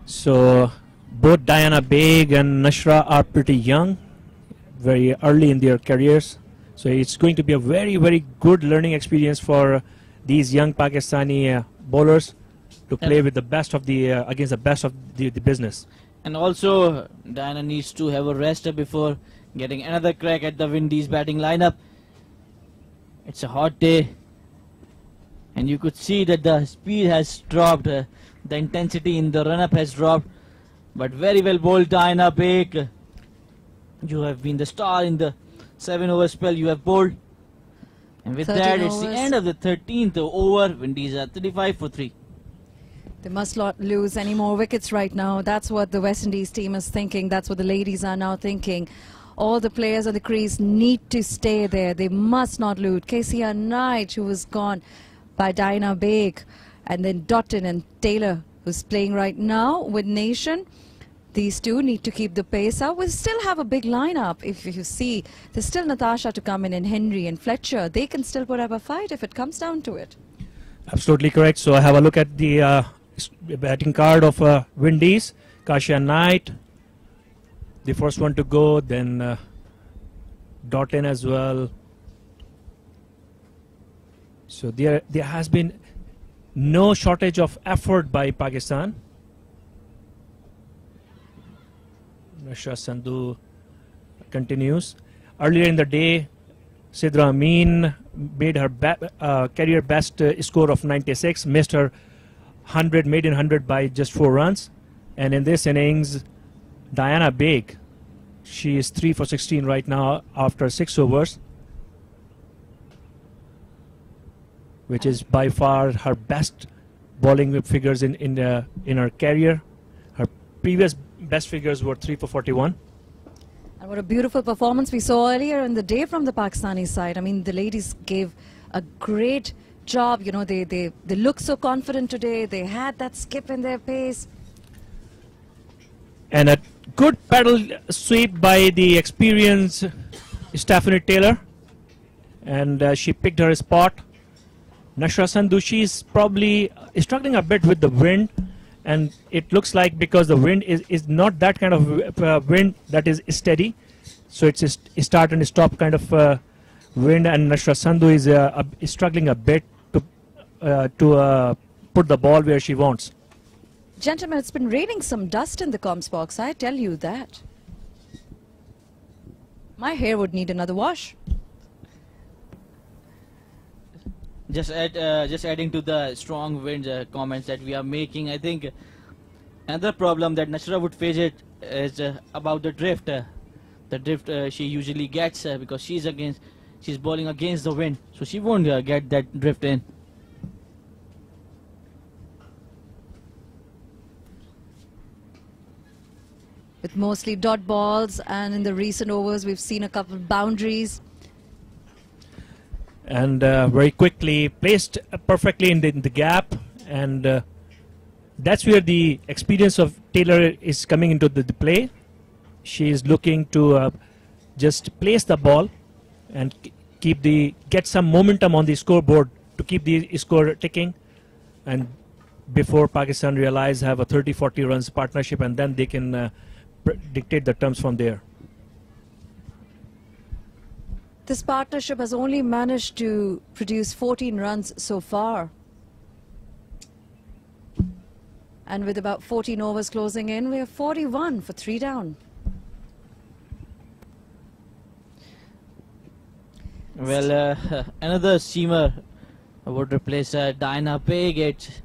So both Diana Baig and Nashra are pretty young, very early in their careers. So it's going to be a very good learning experience for these young Pakistani bowlers to play with the best of the against the best of the business. And also Diana needs to have a rest before getting another crack at the Windies batting lineup. It's a hot day, and you could see that the speed has dropped, the intensity in the run-up has dropped. But very well bowled, Diana Baig. You have been the star in the 7-over spell you have bowled. And with that, it's the end of the 13th over. Windies are 35 for 3. They must not lose any more wickets right now. That's what the West Indies team is thinking. That's what the ladies are now thinking. All the players on the crease need to stay there. They must not lose. KCR Knight, who was gone by Diana Baig, and then Dottin and Taylor, who's playing right now with Nation. These two need to keep the pace up. We'll still have a big lineup. If you see, there's still Natasha to come in, and Henry and Fletcher. They can still put up a fight if it comes down to it. Absolutely correct. So I have a look at the batting card of Windies. Kasia Knight, the first one to go, then Dottin as well. So there has been no shortage of effort by Pakistan. Nashra Sandhu continues. Earlier in the day, Sidra Amin made her career best score of 96, missed her 100, maiden 100 by just 4 runs. And in this innings, Diana Baig, she is 3 for 16 right now after 6 overs, which is by far her best bowling figures in her career. Her previous best figures were 3 for 41. And what a beautiful performance we saw earlier in the day from the Pakistani side. I mean, the ladies gave a great job. You know, they look so confident today. They had that skip in their pace. And a good pedal sweep by the experienced Stephanie Taylor. And she picked her spot. Nashra Sandhu, she's probably struggling a bit with the wind. And it looks like because the wind is not that kind of wind that is steady. So it's a start and stop kind of wind. And Nashra Sandhu is struggling a bit to put the ball where she wants. Gentlemen, it's been raining some dust in the comms box, I tell you that. My hair would need another wash. Just adding to the strong wind comments that we are making, I think another problem that Nashra would face it is about the drift. The drift she usually gets because she's bowling against the wind, so she won't get that drift in. With mostly dot balls, and in the recent overs we've seen a couple of boundaries. And very quickly placed perfectly in the gap, and that's where the experience of Taylor is coming into the play. She is looking to just place the ball and get some momentum on the scoreboard to keep the score ticking, and before Pakistan realize have a 30-40 runs partnership, and then they can dictate the terms from there. This partnership has only managed to produce 14 runs so far. And with about 14 overs closing in, we are 41 for 3 down. Well, another seamer would replace Diana Baig. It's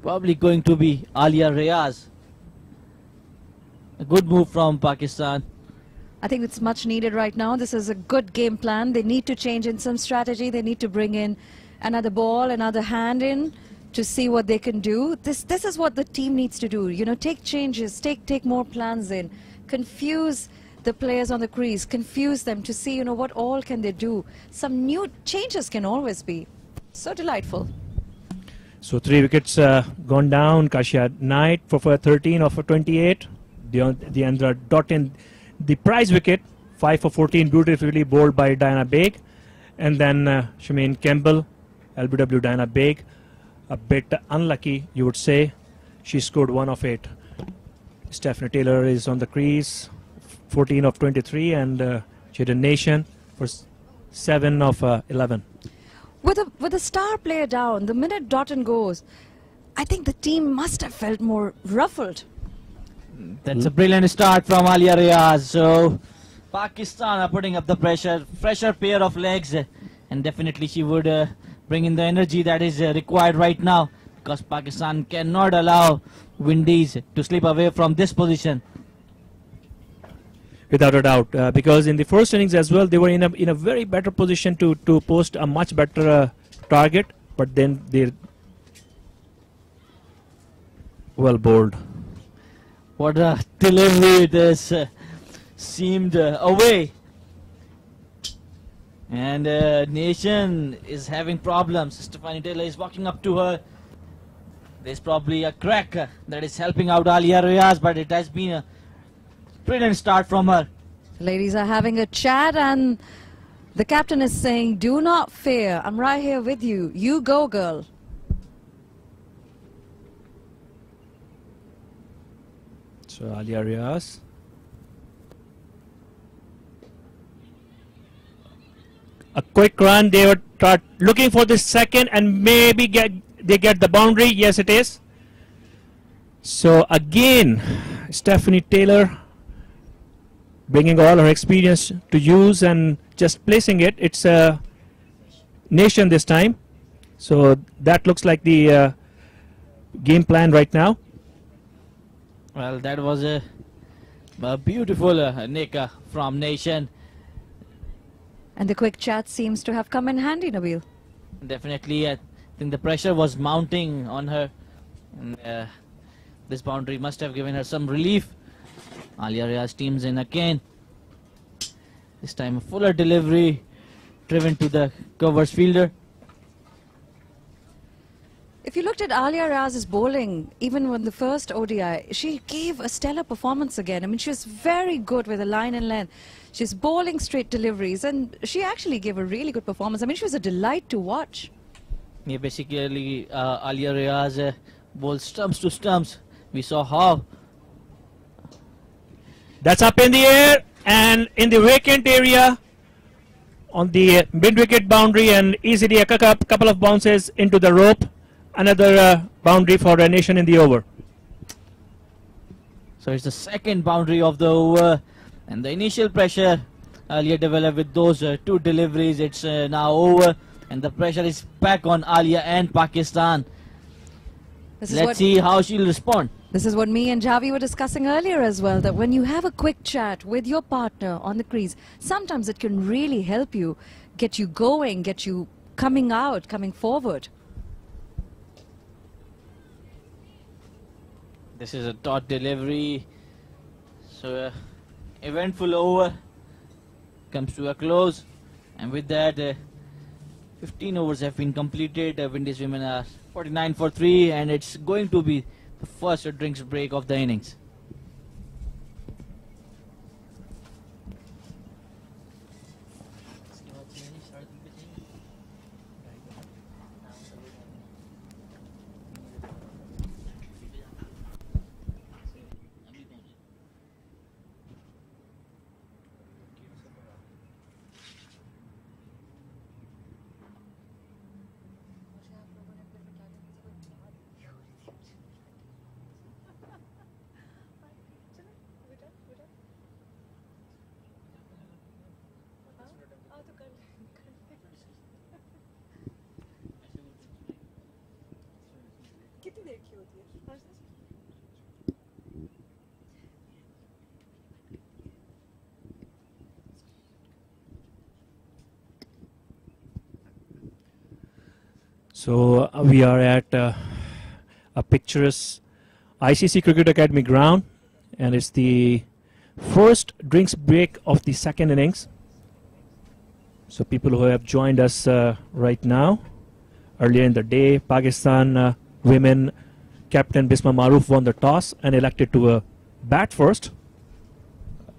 probably going to be Alia Reyes. A good move from Pakistan. I think it's much needed right now. This is a good game plan. They need to change in some strategy. They need to bring in another ball, another hand in to see what they can do. This is what the team needs to do. You know, take changes, take more plans in, confuse the players on the crease, confuse them to see, you know, what all can they do. Some new changes can always be. So delightful. So 3 wickets gone down. Kasia Knight for 13 off for 28. The Andra dot in the prize wicket, 5 for 14, beautifully bowled by Diana Baig. And then Shameen Campbell, LBW Diana Baig, a bit unlucky, you would say. She scored 1 of 8. Stephanie Taylor is on the crease, 14 of 23, and Jaden Nation for 7 of 11. With a star player down, the minute Dotton goes, I think the team must have felt more ruffled. That's a brilliant start from Alia Reyes. So Pakistan are putting up the pressure, fresher pair of legs, and definitely she would bring in the energy that is required right now, because Pakistan cannot allow Windies to slip away from this position. Without a doubt, because in the first innings as well, they were in a very better position to post a much better target, but then they well bowled. What a delivery this seemed away. And Nation is having problems. Stephanie Taylor is walking up to her. There's probably a crack that is helping out Alia Reyes, but it has been a brilliant start from her. Ladies are having a chat, and the captain is saying, do not fear. I'm right here with you. You go, girl. So Alia Reyes. A quick run. They were looking for the second, and maybe they get the boundary. Yes, it is. So again, Stephanie Taylor bringing all her experience to use and just placing it. It's a Nation this time. So that looks like the game plan right now. Well, that was a beautiful nick from Nation. And the quick chat seems to have come in handy, Nabil. Definitely, I think the pressure was mounting on her. And, this boundary must have given her some relief. Alia Reyes teams in again. This time a fuller delivery driven to the covers fielder. If you looked at Alia Riaz's bowling, even when the first ODI, she gave a stellar performance again. I mean, she was very good with a line and length. She's bowling straight deliveries, and she actually gave a really good performance. I mean, she was a delight to watch. Yeah, basically, Alia Riaz bowled stumps to stumps. We saw how. That's up in the air and in the vacant area on the mid-wicket boundary, and easily a couple of bounces into the rope. Another boundary for a nation in the over. So it's the second boundary of the over, and the initial pressure Alia developed with those two deliveries. It's now over, and the pressure is back on Alia and Pakistan. Let's see how she'll respond. This is what me and Javi were discussing earlier as well, that when you have a quick chat with your partner on the crease, sometimes it can really help you, get you going, get you coming out, coming forward. This is a dot delivery. So eventful over comes to a close, and with that 15 overs have been completed. Windies women are 49 for 3, and it's going to be the first drinks break of the innings. So we are at a picturesque ICC Cricket Academy ground, and it's the first drinks break of the second innings. So people who have joined us right now, earlier in the day, Pakistan women captain Bisma Maroof won the toss and elected to bat first,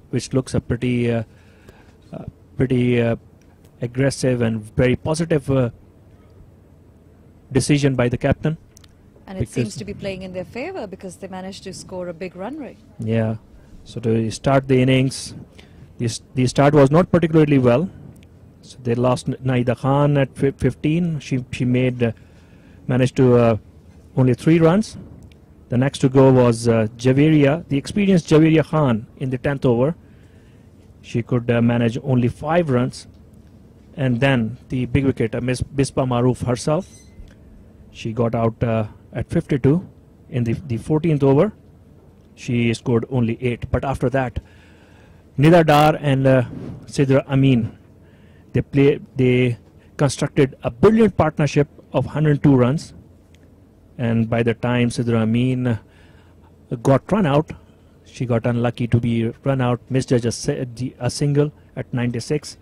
which looks a pretty aggressive and very positive decision by the captain. And it seems to be playing in their favor because they managed to score a big run rate. Yeah, so to start the innings, the start was not particularly well. So they lost Naida Khan at 15. She managed to only 3 runs. The next to go was Javeria, the experienced Javeria Khan in the 10th over. She could manage only 5 runs. And then the big wicket, Miss Bispa Maroof herself. She got out at 52 in the 14th over. She scored only 8. But after that, Nida Dar and Sidra Amin, they constructed a brilliant partnership of 102 runs. And by the time Sidra Amin got run out, she got unlucky to be run out, misjudged a single at 96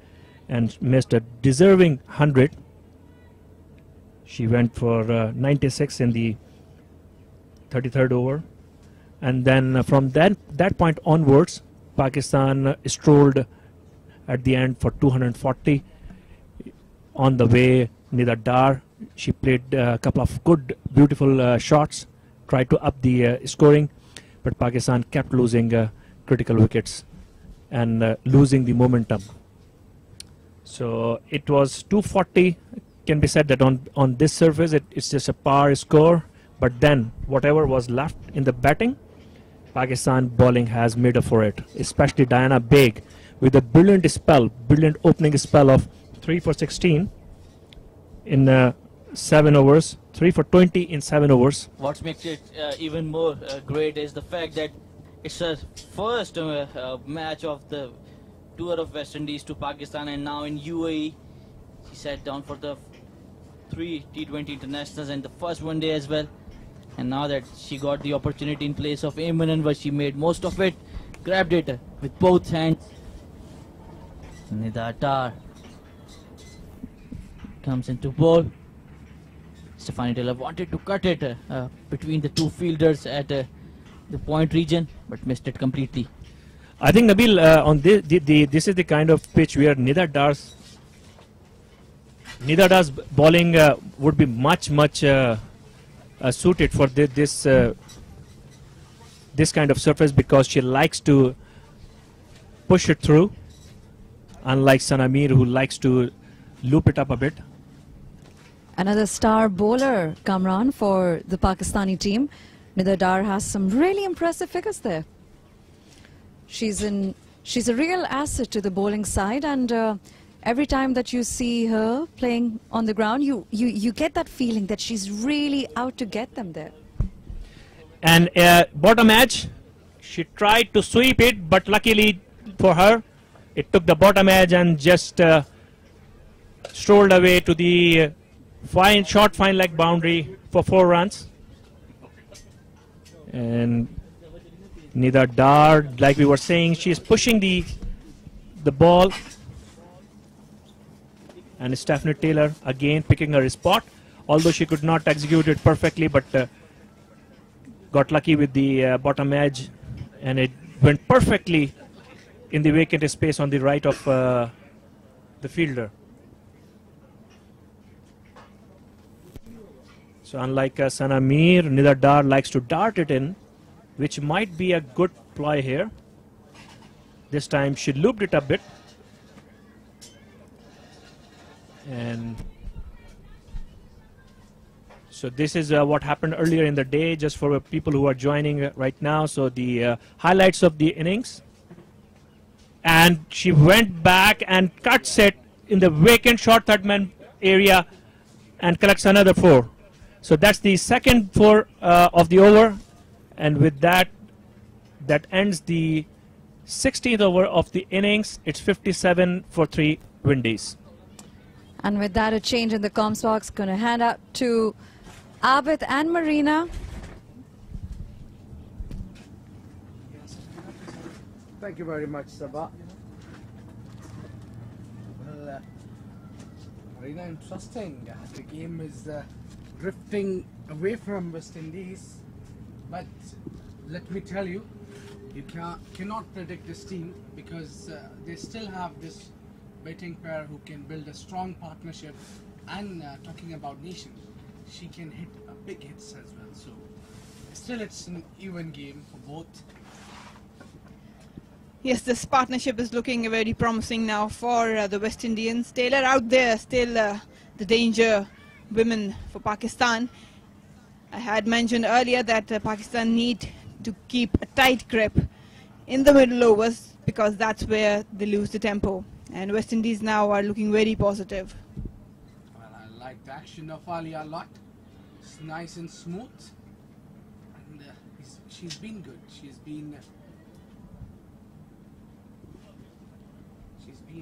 and missed a deserving 100. She went for 96 in the 33rd over. And then from that point onwards, Pakistan strolled at the end for 240. On the way, Nida Dar, she played a couple of good, beautiful shots, tried to up the scoring, but Pakistan kept losing critical wickets and losing the momentum. So it was 240. Can be said that on this surface it's just a par score, but then whatever was left in the batting, Pakistan bowling has made up for it, especially Diana Baig with a brilliant opening spell of 3 for 16 in 7 overs, 3 for 20 in 7 overs. What makes it even more great is the fact that it's a first match of the tour of West Indies to Pakistan, and now in UAE. She sat down for the 3 T20 internationals and the first one day as well. And now that she got the opportunity in place of Ayman, but she made most of it, grabbed it with both hands. Nida Dar comes into bowl. Stephanie Taylor wanted to cut it between the two fielders at the point region, but missed it completely. I think, Nabil, on this is the kind of pitch where Nida Dar's bowling would be much suited for this kind of surface, because she likes to push it through, unlike Sanamir, who likes to loop it up a bit. Another star bowler, Kamran, for the Pakistani team. Nida Dar has some really impressive figures there. She's a real asset to the bowling side, and every time that you see her playing on the ground, you get that feeling that she's really out to get them there. And bottom edge, she tried to sweep it, but luckily for her, it took the bottom edge and just strolled away to the short fine leg boundary for 4 runs. And Nida Dar, like we were saying, she is pushing the ball. And Stephanie Taylor again picking her spot, although she could not execute it perfectly, but got lucky with the bottom edge, and it went perfectly in the vacant space on the right of the fielder. So unlike Sanamir, Nida Dar likes to dart it in, which might be a good ploy here. This time she looped it a bit. And so this is what happened earlier in the day, just for people who are joining right now. So the highlights of the innings. And she went back and cuts it in the vacant short third man area and collects another 4. So that's the second 4 of the over. And with that, that ends the 16th over of the innings. It's 57 for 3 Windies. And with that, a change in the comms box. Going to hand out to Abid and Marina. Thank you very much, Sabah. Well, Marina, interesting. The game is drifting away from West Indies. But let me tell you, you cannot predict this team, because they still have this batting pair who can build a strong partnership. And talking about Nation, she can hit big hits as well. So still it's an even game for both. Yes, this partnership is looking very promising now for the West Indians. Taylor out there, still the danger women for Pakistan. I had mentioned earlier that Pakistan need to keep a tight grip in the middle overs, because that's where they lose the tempo. And West Indies now are looking very positive. Well, I like the action of Alia a lot. It's nice and smooth. And she's been good. She's been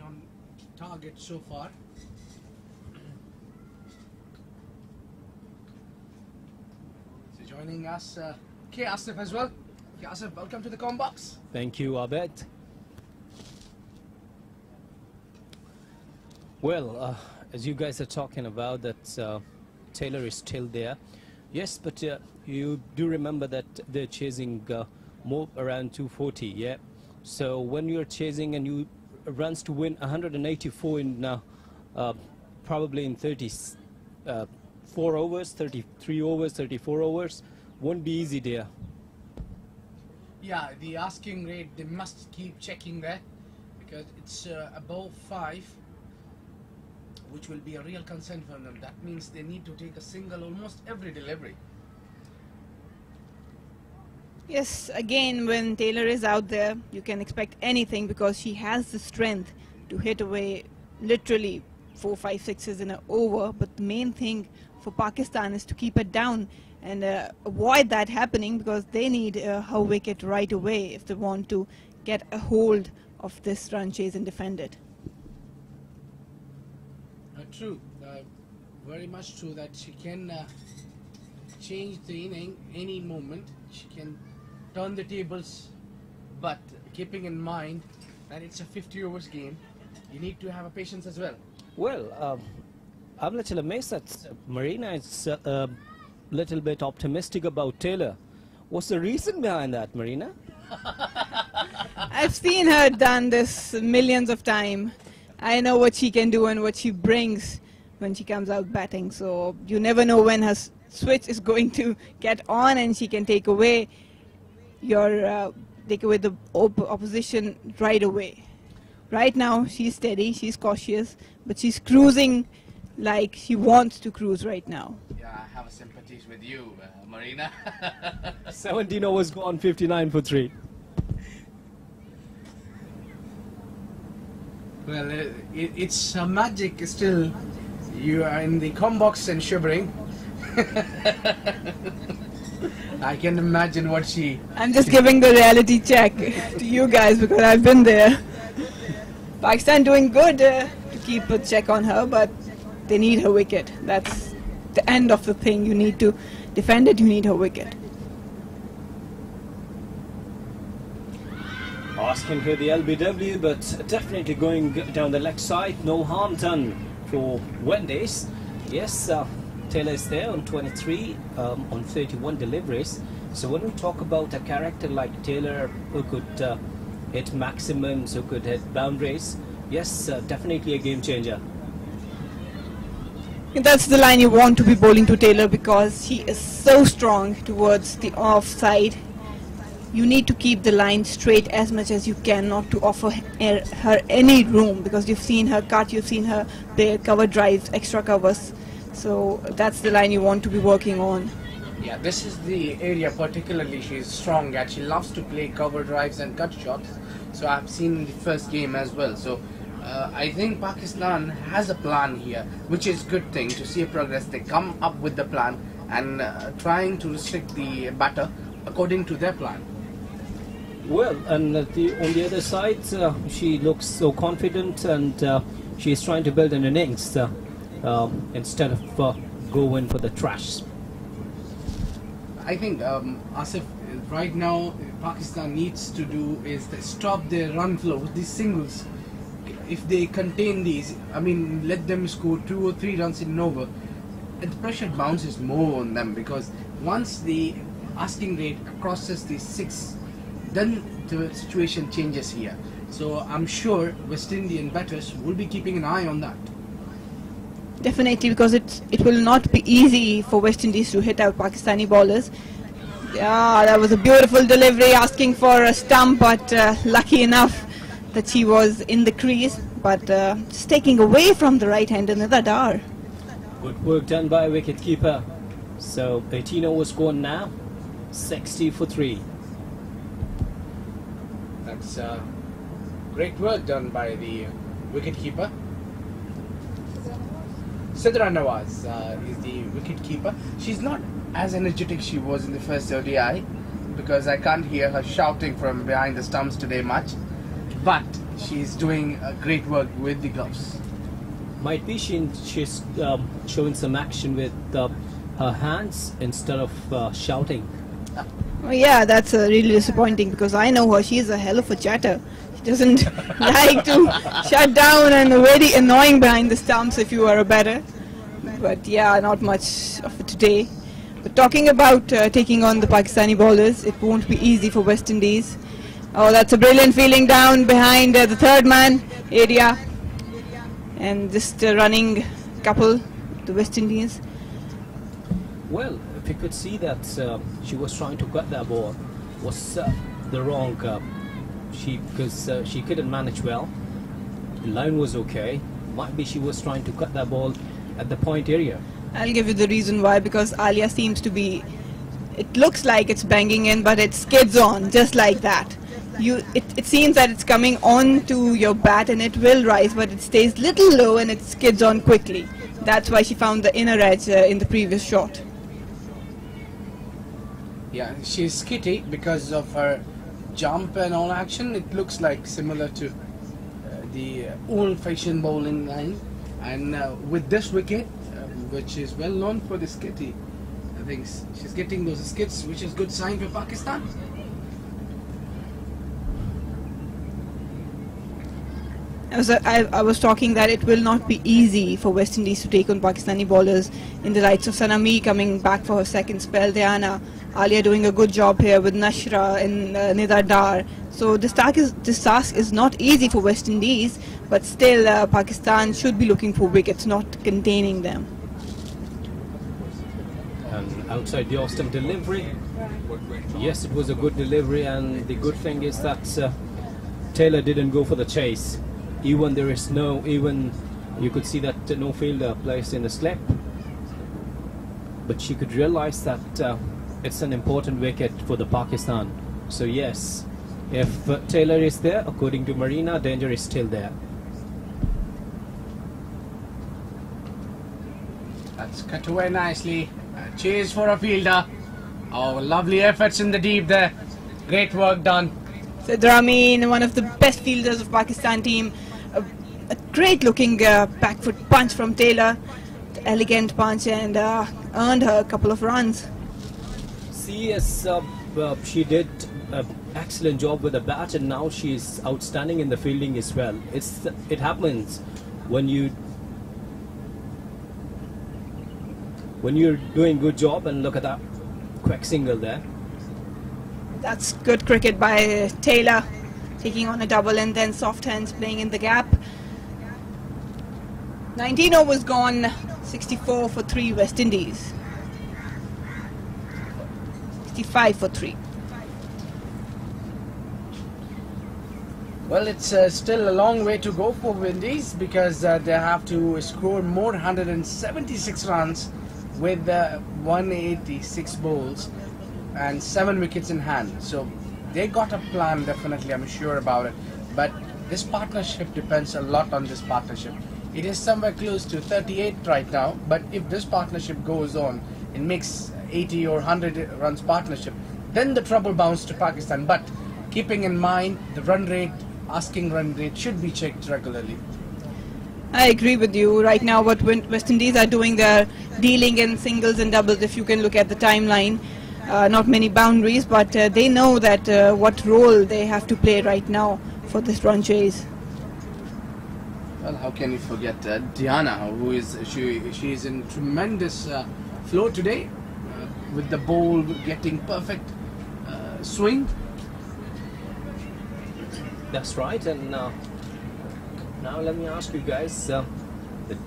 on target so far. So joining us, K. Asif as well. K. Asif, welcome to the comm box. Thank you, Abed. Well, as you guys are talking about that Taylor is still there. Yes, but you do remember that they're chasing more around 240, yeah? So when you're chasing and you runs to win 184 in probably in 34 overs, 33 overs, 34 overs, won't be easy there. Yeah, the asking rate, they must keep checking that, because it's above 5. Which will be a real concern for them. That means they need to take a single almost every delivery. Yes, again, when Taylor is out there, you can expect anything, because she has the strength to hit away literally 4, 5, 6s in an over. But the main thing for Pakistan is to keep it down and avoid that happening, because they need her wicket right away if they want to get a hold of this run chase and defend it. True, very much true that she can change the inning any moment. She can turn the tables, but keeping in mind that it's a 50 overs game, you need to have a patience as well. Well, I'm a little amazed that Marina is a little bit optimistic about Taylor. What's the reason behind that, Marina? I've seen her done this millions of times. I know what she can do and what she brings when she comes out batting. So you never know when her switch is going to get on, and she can take away the opposition right away. Right now, she's steady, she's cautious, but she's cruising like she wants to cruise right now. Yeah, I have sympathies with you, Marina. 17 overs gone, 59 for 3. Well, it's a magic still. You are in the com box and shivering. I can imagine what she... I'm just giving the reality check to you guys because I've been there. Pakistan doing good to keep a check on her, but they need her wicket. That's the end of the thing. You need to defend it, you need her wicket. Asking for the LBW, but definitely going down the leg side. No harm done for Windies. Yes, Taylor is there on 23, on 31 deliveries. So when we talk about a character like Taylor who could hit maximums, who could hit boundaries, yes, definitely a game changer. That's the line you want to be bowling to Taylor, because she is so strong towards the offside. You need to keep the line straight as much as you can, not to offer her any room, because you've seen her cut, you've seen her play cover drives, extra covers. So that's the line you want to be working on. Yeah, this is the area particularly she's strong at. She loves to play cover drives and cut shots. So I've seen in the first game as well. So I think Pakistan has a plan here, which is good thing to see a progress. They come up with the plan and trying to restrict the batter according to their plan. Well, and on the other side, she looks so confident, and she's trying to build an innings instead of going for the trash. I think, Asif, right now Pakistan needs to do is to stop their run flow, these singles. If they contain these, I mean, let them score 2 or 3 runs in an over, the pressure bounces more on them, because once the asking rate crosses the 6, then the situation changes here. So I'm sure West Indian batters will be keeping an eye on that. Definitely, because it will not be easy for West Indies to hit out Pakistani bowlers. Yeah, that was a beautiful delivery, asking for a stump, but lucky enough that she was in the crease, but just taking away from the right hand another dar. Good work done by wicketkeeper. So 18 overs gone now, 60 for 3. That's great work done by the wicketkeeper. Sidra Nawaz is the wicketkeeper. She's not as energetic she was in the first ODI, because I can't hear her shouting from behind the stumps today much, but she's doing great work with the gloves. Might be she's showing some action with her hands instead of shouting. Oh yeah, that's really disappointing, because I know her. She's a hell of a chatter. She doesn't like to shut down, and very annoying behind the stumps if you are a batter. But yeah, not much of it today. But talking about taking on the Pakistani bowlers, it won't be easy for West Indies. Oh, that's a brilliant feeling down behind the third man area. And just running couple, the West Indies. Well, if you could see that she was trying to cut that ball, was the wrong, because she couldn't manage well. The line was okay. Might be she was trying to cut that ball at the point area. I'll give you the reason why, because Alia seems to be, it looks like it's banging in, but it skids on just like that. It seems that it's coming on to your bat and it will rise, but it stays little low and it skids on quickly. That's why she found the inner edge in the previous shot. Yeah, she's skitty because of her jump and all action. It looks like similar to the old-fashioned bowling line. And with this wicket, which is well known for the skitty, I think she's getting those skits, which is good sign for Pakistan. I was talking that it will not be easy for West Indies to take on Pakistani bowlers in the likes of Sanami coming back for her second spell, Diana, Alia doing a good job here with Nashra and Nida Dar. So this task is not easy for West Indies, but still Pakistan should be looking for wickets, not containing them. And outside the off-stump delivery, yes, it was a good delivery, and the good thing is that Taylor didn't go for the chase. Even you could see that no fielder placed in the slip, but she could realize that it's an important wicket for the Pakistan. So yes, if Taylor is there, according to Marina, danger is still there. That's cut away nicely. Chase for a fielder. Oh, lovely efforts in the deep there. Great work done. Sidrameen, one of the best fielders of Pakistan team. A great looking back foot punch from Taylor. Elegant punch, and earned her a couple of runs. Yes, she did an excellent job with the bat, and now she is outstanding in the fielding as well. It happens when you're doing good job, and look at that quick single there. That's good cricket by Taylor, taking on a double and then soft hands playing in the gap. 19 overs gone, 64 for 3 West Indies. 65 for 3. Well, it's still a long way to go for Windies, because they have to score more 176 runs with 186 bowls and 7 wickets in hand. So they got a plan, definitely, I'm sure about it. But this partnership depends a lot on this partnership. It is somewhere close to 38 right now, but if this partnership goes on, it makes 80 or 100 runs partnership, then the trouble bounces to Pakistan. But keeping in mind the run rate, asking run rate should be checked regularly. I agree with you. Right now what West Indies are doing, they're dealing in singles and doubles. If you can look at the timeline, not many boundaries, but they know that what role they have to play right now for this run chase. Well, how can you forget Diana, who is she is in tremendous flow today, with the ball getting perfect swing. That's right. And now let me ask you guys, the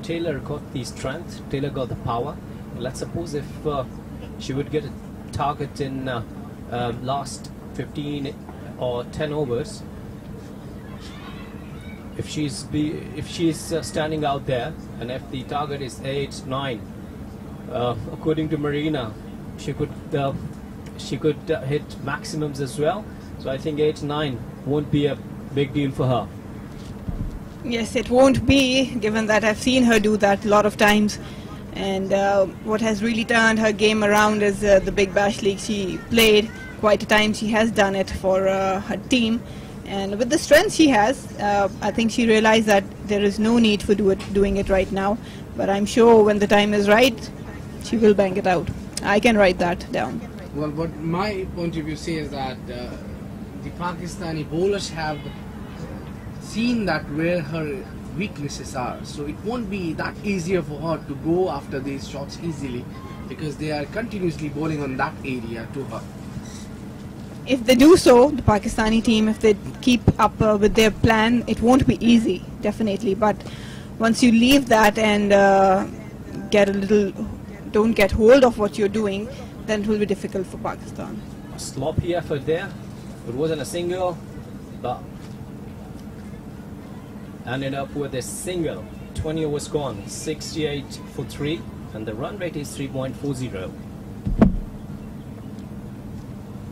Taylor got the strength, Taylor got the power. Let's suppose if she would get a target in last 15 or 10 overs, if she's standing out there, and if the target is 8, 9, according to Marina, she could hit maximums as well. So I think 8, 9 won't be a big deal for her. Yes, it won't be, given that I've seen her do that a lot of times. And what has really turned her game around is the Big Bash League. She played quite a time. She has done it for her team. And with the strength she has, I think she realized that there is no need for doing it right now. But I'm sure when the time is right, she will bang it out. I can write that down. Well, what my point of view says that the Pakistani bowlers have seen that where her weaknesses are. So it won't be that easier for her to go after these shots easily, because they are continuously bowling on that area to her. If they do so, the Pakistani team, if they keep up with their plan, it won't be easy, definitely. But once you leave that and don't get hold of what you're doing, then it will be difficult for Pakistan. A sloppy effort there. It wasn't a single, but ended up with a single. 20 overs gone, 68 for 3, and the run rate is 3.40.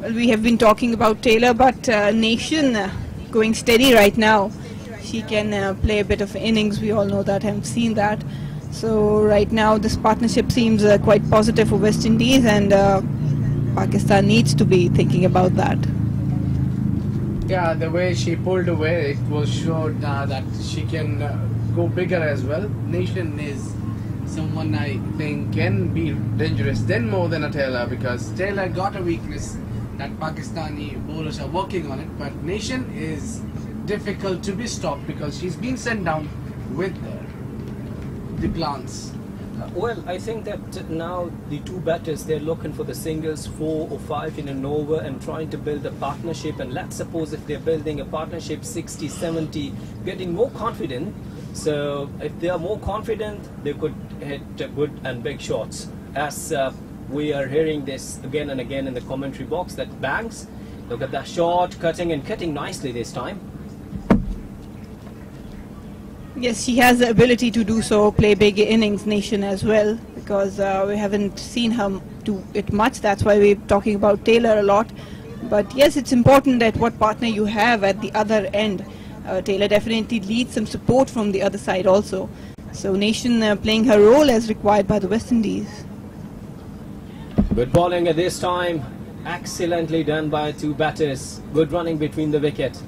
Well, we have been talking about Taylor, but Nation going steady right now. She can play a bit of innings, we all know that, I've seen that. So right now this partnership seems quite positive for West Indies, and Pakistan needs to be thinking about that. Yeah, the way she pulled away, it was showed that she can go bigger as well. Nation is someone I think can be dangerous then more than a Taylor, because Taylor got a weakness that Pakistani bowlers are working on it, but Nation is difficult to be stopped because she's being sent down with the glance. Well, I think that now the two batters, they're looking for the singles 4 or 5 in an over and trying to build a partnership. And let's suppose if they're building a partnership 60, 70, getting more confident. So if they are more confident, they could hit good and big shots. As we are hearing this again and again in the commentary box, that Banks, look at that shot, cutting and cutting nicely this time. Yes, she has the ability to do so, play big innings, Nation as well, because we haven't seen her do it much. That's why we're talking about Taylor a lot. But yes, it's important that what partner you have at the other end. Taylor definitely needs some support from the other side also. So Nation playing her role as required by the West Indies. Good bowling at this time. Excellently done by two batters. Good running between the wicket.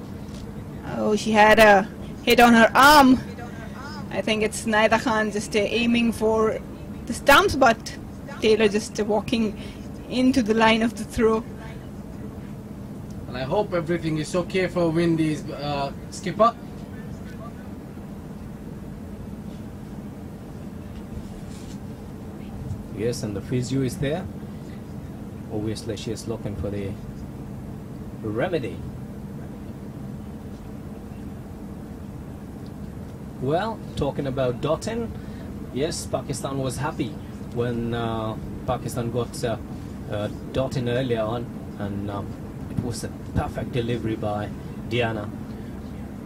Oh, she had a hit on her arm. I think it's Naida Khan just aiming for the stumps, but Taylor just walking into the line of the throw. And I hope everything is okay for Windies, skipper. Yes, and the physio is there. Obviously, she is looking for the remedy. Well, talking about dotting, yes, Pakistan was happy when Pakistan got dotting earlier on, and it was a perfect delivery by Diana.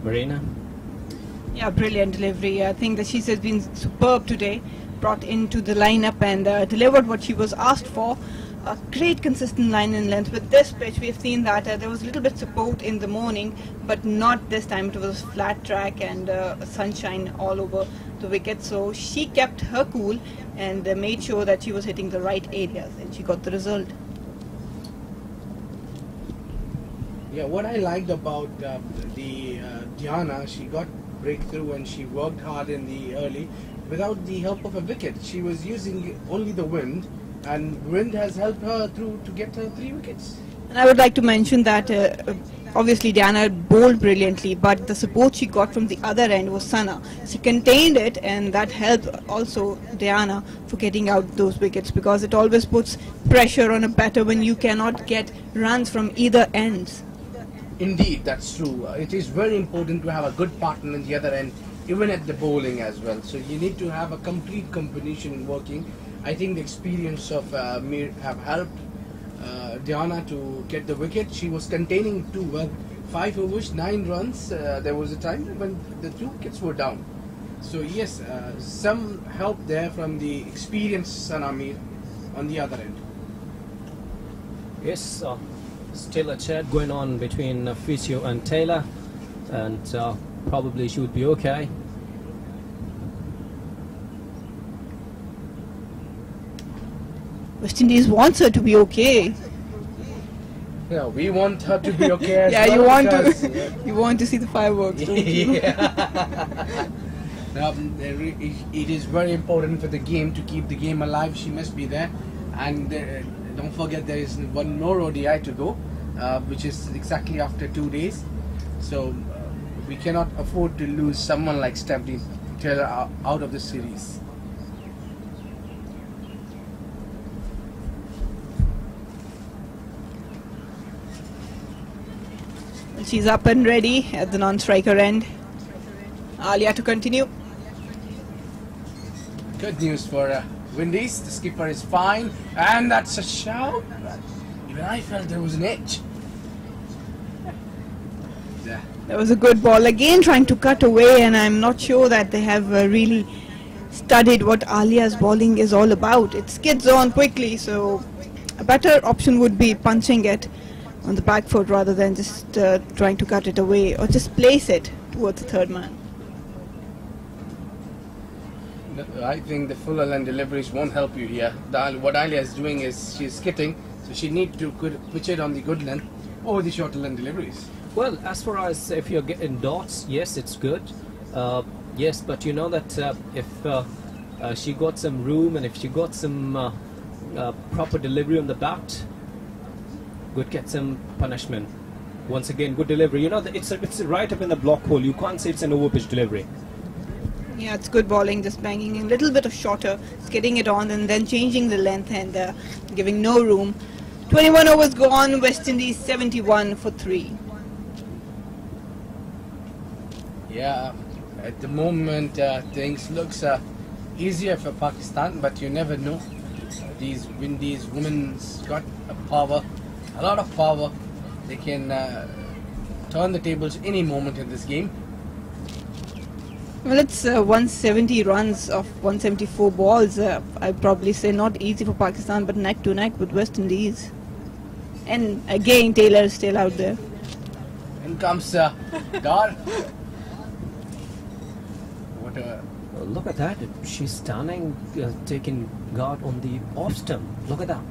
Marina? Yeah, brilliant delivery. I think that she's been superb today, brought into the lineup and delivered what she was asked for. A great consistent line in length. With this pitch, we have seen that there was a little bit support in the morning, but not this time. It was flat track and sunshine all over the wicket. So she kept her cool and made sure that she was hitting the right areas, and she got the result. Yeah, what I liked about Diana, she got breakthrough and she worked hard in the early without the help of a wicket. She was using only the wind, and wind has helped her through to get her 3 wickets. And I would like to mention that obviously Diana bowled brilliantly, but the support she got from the other end was Sana. She contained it, and that helped also Diana for getting out those wickets, because it always puts pressure on a batter when you cannot get runs from either ends. Indeed, that's true. It is very important to have a good partner in the other end, even at the bowling as well. So you need to have a complete combination working. I think the experience of Mir have helped Diana to get the wicket. She was containing too well. 5 overs, 9 runs. There was a time when the 2 wickets were down. So yes, some help there from the experienced Sana Mir on the other end. Yes, still a chat going on between Physio and Taylor, and probably she would be okay. West Indies wants her to be okay. Yeah, we want her to be okay as yeah, well. you want to see the fireworks, don't you? Yeah. It is very important for the game to keep the game alive. She must be there, and don't forget there is one more ODI to go, which is exactly after 2 days. So we cannot afford to lose someone like Stephanie Taylor out of the series. She's up and ready at the non-striker end. Alia to continue. Good news for Windies. The skipper is fine, and that's a shout. Even I felt there was an edge. Yeah. That was a good ball again, trying to cut away, and I'm not sure that they have really studied what Alia's bowling is all about. It skids on quickly, so a better option would be punching it on the back foot rather than just trying to cut it away, or just place it towards the third man. I think the full line deliveries won't help you here. What Alia is doing is she's skidding, so she needs to pitch it on the good length or the shorter line deliveries. Well, as far as if you're getting dots, yes, it's good. Yes, but you know that if she got some room and if she got some proper delivery on the bat, would get some punishment. Once again, good delivery. You know, it's right up in the block hole. You can't say it's an overpitch delivery. Yeah, it's good bowling, just banging in a little bit of shorter, getting it on and then changing the length and giving no room. 21 overs gone, West Indies 71 for 3. Yeah, at the moment things looks easier for Pakistan, but you never know. These Windies women's got a power, a lot of power. They can turn the tables any moment in this game. Well, it's 170 runs of 174 balls. I'd probably say not easy for Pakistan, but neck to neck with West Indies. And again, Taylor is still out there. In comes Dar. What a... Look at that. She's stunning, taking guard on the off stump. Look at that.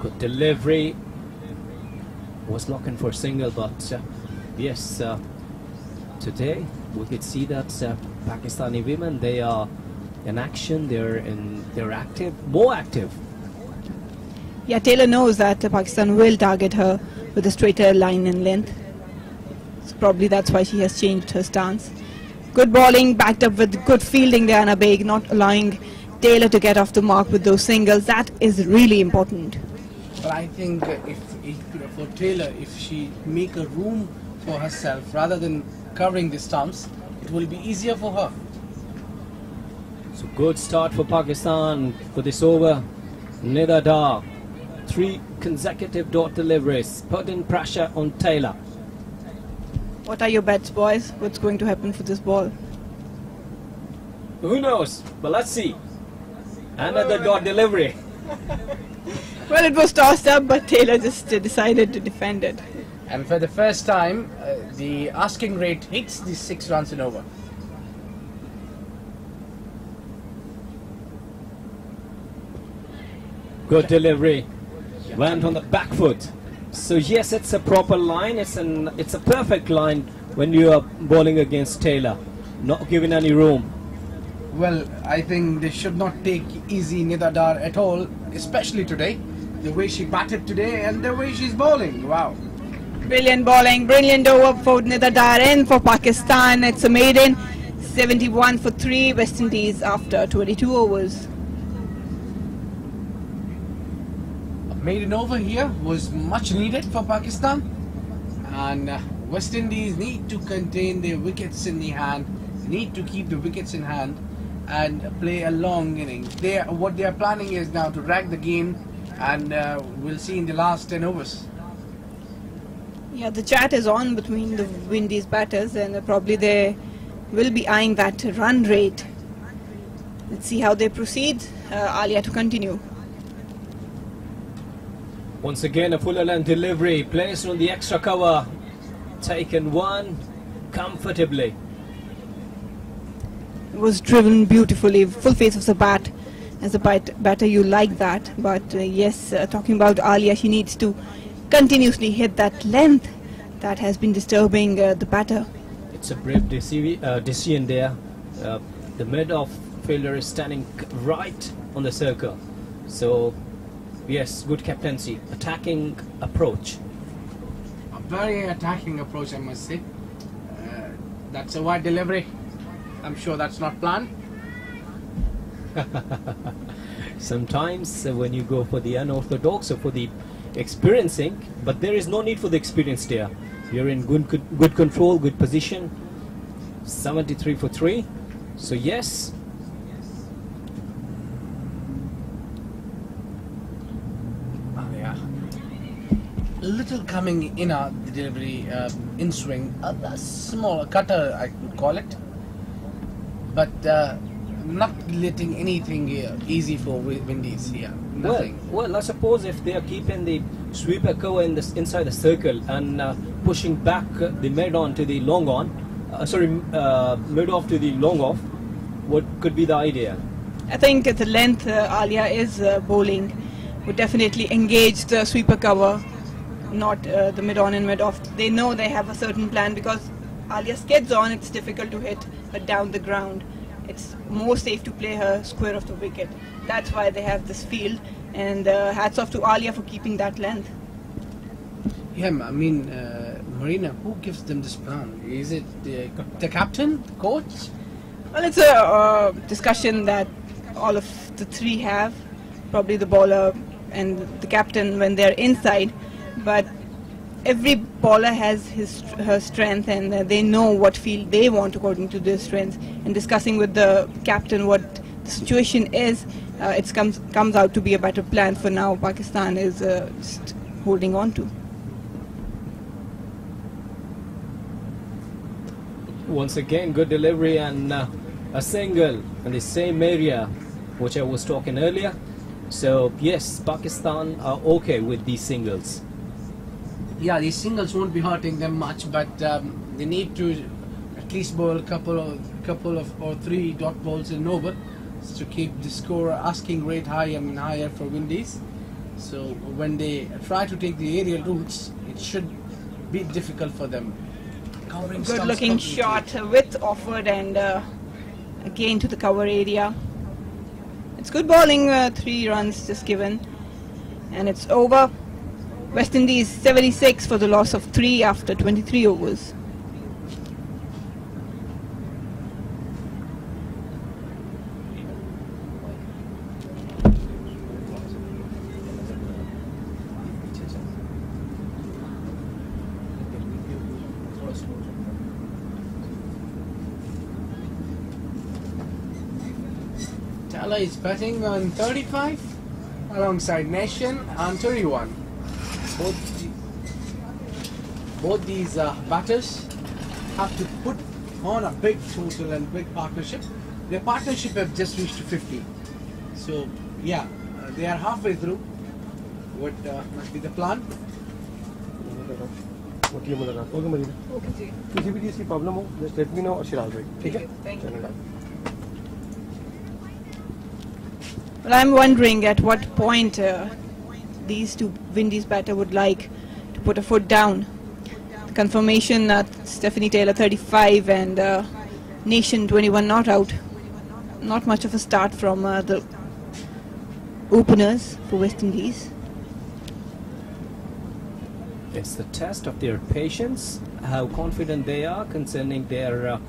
Good delivery. Was looking for single, but yes, today we could see that Pakistani women, they are in action. They're active, more active. Yeah, Taylor knows that Pakistan will target her with a straighter line and length. So probably that's why she has changed her stance. Good bowling, backed up with good fielding, Diana Baig, not allowing Taylor to get off the mark with those singles. That is really important. But I think if for Taylor, if she make a room for herself rather than covering the stumps, it will be easier for her. So good start for Pakistan for this over. Nida Dar, 3 consecutive dot deliveries, putting pressure on Taylor. What are your bets, boys? What's going to happen for this ball? Who knows? But let's see. Another dot delivery. Well, it was tossed up, but Taylor just decided to defend it. And for the first time, the asking rate hits the 6 runs and over. Good delivery. Went on the back foot. So yes, it's a proper line. It's a perfect line when you are bowling against Taylor, not giving any room. Well, I think they should not take easy Nida Dar at all, especially today. The way she batted today and the way she's bowling. Wow. Brilliant bowling, brilliant over for Nida Dar and for Pakistan. It's a maiden 71 for 3, West Indies after 22 overs. A maiden over here was much needed for Pakistan. And West Indies need to contain their wickets in the hand, need to keep the wickets in hand and play a long inning. What they are planning is now to drag the game, and we'll see in the last 10 overs. Yeah, the chat is on between the Windies batters, and probably they will be eyeing that run rate. Let's see how they proceed. Alia to continue. Once again, a fuller length delivery placed on the extra cover, taken one comfortably. It was driven beautifully, full face of the bat. As a batter, you like that, but yes, talking about Alia, she needs to continuously hit that length that has been disturbing the batter. It's a brave decision there. The mid-off fielder is standing right on the circle. So, yes, good captaincy, attacking approach. A very attacking approach, I must say. That's a wide delivery. I'm sure that's not planned. Sometimes when you go for the unorthodox or for the experiencing, but there is no need for the experience there. You're in good control, good position. 73 for 3. So yes. Oh, yeah. A little coming in the delivery in swing, a small cutter I would call it, but not letting anything easy for Windies here. Nothing. Well, I suppose if they are keeping the sweeper cover inside the circle and pushing back the mid on to the long on, mid off to the long off, what could be the idea? I think at the length Alia is bowling would definitely engage the sweeper cover, not the mid on and mid off. They know they have a certain plan, because Alia skids on, it's difficult to hit her down the ground. It's more safe to play her square of the wicket. That's why they have this field, And hats off to Alia for keeping that length. Yeah, I mean, Marina, who gives them this plan? Is it the captain, the coach? Well, it's a discussion that all of the three have, probably the bowler and the captain when they're inside. But every bowler has her strength, and they know what field they want according to their strengths. And discussing with the captain what the situation is, it comes out to be a better plan for now. Pakistan is just holding on to. Once again, good delivery and a single in the same area which I was talking earlier. So yes, Pakistan are okay with these singles. Yeah, these singles won't be hurting them much, but they need to at least bowl a couple of or 3 dot balls in over to keep the score asking rate high and higher for Windies. So when they try to take the aerial routes, it should be difficult for them. Good looking shot with offered and again to the cover area. It's good bowling, 3 runs just given, and it's over. West Indies 76 for the loss of 3 after 23 overs. Tala is batting on 35 alongside Nation on 31. Both these batters have to put on a big total and big partnership. Their partnership have just reached to 50. So yeah, they are halfway through. What must be the plan? Okay, जी किसी भी चीज़ की problem हो just let me know और शिराज भाई ठीक है चलो Well, I'm wondering at what point these two Windies batter would like to put a foot down. The confirmation that Stephanie Taylor 35 and Nation 21 not out. Not much of a start from the openers for West Indies. It's the test of their patience, how confident they are concerning their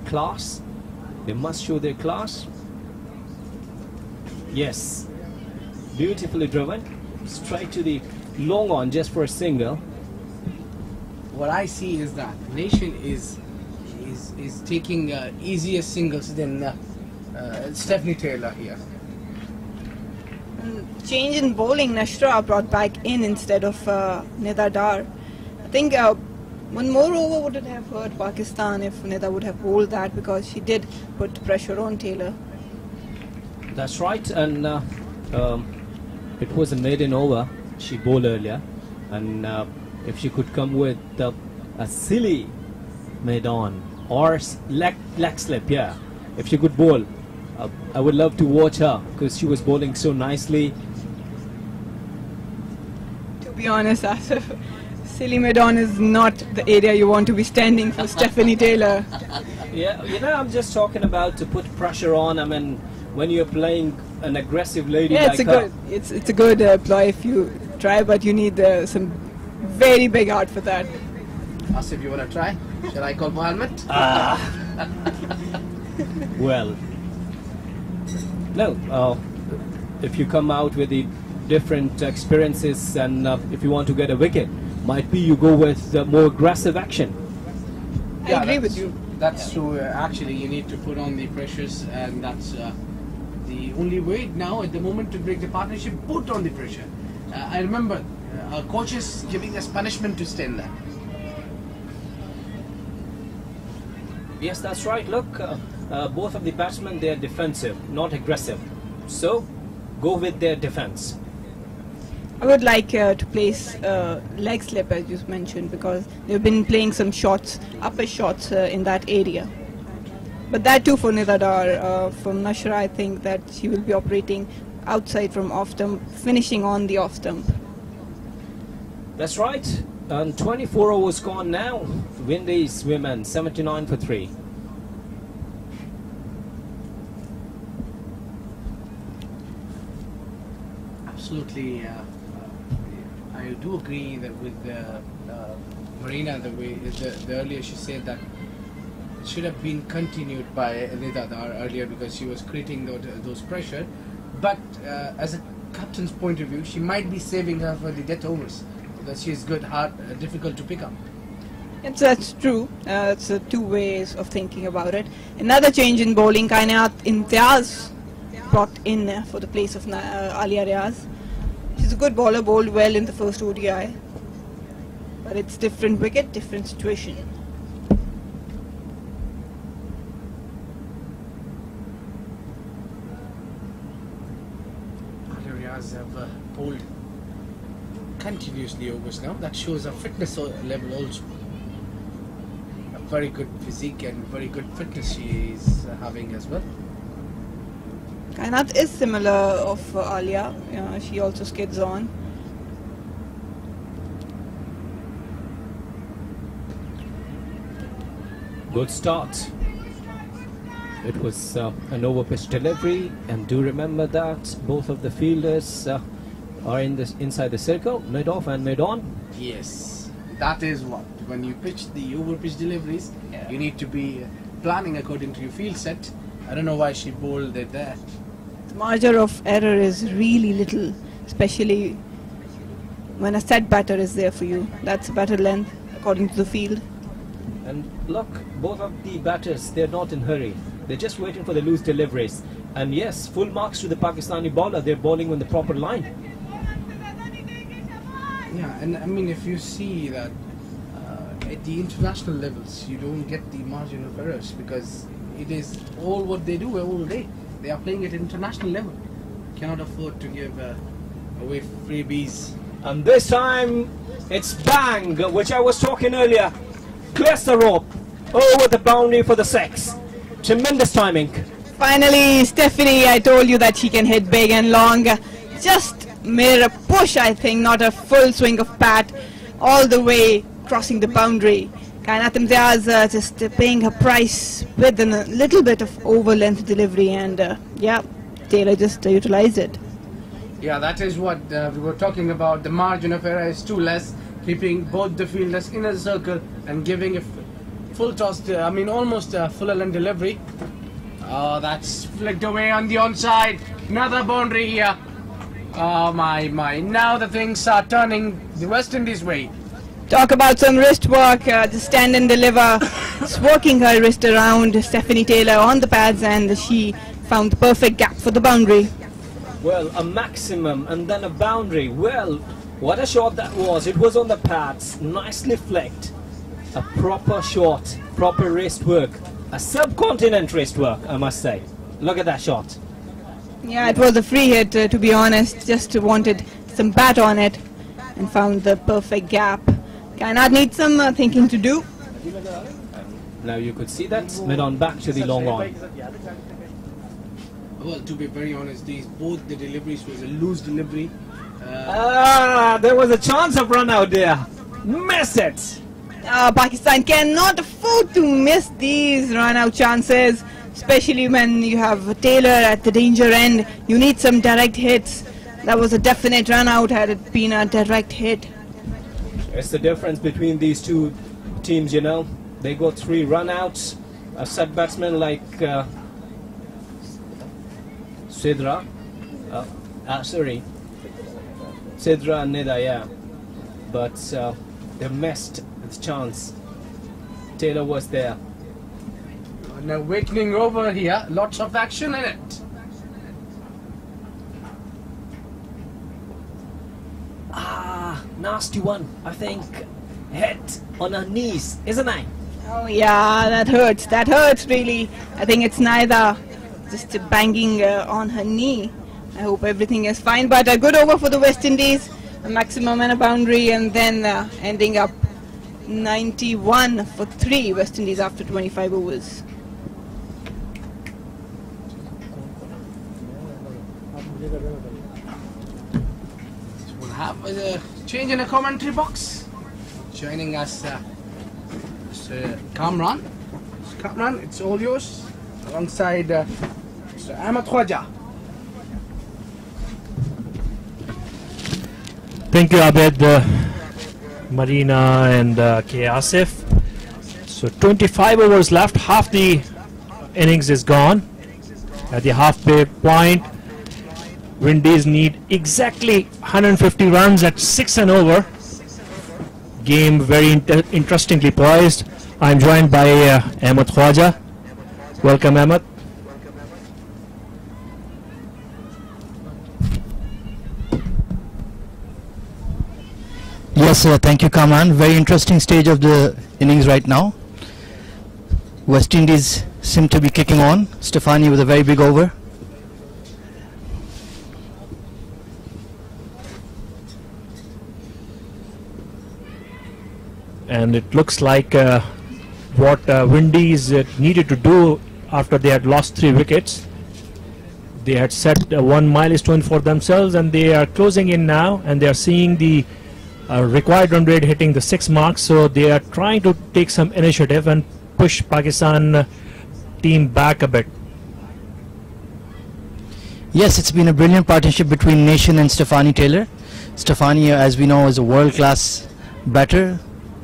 class. They must show their class. Yes, beautifully driven, straight to the long on just for a single. What I see is that Nation is taking easier singles than Stephanie Taylor here. Change in bowling, Nashra brought back in instead of Nida Dar. I think one more over would have hurt Pakistan if Nida would have bowled that, because she did put pressure on Taylor. That's right, and it was a maiden over. She bowled earlier, and if she could come with a silly mid-on or leg slip, yeah, if she could bowl, I would love to watch her because she was bowling so nicely. To be honest, Asif, silly mid-on is not the area you want to be standing for Stephanie Taylor. Yeah, you know, I'm just talking about to put pressure on. I mean, when you're playing an aggressive lady Yeah, like her. it's a good ploy if you try, but you need some very big heart for that. Asif, you want to try? Shall I call Mohammed? Well, no, if you come out with the different experiences and if you want to get a wicket, might be you go with more aggressive action. I agree with you. That's true. Actually, you need to put on the pressures, and that's the only way now at the moment to break the partnership. Put on the pressure. I remember our coaches giving us punishment to stay in there. Yes, that's right. Look, both of the batsmen, they are defensive, not aggressive. So, go with their defense. I would like to place leg slip, as you mentioned, because they've been playing some shots, upper shots in that area. But that too for Nida Dar. From Nashra, I think that she will be operating outside from off stump, finishing on the off stump. That's right. And 24 overs gone now. Windies women 79 for 3. absolutely. I do agree that with Marina, the way the earlier she said that it should have been continued by Nidadar earlier because she was creating those pressure. But as a captain's point of view, she might be saving her for the death overs because she is good, hard, difficult to pick up. That's true. It's two ways of thinking about it. Another change in bowling, Kainat Imtiaz brought in for the place of Alia Riaz. She's a good bowler, bowled well in the first ODI. But it's different wicket, different situation. Alia Riaz have bowled continuously overs now. That shows her fitness level also. Very good physique and very good fitness she is having as well. Kainat is similar of Alia. She also skids on. Good start. It was an over-pitch delivery, and do remember that both of the fielders are inside the circle, mid-off and mid-on. Yes, that is what. When you pitch the over-pitch deliveries, you need to be planning according to your field set. I don't know why she bowled it there. The margin of error is really little, especially when a set batter is there for you. That's a better length according to the field. And look, both of the batters, they're not in hurry. They're just waiting for the loose deliveries. And yes, full marks to the Pakistani bowler. They're bowling on the proper line. Yeah, and I mean, if you see that at the international levels, you don't get the margin of errors because it is all what they do all day. They are playing at international level. Cannot afford to give away freebies. And this time, it's bang, which I was talking earlier. Clears the rope over the boundary for the six. Tremendous timing. Finally, Stephanie, I told you that she can hit big and long. Just made a push, I think, not a full swing of bat, all the way crossing the boundary. Kainat Imtiaz just paying her price with a little bit of over-length delivery, and yeah, Taylor just utilized it. Yeah, that is what we were talking about. The margin of error is too less, keeping both the fielders in a circle and giving a full toss, almost a full-length delivery. Oh, that's flicked away on the onside. Another boundary here. Oh my. Now the things are turning the West Indies way. Talk about some wrist work, just stand and deliver. Just working her wrist around Stephanie Taylor on the pads, and she found the perfect gap for the boundary. Well, a maximum and then a boundary. Well, what a shot that was. It was on the pads, nicely flicked. A proper shot, proper wrist work. A subcontinent wrist work, I must say. Look at that shot. Yeah, it was a free hit, to be honest. Just wanted some bat on it and found the perfect gap. Kainat needs some thinking to do. Now you could see that mid-on back to the long on. Well, to be very honest, both the deliveries was a loose delivery. There was a chance of run out there. Miss it. Pakistan cannot afford to miss these run-out chances, especially when you have Taylor at the danger end. You need some direct hits. That was a definite run-out had it been a direct hit. It's the difference between these two teams, you know. They got 3 run-outs. A set batsman like Sidra. Sidra and Nida, yeah. But they missed the chance. Taylor was there. An awakening over here. Lots of action in it. Nasty one, I think. Hit on her knees, isn't it? Oh yeah, that hurts. That hurts really. I think it's neither. Just banging on her knee. I hope everything is fine. But a good over for the West Indies. A maximum and a boundary, and then ending up 91 for 3 West Indies after 25 overs. We'll have a change in the commentary box. Joining us, Mr. Kamran. Mr. Kamran, it's all yours. Alongside Mr. Ahmed Khwaja. Thank you, Abed, Marina and K. Asif. So 25 overs left, half the innings is gone. At the halfway point, Windies need exactly 150 runs at 6 and over. Game very interestingly poised. I'm joined by Ahmed Khwaja. Welcome, Ahmed. Yes, thank you, Kaman. Very interesting stage of the innings right now. West Indies seem to be kicking on. Stefani with a very big over. And it looks like what Windies needed to do after they had lost 3 wickets. They had set one milestone for themselves, and they are closing in now, and they are seeing the required run rate hitting the 6 marks, so they are trying to take some initiative and push Pakistan team back a bit. Yes, it's been a brilliant partnership between Nation and Stefani Taylor. Stefani, as we know, is a world-class batter,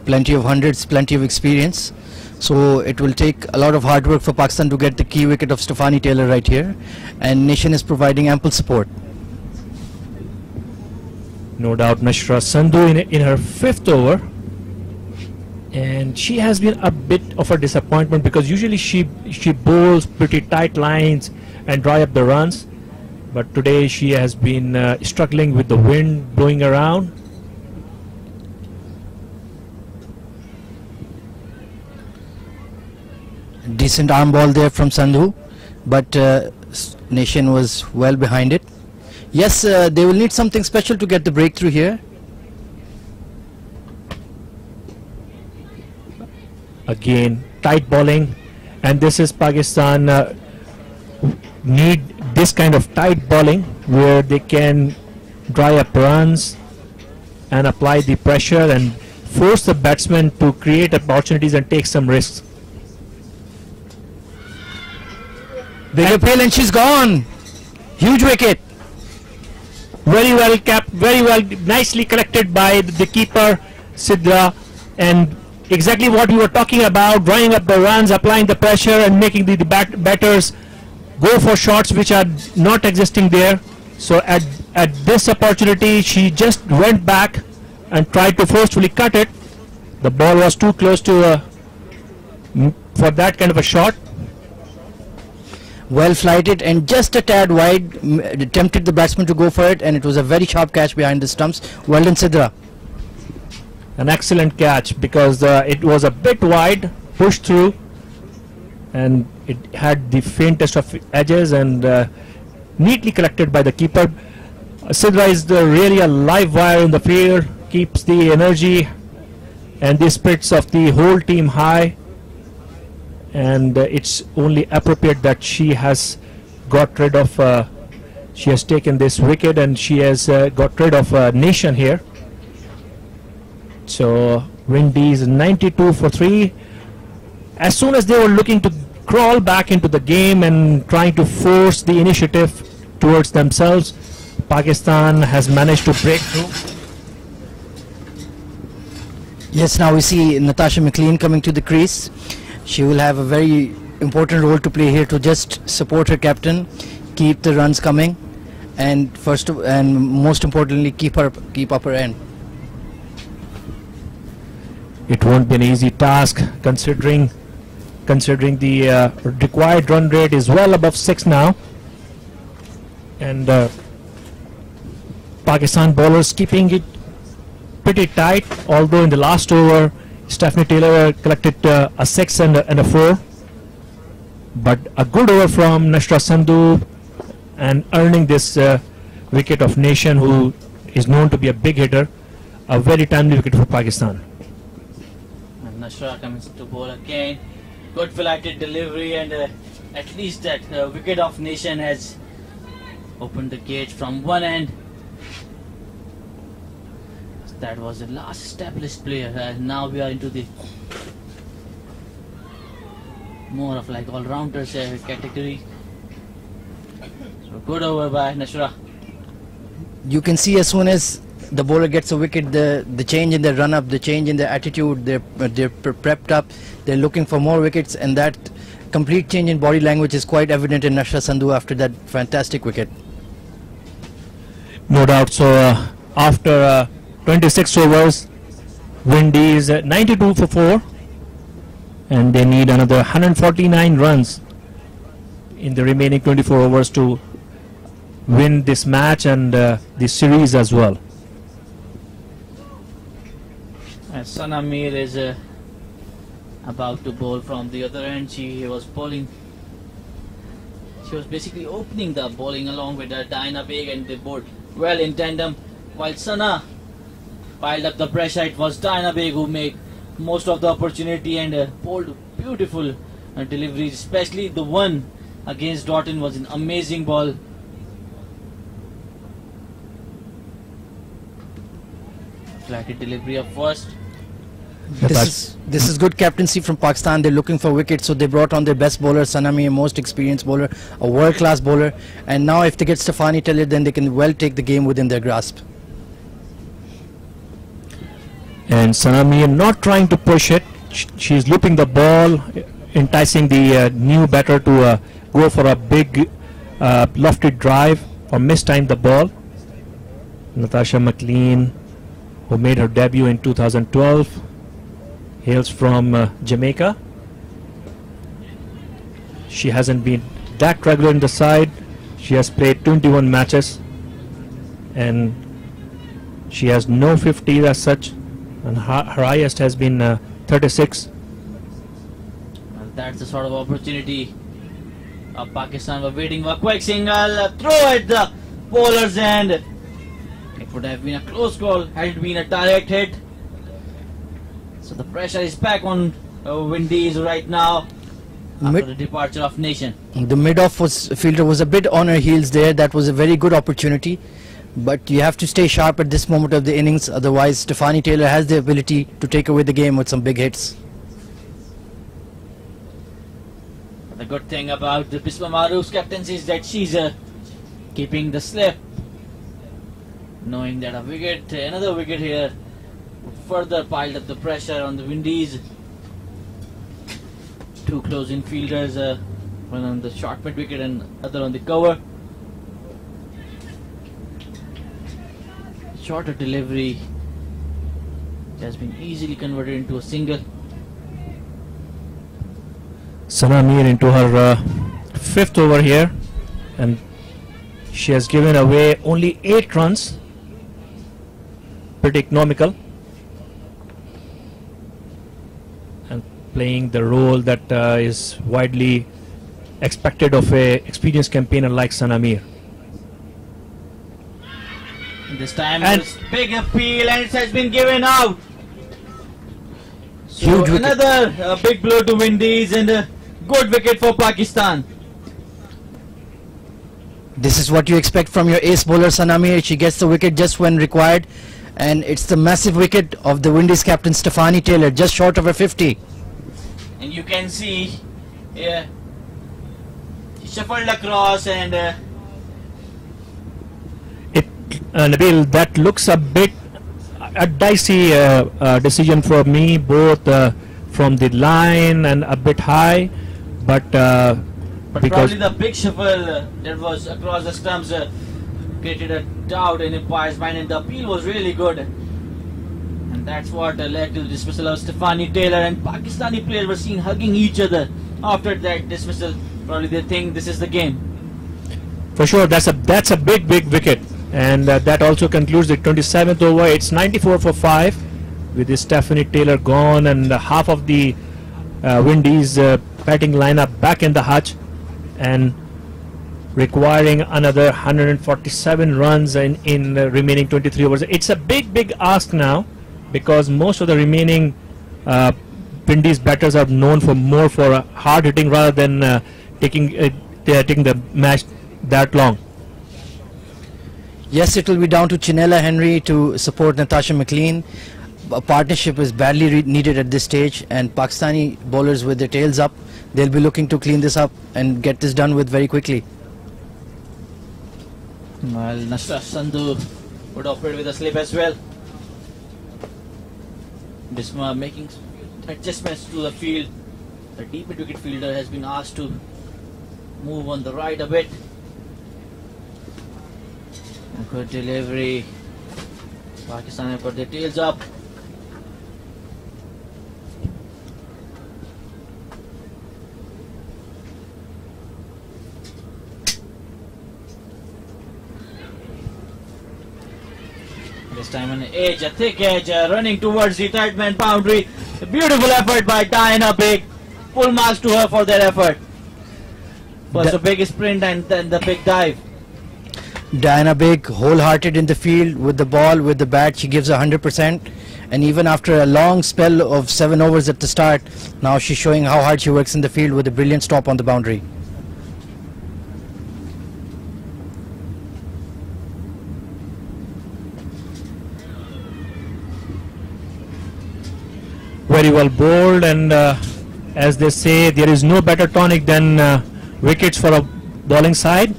plenty of hundreds, plenty of experience. So it will take a lot of hard work for Pakistan to get the key wicket of Stefani Taylor right here, and Nation is providing ample support. No doubt Nashra Sandhu in her 5th over, and she has been a bit of a disappointment because usually she bowls pretty tight lines and dry up the runs, but today she has been struggling with the wind blowing around. Decent arm ball there from Sandhu, but Nation was well behind it. Yes, they will need something special to get the breakthrough here. Again, tight bowling, and this is Pakistan need this kind of tight bowling where they can dry up runs and apply the pressure and force the batsmen to create opportunities and take some risks. Big appeal, and she's gone. Huge wicket. Very well kept, very well, nicely collected by the keeper Sidra, and exactly what we were talking about, drawing up the runs, applying the pressure and making the batters go for shots which are not existing there. So at this opportunity she just went back and tried to forcefully cut it. The ball was too close to for that kind of a shot. Well flighted and just a tad wide, tempted the batsman to go for it, and it was a very sharp catch behind the stumps. Well done, Sidra. An excellent catch because it was a bit wide, pushed through, and it had the faintest of edges and neatly collected by the keeper. Sidra is really a live wire in the field, keeps the energy and the spirits of the whole team high. And it's only appropriate that she has got rid of she has taken this wicket, and she has got rid of Nation here. So Windies 92 for 3. As soon as they were looking to crawl back into the game and trying to force the initiative towards themselves, Pakistan has managed to break through. Yes, now we see Natasha McLean coming to the crease. She will have a very important role to play here to just support her captain, keep the runs coming, and most importantly keep up her end. It won't be an easy task considering the required run rate is well above 6 now, and Pakistan bowlers keeping it pretty tight, although in the last over Stephanie Taylor collected a 6 and a 4, but a good over from Nashra Sandhu and earning this wicket of Nation, who is known to be a big hitter. A very timely wicket for Pakistan. And Nashra comes to bowl again. Good flighted delivery, and at least that wicket of Nation has opened the gate from one end. That was the last established player. Now we are into the more of like all-rounders category. So good over by Nashra. You can see as soon as the bowler gets a wicket, the change in their run-up, the change in their attitude, they're prepped up, they're looking for more wickets, and that complete change in body language is quite evident in Nashra Sandhu after that fantastic wicket. No doubt. So after 26 overs, Windies 92 for 4, and they need another 149 runs in the remaining 24 overs to win this match and this series as well. Sana Mir is about to bowl from the other end. She was bowling. She was basically opening the bowling along with Diana Baig, and they bowled well in tandem. While Sana piled up the pressure, it was Diana Baig who made most of the opportunity and bowled beautiful deliveries, especially the one against Doughton was an amazing ball. Flatted delivery up first. This is good captaincy from Pakistan. They're looking for wickets, so they brought on their best bowler, Sana Mir, a most experienced bowler, a world-class bowler, and now if they get Stefani Taylor, then they can well take the game within their grasp. And Sana Mir not trying to push it. She's looping the ball, enticing the new batter to go for a big lofted drive or mistime the ball. Natasha McLean, who made her debut in 2012, hails from Jamaica. She hasn't been that regular in the side. She has played 21 matches and she has no 50 as such, and her highest has been 36. Well, that's the sort of opportunity Pakistan were waiting for. A quick single, throw at the bowler's end. It would have been a close call had it been a direct hit. So the pressure is back on Windies right now after the departure of Nation. The mid-off fielder was a bit on her heels there. That was a very good opportunity, but you have to stay sharp at this moment of the innings, otherwise Stefani Taylor has the ability to take away the game with some big hits. The good thing about the Bisma Maroof's captaincy is that she's keeping the slip, knowing that a wicket, another wicket here would further pile up the pressure on the Windies. Two close-in fielders, one on the short mid wicket and other on the cover. Shorter delivery has been easily converted into a single. Sana Mir into her 5th over here, and she has given away only 8 runs. Pretty economical, and playing the role that is widely expected of a experienced campaigner like Sana Mir. This time it's big appeal and it has been given out. So another big blow to Windies and a good wicket for Pakistan. This is what you expect from your ace bowler Sana Mir. She gets the wicket just when required, and it's the massive wicket of the Windies captain Stefani Taylor, just short of her 50. And you can see she shuffled across and Nabil, that looks a bit a dicey decision for me, both from the line and a bit high, but because probably the big shuffle that was across the stumps created a doubt in umpire's mind, and the appeal was really good, and that's what led to the dismissal of Stefani Taylor. And Pakistani players were seen hugging each other after that dismissal. Probably they think this is the game. For sure, that's a big wicket, and that also concludes the 27th over. It's 94 for 5 with the Stefani Taylor gone and half of the Windies batting lineup back in the hutch, and requiring another 147 runs in the remaining 23 overs. It's a big ask now, because most of the remaining Windies batters are known for more for hard hitting rather than taking the match that long. Yes, it will be down to Chinella Henry to support Natasha McLean. A partnership is badly needed at this stage, and Pakistani bowlers with their tails up, they'll be looking to clean this up and get this done with very quickly. Well, Nashra Sandhu would operate with a slip as well. Bisma making adjustments to the field. The deep mid-wicket fielder has been asked to move on the right a bit. Good delivery. Pakistan have got their tails up. This time an edge, a thick edge, running towards the tight man boundary. A beautiful effort by Diana Big. Full marks to her for that effort. First a big sprint and then the big dive. Diana Big, wholehearted in the field with the ball, with the bat, she gives 100%. And even after a long spell of 7 overs at the start, now she's showing how hard she works in the field with a brilliant stop on the boundary. Very well bowled, and as they say, there is no better tonic than wickets for a bowling side.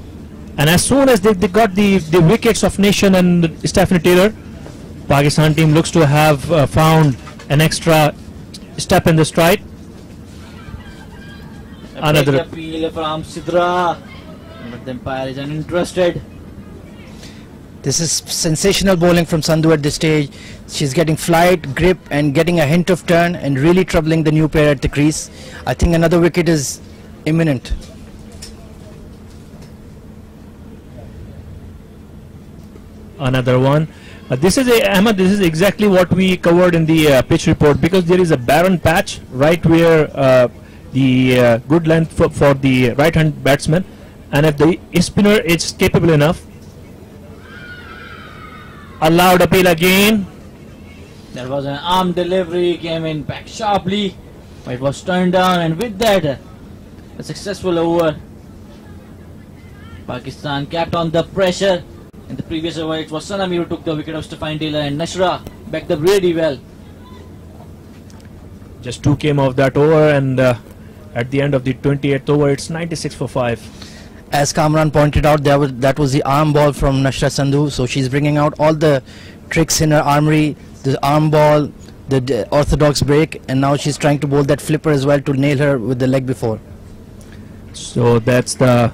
And as soon as they got the wickets of Nation and Stephanie Taylor, Pakistan team looks to have found an extra step in the stride. Another appeal from Sidra, but the umpire is uninterested. This is sensational bowling from Sandhu at this stage. She's getting flight, grip and getting a hint of turn and really troubling the new player at the crease. I think another wicket is imminent. Another one. This is Ahmed, this is exactly what we covered in the pitch report, because there is a barren patch right where the good length for the right hand batsman, and if the spinner is capable enough. Allowed appeal again. There was an arm delivery, came in back sharply, but it was turned down, and with that a successful over. Pakistan kept on the pressure. In the previous over it was Sanami who took the wicket of Stephanie Taylor, and Nashra backed up really well. Just 2 came off that over, and at the end of the 28th over it's 96 for 5. As Kamran pointed out, that was the arm ball from Nashra Sandhu, so she's bringing out all the tricks in her armory, the arm ball, the orthodox break, and now she's trying to bowl that flipper as well to nail her with the leg before. So that's the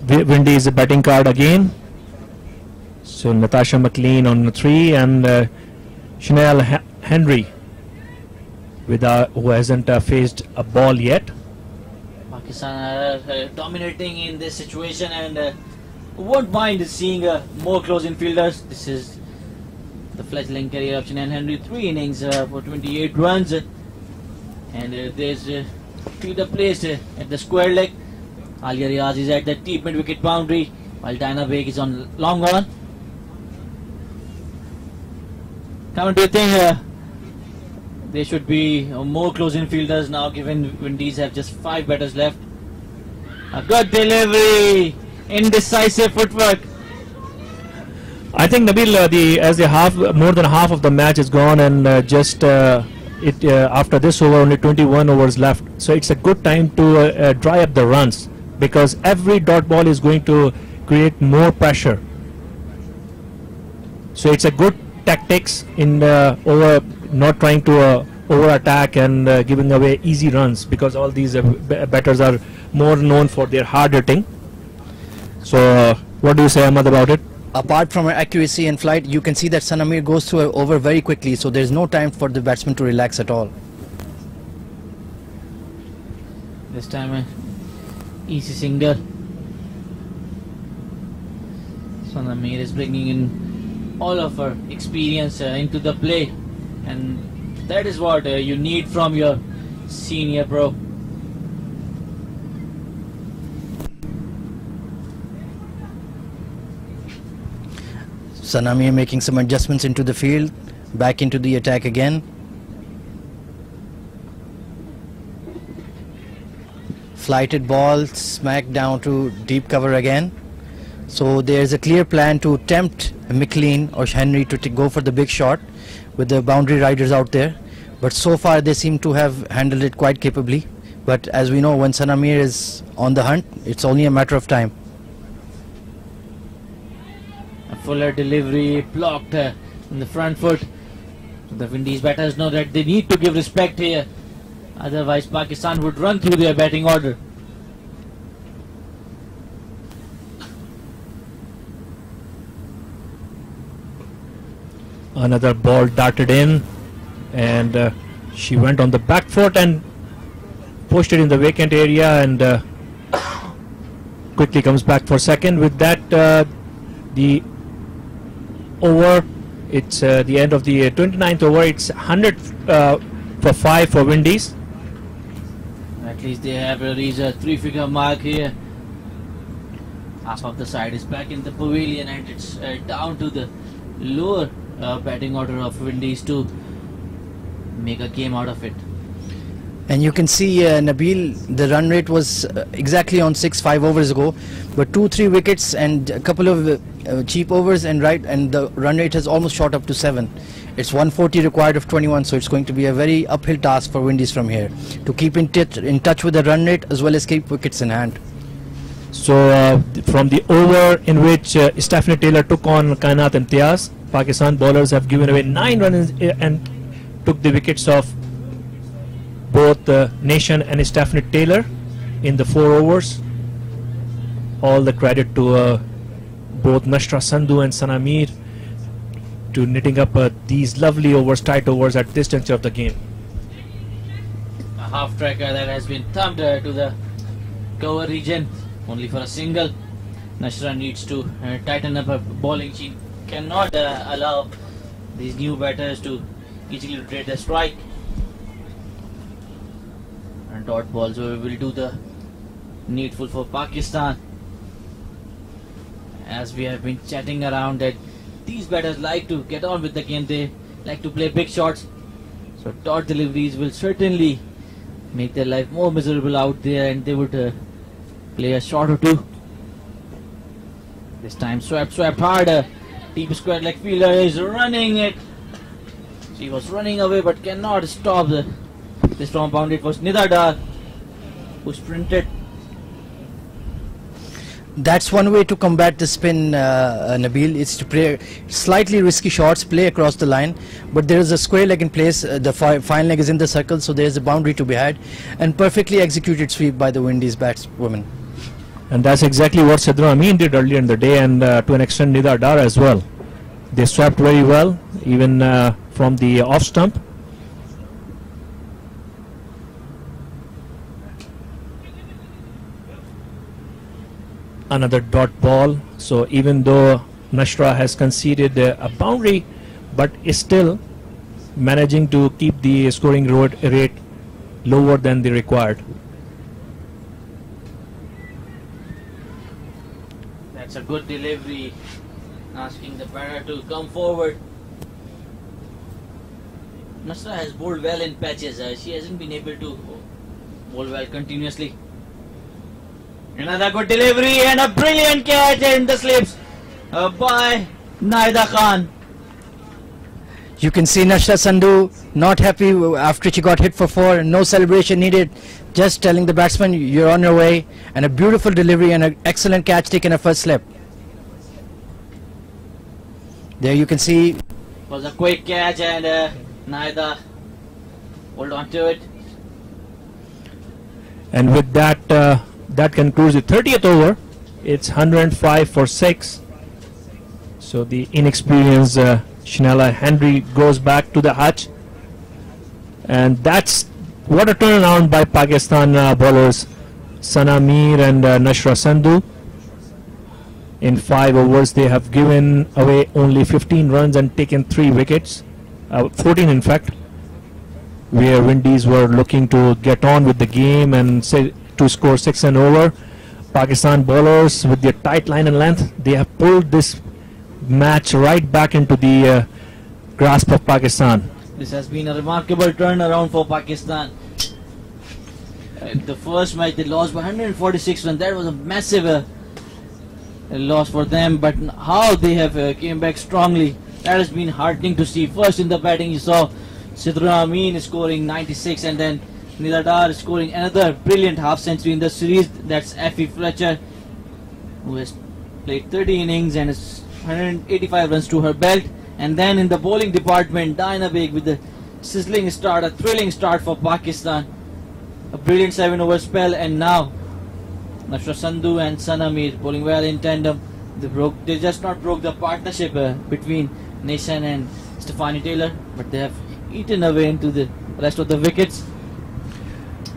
Windies batting card again. So Natasha McLean on 3 and Chanel Henry who hasn't faced a ball yet. Pakistan are dominating in this situation, and won't mind seeing more close-in fielders. This is the fledgling career of Chanel Henry, 3 innings for 28 runs, and there's a fielder placed at the square leg. Alia Riaz is at the deep mid-wicket boundary, while Diana Baig is on long on. Come, do you think there should be more close-in fielders now, given Windies have just 5 batters left? A good delivery, indecisive footwork. I think Nabil, more than half of the match is gone, and after this over only 21 overs left. So it's a good time to dry up the runs, because every dot ball is going to create more pressure. So it's a good tactics in over not trying to over attack and giving away easy runs, because all these batters are more known for their hard hitting. So what do you say, Ahmad, about it? Apart from her accuracy and flight, you can see that Sanamir goes through over very quickly, so there's no time for the batsman to relax at all. This time easy single. Sanamir is bringing in all of her experience into the play, and that is what you need from your senior pro. Sanamir making some adjustments into the field, back into the attack again. Flighted ball, smack down to deep cover again. So there's a clear plan to tempt McLean or Henry to go for the big shot with the boundary riders out there. But so far they seem to have handled it quite capably. But as we know, when Sanamir is on the hunt, it's only a matter of time. fuller delivery blocked in the front foot. The Windies batters know that they need to give respect here, otherwise Pakistan would run through their batting order. Another ball darted in, and she went on the back foot and pushed it in the vacant area, and quickly comes back for second. With that, the over, it's the end of the 29th over. It's 100 for 5 for Windies. At least they have reached a 3-figure mark here. Half of the side is back in the pavilion, and it's down to the lower batting order of Windies to make a game out of it. And you can see Nabil, the run rate was exactly on 6 overs ago, but 2-3 wickets and a couple of cheap overs, and the run rate has almost shot up to 7. It's 140 required of 21, so it's going to be a very uphill task for Windies from here to keep in touch with the run rate as well as keep wickets in hand. So from the over in which Stephanie Taylor took on Kainat Imtiaz, Pakistan bowlers have given away 9 runs and took the wickets of both Nation and Stephanie Taylor in the 4 overs. All the credit to both Nashra Sandhu and Sana Mir to knitting up these lovely overs, tight overs at this juncture of the game. A half tracker that has been thumped to the cover region only for a single. Nashra needs to tighten up her bowling. She cannot allow these new batters to easily rotate the strike. And dot balls will do the needful for Pakistan. As we have been chatting around that these batters like to get on with the game, they like to play big shots. So dot deliveries will certainly make their life more miserable out there, and they would play a shot or two. This time swept harder. Deep square leg fielder is running it. She was running away but cannot stop the strong boundary. It was Nida Dar who sprinted. That's one way to combat the spin, Nabil. It's to play slightly risky shots, play across the line, but there is a square leg in place. The fine leg is in the circle, so there is a boundary to be had, and perfectly executed sweep by the Windies batswoman. And that's exactly what Sidra Amin did earlier in the day, and to an extent Nida Dar as well. They swept very well, even from the off stump. Another dot ball. So even though Nashra has conceded a boundary, but is still managing to keep the scoring rate lower than the required. That's a good delivery, asking the batter to come forward. Nashra has bowled well in patches. She hasn't been able to bowl well continuously. Another good delivery and a brilliant catch in the slips by Naida Khan. You can see Nashra Sandhu not happy after she got hit for 4. No celebration needed, just telling the batsman you're on your way, and a beautiful delivery and an excellent catch taken a first slip. There you can see It was a quick catch, and Naida hold on to it. And with that, that concludes the 30th over. It's 105 for 6. So the inexperienced Shanella Henry goes back to the hutch. And that's what a turnaround by Pakistan bowlers Sana Mir and Nashra Sandhu. In 5 overs they have given away only 15 runs and taken 3 wickets. 14 in fact. Where Windies were looking to get on with the game and to score 6 and over. Pakistan bowlers with their tight line and length, they have pulled this match right back into the grasp of Pakistan. This has been a remarkable turnaround for Pakistan. The first match they lost by 146 runs. That was a massive loss for them, but how they have came back strongly, that has been heartening to see. First in the batting you saw Sidra Amin scoring 96, and then Nida Dar scoring another brilliant half century in the series. That's Effie Fletcher, who has played 30 innings and is 185 runs to her belt. And then in the bowling department, Diana Baig with the sizzling start, a thrilling start for Pakistan. A brilliant 7-over spell, and now Nashra Sandhu and Sana Mir bowling well in tandem. They just not broke the partnership between Nishan and Stephanie Taylor, but they have eaten away into the rest of the wickets.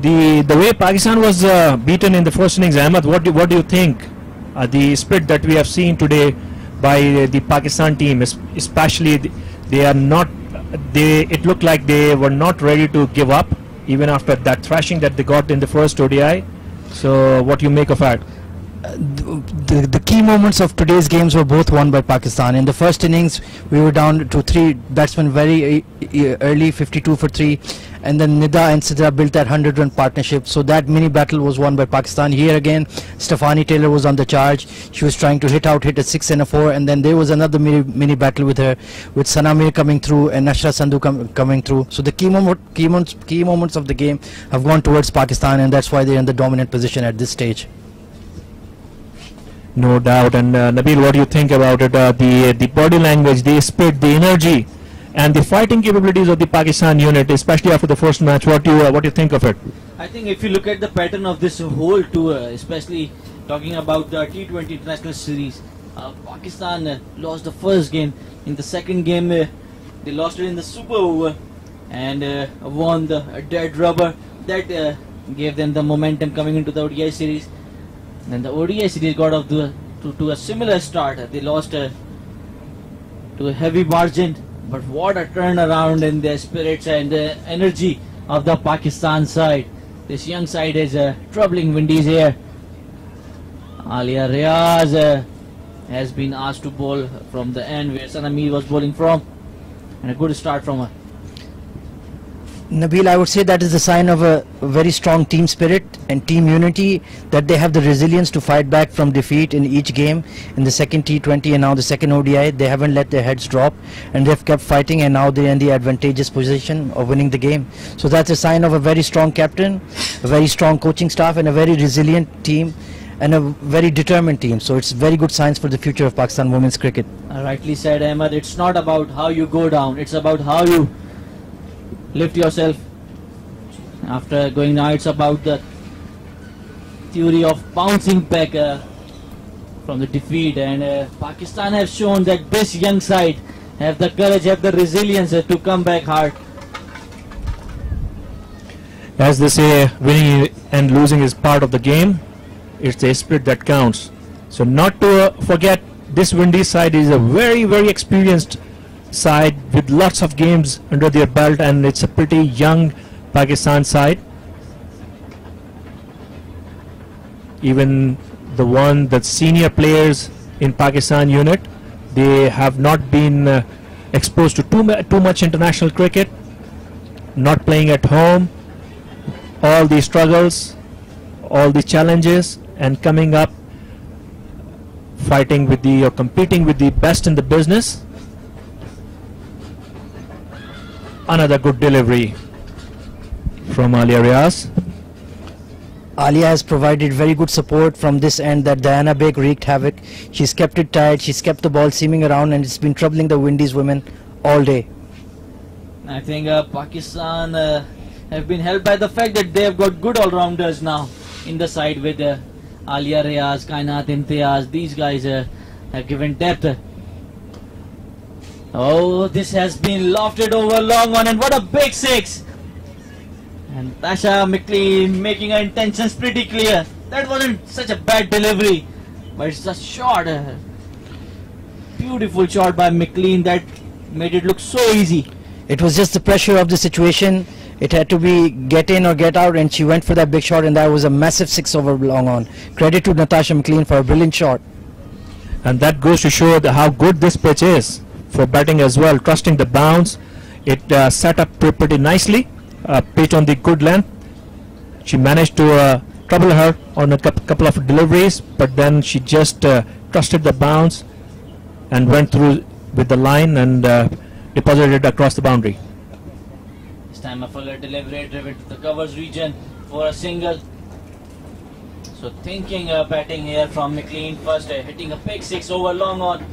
The way Pakistan was beaten in the first innings, Ahmed, what do you think? The spirit that we have seen today by the Pakistan team, especially it looked like they were not ready to give up even after that thrashing that they got in the first ODI. So what do you make of that? The key moments of today's games were both won by Pakistan. In the first innings, we were down to 3 batsmen very early, 52 for 3, and then Nida and Sidra built that 100-run partnership. So that mini battle was won by Pakistan. Here again, Stephanie Taylor was on the charge. She was trying to hit a 6 and a 4, and then there was another mini battle with her, with Sana Mir coming through and Nashra Sandhu coming through. So the key moments of the game have gone towards Pakistan, and that's why they're in the dominant position at this stage. No doubt. And Nabil, what do you think about it? The body language, the spirit, the energy, and the fighting capabilities of the Pakistan unit, especially after the first match. What do you think of it? I think if you look at the pattern of this whole tour, especially talking about the T20 International Series, Pakistan lost the first game. In the second game, they lost it in the super over and won the dead rubber. That gave them the momentum coming into the ODI series. Then the ODI series got off to a similar start. They lost to a heavy margin, but what a turnaround in their spirits and the energy of the Pakistan side. This young side is troubling Windies here. Alia Riaz has been asked to bowl from the end where Sana Mir was bowling from, and a good start from her. Nabil, I would say that is a sign of a very strong team spirit and team unity, that they have the resilience to fight back from defeat in each game. In the second T20 and now the second ODI, they haven't let their heads drop and they've kept fighting, and now they're in the advantageous position of winning the game. So that's a sign of a very strong captain, a very strong coaching staff, and a very resilient team and a very determined team. So it's very good signs for the future of Pakistan women's cricket. Rightly said, Ahmed. It's not about how you go down, it's about how you lift yourself after going down. It's about the theory of bouncing back from the defeat, and Pakistan have shown that this young side have the courage, have the resilience to come back hard. As they say, winning and losing is part of the game. It's the spirit that counts. So not to forget, this Windies side is a very, very experienced side with lots of games under their belt, and it's a pretty young Pakistan side. Even the senior players in Pakistan unit, they have not been exposed to too much international cricket, not playing at home, all the struggles, all the challenges, and coming up fighting with or competing with the best in the business. Another good delivery from Alia Riaz. Alia has provided very good support from this end that Diana Baig wreaked havoc. She's kept it tight, she's kept the ball seaming around, and it's been troubling the Windies women all day. I think Pakistan have been helped by the fact that they have got good all-rounders now in the side with Alia Riaz, Kainat Imtiaz. These guys have given depth. Oh, this has been lofted over long on, and what a big 6! And Tasha McLean making her intentions pretty clear. That wasn't such a bad delivery, but it's a shot, beautiful shot by McLean that made it look so easy. It was just the pressure of the situation. It had to be get in or get out, and she went for that big shot, and that was a massive 6 over long on. Credit to Natasha McLean for a brilliant shot. And that goes to show how good this pitch is for batting as well, trusting the bounce. It set up pretty nicely, pitch on the good length. She managed to trouble her on a couple of deliveries, but then she just trusted the bounce and went through with the line and deposited it across the boundary. This time a fuller delivery driven to the covers region for a single. So thinking batting here from McLean first, hitting a big 6 over long on.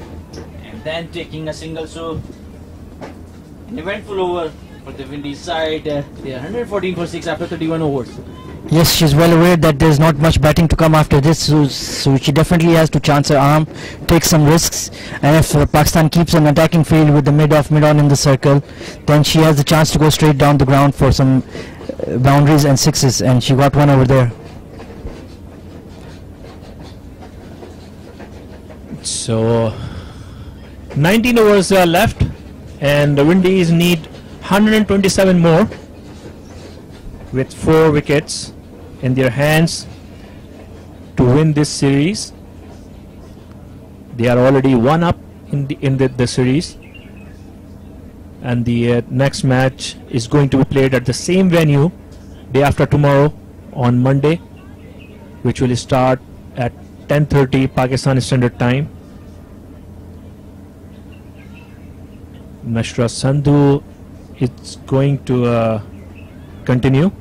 then taking a single. So an eventful over for the Windies side. They are 114 for 6 after 31 overs. Yes, she's well aware that there's not much batting to come after this, so she definitely has to chance her arm, take some risks, and if Pakistan keeps an attacking field with the mid-on in the circle, then she has the chance to go straight down the ground for some boundaries and sixes, and she got one over there. So 19 overs left, and the Windies need 127 more with 4 wickets in their hands to win this series. They are already 1 up in the series, and the next match is going to be played at the same venue day after tomorrow on Monday, which will start at 10:30 Pakistan Standard Time. Nashra Sandhu is going to continue.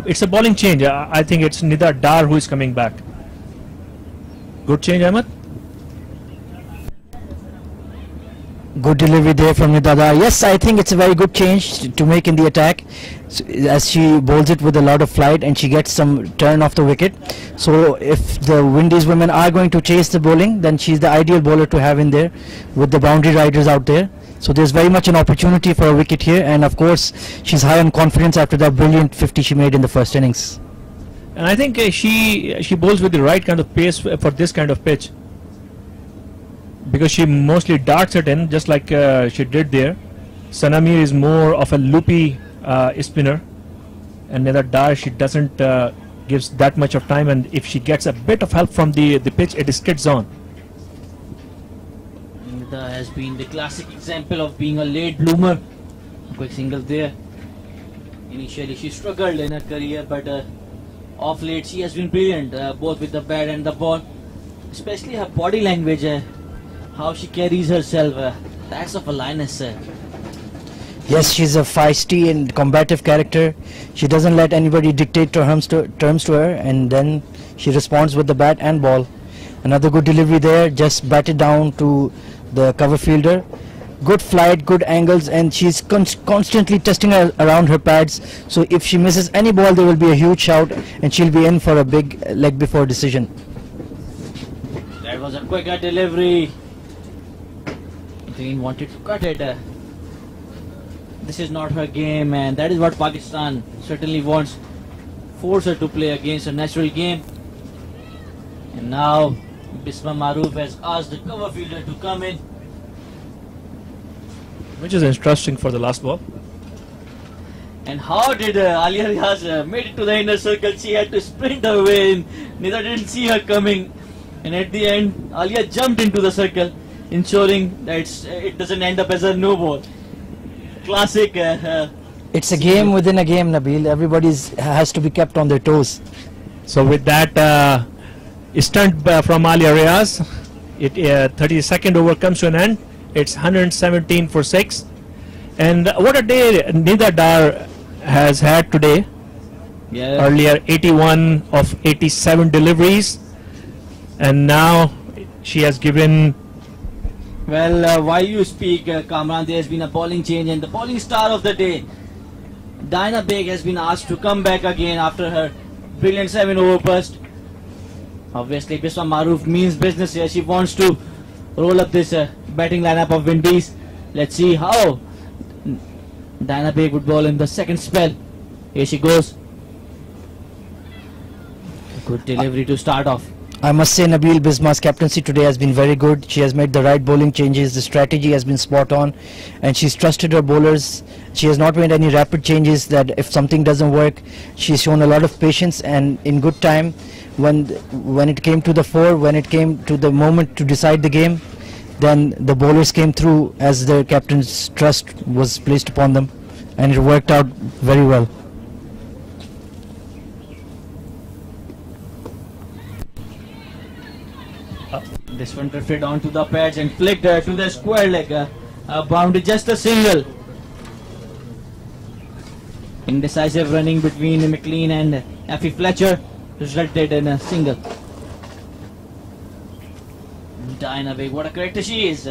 It's a bowling change. I think it's Nida Dar who is coming back. Good change, Ahmed. Good delivery there from Nida Dar. Yes, I think it's a very good change to make in the attack, as she bowls it with a lot of flight and she gets some turn off the wicket. So if the Windies women are going to chase the bowling, then she's the ideal bowler to have in there with the boundary riders out there. So there's very much an opportunity for a wicket here, and of course she's high on confidence after that brilliant 50 she made in the first innings. And I think she bowls with the right kind of pace for this kind of pitch, because she mostly darts it in, just like she did there. Sanamir is more of a loopy spinner, and Nida Dar, she doesn't gives that much of time, and if she gets a bit of help from the pitch, it skids on. Nida has been the classic example of being a late bloomer. Quick single there. Initially she struggled in her career, but off late she has been brilliant, both with the bat and the ball. Especially her body language, how she carries herself, that's of a lioness. Yes, she's a feisty and combative character. She doesn't let anybody dictate terms to her, and then she responds with the bat and ball. Another good delivery there, just batted down to the cover fielder. Good flight, good angles, and she's constantly testing around her pads. So if she misses any ball, there will be a huge shout, and she'll be in for a big leg before decision. That was a quicker delivery. Green wanted to cut it. This is not her game, and that is what Pakistan certainly wants. Force her to play against her natural game. And now Bisma Maroof has asked the cover fielder to come in, Which is interesting for the last ball. And how did Alia Riaz made it to the inner circle? She had to sprint away, and Nida didn't see her coming. And at the end, Alia jumped into the circle, ensuring that it doesn't end up as a no ball. Classic. It's a game within a game, Nabil. Everybody has to be kept on their toes. So with that stunt from Alia Riaz, 32nd over comes to an end. It's 117 for 6. And what a day Nida Dar has had today. Yeah. Earlier 81 of 87 deliveries, and now she has given. Well, while you speak, Kamran, there has been a bowling change, and the bowling star of the day, Diana Baig, has been asked to come back again after her brilliant 7-over burst. Obviously, Bisma Maroof means business here. She wants to roll up this batting lineup of Windies. Let's see how Diana Baig would bowl in the second spell. Here she goes. Good delivery to start off. I must say, Nabil, Bisma's captaincy today has been very good. She has made the right bowling changes. The strategy has been spot on, and she's trusted her bowlers. She has not made any rapid changes that if something doesn't work. She's shown a lot of patience, and in good time, when it came to the fore, when it came to the moment to decide the game, then the bowlers came through as their captain's trust was placed upon them, and it worked out very well. This one drifted onto the pads and flicked to the square leg. Bounded just a single. Indecisive running between McLean and Effie Fletcher resulted in a single. Diana Big, what a character she is.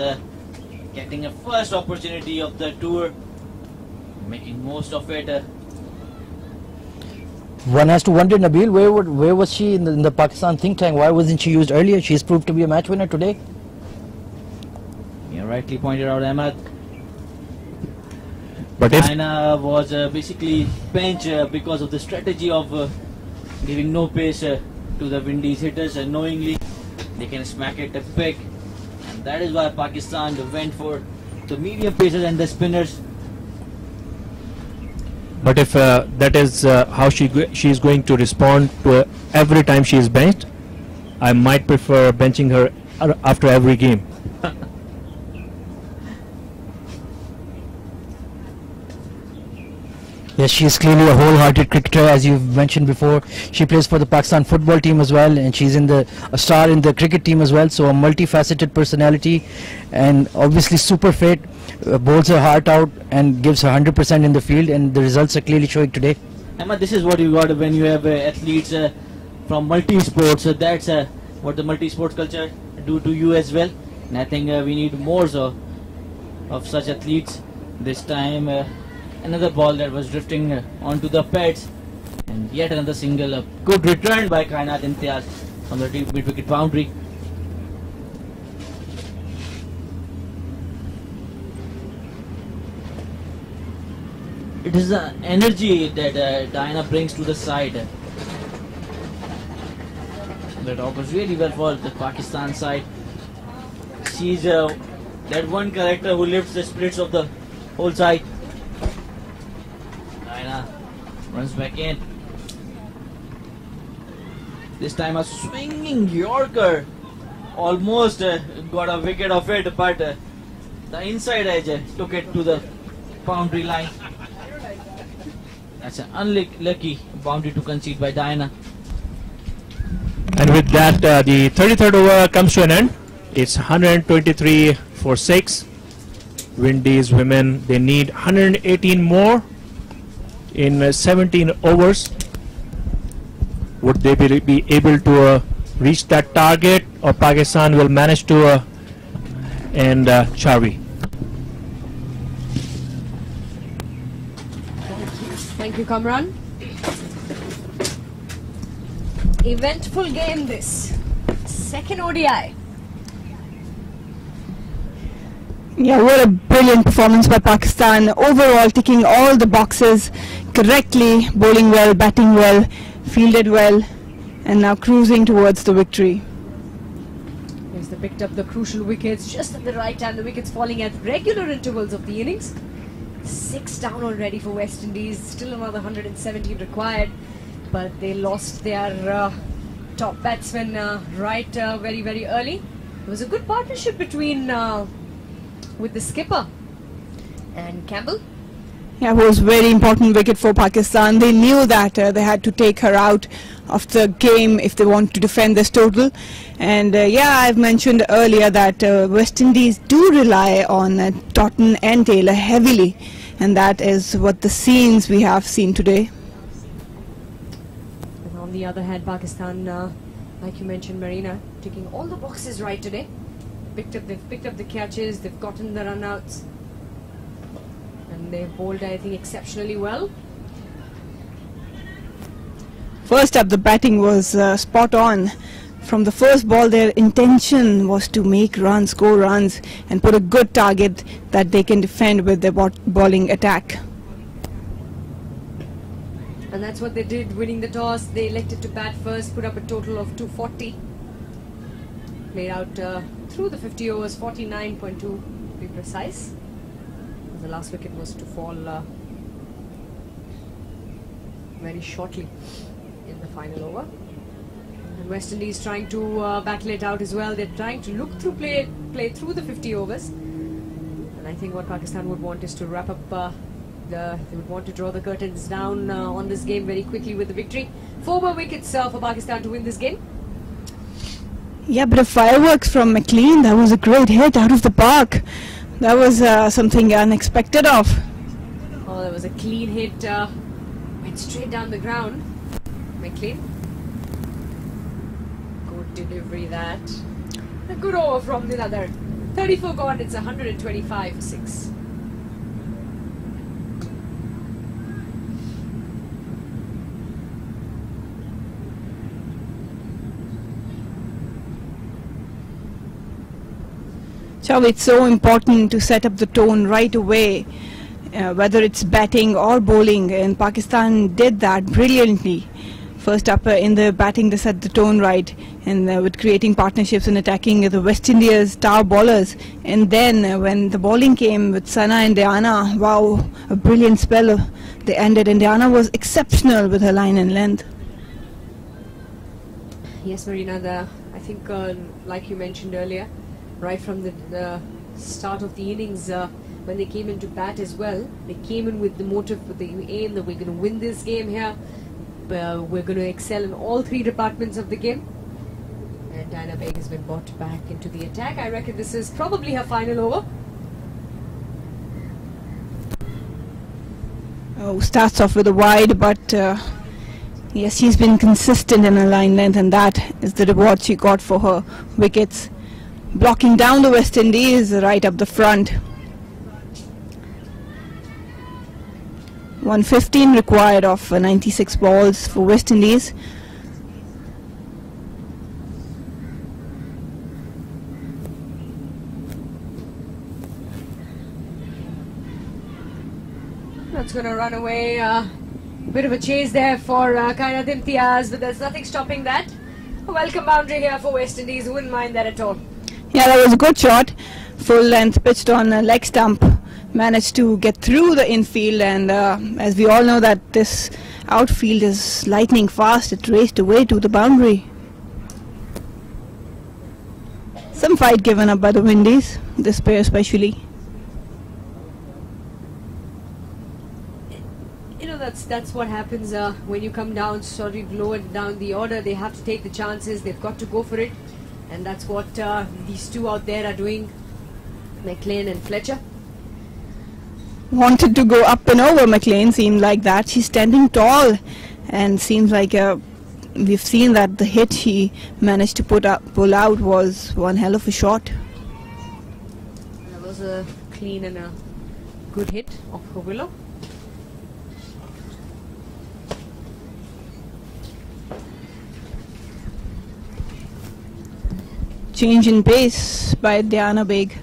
Getting a first opportunity of the tour, making most of it. One has to wonder, Nabil, where was she in the Pakistan think tank? Why wasn't she used earlier? She's proved to be a match winner today. Yeah, rightly pointed out, Ahmed. But Diana was basically benched because of the strategy of giving no pace to the Windies hitters, and knowingly they can smack it big, and that is why Pakistan went for the medium pacers and the spinners. But if that is how she is going to respond to every time she is benched, I might prefer benching her after every game. Yes, she is clearly a wholehearted cricketer, as you've mentioned before. She plays for the Pakistan football team as well, and she's a star in the cricket team as well. So a multifaceted personality, and obviously super fit. Bowls her heart out and gives her 100% in the field, and the results are clearly showing today. Emma, this is what you got when you have athletes from multi-sports. That's what the multi-sports culture do to you as well. And I think we need more of such athletes. This time, another ball that was drifting onto the pads, and yet another single. Good return by Kainat Imtiaz on the mid-wicket boundary. It is the energy that Diana brings to the side that augurs really well for the Pakistan side. She's that one character who lifts the spirits of the whole side. Diana runs back in. This time a swinging Yorker. Almost got a wicket of it, but the inside edge took it to the boundary line. That's an unlucky boundary to concede by Diana. And with that, the 33rd over comes to an end. It's 123 for 6. Windies women, they need 118 more in 17 overs. Would they be able to reach that target, or Pakistan will manage to end Charvi? Thank you, Kamran. Eventful game this. Second ODI. Yeah, what a brilliant performance by Pakistan. Overall, ticking all the boxes correctly, bowling well, batting well, fielded well, and now cruising towards the victory. Yes, they picked up the crucial wickets just at the right time. The wickets falling at regular intervals of the innings. 6 down already for West Indies. Still another 117 required, but they lost their top batsman very, very early. It was a good partnership between with the skipper and Campbell. Yeah, it was very important wicket for Pakistan. They knew that they had to take her out of the game if they want to defend this total. And yeah, I've mentioned earlier that West Indies do rely on Totten and Taylor heavily, and that is what the scenes we have seen today. And on the other hand, Pakistan, like you mentioned, Marina, ticking all the boxes right today. They've picked up the catches, they've gotten the run-outs, and they've bowled, I think, exceptionally well. First up, the batting was spot on. From the first ball, their intention was to make runs, score runs, and put a good target that they can defend with their bowling attack. And that's what they did, winning the toss. They elected to bat first, put up a total of 240. Played out through the 50 overs, 49.2 to be precise. The last wicket was to fall very shortly in the final over. And West Indies trying to battle it out as well. They're trying to look through, play through the 50 overs. And I think what Pakistan would want is to wrap up they would want to draw the curtains down on this game very quickly with the victory. 4 more wickets for Pakistan to win this game. Yeah, but a fireworks from McLean. That was a great hit out of the park. That was something unexpected of. Oh, that was a clean hit. Went straight down the ground. McLean. Good delivery that. A good over from the other. 34 gone, it's 125 for 6. So it's so important to set up the tone right away, whether it's batting or bowling, and Pakistan did that brilliantly. First up in the batting they set the tone right, and with creating partnerships and attacking the West India's star bowlers, and then when the bowling came with Sana and Diana, wow, a brilliant spell they ended, and Diana was exceptional with her line and length. Yes, Marina, I think like you mentioned earlier, right from the start of the innings, when they came into bat as well, they came in with the motive, with the aim that we're going to win this game here. We're going to excel in all 3 departments of the game. And Diana Begg has been brought back into the attack. I reckon this is probably her final over. Oh, starts off with a wide, but yes, she's been consistent in her line length, and that is the reward she got for her wickets. Blocking down the West Indies right up the front. 115 required of 96 balls for West Indies. That's going to run away. Bit of a chase there for Kainat Imtiaz, but there's nothing stopping that. A welcome boundary here for West Indies. Wouldn't mind that at all. Yeah, that was a good shot. Full length, pitched on a leg stump. Managed to get through the infield, and as we all know that this outfield is lightning fast, it raced away to the boundary. Some fight given up by the Windies, this pair especially. You know, that's what happens when you come down, sort of lower down the order. They have to take the chances, they've got to go for it. And that's what these two out there are doing, McLean and Fletcher. Wanted to go up and over McLean, seemed like that. She's standing tall, and seems like we've seen that the hit she managed to pull out was one hell of a shot. That was a clean and a good hit of her willow. Change in pace by Diana Begg.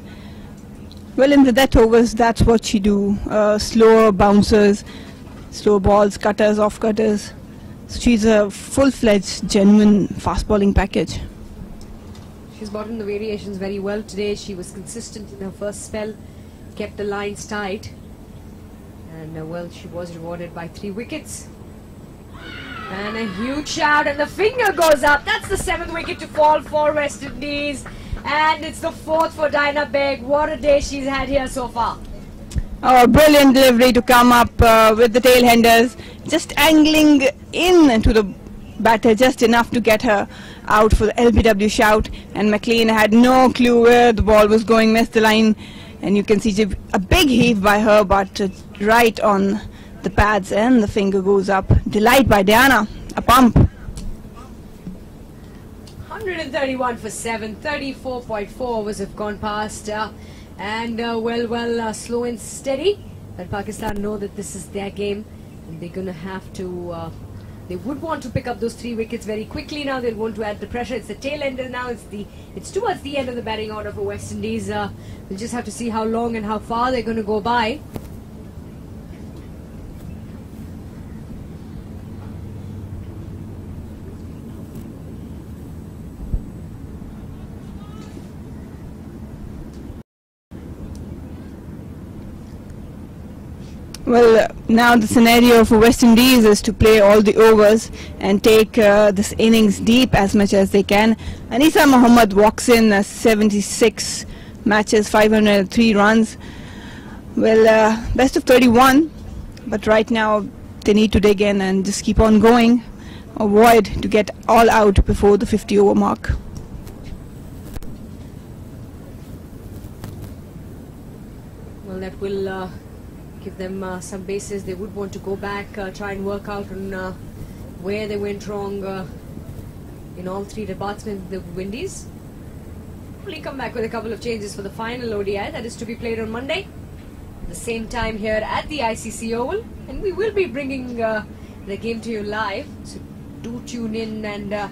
Well, in the death overs, that's what she do. Slower bouncers, slow balls, cutters, off cutters. So she's a full-fledged, genuine fast bowling package. She's brought in the variations very well today. She was consistent in her first spell, kept the lines tight, and well, she was rewarded by 3 wickets. And a huge shout, and the finger goes up. That's the 7th wicket to fall for West Indies. And it's the 4th for Diana Begg. What a day she's had here so far. Oh, brilliant delivery to come up with the tailenders. Just angling in to the batter just enough to get her out for the LBW shout. And McLean had no clue where the ball was going, missed the line. And you can see a big heave by her, but right on the pads, and the finger goes up. Delight by Diana, a pump. 131 for 7, 34.4 overs have gone past, and slow and steady. But Pakistan know that this is their game, and they're going to have to, they would want to pick up those 3 wickets very quickly now. They'll want to add the pressure. It's the tail ender now. It's towards the end of the batting order for West Indies. We'll just have to see how long and how far they're going to go by. Well, now the scenario for West Indies is to play all the overs and take this innings deep as much as they can. Anisa Muhammad walks in 76 matches, 503 runs. Well, best of 31, but right now they need to dig in and just keep on going. Avoid to get all out before the 50 over mark. Well, that will give them some bases. They would want to go back, try and work out on where they went wrong in all 3 departments of the Windies. We'll come back with a couple of changes for the final ODI that is to be played on Monday. At the same time here at the ICC Oval. And we will be bringing the game to you live. So do tune in and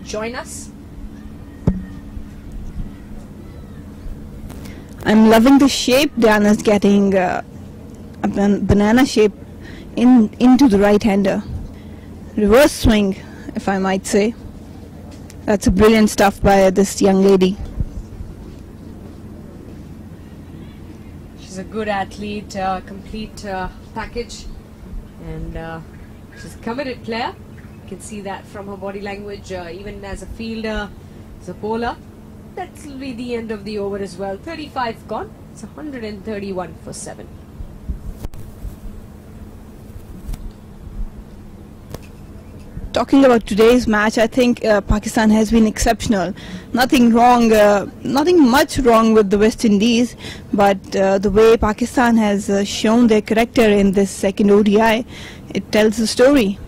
join us. I'm loving the shape Diana's getting, a banana shape into the right-hander. Reverse swing, if I might say. That's a brilliant stuff by this young lady. She's a good athlete, complete package, and she's a committed player. You can see that from her body language, even as a fielder, as a bowler. That will be the end of the over as well. 35 gone. It's 131 for 7. Talking about today's match, I think Pakistan has been exceptional. Nothing wrong, nothing much wrong with the West Indies, but the way Pakistan has shown their character in this second ODI, it tells the story.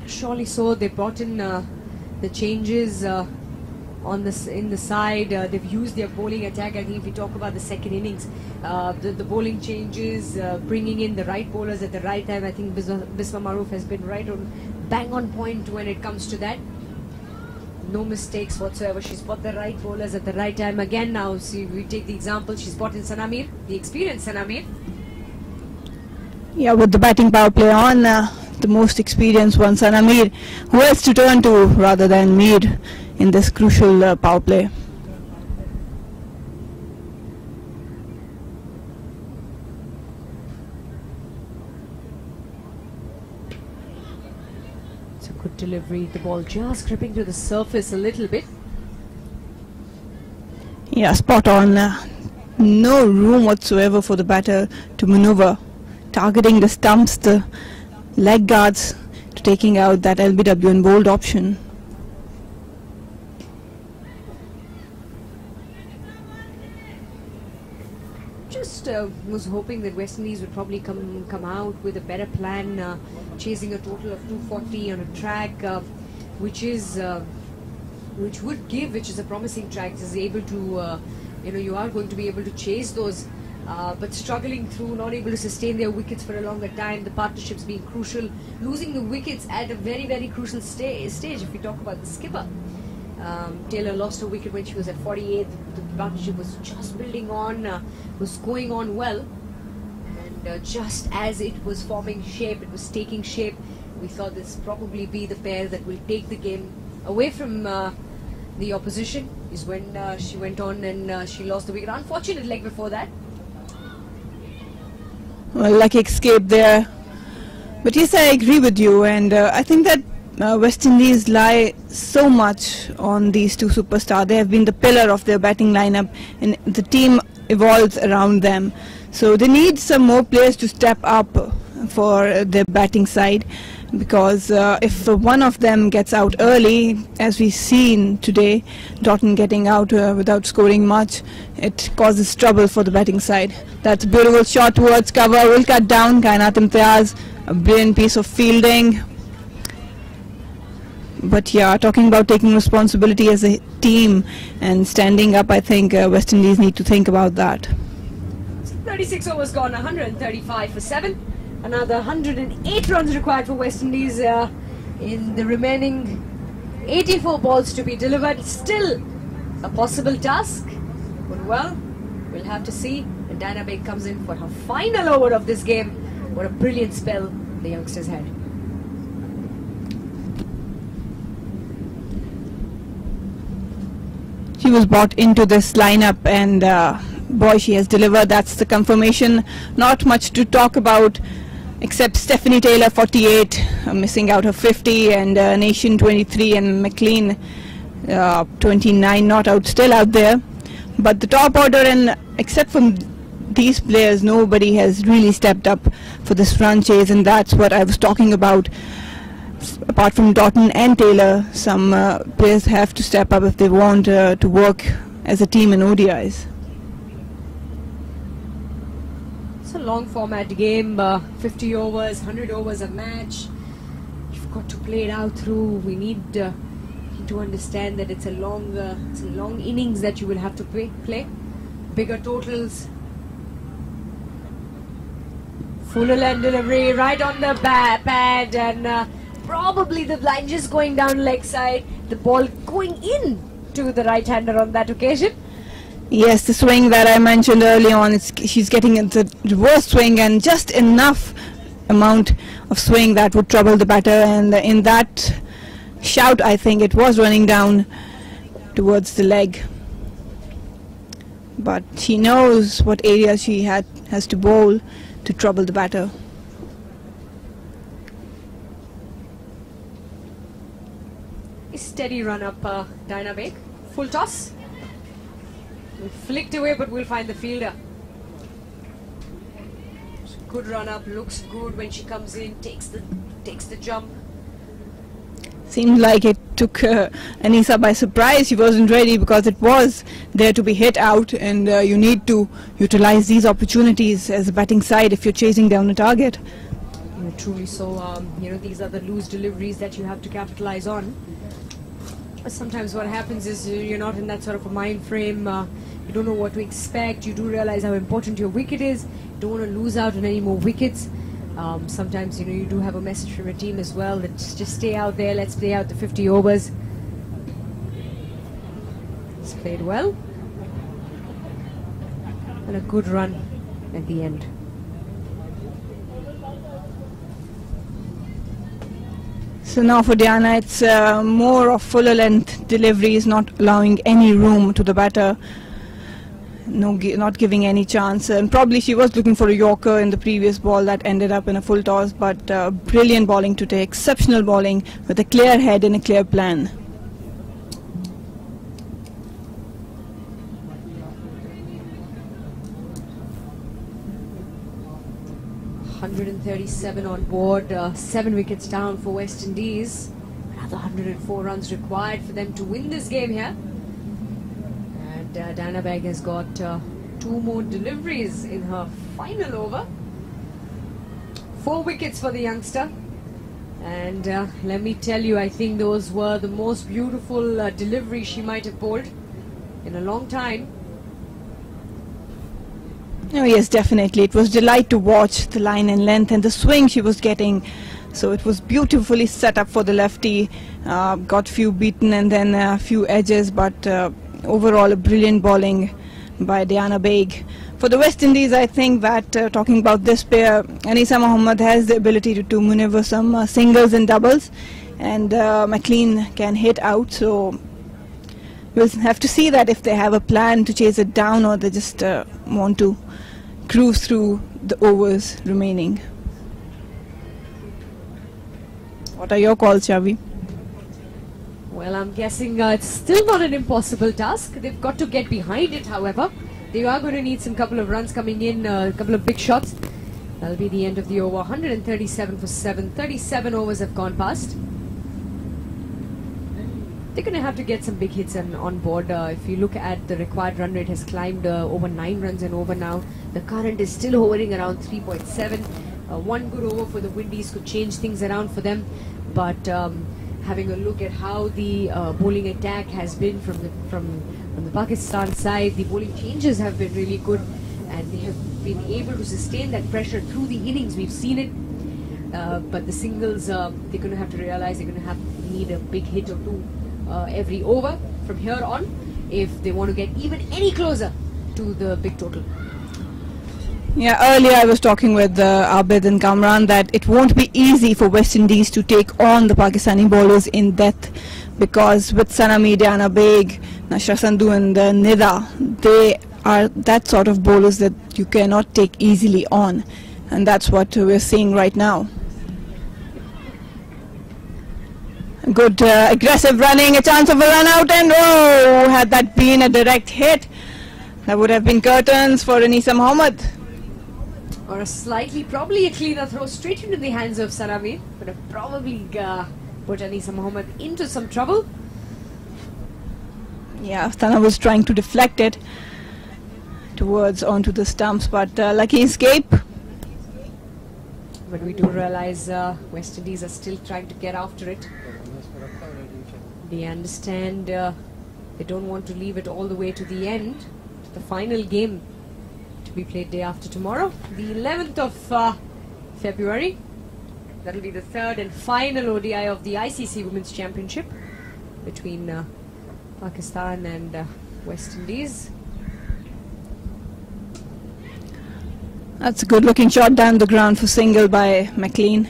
Surely so. They brought in the changes on this in the side. They've used their bowling attack. I think if we talk about the second innings, the bowling changes, bringing in the right bowlers at the right time. I think Bisma Maroof has been right on, bang on point when it comes to that. No mistakes whatsoever. She's brought the right bowlers at the right time. Again now, see, we take the example, she's brought in Sanamir, the experienced Sanamir. Yeah, with the batting power play on, the most experienced one, Sanamir, who else to turn to rather than Mir in this crucial power play. It's a good delivery. The ball just gripping to the surface a little bit. Yeah, spot on. No room whatsoever for the batter to maneuver, targeting the stumps, the leg guards, to taking out that LBW and bowled option. Just was hoping that West Indies would probably come out with a better plan, chasing a total of 240 on a track, which is a promising track. Is able to, you are going to be able to chase those. But struggling through, not able to sustain their wickets for a longer time, the partnerships being crucial, losing the wickets at a very, very crucial stage. If we talk about the skipper, Taylor lost her wicket when she was at 48. The partnership was just building on, was going on well, and just as it was forming shape, it was taking shape, we thought this probably be the pair that will take the game away from the opposition. Is when she went on and she lost the wicket. Unfortunate leg before that. Well, lucky escape there. But yes, I agree with you, and I think that West Indies lie so much on these two superstars. They have been the pillar of their batting lineup, and the team evolves around them. So they need some more players to step up for their batting side, because if one of them gets out early, as we've seen today, Doughton getting out without scoring much, it causes trouble for the batting side. That's a beautiful shot towards cover, will cut down, Kainat Imtiaz, a brilliant piece of fielding. But yeah, talking about taking responsibility as a team and standing up, I think West Indies need to think about that. 36 overs gone, 135 for 7. Another 108 runs required for West Indies in the remaining 84 balls to be delivered. Still a possible task, but well, we'll have to see. And Diana Baig comes in for her final over of this game. What a brilliant spell the youngsters had. She was brought into this lineup, and boy, she has delivered. That's the confirmation. Not much to talk about, except Stephanie Taylor 48, missing out her 50, and Nation 23, and McLean 29 not out, still out there. But the top order, and except from these players, nobody has really stepped up for this run chase, and that's what I was talking about. Apart from Doughton and Taylor, some players have to step up if they want to work as a team in ODIs. It's a long format game, 50 overs, 100 overs a match. You've got to play it out through. We need to understand that it's a long innings that you will have to play. Bigger totals. Fuller land delivery right on the pad, and probably the line just going down leg side. The ball going in to the right-hander on that occasion. Yes, the swing that I mentioned early on, she's getting into reverse swing and just enough amount of swing that would trouble the batter, and in that shout I think it was running down towards the leg. But she knows what area she has to bowl to trouble the batter. A steady run up, Diana Baig. Full toss. Flicked away, but we'll find the fielder. Good run up, looks good when she comes in, takes the jump. Seemed like it took Anisa by surprise. She wasn't ready because it was there to be hit out, and you need to utilize these opportunities as a batting side if you're chasing down a target. Truly so. These are the loose deliveries that you have to capitalize on. Sometimes what happens is you're not in that sort of a mind frame. You don't know what to expect. You do realize how important your wicket is. You don't want to lose out on any more wickets. Sometimes you do have a message from your team as well that just stay out there. Let's play out the 50 overs. It's played well, and a good run at the end. So now for Diana, it's more of fuller length deliveries, not allowing any room to the batter. Not giving any chance, and probably she was looking for a Yorker in the previous ball that ended up in a full toss, but brilliant bowling today, exceptional bowling with a clear head and a clear plan. 137 on board, 7 wickets down for West Indies. Another 104 runs required for them to win this game here. And Diana Baig has got 2 more deliveries in her final over. 4 wickets for the youngster. And let me tell you, I think those were the most beautiful deliveries she might have bowled in a long time. Oh yes, definitely. It was delight to watch the line and length and the swing she was getting. So it was beautifully set up for the lefty. Got few beaten and then a few edges, but overall a brilliant bowling by Diana Baig. For the West Indies, I think that talking about this pair, Anisa Mohammed has the ability to maneuver some singles and doubles, and McLean can hit out. So we'll have to see that if they have a plan to chase it down or they just want to cruise through the overs remaining. What are your calls, Shavi? Well, I'm guessing it's still not an impossible task. They've got to get behind it, however. They are going to need some couple of runs coming in, a couple of big shots. That'll be the end of the over. 137 for 7. 37 overs have gone past. They're going to have to get some big hits on board. If you look at the required run rate has climbed over 9 runs and over now. The current is still hovering around 3.7. One good over for the Windies could change things around for them. But having a look at how the bowling attack has been from the Pakistan side, the bowling changes have been really good, and they have been able to sustain that pressure through the innings. We've seen it, but the singles, they're going to have to realize they're going to need a big hit or 2 every over from here on if they want to get even any closer to the big total. Yeah, earlier I was talking with Abid and Kamran that it won't be easy for West Indies to take on the Pakistani bowlers in depth, because with Sanami, Diana Baig, Nashra Sandhu and Nida, they are that sort of bowlers that you cannot take easily on, and that's what we're seeing right now. Good aggressive running, a chance of a run out, and oh, had that been a direct hit, that would have been curtains for Anisa Mohammed. Or probably a cleaner throw straight into the hands of Sanami. Would have probably put Anisa Mohammed into some trouble. Yeah, Sana was trying to deflect it towards onto the stumps, but lucky escape. But we do realize West Indies are still trying to get after it. They understand they don't want to leave it all the way to the end, to the final game to be played day after tomorrow, the 11th of February. That'll be the third and final ODI of the ICC Women's Championship between Pakistan and West Indies. That's a good looking shot down the ground for single by McLean.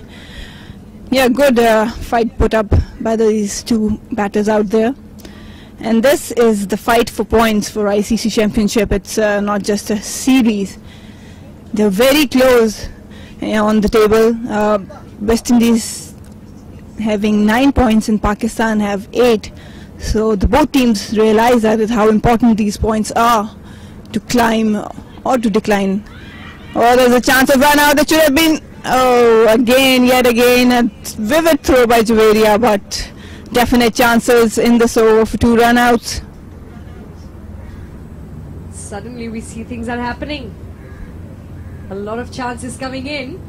Yeah, good fight put up by these two batters out there. And this is the fight for points for ICC Championship. It's not just a series. They're very close on the table. West Indies having 9 points and Pakistan have 8. So the both teams realize that is how important these points are to climb or to decline. Oh, there's a chance of run out. That should have been, yet again, a vivid throw by Javeria, but definite chances in this over for 2 run outs. Suddenly we see things are happening. A lot of chances coming in.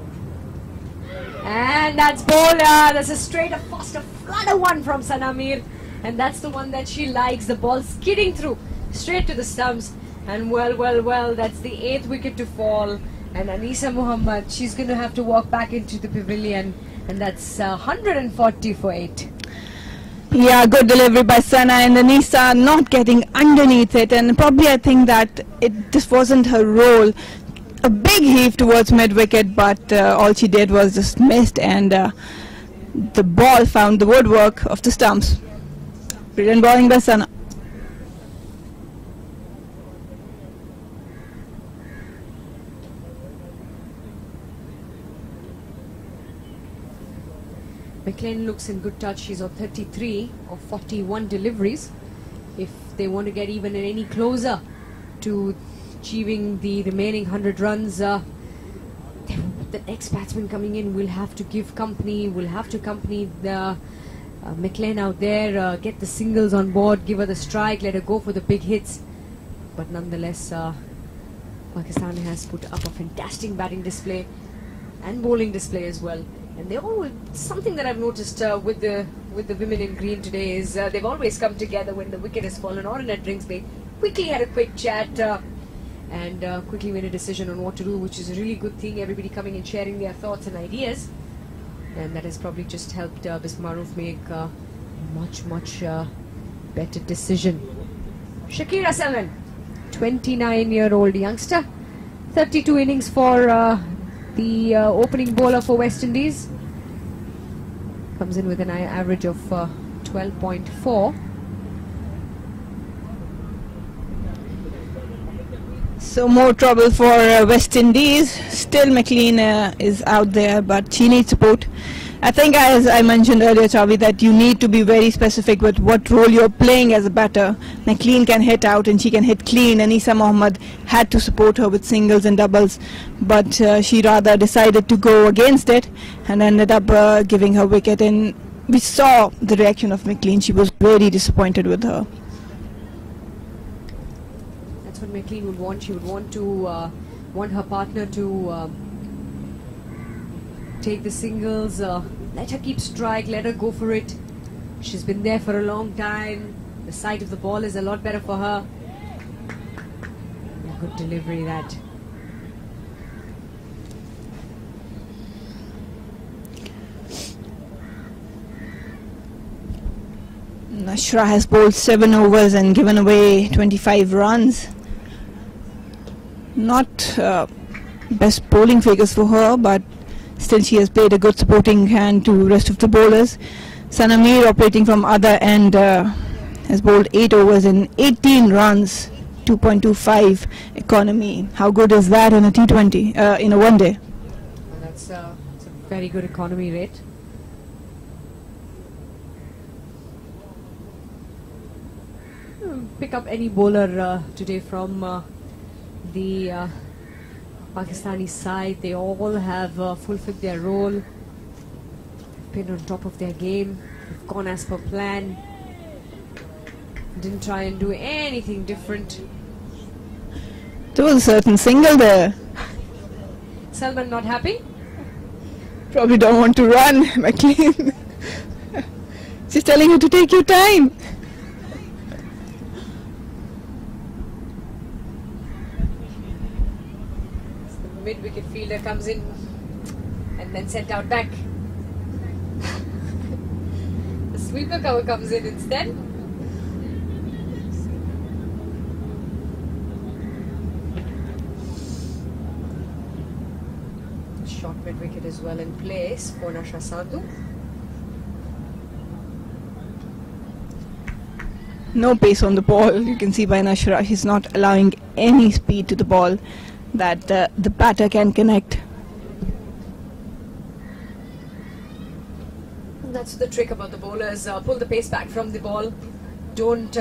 And that's bowler. That's a straight, a faster, flutter one from Sana Mir. And that's the one that she likes. The ball skidding through straight to the stumps. And well, that's the 8th wicket to fall. And Anisa Muhammad, she's going to have to walk back into the pavilion. And that's 140 for 8. Yeah, good delivery by Sana, and Anisa not getting underneath it. And probably I think that this wasn't her role. A big heave towards mid-wicket, but all she did was just missed, and the ball found the woodwork of the stumps. Brilliant bowling by Sana. McLean looks in good touch. She's on 33 of 41 deliveries. If they want to get even any closer to achieving the remaining 100 runs, the next batsman coming in will have to give company, will have to accompany the McLean out there, get the singles on board, give her the strike, let her go for the big hits. But nonetheless, Pakistan has put up a fantastic batting display and bowling display as well. And they all, something that I've noticed with the women in green today is they've always come together when the wicket has fallen or in a drinks bay, quickly had a quick chat and quickly made a decision on what to do, which is a really good thing. Everybody coming and sharing their thoughts and ideas, and that has probably just helped Bismar Maroof make a much better decision. Shakira Selvan, 29-year-old youngster, 32 innings for the opening bowler for West Indies. Comes in with an average of 12.4. So more trouble for West Indies. Still McLean is out there, but she needs support. I think, as I mentioned earlier, Chavi, that you need to be very specific with what role you're playing as a batter. McLean can hit out and she can hit clean, and Isa Mohammed had to support her with singles and doubles, but she rather decided to go against it and ended up giving her wicket. And we saw the reaction of McLean. She was very disappointed with her. That's what McLean would want. She would want to want her partner to take the singles, let her keep strike, let her go for it. She's been there for a long time. The sight of the ball is a lot better for her. A good delivery, that. Nashra has bowled 7 overs and given away 25 runs. Not best bowling figures for her, but still she has played a good supporting hand to rest of the bowlers. Sana Mir, operating from other end, has bowled 8 overs and 18 runs, 2.25 economy. How good is that in a T20, in a one day? Well, that's a very good economy rate. Pick up any bowler today from the Pakistani side. They all have fulfilled their role, been on top of their game, they've gone as per plan, didn't try and do anything different. There was a certain single there. Salman not happy? Probably don't want to run, McLean. She's telling you to take your time. The mid-wicket fielder comes in and then sent out back. The sweeper cover comes in instead. Short mid-wicket is well in place for Nashra Sadhu. No pace on the ball. You can see by Nashra, he's not allowing any speed to the ball that the batter can connect. That's the trick about the bowlers. Pull the pace back from the ball. Don't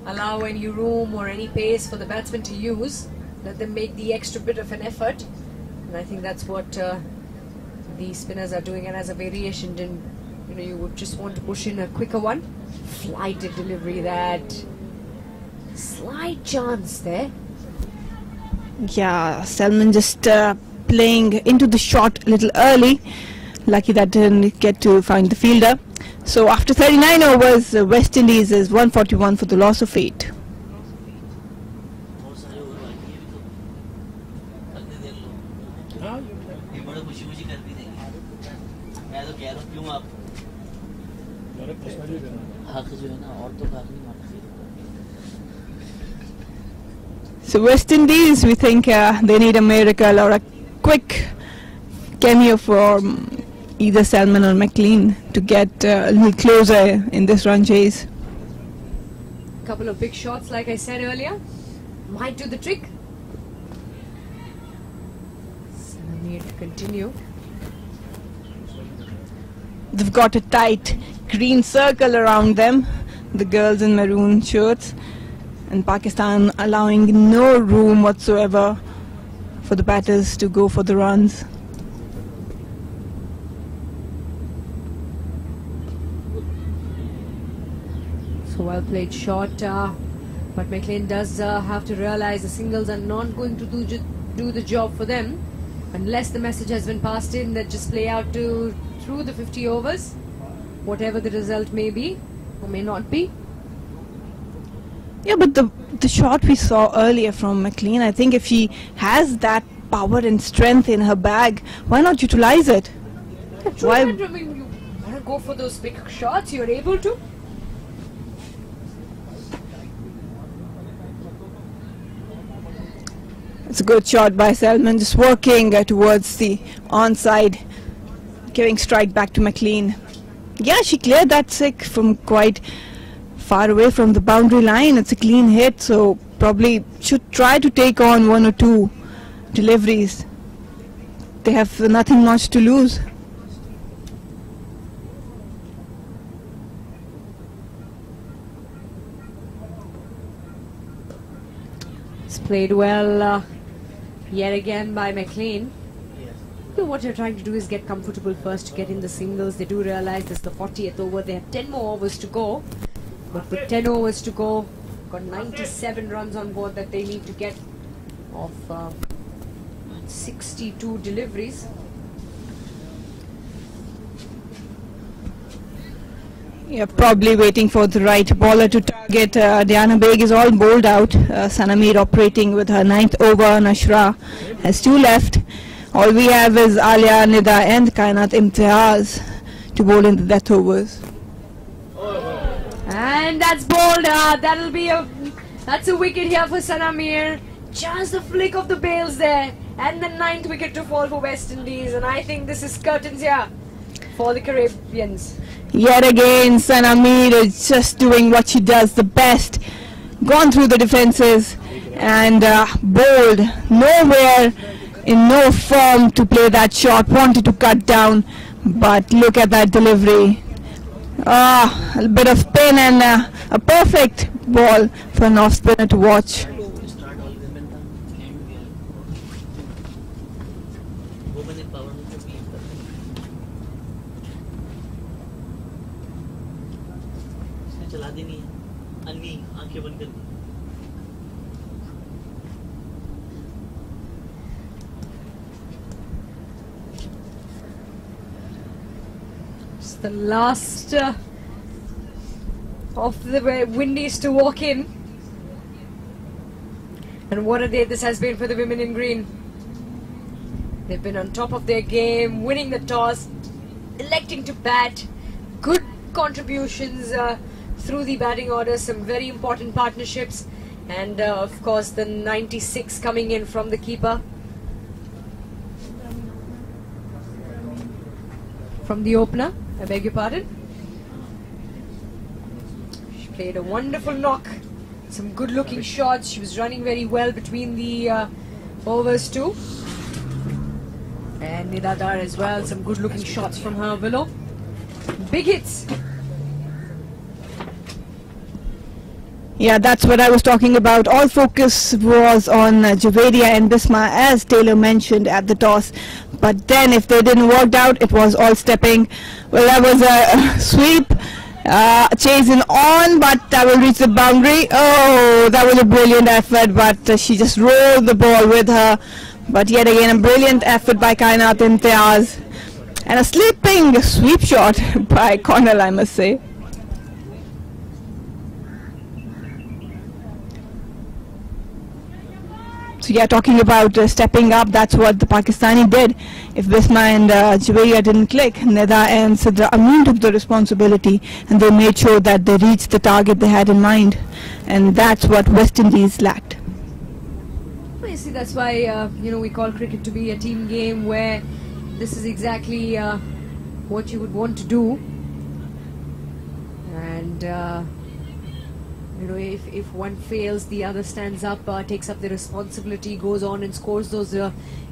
allow any room or any pace for the batsman to use. Let them make the extra bit of an effort. And I think that's what the spinners are doing. And as a variation, then you would just want to push in a quicker one. Flighted delivery, that slight chance there. Yeah, Salman just playing into the shot a little early. Lucky that didn't get to find the fielder. So after 39 overs, West Indies is 141 for the loss of 8. So West Indies, we think they need a miracle or a quick cameo from either Salman or McLean to get a little closer in this run chase. Couple of big shots, like I said earlier, might do the trick. Sanamir to continue. They've got a tight green circle around them, the girls in maroon shirts, and Pakistan allowing no room whatsoever for the batters to go for the runs. So well played shot, but McLean does have to realize the singles are not going to do the job for them unless the message has been passed in that just play out through the 50 overs, whatever the result may be or may not be. Yeah, but the shot we saw earlier from McLean, I think if she has that power and strength in her bag, why not utilize it? Why? I mean, you want to go for those big shots, you're able to. It's a good shot by Salman, just working towards the onside, giving strike back to McLean. Yeah, she cleared that sick from quite far away from the boundary line. It's a clean hit, so probably should try to take on one or two deliveries. They have nothing much to lose. It's played well yet again by McLean. So what you're trying to do is get comfortable first to get in the singles. They do realize this is the 40th over. They have 10 more overs to go. But with 10 overs to go, got 97 runs on board that they need to get of 62 deliveries. Yeah, probably waiting for the right bowler to target. Diana Baig is all bowled out. Sanamir operating with her 9th over. Nashra has 2 left. All we have is Alia, Nida and Kainat Imtiaz to bowl in the death overs. And that's bowled. That's a wicket here for Sanamir. Just a flick of the bails there. And the 9th wicket to fall for West Indies. And I think this is curtains here for the Caribbeans. Yet again, Sanamir is just doing what she does the best. Gone through the defences and bowled. Nowhere, in no form to play that shot. Wanted to cut down, but look at that delivery. A bit of spin and a perfect ball for an off spinner to watch. The last of the Windies to walk in. And what a day this has been for the women in green. They've been on top of their game, winning the toss, electing to bat, good contributions through the batting order, some very important partnerships, and of course the 96 coming in from the keeper. From the opener, I beg your pardon. She played a wonderful knock, some good looking shots. She was running very well between the overs too. And Nidadar as well, some good looking shots from her below. Big hits. Yeah, that's what I was talking about. All focus was on Javeria and Bisma, as Taylor mentioned at the toss. But then if they didn't work out, it was all stepping. Well, that was a sweep. Chasing on, but that will reach the boundary. Oh, that was a brilliant effort, but she just rolled the ball with her. But yet again, a brilliant effort by Kainat Imtiaz. And a sleeping sweep shot by Cornell, I must say. So yeah, talking about stepping up, that's what the Pakistani did. If Bisma and Javeria didn't click, Nida and Sidra Amin took the responsibility and they made sure that they reached the target they had in mind. And that's what West Indies lacked. Well, you see, that's why we call cricket to be a team game, where this is exactly what you would want to do. And if one fails, the other stands up, takes up the responsibility, goes on and scores those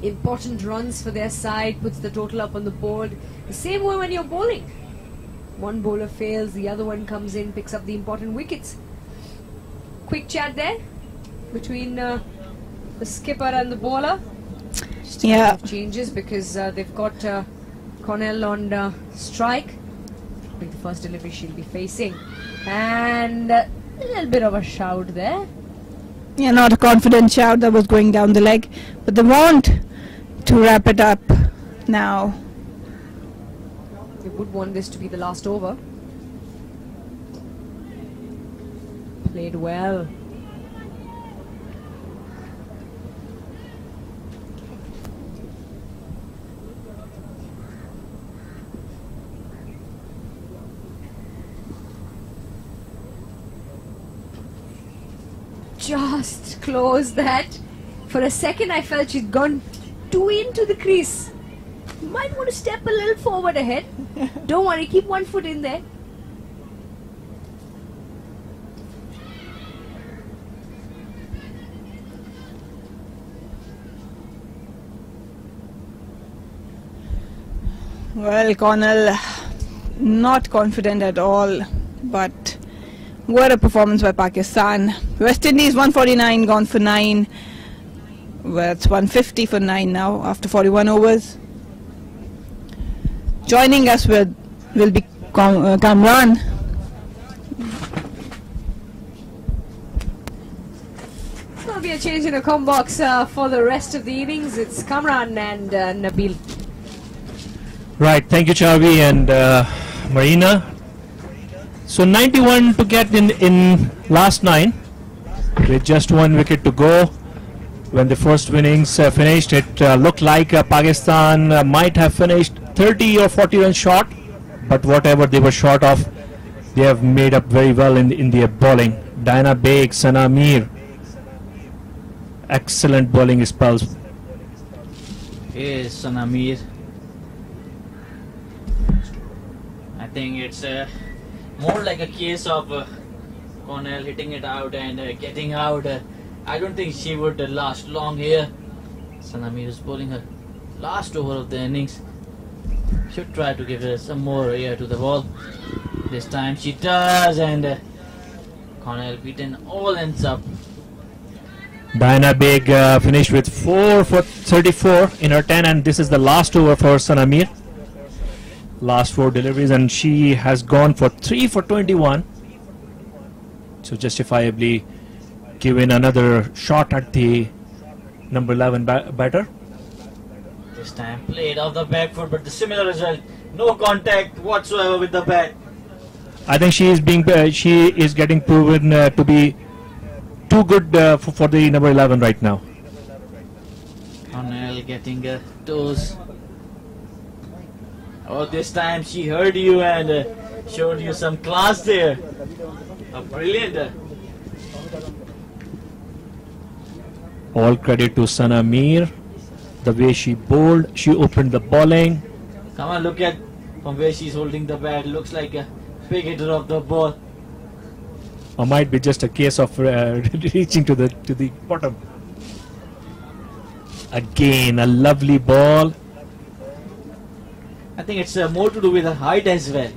important runs for their side, puts the total up on the board. The same way when you're bowling. One bowler fails, the other one comes in, picks up the important wickets. Quick chat there between the skipper and the bowler. Just yeah, changes because they've got Cornell on strike. I think the first delivery she'll be facing. And a little bit of a shout there. Yeah, not a confident shout that was going down the leg, but they want to wrap it up now. They would want this to be the last over. Played well. Just close that. For a second I felt she'd gone too into the crease. You might want to step a little forward ahead. Don't worry, keep one foot in there. Well, Cornell, not confident at all, but what a performance by Pakistan. West Indies 149, gone for 9. Well, it's 150 for 9 now after 41 overs. Joining us will be Kamran. There'll be a change in the com box for the rest of the innings. It's Kamran and Nabil. Right, thank you, Charvi and Marina. So 91 to get in last 9 with just 1 wicket to go. When the first innings finished, it looked like Pakistan might have finished 30 or 40 runs short, but whatever they were short of, they have made up very well in their bowling. Diana Baig, Sana Mir, excellent bowling spells. Here's Sana Mir. I think it's more like a case of Cornell hitting it out and getting out. I don't think she would last long here. Sana Mir is bowling her last over of the innings. Should try to give her some more air to the ball. This time she does, and Cornell beaten all ends up. Diana Baig finished with 4 for 34 in her 10, and this is the last over for Sana Mir. Last 4 deliveries, and she has gone for 3 for 21. So justifiably given another shot at the number 11 batter. This time played off the back foot, but the similar result. No contact whatsoever with the bat. I think she is getting proven to be too good for the number 11 right now. Cornell getting toes. Oh, this time she heard you and showed you some class there. Brilliant. All credit to Sana Mir. The way she bowled, she opened the bowling. Come on, look at from where she's holding the bat. Looks like a big hitter of the ball. Or might be just a case of reaching to the bottom. Again, a lovely ball. I think it's more to do with her height as well.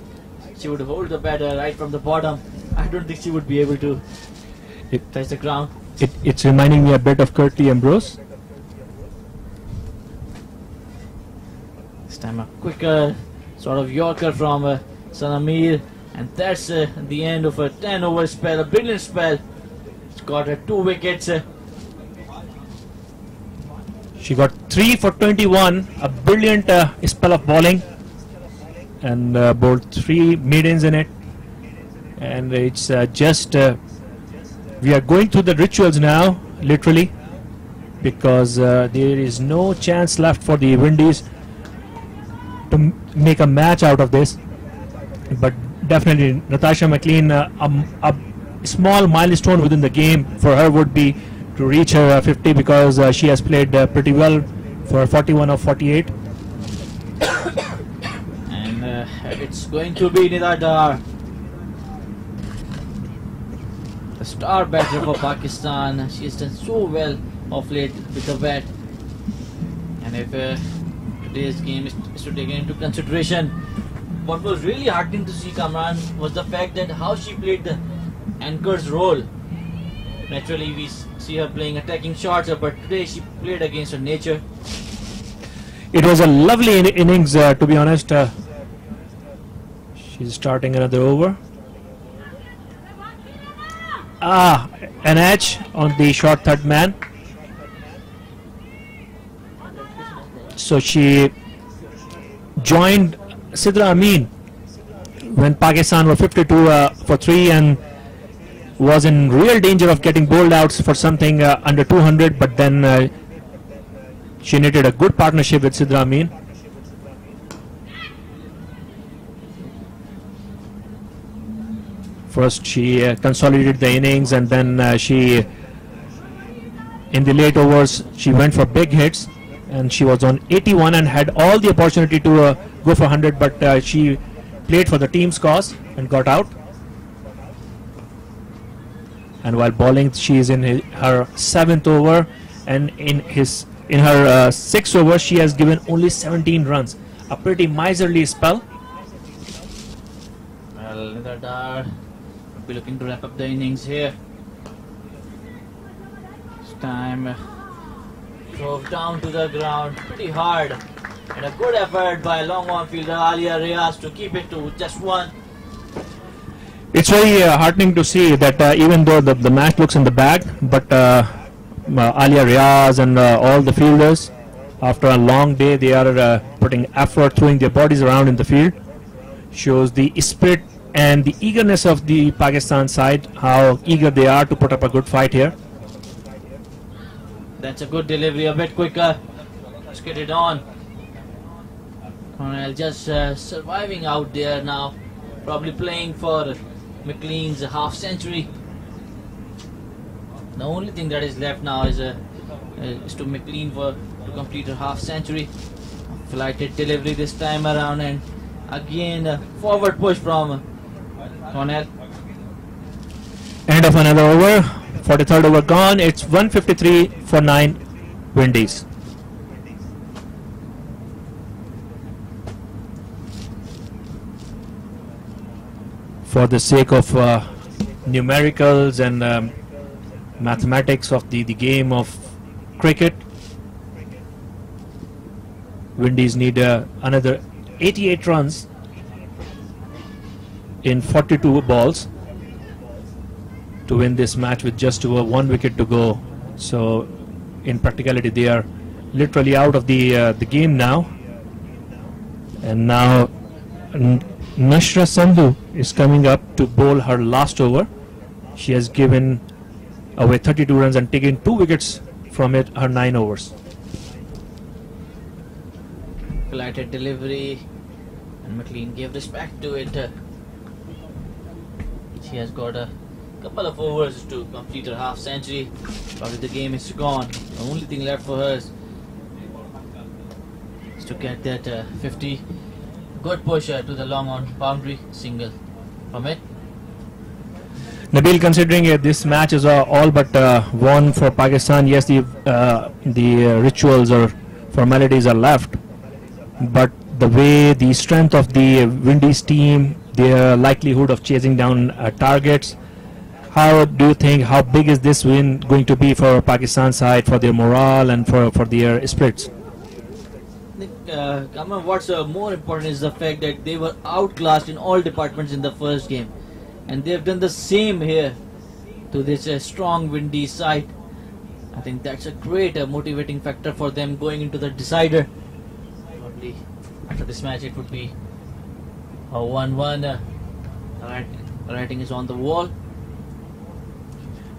She would hold the bat right from the bottom. I don't think she would be able to touch the ground. It's reminding me a bit of Curtly Ambrose. This time a quicker sort of Yorker from Sanamir, and that's the end of a 10-over spell, a brilliant spell. She's got 2 wickets. She got 3 for 21, a brilliant spell of bowling, and bowled 3 maidens in it. And it's we are going through the rituals now, literally, because there is no chance left for the Windies to make a match out of this. But definitely Natasha McLean, a small milestone within the game for her would be to reach her 50, because she has played pretty well for 41 of 48. And it's going to be Nida Dar, the star batter for Pakistan. She has done so well of late with the bat. And if today's game is to take into consideration, what was really heartening to see, Kamran, was the fact that how she played the anchor's role. Naturally, we see her playing attacking shots, but today she played against her nature. It was a lovely innings, to be honest. She's starting another over. An edge on the short third man. So she joined Sidra Amin when Pakistan were 52 for 3 and was in real danger of getting bowled out for something under 200, but then she knitted a good partnership with Sidra Amin. First she consolidated the innings, and then she, in the late overs, she went for big hits, and she was on 81 and had all the opportunity to go for 100, but she played for the team's cause and got out. And while bowling, she is in her 7th over, and in her 6th over, she has given only 17 runs. A pretty miserly spell. Well, Nida Dar will be looking to wrap up the innings here. This time drove down to the ground pretty hard, and a good effort by long on fielder Alia Riaz to keep it to just 1. It's very heartening to see that even though the match looks in the bag, but Alia Riaz and all the fielders, after a long day, they are putting effort, throwing their bodies around in the field. Shows the spirit and the eagerness of the Pakistan side, how eager they are to put up a good fight here. That's a good delivery, a bit quicker. Let's get it on. Cornell just surviving out there now, probably playing for McLean's half century. The only thing that is left now is to McLean to complete her half century. Flighted delivery this time around, and again a forward push from Cornell. End of another over. 43rd over gone. It's 153 for 9 Windies. For the sake of numericals and mathematics of the game of cricket, Windies need another 88 runs in 42 balls to win this match with just over 1 wicket to go. So in practicality they are literally out of the game now, and now Nashra Sandhu is coming up to bowl her last over. She has given away 32 runs and taken 2 wickets from it, her 9 overs. Lighted delivery, and McLean gave respect to it. She has got a couple of overs to complete her half century. Probably the game is gone. The only thing left for her is to get that 50. Good push to the long on boundary, single from it. Nabil, considering this match is all but won for Pakistan, yes, the rituals or formalities are left, but the way the strength of the Windies team, their likelihood of chasing down targets, how do you think, how big is this win going to be for Pakistan side, for their morale and for their spirits? What's more important is the fact that they were outclassed in all departments in the first game, and they've done the same here to this strong Windies side. I think that's a great motivating factor for them going into the decider. Probably after this match it would be a 1-1. Writing is on the wall.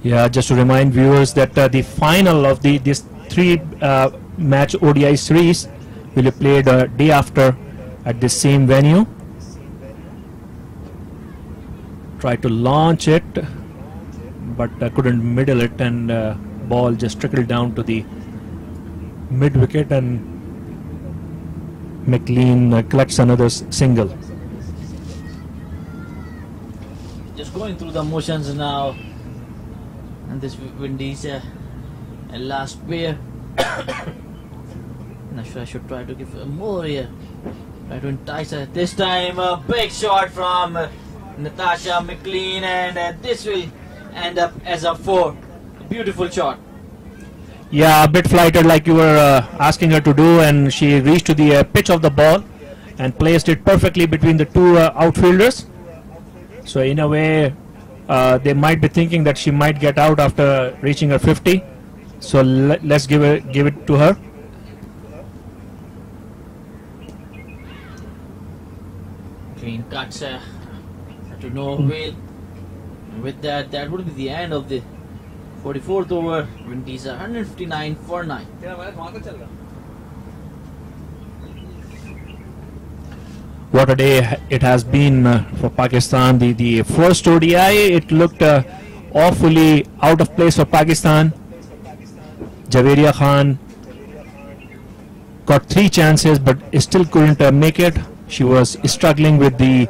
Yeah, just to remind viewers that the final of this 3 match ODI series will be played day after at the same venue. Tried to launch it, but couldn't middle it, and ball just trickled down to the mid wicket, and McLean collects another single. Just going through the motions now, and this Windies last pair. Not sure I should try to give more here. Try to entice her. This time a big shot from Natasha McLean, and this will end up as a 4. A beautiful shot. Yeah, a bit flighted like you were asking her to do, and she reached to the pitch of the ball and placed it perfectly between the 2 outfielders. So in a way, they might be thinking that she might get out after reaching her 50. So let's give it to her. Clean cuts to no avail. With that, that would be the end of the 44th over. Windies 159 for 9. What a day it has been for Pakistan. The first ODI, it looked awfully out of place for Pakistan. Javeria Khan got 3 chances but still couldn't make it. She was struggling with the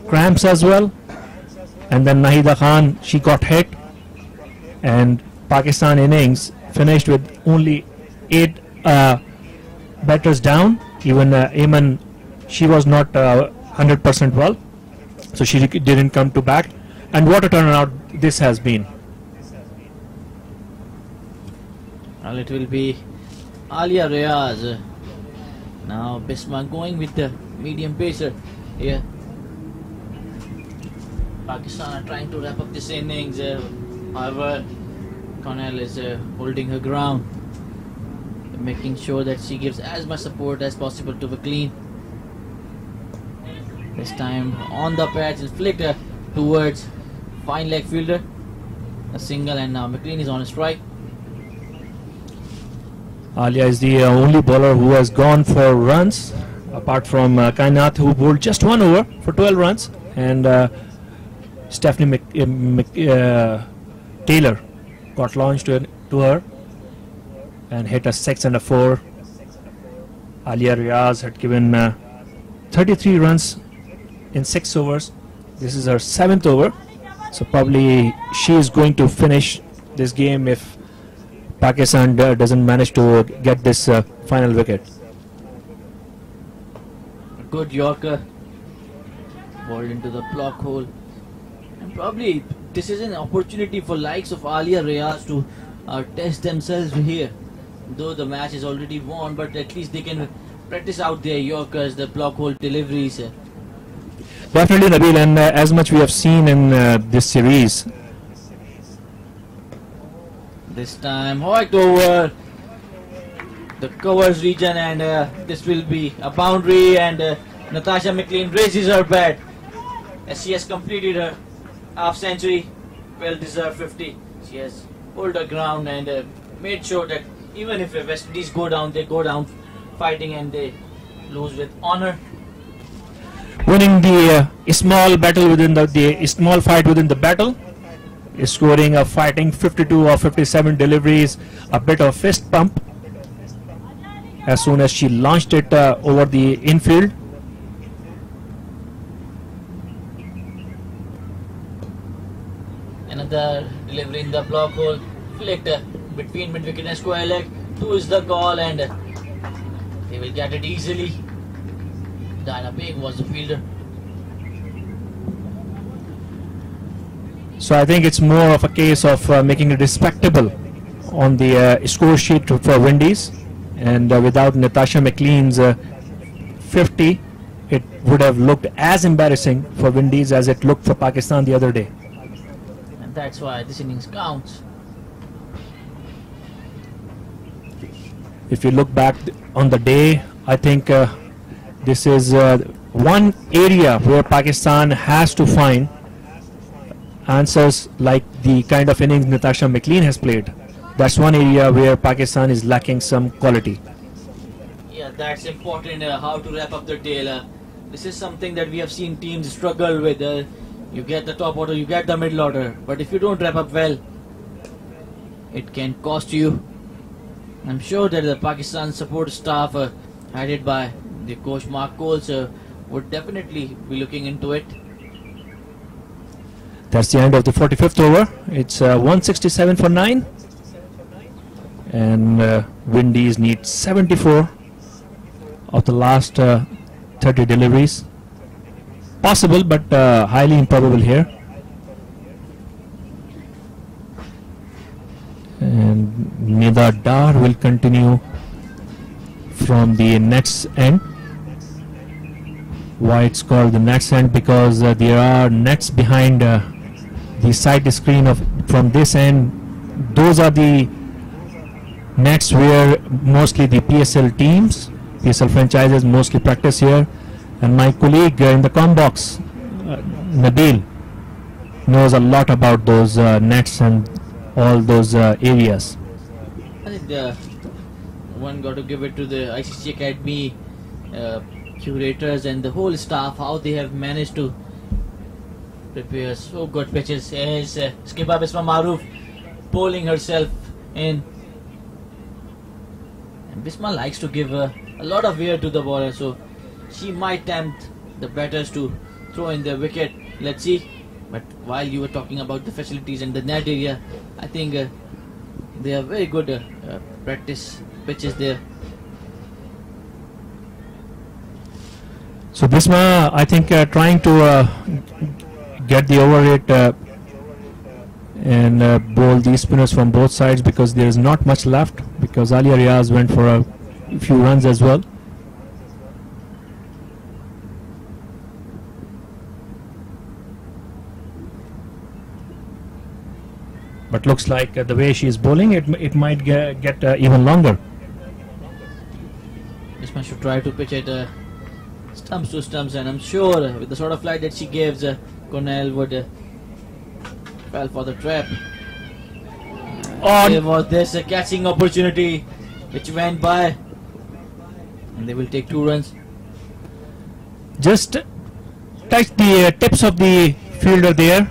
cramps as well. And then Nahida Khan, she got hit. And Pakistan innings finished with only 8 batters down. Even Ayman, she was not 100% well, so she didn't come to bat. And what a turnaround this has been. Well, it will be Alia Riaz. Now Bisma going with the medium pacer here. Pakistan are trying to wrap up this innings. However, Cornell is holding her ground, making sure that she gives as much support as possible to McLean. This time on the patch is flicked towards fine leg fielder. A single, and now McLean is on a strike. Alia is the only bowler who has gone for runs, apart from Kainat, who bowled just 1 over for 12 runs, and Stephanie Taylor got launched to her and hit a 6 and a 4. Alia Riaz had given 33 runs in 6 overs. This is her 7th over, so probably she is going to finish this game if Pakistan doesn't manage to get this final wicket. A good Yorker balled into the block hole, and probably this is an opportunity for likes of Alia Riaz to test themselves here. Though the match is already won, but at least they can practice out their Yorkers, the block hole deliveries. Definitely, Nabil, and as much we have seen in this series. This time hoiked over the covers region, and this will be a boundary, and Natasha McLean raises her bat as she has completed her half century. Well deserved 50. She has pulled her ground and made sure that even if the West Indies go down, they go down fighting and they lose with honor. Winning the small battle within the small fight within the battle, scoring a fighting 52 or 57 deliveries, a bit of fist pump as soon as she launched it over the infield. Another delivery in the block hole, flicked between mid wicket and square leg. 2 is the call and they will get it easily. Diana Baig was the fielder. So I think it's more of a case of making it respectable on the score sheet for Windies, and without Natasha McLean's 50, it would have looked as embarrassing for Windies as it looked for Pakistan the other day. And that's why this innings counts. If you look back on the day, I think this is one area where Pakistan has to find answers like the kind of innings Natasha McLean has played. That's one area where Pakistan is lacking some quality. Yeah, that's important, how to wrap up the tail. This is something that we have seen teams struggle with. You get the top order, you get the middle order, but if you don't wrap up well, it can cost you. I'm sure that the Pakistan support staff headed by the coach Mark Coles would definitely be looking into it. That's the end of the 45th over. It's 167 for 9, and Windies need 74 of the last 30 deliveries. Possible, but highly improbable here. And Nida Dar will continue from the next end. Why it's called the next end? Because there are nets behind the side screen from this end. Those are the nets where mostly the PSL teams, PSL franchises mostly practice here. And my colleague in the comm box, Nabil, knows a lot about those nets and all those areas. I think one got to give it to the ICC Academy curators and the whole staff, how they have managed to prepare so good pitches. As skipper Bisma Maroof bowling herself in, and Bisma likes to give a lot of wear to the bowler, so she might tempt the batters to throw in their wicket. Let's see. But while you were talking about the facilities and the net area, I think they are very good practice pitches there. So Bisma, I think trying to get the over rate and bowl these spinners from both sides, because there is not much left, because Ali Riaz went for a few runs as well. But looks like the way she is bowling, it might get even longer. Bisma should try to pitch it stumps to stumps, and I'm sure with the sort of flight that she gives, Cornell would fall for the trap. There was this catching opportunity which went by, and they will take 2 runs. Just touch the tips of the fielder there,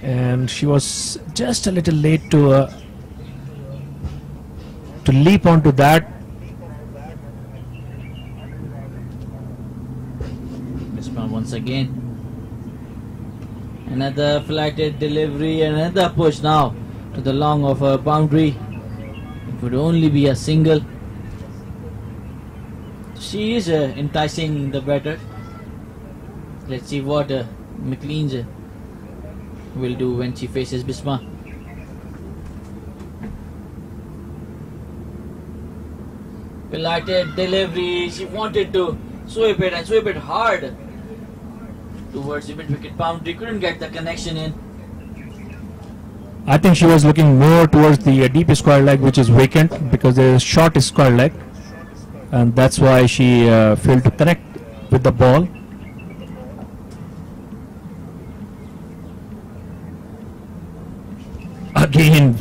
and she was just a little late to leap onto that. Once again, another flighted delivery, another push now to the long of a boundary. It would only be a single. She is enticing the batter. Let's see what McLean will do when she faces Bisma. Flighted delivery. She wanted to sweep it and sweep it hard towards the mid-wicket boundary. Couldn't get the connection in. I think she was looking more towards the deep square leg, which is vacant because there is short square leg. and that's why she failed to connect with the ball. Again,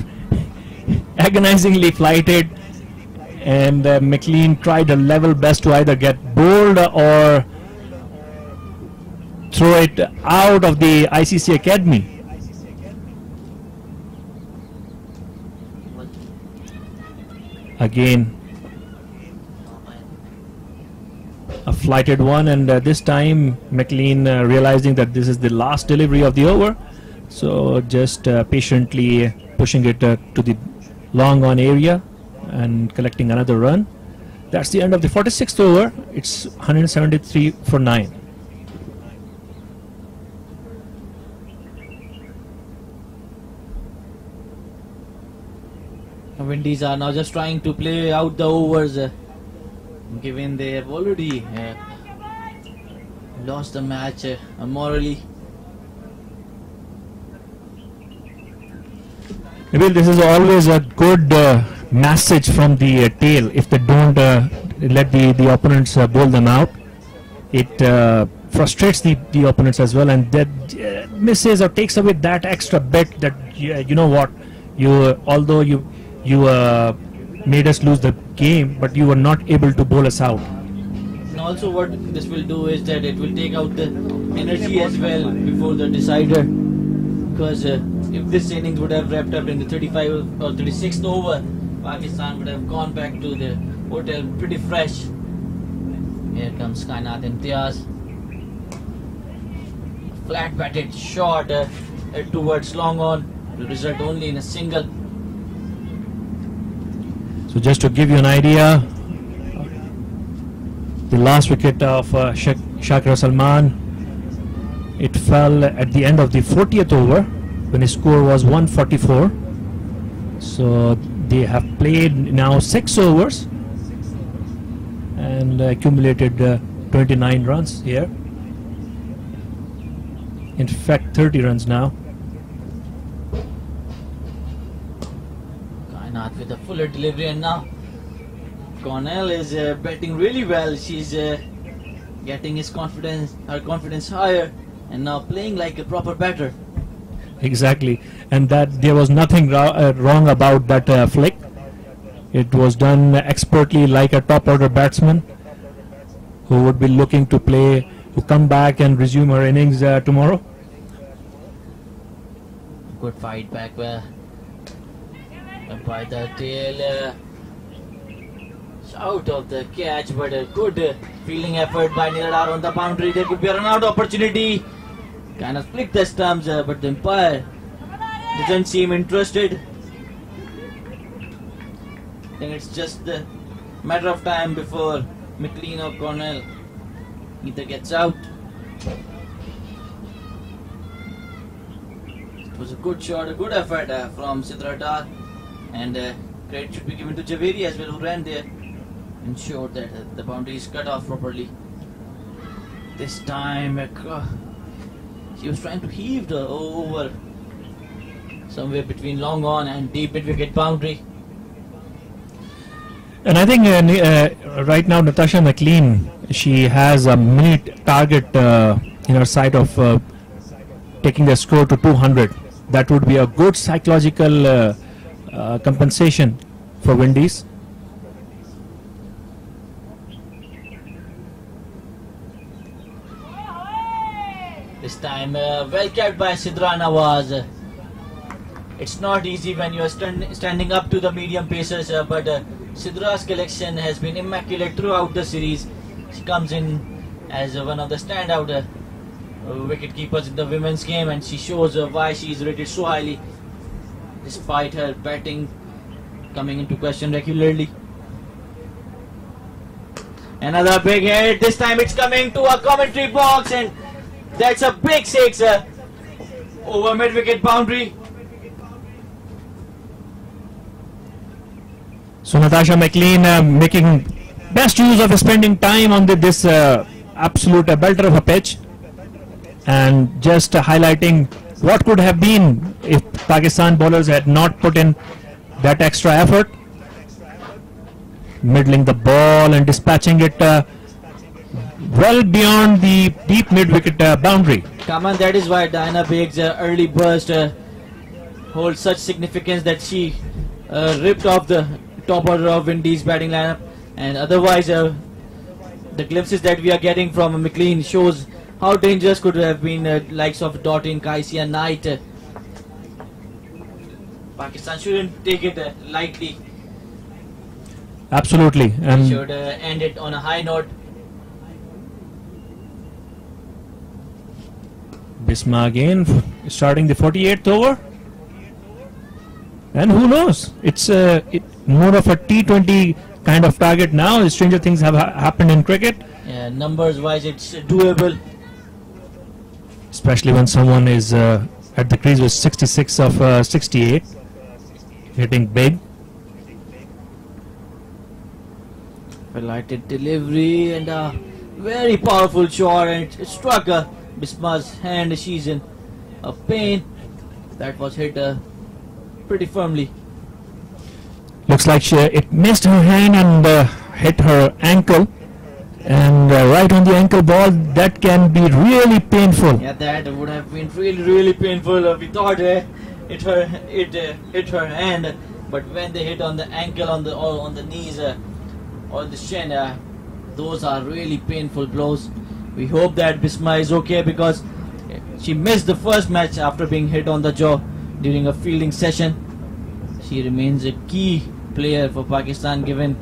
agonizingly flighted, and McLean tried her level best to either get bowled or throw it out of the ICC academy. Again, a flighted one, and this time McLean realizing that this is the last delivery of the over, so just patiently pushing it to the long on area and collecting another run. That's the end of the 46th over. It's 173 for 9. Windies are now just trying to play out the overs, given they have already lost the match morally. Maybe this is always a good message from the tail. If they don't let the opponents bowl them out, it frustrates the opponents as well, and that misses or takes away that extra bit that you know what, although you made us lose the game, but you were not able to bowl us out. And also what this will do is that it will take out the energy as well before the decider, because if this innings would have wrapped up in the 35th or 36th over, Pakistan would have gone back to the hotel pretty fresh. Here comes Kainat Imtiaz. Flat batted shot towards long on, will result only in a single. So just to give you an idea, the last wicket of Shakira Salman, it fell at the end of the 40th over when his score was 144. So they have played now 6 overs and accumulated 29 runs here. In fact, 30 runs now. Kainat with a fuller delivery, and now Cornell is batting really well. She's getting her confidence higher, and now playing like a proper batter. Exactly, and that there was nothing wrong about that flick. It was done expertly, like a top order batsman who would be looking to play, to come back and resume her innings tomorrow. Good fight back by the tail, out of the catch, but a good fielding effort by Niladar on the boundary. There could be a run out opportunity. Kind of flicked the stumps, but the umpire doesn't seem interested. I think it's just a matter of time before McLean or Cornell either gets out. It was a good shot, a good effort from Sidra Dar, and credit should be given to Javeri as well, who ran there, ensured that the boundary is cut off properly. This time she was trying to heave the over somewhere between long on and deep mid-wicket boundary. And I think right now Natasha McLean, she has a mini target in her sight of taking the score to 200. That would be a good psychological compensation for Windies. This time well kept by Sidra Nawaz. It's not easy when you are standing up to the medium pacers, but Sidra's collection has been immaculate throughout the series. She comes in as one of the standout wicket keepers in the women's game, and she shows why she is rated so highly despite her batting coming into question regularly. Another big hit. This time it's coming to a commentary box, and that's a big six over mid-wicket boundary. So Natasha McLean making best use of spending time on this absolute belter of a pitch, and just highlighting what could have been if Pakistan bowlers had not put in that extra effort. middling the ball and dispatching it well beyond the deep mid-wicket boundary. Come on, that is why Diana Beg's early burst holds such significance, that she ripped off the top order of Windies batting lineup, and otherwise the glimpses that we are getting from McLean shows how dangerous could have been likes of Dottin, Kaisi and Knight. Pakistan shouldn't take it lightly. Absolutely. And should end it on a high note. Bisma again starting the 48th over, and who knows, it's more of a T20 kind of target now. Stranger things have happened in cricket. Yeah, numbers wise it's doable, especially when someone is at the crease with 66 of 68, hitting big. A lighted delivery and a very powerful shot, and it struck Bisma's hand. She's in a pain. That was hit pretty firmly. Looks like it missed her hand and hit her ankle, and right on the ankle ball. That can be really painful. Yeah, that would have been really painful. We thought it hit her hand, but when they hit on the ankle, on the knees, or the shin, those are really painful blows. We hope that Bisma is okay, because she missed the first match after being hit on the jaw during a fielding session. She remains a key player for Pakistan, given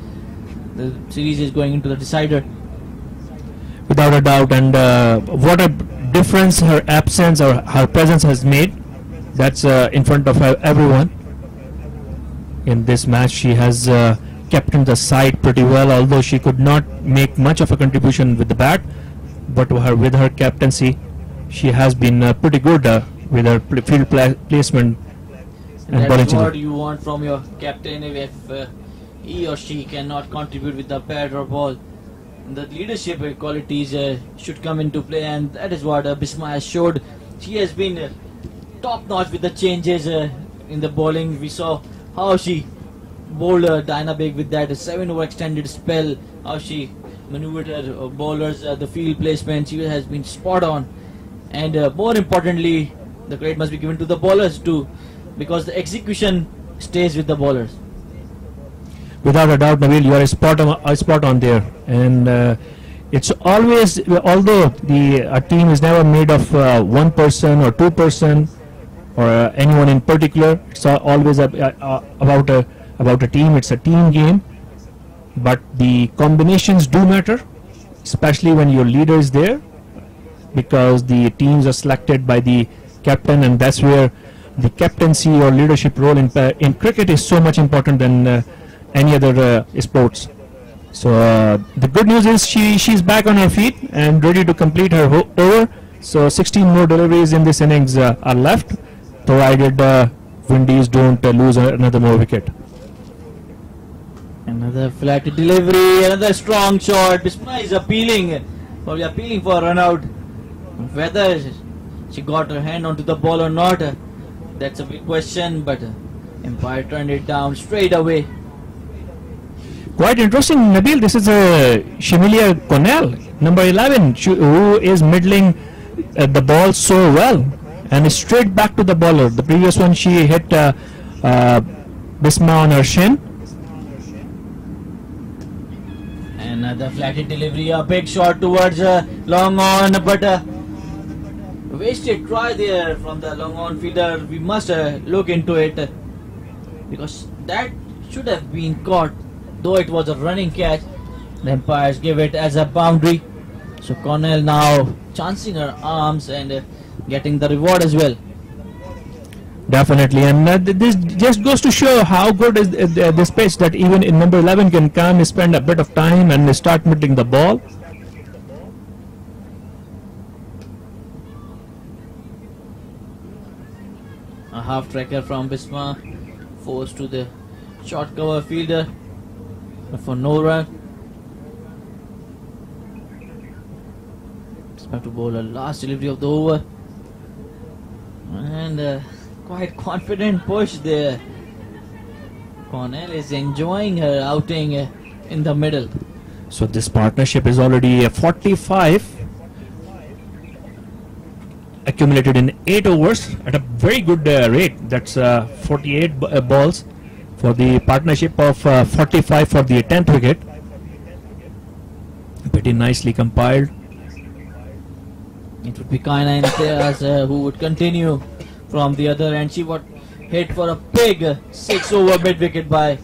the series is going into the decider. Without a doubt, and what a difference her absence or her presence has made. That's in front of everyone. In this match, she has captained the side pretty well, although she could not make much of a contribution with the bat. But with her captaincy, she has been pretty good with her field placement and That's bowling. what you want from your captain. If he or she cannot contribute with the bat or ball, the leadership qualities should come into play, and that is what Bisma has showed. She has been top notch with the changes in the bowling. We saw how she bowled Diana Beg with that 7-over extended spell, how she maneuvered her bowlers, the field placement. She has been spot on, and more importantly, the credit must be given to the bowlers too, because the execution stays with the bowlers. Without a doubt, Nabil, you are spot on there, and it's always, although a team is never made of one person or two person or anyone in particular, it's always about a team. It's a team game, but the combinations do matter, especially when your leader is there, because the teams are selected by the captain, and that's where the captaincy or leadership role in cricket is so much important than any other sports. So the good news is she's back on her feet and ready to complete her over. So 16 more deliveries in this innings are left, provided Windies don't lose another more wicket. Another flat delivery, another strong shot. Bisma is appealing for a run out. Whether she got her hand onto the ball or not, that's a big question, but Empire turned it down straight away. Quite interesting, Nabil. This is Shamilia Cornell, number 11, who is middling the ball so well and is straight back to the bowler. The previous one, she hit Bisma on her shin. Another flatted delivery, a big shot towards long on, but wasted try there from the long on fielder. We must look into it, because that should have been caught, though it was a running catch. The Empires give it as a boundary. So Cornell now chancing her arms and getting the reward as well. Definitely, and this just goes to show how good is this pitch, that even in number 11 can come, spend a bit of time and start middling the ball. A half tracker from Bisma, forced to the short cover fielder for no run. Bisma to bowl a last delivery of the over, and quite confident push there. Cornell is enjoying her outing in the middle. So this partnership is already 45 accumulated in 8 overs at a very good rate. That's 48 balls for the partnership of 45 for the 10th wicket. Pretty nicely compiled. It would be Kaina Imtiaz who would continue from the other end. She would hit for a big 6 over mid wicket by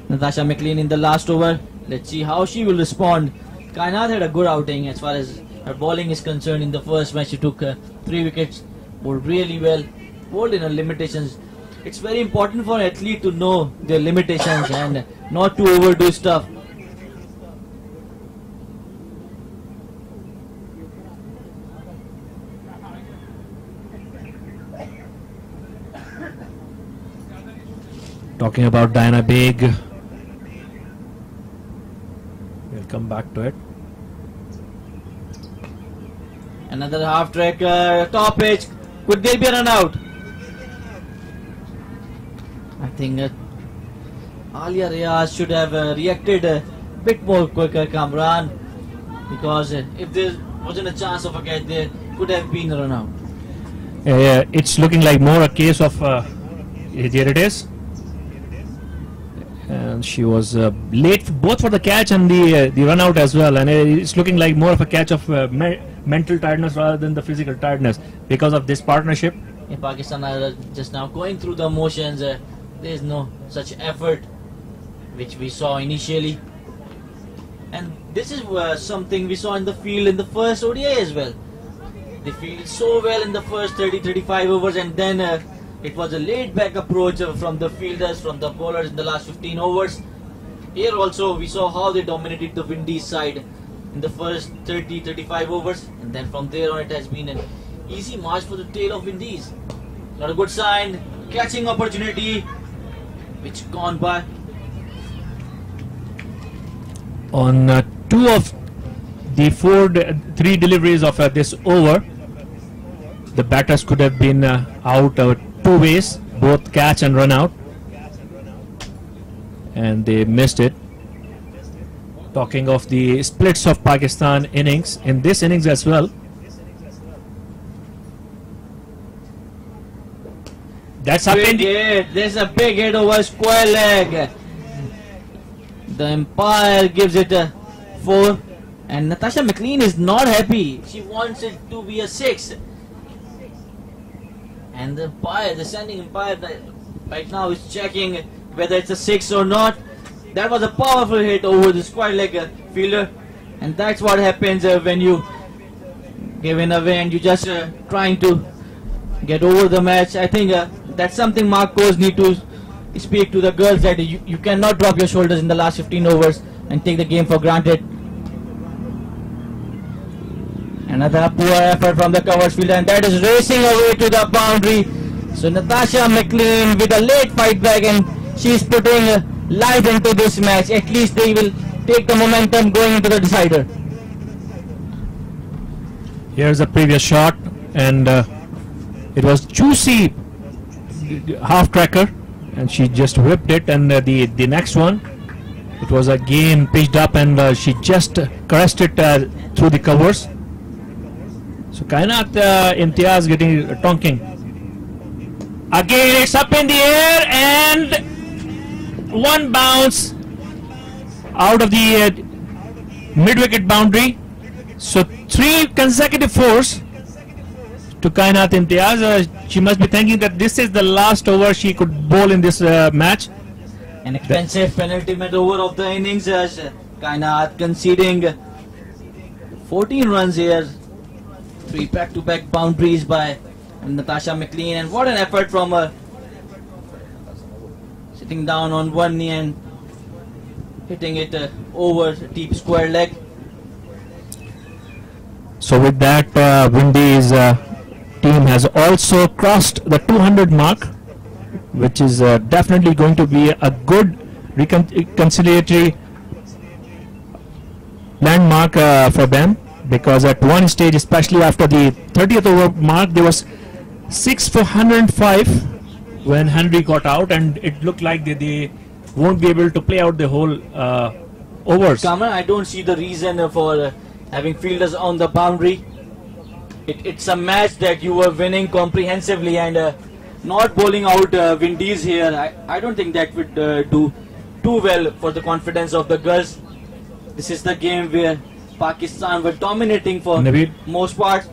Natasha McLean in the last over. Let's see how she will respond. Kainat had a good outing as far as her bowling is concerned. In the first match she took 3 wickets, bowled really well, bowled in her limitations. It's very important for an athlete to know their limitations and not to overdo stuff. Talking about Diana Baig, we'll come back to it. Another half track, top pitch. Could there be a run out? I think Alia Riaz should have reacted a bit more quicker, Kamran, because if there wasn't a chance of a catch, there could have been a run out. It's looking like more a case of here it is, and she was late both for the catch and the run out as well, and it's looking like more of a catch of mental tiredness rather than the physical tiredness because of this partnership. In Pakistan are just now going through the motions. There is no such effort which we saw initially, and this is something we saw in the field in the first ODI as well. They fielded so well in the first 30-35 overs, and then it was a laid back approach from the fielders, from the bowlers in the last 15 overs. Here also we saw how they dominated the Windies side in the first 30-35 overs, and then from there on it has been an easy march for the tail of Windies. Not a good sign, catching opportunity which gone by. On 2 of the 3 deliveries of this over, the batters could have been out 2 ways, both catch and run out, and they missed it. Talking of the splits of Pakistan innings, in this innings as well, that's happened. There's a big hit over square leg. The umpire gives it a 4, and Natasha McLean is not happy. She wants it to be a 6. And the umpire, the standing umpire right now is checking whether it's a 6 or not. That was a powerful hit over the square leg fielder, and that's what happens when you give in away and you just trying to get over the match. I think that's something Mark Coase need to speak to the girls, that you cannot drop your shoulders in the last 15 overs and take the game for granted. Another poor effort from the covers fielder, and that is racing away to the boundary. So Natasha McLean with a late fight back, and she's putting life into this match. At least they will take the momentum going into the decider. Here's a previous shot, and it was juicy half tracker, and she just whipped it. And the next one, it was again pitched up, and she just caressed it through the covers. So Kainat Imtiaz getting tonking. Again it's up in the air, and one bounce out of the mid-wicket boundary. So 3 consecutive 4s to Kainat Imtiaz. She must be thinking that this is the last over she could bowl in this match. An expensive penultimate over of the innings as Kainat conceding 14 runs here. 3 back-to-back boundaries by Natasha McLean, and what an effort from her, sitting down on one knee and hitting it over deep square leg. So with that, Windies team has also crossed the 200 mark, which is definitely going to be a good reconciliatory landmark for them, because at one stage, especially after the 30th over mark, there was 6 for 105 when Henry got out, and it looked like they won't be able to play out the whole overs. Kamran, I don't see the reason for having fielders on the boundary. It's a match that you were winning comprehensively, and not bowling out Windies here, I don't think that would do too well for the confidence of the girls. This is the game where Pakistan were dominating for most part.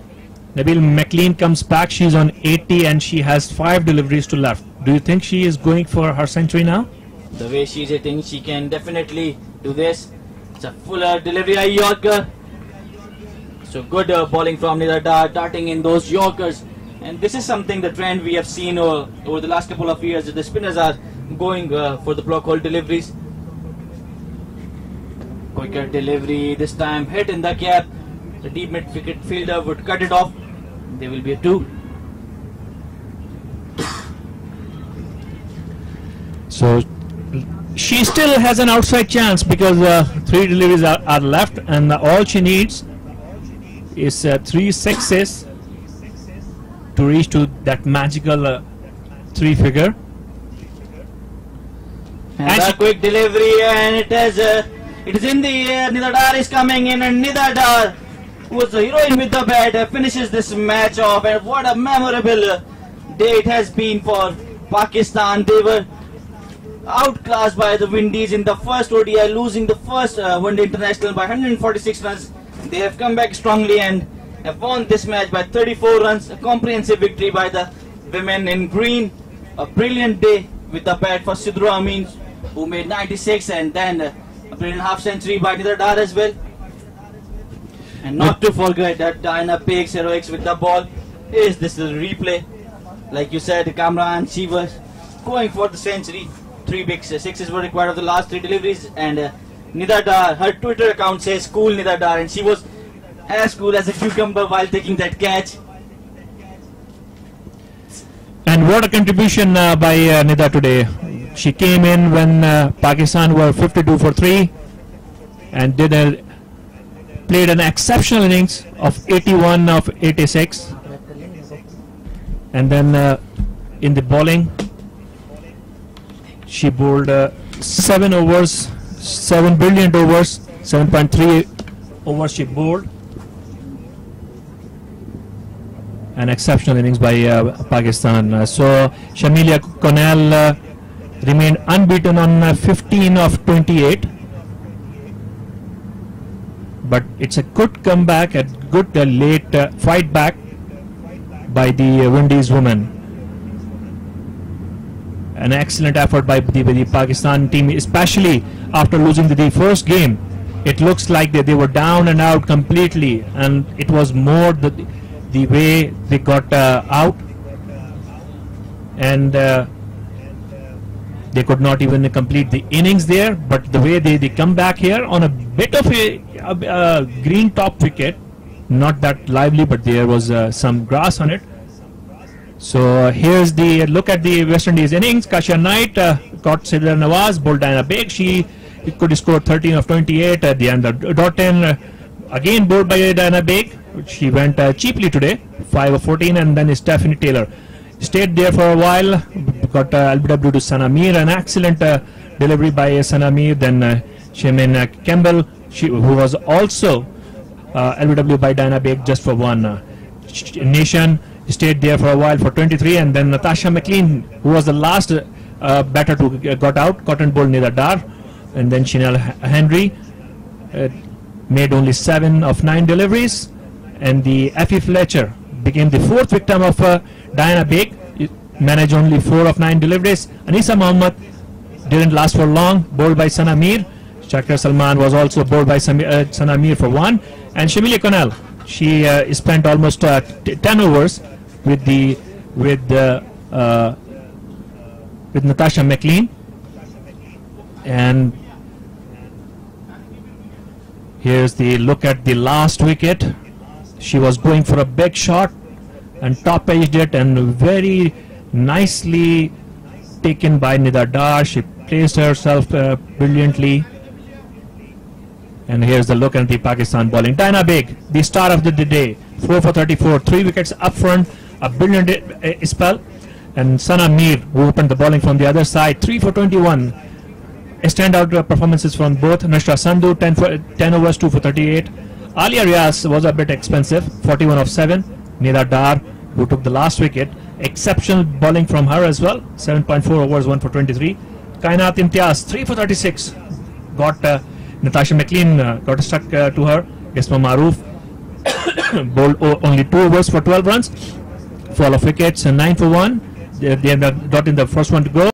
Nabil McLean comes back. She's on 80 and she has 5 deliveries to left. Do you think she is going for her century now? The way she's hitting, she can definitely do this. It's a fuller delivery, a Yorker. So good bowling from Nida Dar, darting in those Yorkers. And this is something, the trend we have seen over the last couple of years, that the spinners are going for the block hole deliveries. Quicker delivery, this time hit in the gap. The deep mid wicket fielder would cut it off. There will be a 2. So she still has an outside chance because 3 deliveries are left, and all she needs is 3 sixes to reach to that magical 3 figure. And a quick delivery, and it is in the air. Nida Dar is coming in, and Nida Dar, who was the heroine with the bat, finishes this match off. And what a memorable day it has been for Pakistan. They were outclassed by the Windies in the first ODI, losing the first One Day International by 146 runs. They have come back strongly and have won this match by 34 runs. A comprehensive victory by the women in green. A brilliant day with the bat for Sidru Amin, who made 96, and then a brilliant half century by Nida Dar as well. And not to forget that Diana Baig's heroics with the ball. Is this the replay? Like you said, Kamran, she was going for the century. 3 big sixes were required of the last 3 deliveries, and Nida Dar, her Twitter account says cool Nida Dar, and she was as cool as a cucumber while taking that catch. And what a contribution by Nida today. She came in when Pakistan were 52 for 3 and played an exceptional innings of 81 of 86. And then in the bowling, she bowled 7 overs, 7 brilliant overs, 7.3 overs she bowled. An exceptional innings by Pakistan. So Shamilia Connell remained unbeaten on 15 of 28. But it's a good comeback, a good late fight back by the Windies women. An excellent effort by the Pakistan team, especially after losing the first game. It looks like they were down and out completely, and it was more the way they got out, and they could not even complete the innings there. But the way they come back here on a bit of a green top wicket, not that lively, but there was some grass on it. So here's the look at the West Indies innings. Kasha Knight caught Sidra Nawaz, bowled Diana Baig. She could score 13 of 28 at the end of Doughton. Again bowled by Diana Baig. She went cheaply today, 5 of 14, and then Stephanie Taylor stayed there for a while. Got LBW to Sana Mir, an excellent delivery by Sana Mir. Then Shemin Campbell, who was also LBW by Diana Baig just for 1. Nation stayed there for a while for 23, and then Natasha McLean, who was the last batter to got out, cotton bowled Nida Dar, and then Chanel Henry made only 7 of 9 deliveries, and the Effie Fletcher became the 4th victim of Diana Baig, managed only 4 of 9 deliveries. Anisa Mohammed didn't last for long, bowled by Sana Mir. Shakir Salman was also bowled by Sana Mir for 1, and Shamilia Connell, she spent almost 10 overs with Natasha McLean. And here's the look at the last wicket. She was going for a big shot and top edged it, and very nicely taken by Nida Dar. She placed herself brilliantly. And here's the look at the Pakistan bowling. Diana Baig, the star of the day, 4 for 34, 3 wickets up front, a brilliant spell. And Sana Mir, who opened the bowling from the other side, 3 for 21. standout performances from both. Nashra Sandhu, 10 overs, 2 for 38. Alia Riaz was a bit expensive, 41 of 7. Nida Dar, who took the last wicket, exceptional bowling from her as well, 7.4 overs, 1 for 23. Kainat Imtiaz, 3 for 36. Got Natasha McLean got stuck to her. Bisma Maroof bowled only 2 overs for 12 runs. Fall of wickets, 9 for 1. They got in the first one to go.